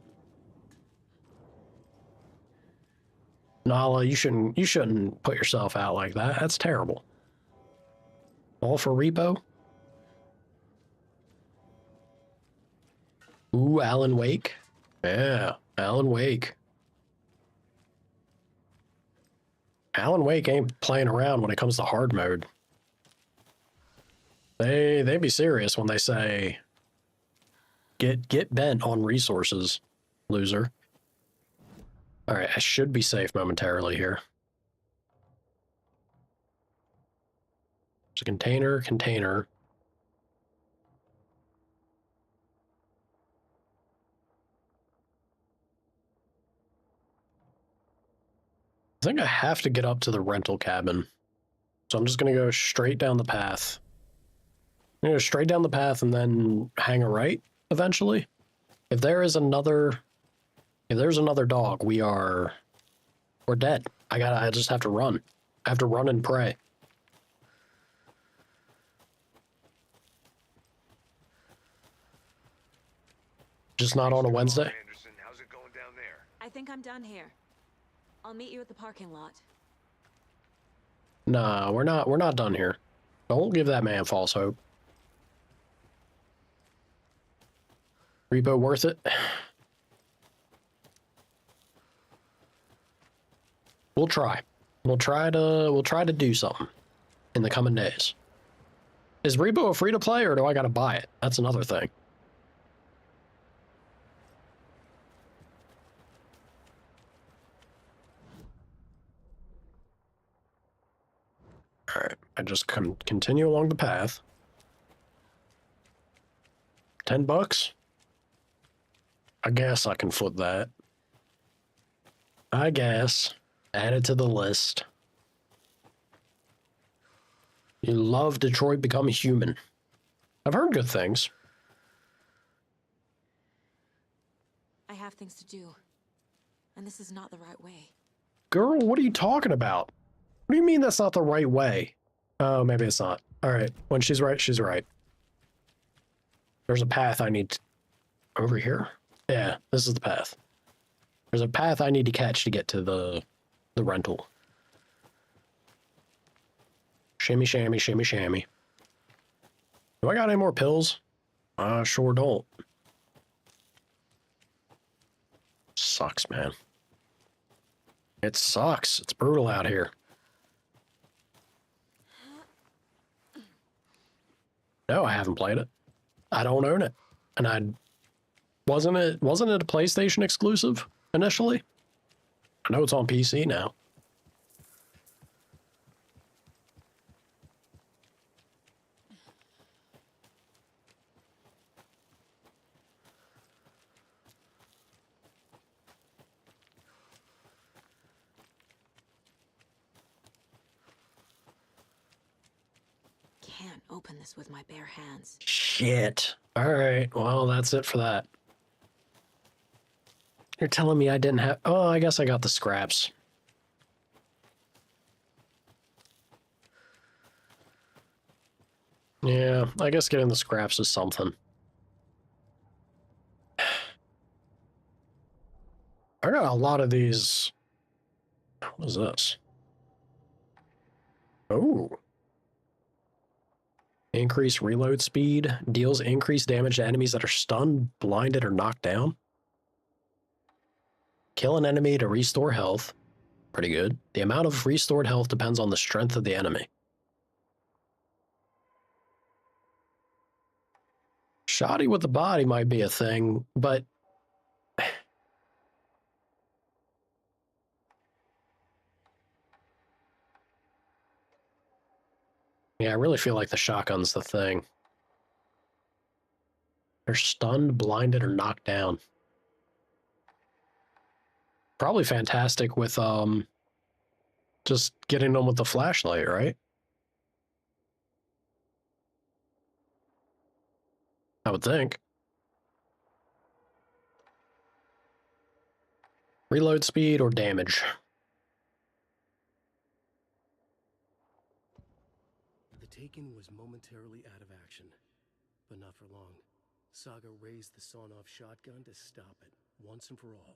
Nala, you shouldn't put yourself out like that. That's terrible. All for repo? Ooh, Alan Wake. Yeah, Alan Wake. Alan Wake ain't playing around when it comes to hard mode. They be serious when they say get bent on resources, loser. All right, I should be safe momentarily here. There's a container. I think I have to get up to the rental cabin. So I'm just going to go straight down the path. I'm going to go straight down the path and then hang a right eventually. If If there's another dog, we're dead. I just have to run. I have to run and pray. Just not on a Wednesday? Anderson, how's it going down there? I think I'm done here. I'll meet you at the parking lot. Nah, we're not done here. Don't give that man false hope. Repo worth it? We'll try. We'll try to do something in the coming days. Is Repo a free to play or do I gotta buy it? That's another thing. Alright, I just continue along the path. $10? I guess I can foot that. I guess. Add it to the list. You love Detroit Become Human. I've heard good things. I have things to do. And this is not the right way. Girl, what are you talking about? What do you mean that's not the right way? Oh, maybe it's not. All right. When she's right, she's right. There's a path I need over here. Yeah, this is the path. There's a path I need to catch to get to the rental. Shimmy, shammy, shimmy, shammy. Do I got any more pills? I sure don't. Sucks, man. It sucks. It's brutal out here. No, I haven't played it. I don't own it. And wasn't it a PlayStation exclusive initially? I know it's on PC now. Can't open this with my bare hands. Shit. All right. Well, that's it for that. You're telling me I didn't have... Oh, I guess I got the scraps. Yeah, I guess getting the scraps is something. I got a lot of these... What is this? Oh. Increased reload speed. Deals increased damage to enemies that are stunned, blinded, or knocked down. Kill an enemy to restore health. Pretty good. The amount of restored health depends on the strength of the enemy. Shoddy with the body might be a thing, but... Yeah, I really feel like the shotgun's the thing. They're stunned, blinded, or knocked down. Probably fantastic with, just getting them with the flashlight, right? I would think. Reload speed or damage? The Taken was momentarily out of action, but not for long. Saga raised the sawn-off shotgun to stop it, once and for all.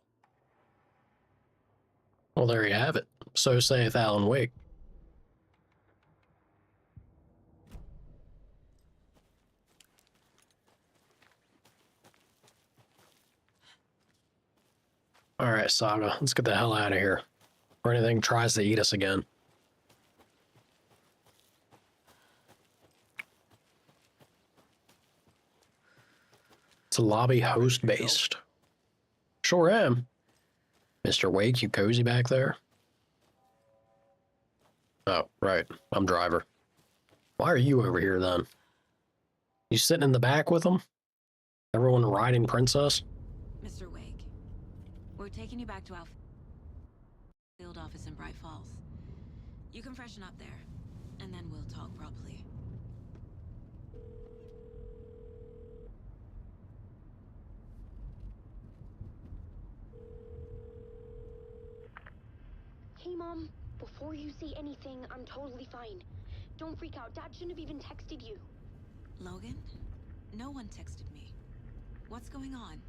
Well, there you have it. So saith Alan Wake. All right, Saga, let's get the hell out of here. Or anything tries to eat us again. It's a lobby host-based. Sure am. Mr. Wake, you cozy back there? Oh, right. I'm driver. Why are you over here, then? You sitting in the back with them? Everyone riding Princess? Mr. Wake, we're taking you back to our field office in Bright Falls. You can freshen up there, and then we'll talk properly. Mom. Before you say anything, I'm totally fine. Don't freak out. Dad shouldn't have even texted you. Logan? No one texted me. What's going on?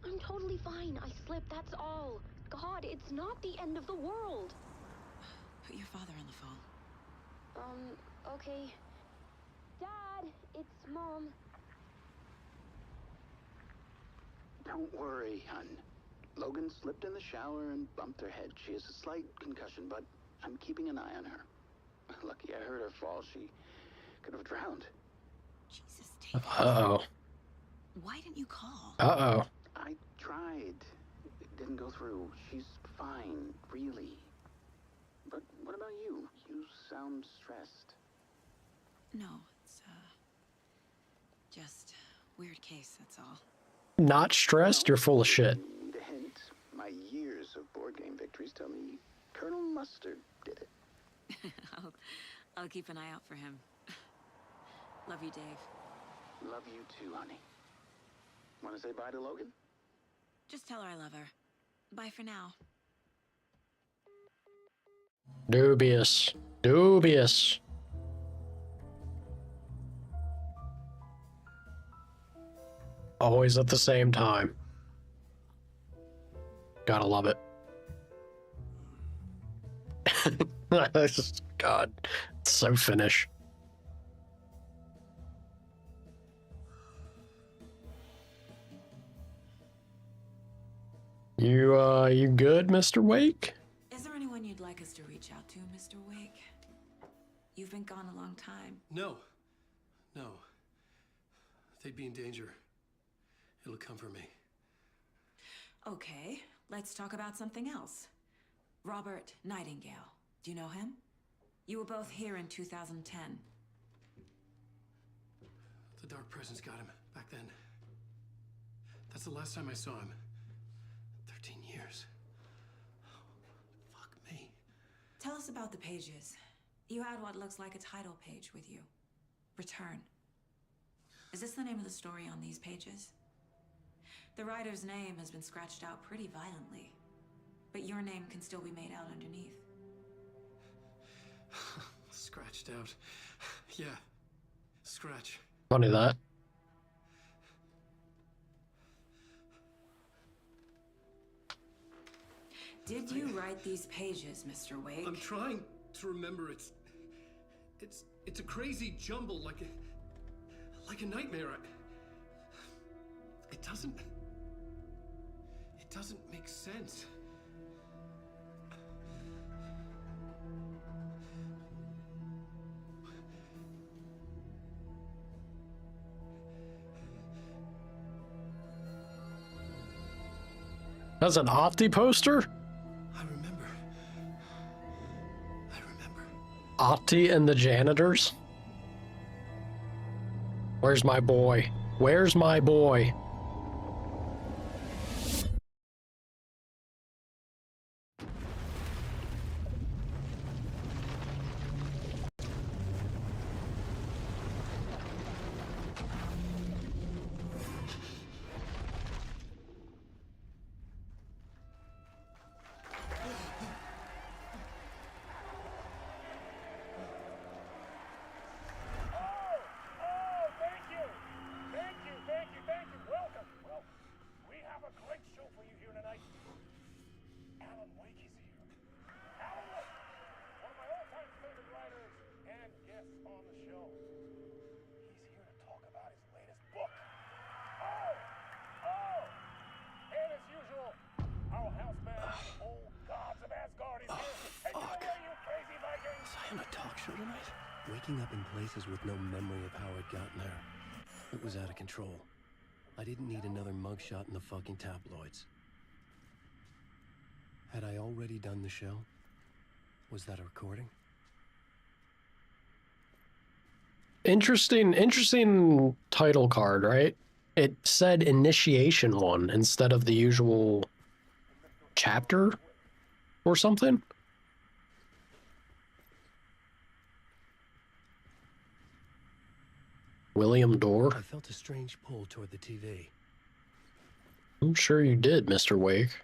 I'm totally fine. I slipped, that's all. God, it's not the end of the world. Put your father on the phone. Okay. Dad, it's Mom. Don't worry, hun. Logan slipped in the shower and bumped her head. She has a slight concussion, but I'm keeping an eye on her. Lucky I heard her fall. She could have drowned. Jesus, David. Uh-oh. Why didn't you call? Uh-oh. I tried. It didn't go through. She's fine, really. But what about you? You sound stressed. No, it's, just weird case, that's all. Not stressed? You're full of shit. Need a hint? My years of board game victories tell me Colonel Mustard did it. I'll keep an eye out for him. Love you, Dave. Love you too, honey. Want to say bye to Logan? Just tell her I love her. Bye for now. Dubious. Dubious. Always at the same time. Gotta love it. God, it's so Finnish. You good, Mr. Wake? Is there anyone you'd like us to reach out to, Mr. Wake? You've been gone a long time. No. No. They'd be in danger. It'll come for me. Okay, let's talk about something else. Robert Nightingale. Do you know him? You were both here in 2010. The Dark Presence got him back then. That's the last time I saw him. 13 years. Oh, fuck me. Tell us about the pages. You had what looks like a title page with you. Return. Is this the name of the story on these pages? The writer's name has been scratched out pretty violently, but your name can still be made out underneath. Scratched out. Yeah. Scratch. Funny that. Did you write these pages, Mr. Wake? I'm trying to remember. It's a crazy jumble, like a nightmare. It doesn't make sense. That's an Opti poster? I remember. Opti and the janitors? Where's my boy? Where's my boy? Waking up in places with no memory of how I'd gotten there. It was out of control. I didn't need another mugshot in the fucking tabloids. Had I already done the show? Was that a recording? Interesting title card, right? It said Initiation 1 instead of the usual chapter or something. William Dorr? I felt a strange pull toward the TV. I'm sure you did, Mr. Wake.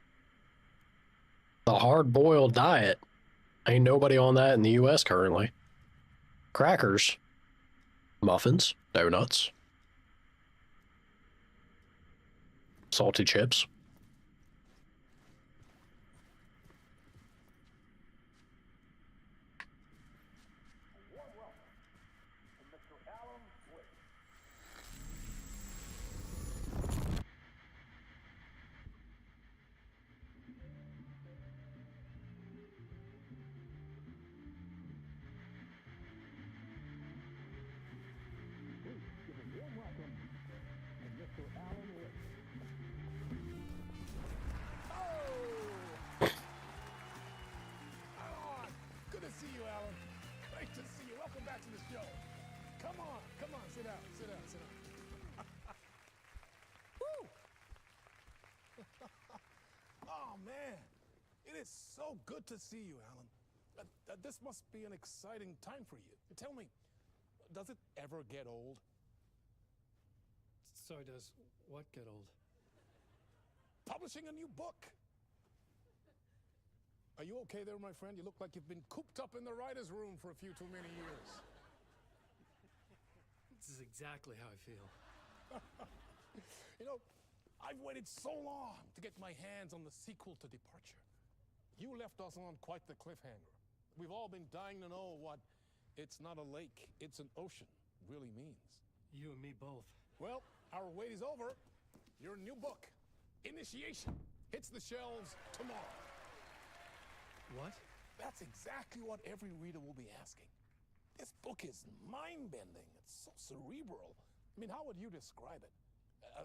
The hard-boiled diet. Ain't nobody on that in the US currently. Crackers. Muffins. Donuts. Salty chips. Good to see you, Alan. Great to see you. Welcome back to the show. Come on, sit down, sit down, sit down. Woo! Oh, man. It is so good to see you, Alan. This must be an exciting time for you. Tell me, does it ever get old? Sorry, does what get old? Publishing a new book. Are you okay there, my friend? You look like you've been cooped up in the writer's room for a few too many years. This is exactly how I feel. You know, I've waited so long to get my hands on the sequel to Departure. You left us on quite the cliffhanger. We've all been dying to know what "it's not a lake, it's an ocean" really means. You and me both. Well, our wait is over. Your new book, Initiation, hits the shelves tomorrow. What? That's exactly what every reader will be asking. This book is mind-bending. It's so cerebral. I mean, how would you describe it?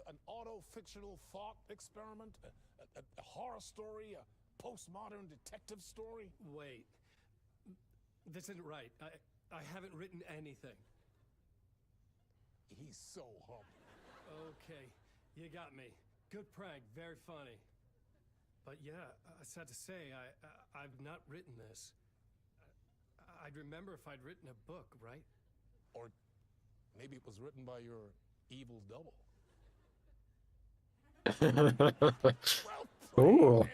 An auto-fictional thought experiment? A horror story? A postmodern detective story? Wait. This isn't right. I haven't written anything. He's so humble. Okay, you got me. Good prank, very funny. But yeah, sad to say, I've not written this. I'd remember if I'd written a book, right? Or maybe it was written by your evil double. Ooh.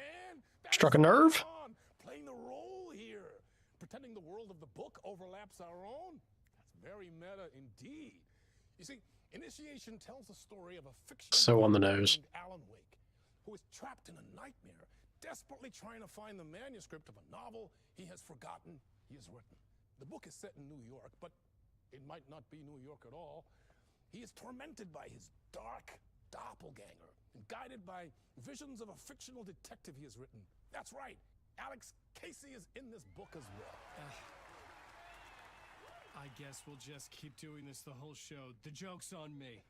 Struck a nerve? Playing the role here. Pretending the world of the book overlaps our own. That's very meta indeed. You see, Initiation tells the story of a fictional So on the nose. named Alan Wake, who is trapped in a nightmare, desperately trying to find the manuscript of a novel he has forgotten he has written. The book is set in New York, but it might not be New York at all. He is tormented by his dark doppelganger and guided by visions of a fictional detective he has written. That's right, Alex Casey is in this book as well. I guess we'll just keep doing this the whole show. The joke's on me.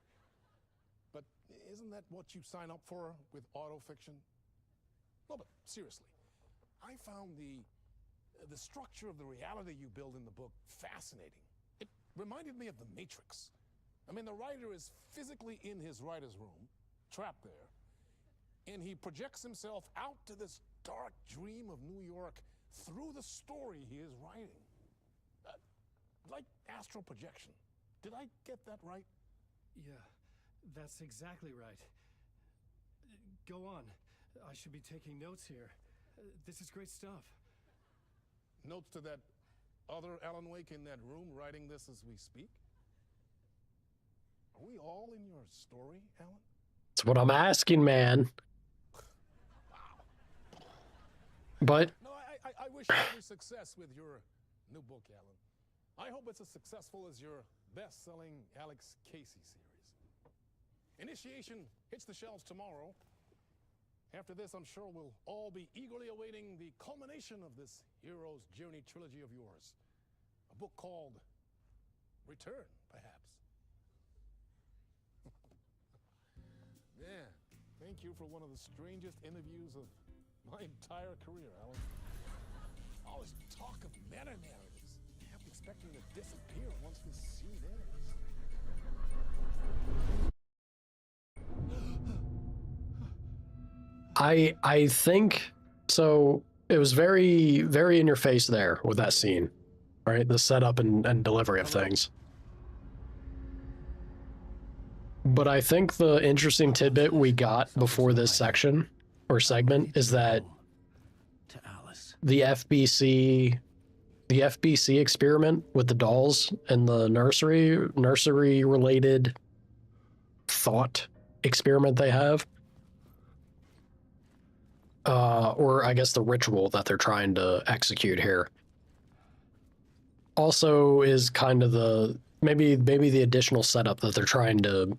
But isn't that what you sign up for with autofiction? No, but seriously, I found the structure of the reality you build in the book fascinating. It reminded me of The Matrix. I mean, the writer is physically in his writer's room, trapped there, and he projects himself out to this dark dream of New York through the story he is writing. Like astral projection. Did I get that right? Yeah, that's exactly right. Go on. I should be taking notes here. This is great stuff. Notes to that other Alan Wake in that room writing this as we speak? Are we all in your story, Alan? That's what I'm asking, man. But no, I wish you every success with your new book, Alan. I hope it's as successful as your best-selling Alex Casey series. Initiation hits the shelves tomorrow. After this, I'm sure we'll all be eagerly awaiting the culmination of this hero's journey trilogy of yours. A book called Return, perhaps. Yeah, thank you for one of the strangest interviews of my entire career, Alan. All this talk of meta-narratives. Expecting to disappear once this scene ends. I think so. It was very, very in your face there with that scene, right? The setup and delivery of things. But I think the interesting tidbit we got before this section or segment is that the FBC the FBC experiment with the dolls and the nursery related thought experiment they have. Or I guess the ritual that they're trying to execute here. Also is kind of the, maybe the additional setup that they're trying to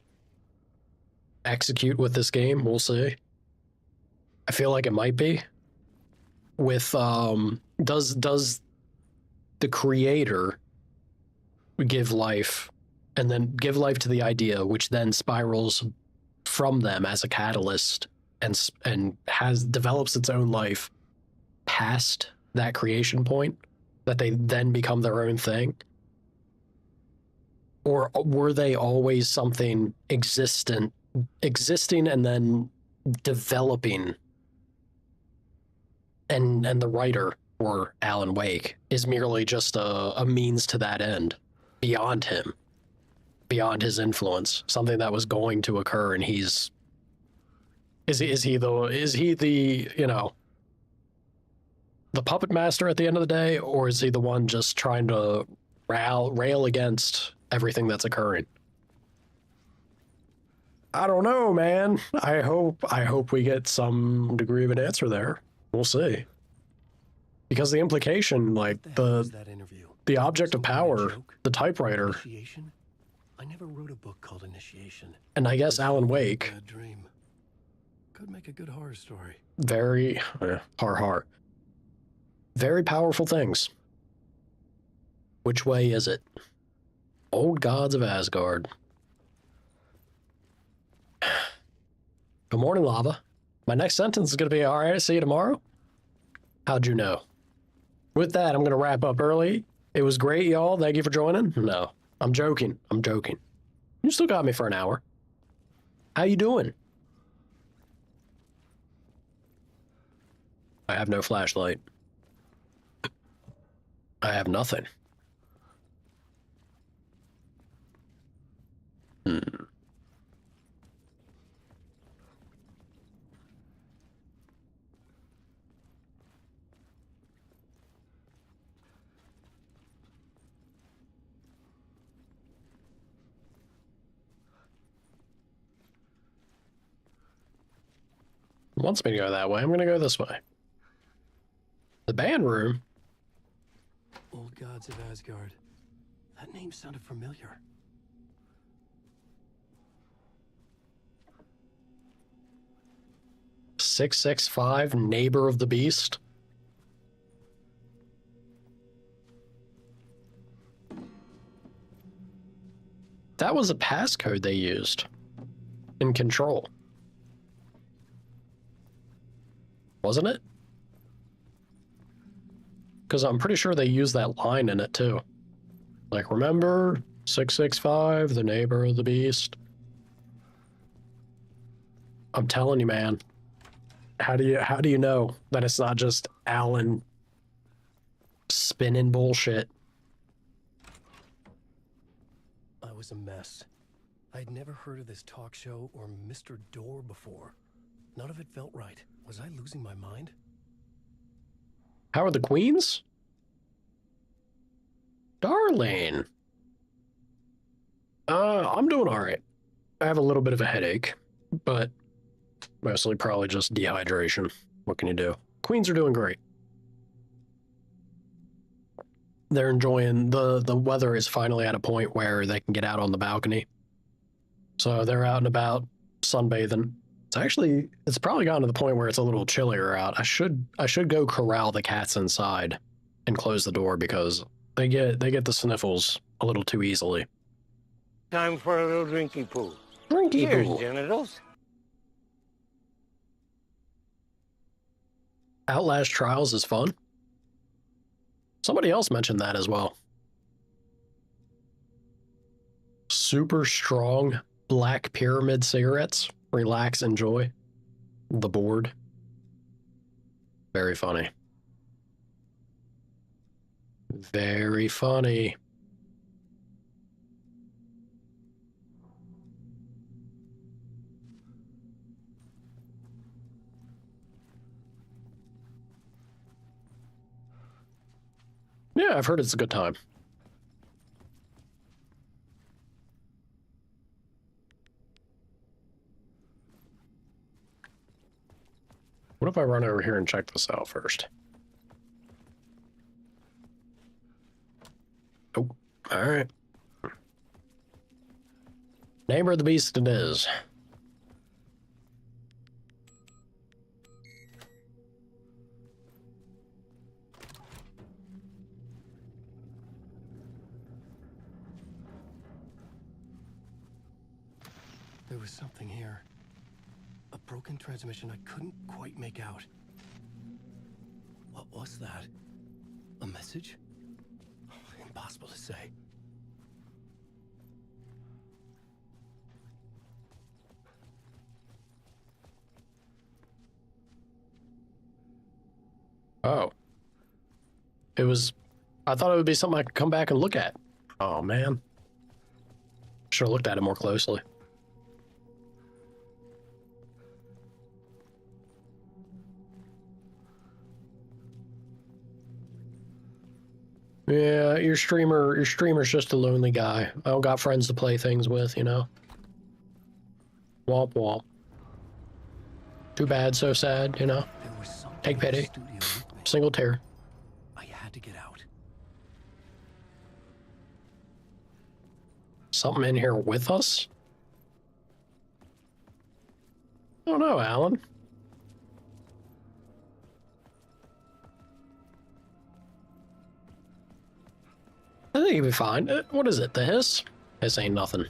execute with this game. We'll see. I feel like it might be. With, does the creator give life, and then give life to the idea, which then spirals from them as a catalyst and develops its own life past that creation point, that they then become their own thing? Or were they always something existing and then developing, and the writer, or Alan Wake, is merely just a means to that end, beyond him, beyond his influence, something that was going to occur, and is he the, you know, the puppet master at the end of the day, or is he the one just trying to rail against everything that's occurring? I don't know, man. I hope we get some degree of an answer there. We'll see. Because the implication, like the object of power, the typewriter. Initiation? I never wrote a book called Initiation. And I guess Alan Wake. Bad dream. Could make a good horror story. Very very powerful things. Which way is it? Old gods of Asgard. Good morning, Lava. My next sentence is going to be, all right, see you tomorrow. How'd you know? With that, I'm going to wrap up early. It was great, y'all. Thank you for joining. No, I'm joking. You still got me for an hour. How you doing? I have no flashlight. I have nothing. It wants me to go that way. I'm going to go this way. The band room? Old gods of Asgard. That name sounded familiar. "665, Neighbor of the Beast." That was a passcode they used in Control. Wasn't it? Because I'm pretty sure they used that line in it too. Like, remember 665, the neighbor of the beast? I'm telling you, man. How do you know that it's not just Alan spinning bullshit? I was a mess. I'd never heard of this talk show or Mr. Door before. None of it felt right. Was I losing my mind? How are the queens? Darling. I'm doing all right. I have a little bit of a headache, but mostly probably just dehydration. What can you do? Queens are doing great. They're enjoying the weather is finally at a point where they can get out on the balcony. So they're out and about sunbathing. It's probably gotten to the point where it's a little chillier out. I should go corral the cats inside and close the door because they get the sniffles a little too easily. Time for a little drinking pool. Drinky Cheers, pool. genitals. Outlast Trials is fun. Somebody else mentioned that as well. Super strong black pyramid cigarettes. Relax, enjoy. The board. Very funny. Very funny. Yeah, Yeah, I've heard it's a good time. What if I run over here and check this out first? Oh, all right. Name of the beast it is. There was something here. A broken transmission I couldn't quite make out. What was that? A message? Impossible to say. Oh. It was... I thought it would be something I could come back and look at. Oh, man. Should have looked at it more closely. Yeah, your streamer's just a lonely guy. I don't got friends to play things with, you know? Womp womp. Too bad, so sad, you know? Take pity. Single tear. I had to get out. Something in here with us? I don't know, Alan. I think you'll be fine. What is it, the hiss? This ain't nothing.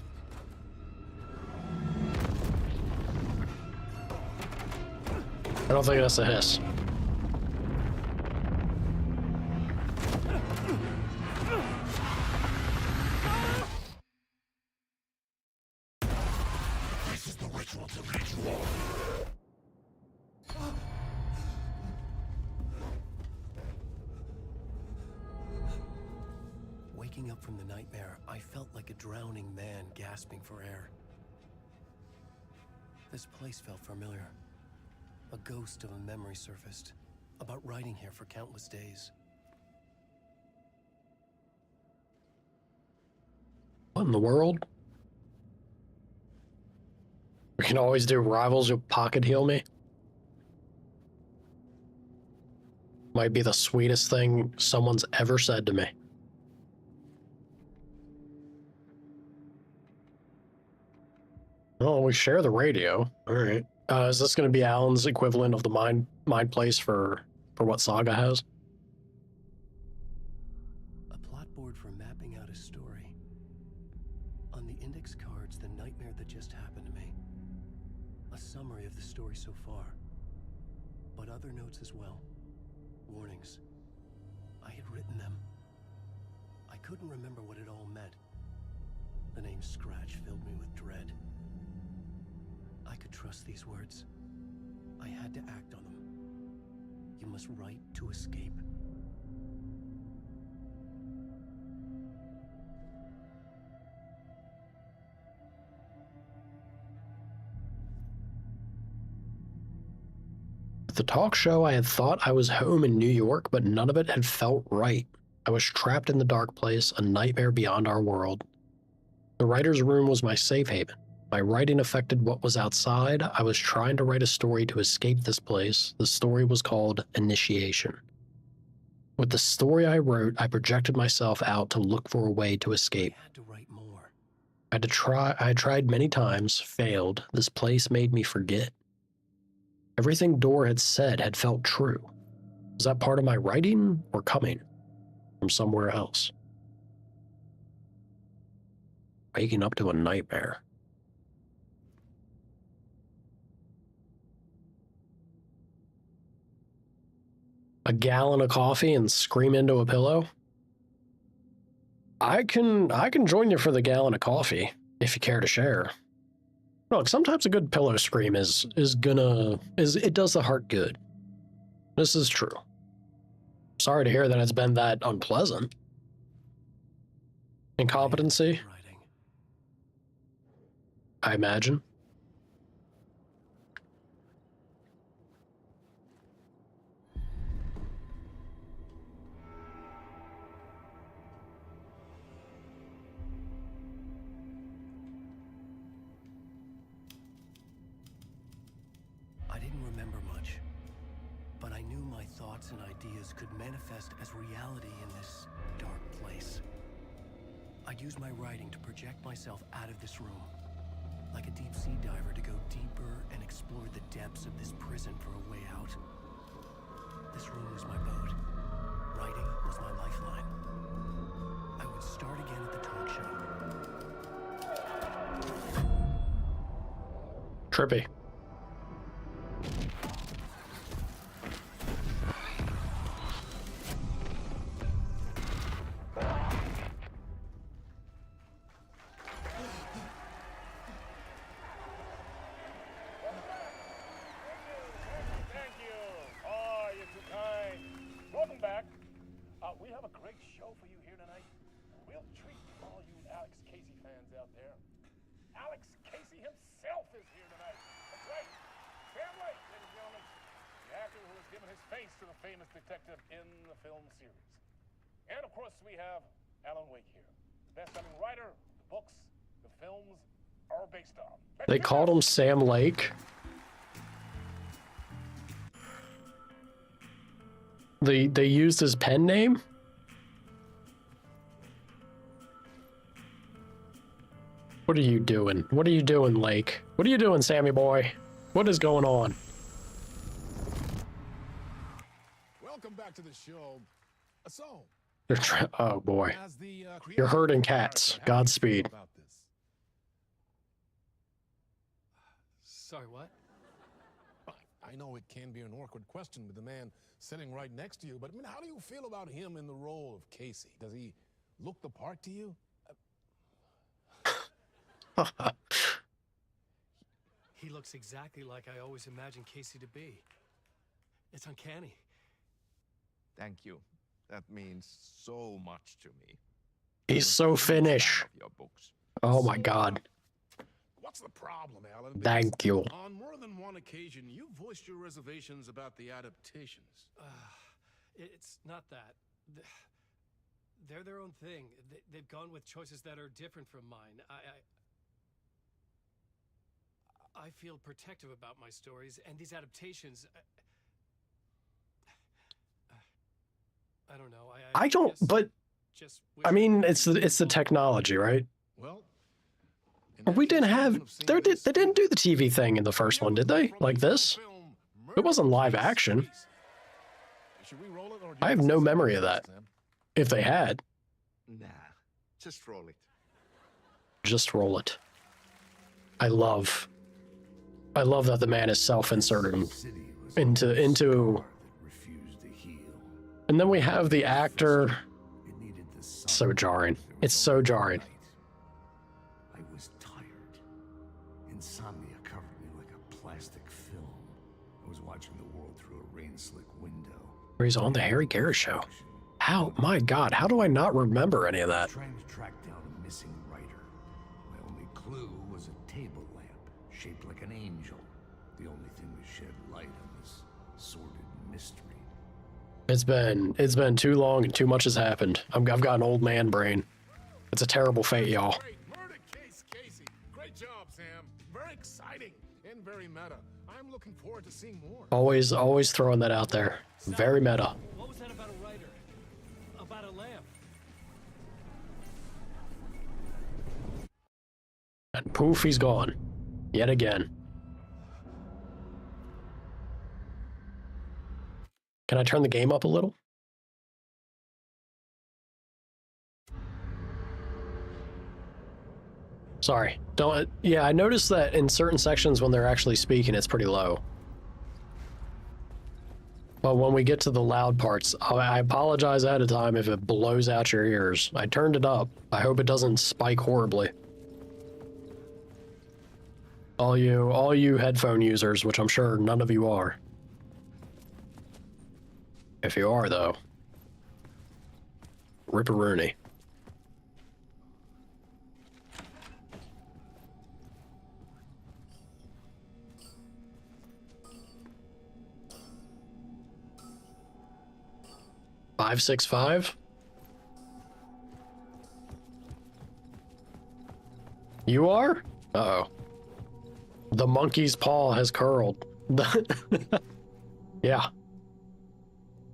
I don't think that's a hiss. This is the ritual to ritual. Waking up from the nightmare, I felt like a drowning man gasping for air. This place felt familiar. A ghost of a memory surfaced, about riding here for countless days. What in the world? We can always do rivals who pocket heal me. Might be the sweetest thing someone's ever said to me. Oh, we share the radio. All right. Is this going to be Alan's equivalent of the mind place for what Saga has? A plot board for mapping out a story. On the index cards, the nightmare that just happened to me. A summary of the story so far. But other notes as well. Warnings. I had written them. I couldn't remember what it all meant. The name Scratch filled me with dread. I could trust these words. I had to act on them. You must write to escape. At the talk show, I had thought I was home in New York, but none of it had felt right. I was trapped in the dark place, a nightmare beyond our world. The writer's room was my safe haven. My writing affected what was outside. I was trying to write a story to escape this place. The story was called Initiation. With the story I wrote, I projected myself out to look for a way to escape. I had to write more. I tried many times, failed. This place made me forget. Everything Dor had said had felt true. Was that part of my writing or coming from somewhere else? Waking up to a nightmare. A gallon of coffee and scream into a pillow? I can join you for the gallon of coffee if you care to share. Look, sometimes a good pillow scream it does the heart good. This is true. Sorry to hear that it's been that unpleasant. Incompetency? I imagine. I knew my thoughts and ideas could manifest as reality in this dark place. I'd use my writing to project myself out of this room, like a deep sea diver to go deeper and explore the depths of this prison for a way out. This room was my boat. Writing was my lifeline. I would start again at the talk show. Trippy. We have a great show for you here tonight. We'll treat all you Alex Casey fans out there. Alex Casey himself is here tonight. That's right. Sam Lake, ladies and gentlemen. The actor who has given his face to the famous detective in the film series. And of course, we have Alan Wake here. The best-selling writer, the books, the films are based on. They called him Sam Lake. They used his pen name? What are you doing? What are you doing, Lake? What are you doing, Sammy boy? What is going on? Welcome back to the show. So, Oh boy. You're herding cats. Godspeed. Sorry, what? I know it can be an awkward question with the man sitting right next to you, but I mean, how do you feel about him in the role of Casey? Does he look the part to you? He looks exactly like I always imagined Casey to be. It's uncanny. Thank you. That means so much to me. He's so Finnish. Oh my God. What's the problem, Alan? Thank you. On more than one occasion, you voiced your reservations about the adaptations. It's not that. They're their own thing. They've gone with choices that are different from mine. I feel protective about my stories, and these adaptations. I don't know. I don't. But I mean, it's the technology, right? Well, we didn't have. They didn't do the TV thing in the first one, did they? Like this? It wasn't live action. I have no memory of that. If they had. Nah, just roll it. Just roll it. I love that the man is self-inserted into. And then we have the actor. So jarring. It's so jarring. I was tired. Insomnia covered me like a plastic film. I was watching the world through a rain-slick window. Where he's on the Harry Garrett show. How? My God, how do I not remember any of that? Trying to track down a missing writer. My only clue was a table lamp shaped like an angel. The only thing that shed light on this sordid mystery. It's been too long and too much has happened. I've got an old man brain. It's a terrible fate, y'all. Murder case, Casey. Great job, Sam. Very exciting and very meta. I'm looking forward to seeing more. Always throwing that out there. Very meta. What was that about a writer? About a lamp? And poof, he's gone. Yet again. Can I turn the game up a little? Sorry. Don't. Yeah, I noticed that in certain sections when they're actually speaking, it's pretty low. But when we get to the loud parts, I apologize ahead of time if it blows out your ears. I turned it up. I hope it doesn't spike horribly. All you headphone users, which I'm sure none of you are. If you are, though, ripperoonie. $565? You are? Uh-oh. The monkey's paw has curled. Yeah.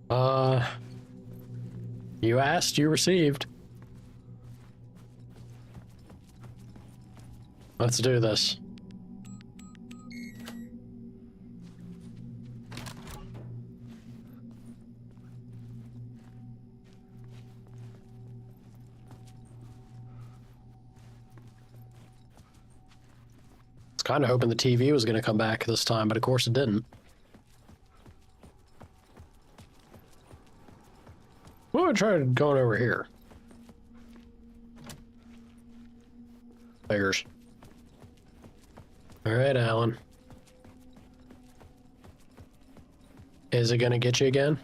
You asked, you received. Let's do this. Kind of hoping the TV was going to come back this time, but of course it didn't. We'll try going over here. Figures. All right, Alan. Is it going to get you again?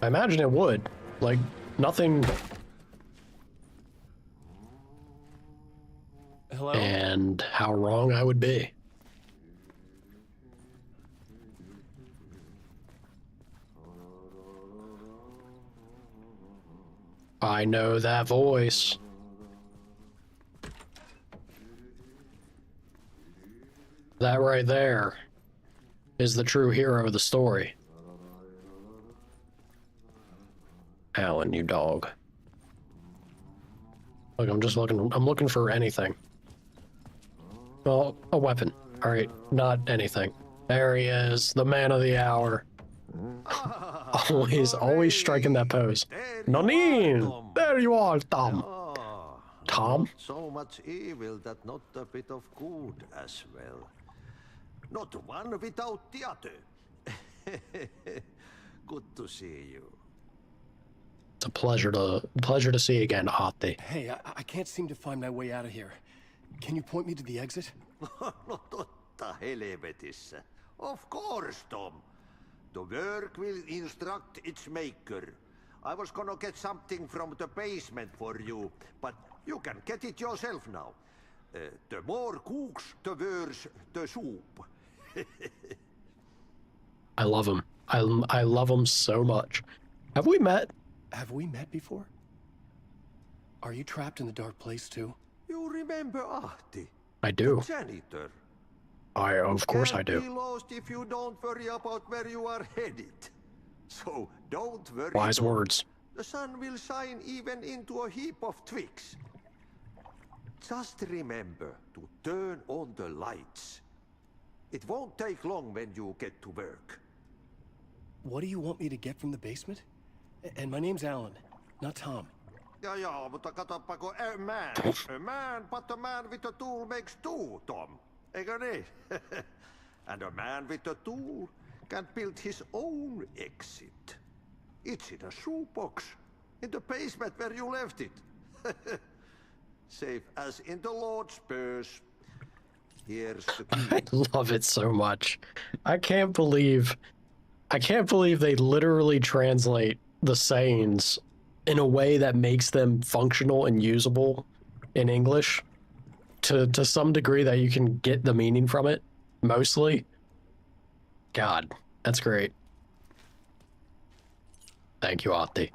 I imagine it would. Like, nothing... Hello? And how wrong I would be. I know that voice. That right there is the true hero of the story. Alan, you dog. Look, I'm just looking, I'm looking for anything. Well, a weapon. All right, not anything. There he is, the man of the hour. Always striking that pose. Nonine! There you are, Tom. Tom? So much evil that not a bit of good as well. Not one without the other. Good to see you. It's a pleasure to see you again, Ati. Hey, I can't seem to find my way out of here. Can you point me to the exit? No totta helvetissä. Of course, Tom. The work will instruct its maker. I was gonna get something from the basement for you, but you can get it yourself now. The more cooks, the worse the soup. I love him. I love him so much. Have we met? Have we met before? Are you trapped in the dark place too? You remember Ahti? I do. The janitor. Of course I Can't be do. lost if you don't worry about where you are headed. So don't worry. Wise Tom. words. The sun will shine even into a heap of twigs. Just remember to turn on the lights. It won't take long when you get to work. What do you want me to get from the basement? And my name's Alan, not Tom. Ja, mutta katsoppa a man, but a man with a tool makes two, Tom. Eikö niin? And a man with a tool can build his own exit. It's in a shoebox, in the basement where you left it. Safe as in the Lord's purse. Here's the key. I love it so much. I can't believe they literally translate the sayings in a way that makes them functional and usable in English to some degree that you can get the meaning from it, mostly. God, that's great. Thank you, Ati.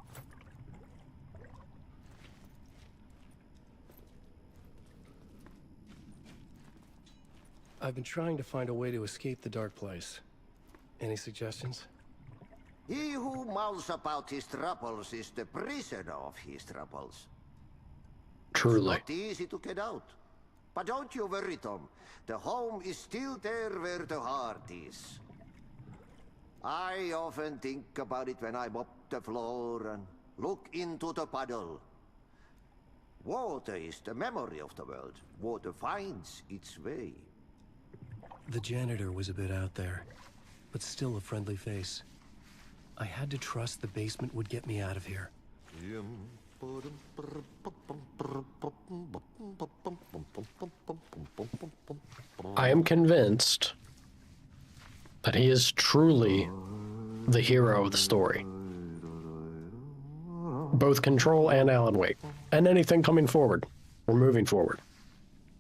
I've been trying to find a way to escape the dark place. Any suggestions? He who mouths about his troubles is the prisoner of his troubles. Truly. It's not easy to get out. But don't you worry, Tom. The home is still there where the heart is. I often think about it when I mop the floor and look into the puddle. Water is the memory of the world. Water finds its way. The janitor was a bit out there, but still a friendly face. I had to trust the basement would get me out of here. I am convinced that he is truly the hero of the story. Both Control and Alan Wake. And anything coming forward. We're moving forward.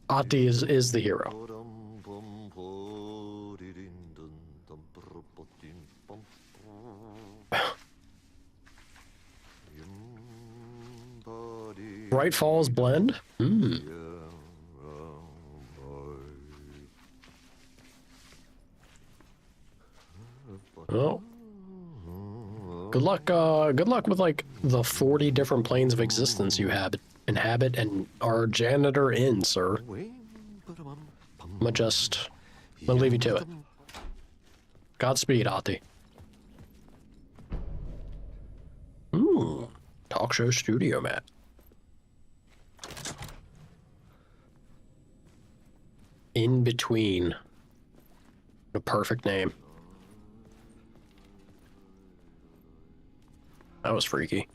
Ati is the hero. Bright Falls blend? Well, good luck with like the 40 different planes of existence you inhabit and are janitor in, sir. I'm gonna leave you to it. Godspeed, Ati. Ooh, talk show studio mat. In between. A perfect name. That was freaky.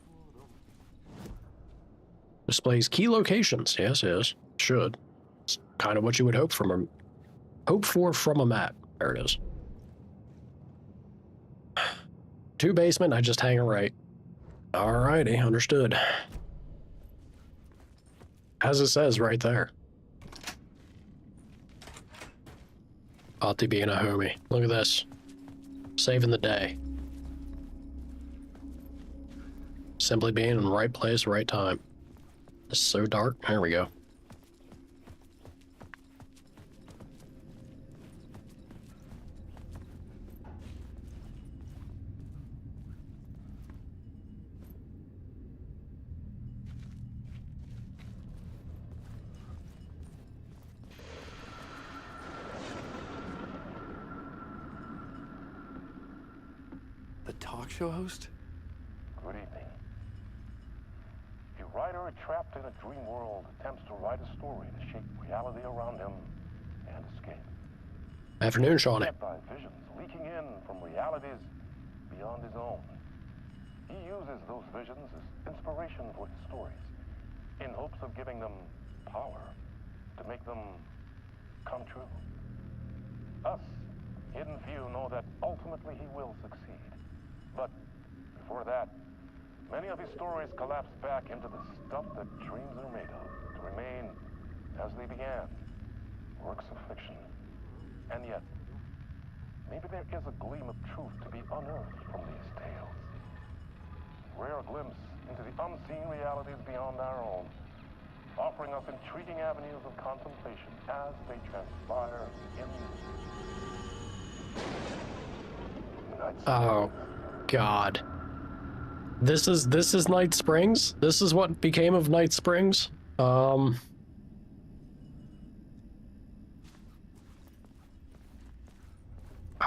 Displays key locations. Yes, yes. Should. It's kind of what you would hope for from a map. There it is. 2 basement, I just hang a right. Alrighty, understood. As it says right there. Ati being a homie. Look at this. Saving the day. Simply being in the right place, right time. It's so dark. There we go. The talk show host? Good evening. A writer trapped in a dream world attempts to write a story to shape reality around him and escape. Afternoon, Shawnee. By visions leaking in from realities beyond his own. He uses those visions as inspiration for his stories, in hopes of giving them power to make them come true. Us, Hidden Few, know that ultimately he will succeed. But before that, many of his stories collapse back into the stuff that dreams are made of, to remain as they began, works of fiction. And yet, maybe there is a gleam of truth to be unearthed from these tales. Rare glimpse into the unseen realities beyond our own, offering us intriguing avenues of contemplation as they transpire in Oh, God. This is Night Springs? This is what became of Night Springs? All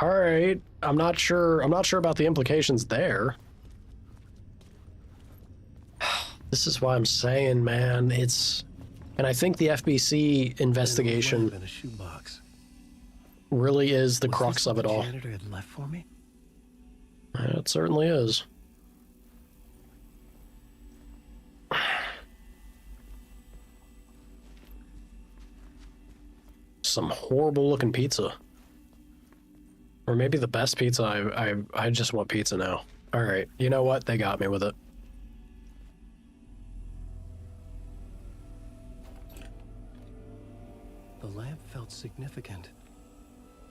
right. I'm not sure about the implications there. This is why I'm saying, man, and I think the FBC investigation In a shoebox. really is the Was crux this of what it the all. janitor had left for me? It certainly is. Some horrible looking pizza. Or maybe the best pizza. I just want pizza now. All right, you know what? They got me with it. The lamp felt significant.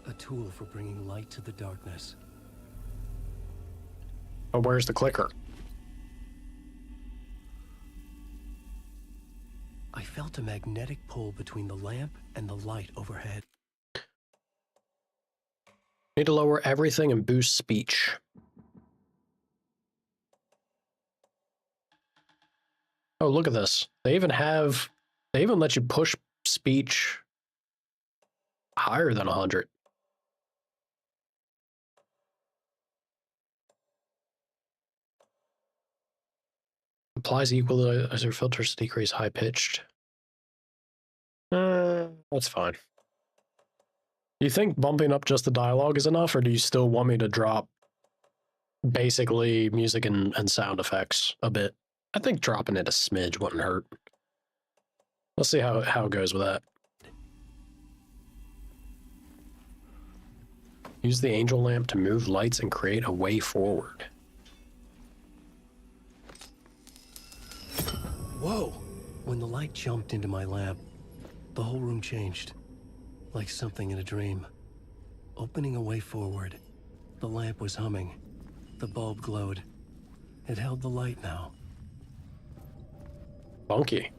A tool for bringing light to the darkness. Oh, where's the clicker? I felt a magnetic pull between the lamp and the light overhead. Need to lower everything and boost speech. Oh, look at this. They even let you push speech higher than 100. Applies equalizer filters to decrease high pitched. That's fine. Do you think bumping up just the dialogue is enough, or do you still want me to drop basically music and sound effects a bit? I think dropping it a smidge wouldn't hurt. Let's see how it goes with that. Use the angel lamp to move lights and create a way forward. Whoa! When the light jumped into my lamp, the whole room changed. Like something in a dream. Opening a way forward. The lamp was humming. The bulb glowed. It held the light now. Funky.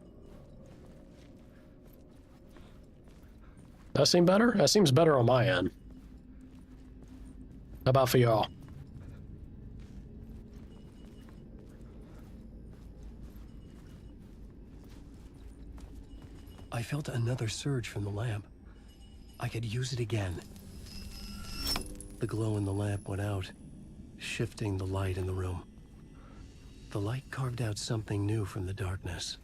That seem better? That seems better on my end. How about for y'all? I felt another surge from the lamp. I could use it again. The glow in the lamp went out, shifting the light in the room. The light carved out something new from the darkness.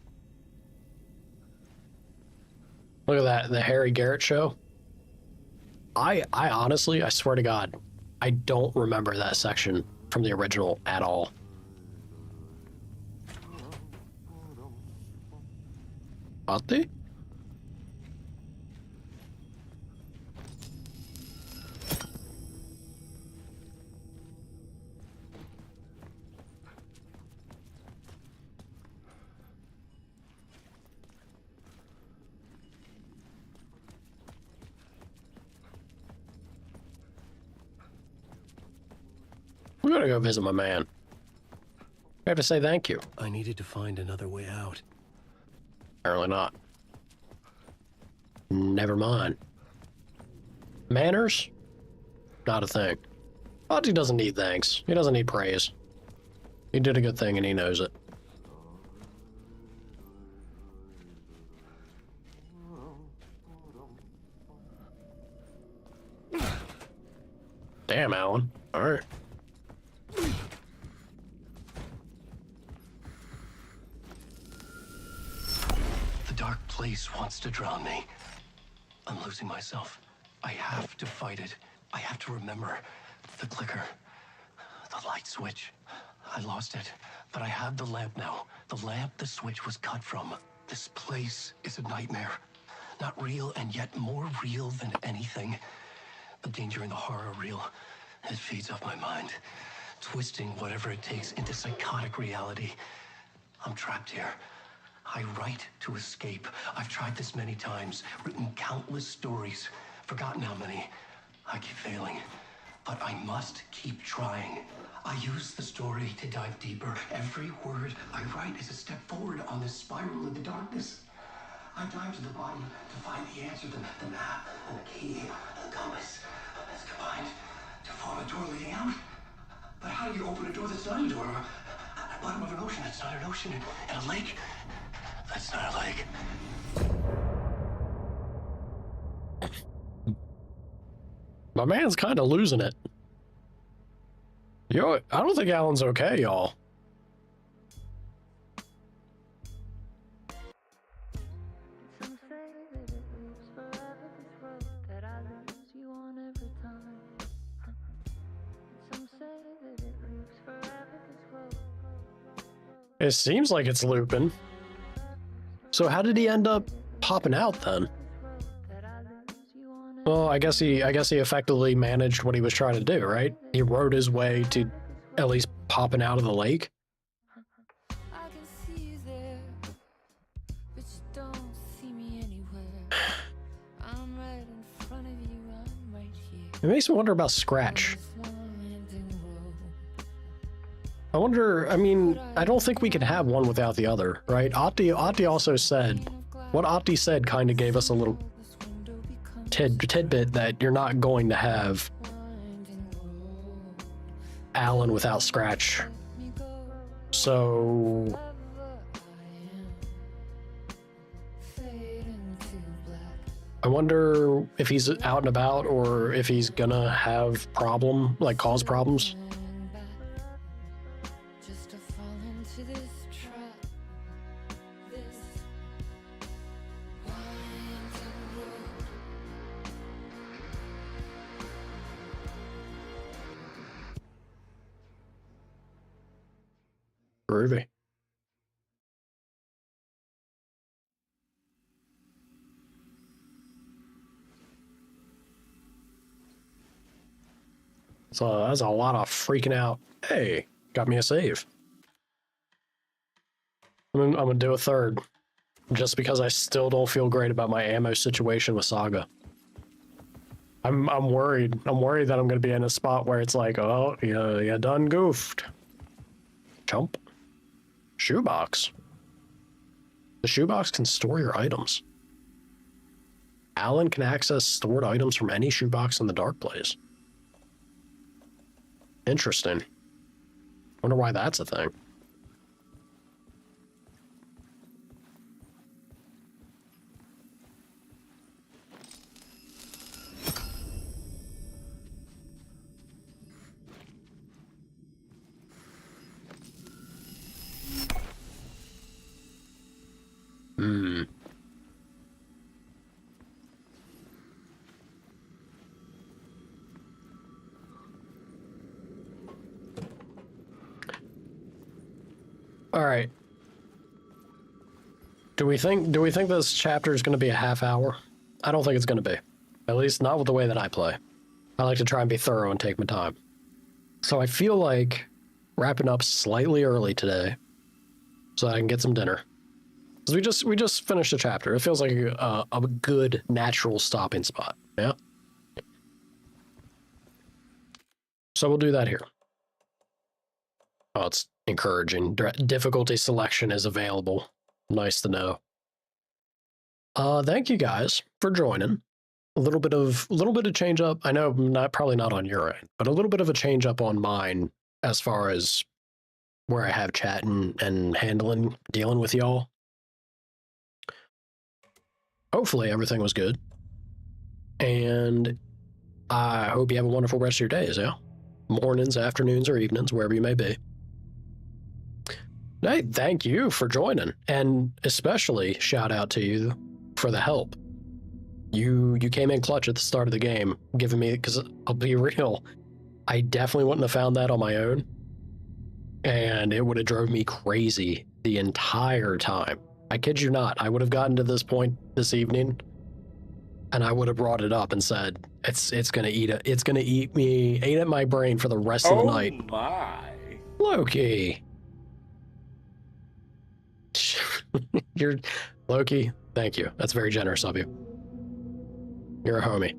Look at that, the Harry Garrett show. I honestly, I swear to God, I don't remember that section from the original at all. Ati? I'm gonna go visit my man. I have to say thank you. I needed to find another way out. Apparently not. Never mind. Manners? Not a thing. Ati doesn't need thanks. He doesn't need praise. He did a good thing and he knows it. Damn, Alan. All right. The dark place wants to drown me. I'm losing myself. I have to fight it. I have to remember the clicker, the light switch. I lost it, but I have the lamp now. The lamp the switch was cut from. This place is a nightmare. Not real, and yet more real than anything. The danger and the horror real. It feeds off my mind, twisting whatever it takes into psychotic reality. I'm trapped here. I write to escape. I've tried this many times, written countless stories, forgotten how many. I keep failing, but I must keep trying. I use the story to dive deeper. Every word I write is a step forward on this spiral in the darkness. I dive to the bottom to find the answer, the map, and the key, and the compass. It's combined to form a door leading out. But how do you open a door that's not a door? At the bottom of an ocean that's not an ocean, and a lake that's not a lake. My man's kind of losing it. Yo, I don't think Alan's okay, y'all. Some say that it lives forever, this road that I lose you on every time. Some say that it lives forever, this road. It seems like it's looping. So how did he end up popping out then? Well, I guess he effectively managed what he was trying to do, right? He rode his way to at least popping out of the lake. I can see you there, but you don't see me anywhere. I'm right in front of you, I'm right here. It makes me wonder about Scratch. I wonder, I mean, I don't think we can have one without the other, right? Ati also said, what Ati said kind of gave us a little tidbit that you're not going to have Alan without Scratch. So I wonder if he's out and about or if he's gonna have cause problems. Groovy. So that's a lot of freaking out. Hey, got me a save. I'm gonna do a third, just because I still don't feel great about my ammo situation with Saga. I'm worried. I'm worried that I'm gonna be in a spot where it's like, oh, you done goofed. Jump. Shoebox. The shoebox can store your items. Alan can access stored items from any shoebox in the dark place. Interesting. Wonder why that's a thing. All right. Do we think this chapter is going to be a half hour? I don't think it's going to be. At least not with the way that I play. I like to try and be thorough and take my time. So I feel like wrapping up slightly early today so that I can get some dinner. Because we just finished a chapter. It feels like a good natural stopping spot. Yeah. So we'll do that here. Oh, it's encouraging. Difficulty selection is available. Nice to know. Thank you guys for joining. A little bit of change up. I know probably not on your end, but a little bit of a change up on mine as far as where I have chat and dealing with y'all. Hopefully everything was good. And I hope you have a wonderful rest of your days, yeah? Mornings, afternoons, or evenings, wherever you may be. Hey, thank you for joining. And especially shout out to you for the help. You came in clutch at the start of the game, giving me, because I'll be real, I definitely wouldn't have found that on my own. And it would have drove me crazy the entire time. I kid you not, I would have gotten to this point this evening and I would have brought it up and said, it's gonna eat at my brain for the rest of the night. Oh my. Loki. You're Loki, thank you. That's very generous of you. You're a homie.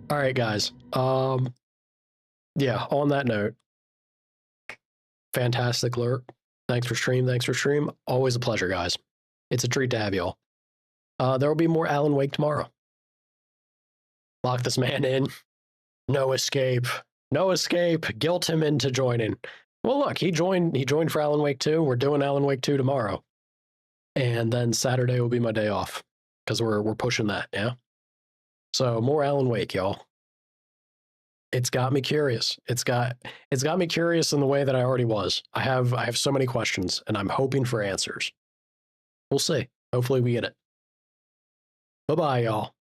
All right, guys. Yeah, on that note, fantastic lurk. Thanks for stream. Always a pleasure, guys. It's a treat to have y'all. There will be more Alan Wake tomorrow. Lock this man in. No escape. No escape. Guilt him into joining. Well, look, he joined for Alan Wake 2. We're doing Alan Wake 2 tomorrow. And then Saturday will be my day off because we're pushing that, yeah? So more Alan Wake, y'all. It's got me curious. It's got me curious in the way that I already was. I have so many questions and I'm hoping for answers. We'll see. Hopefully we get it. Bye-bye, y'all.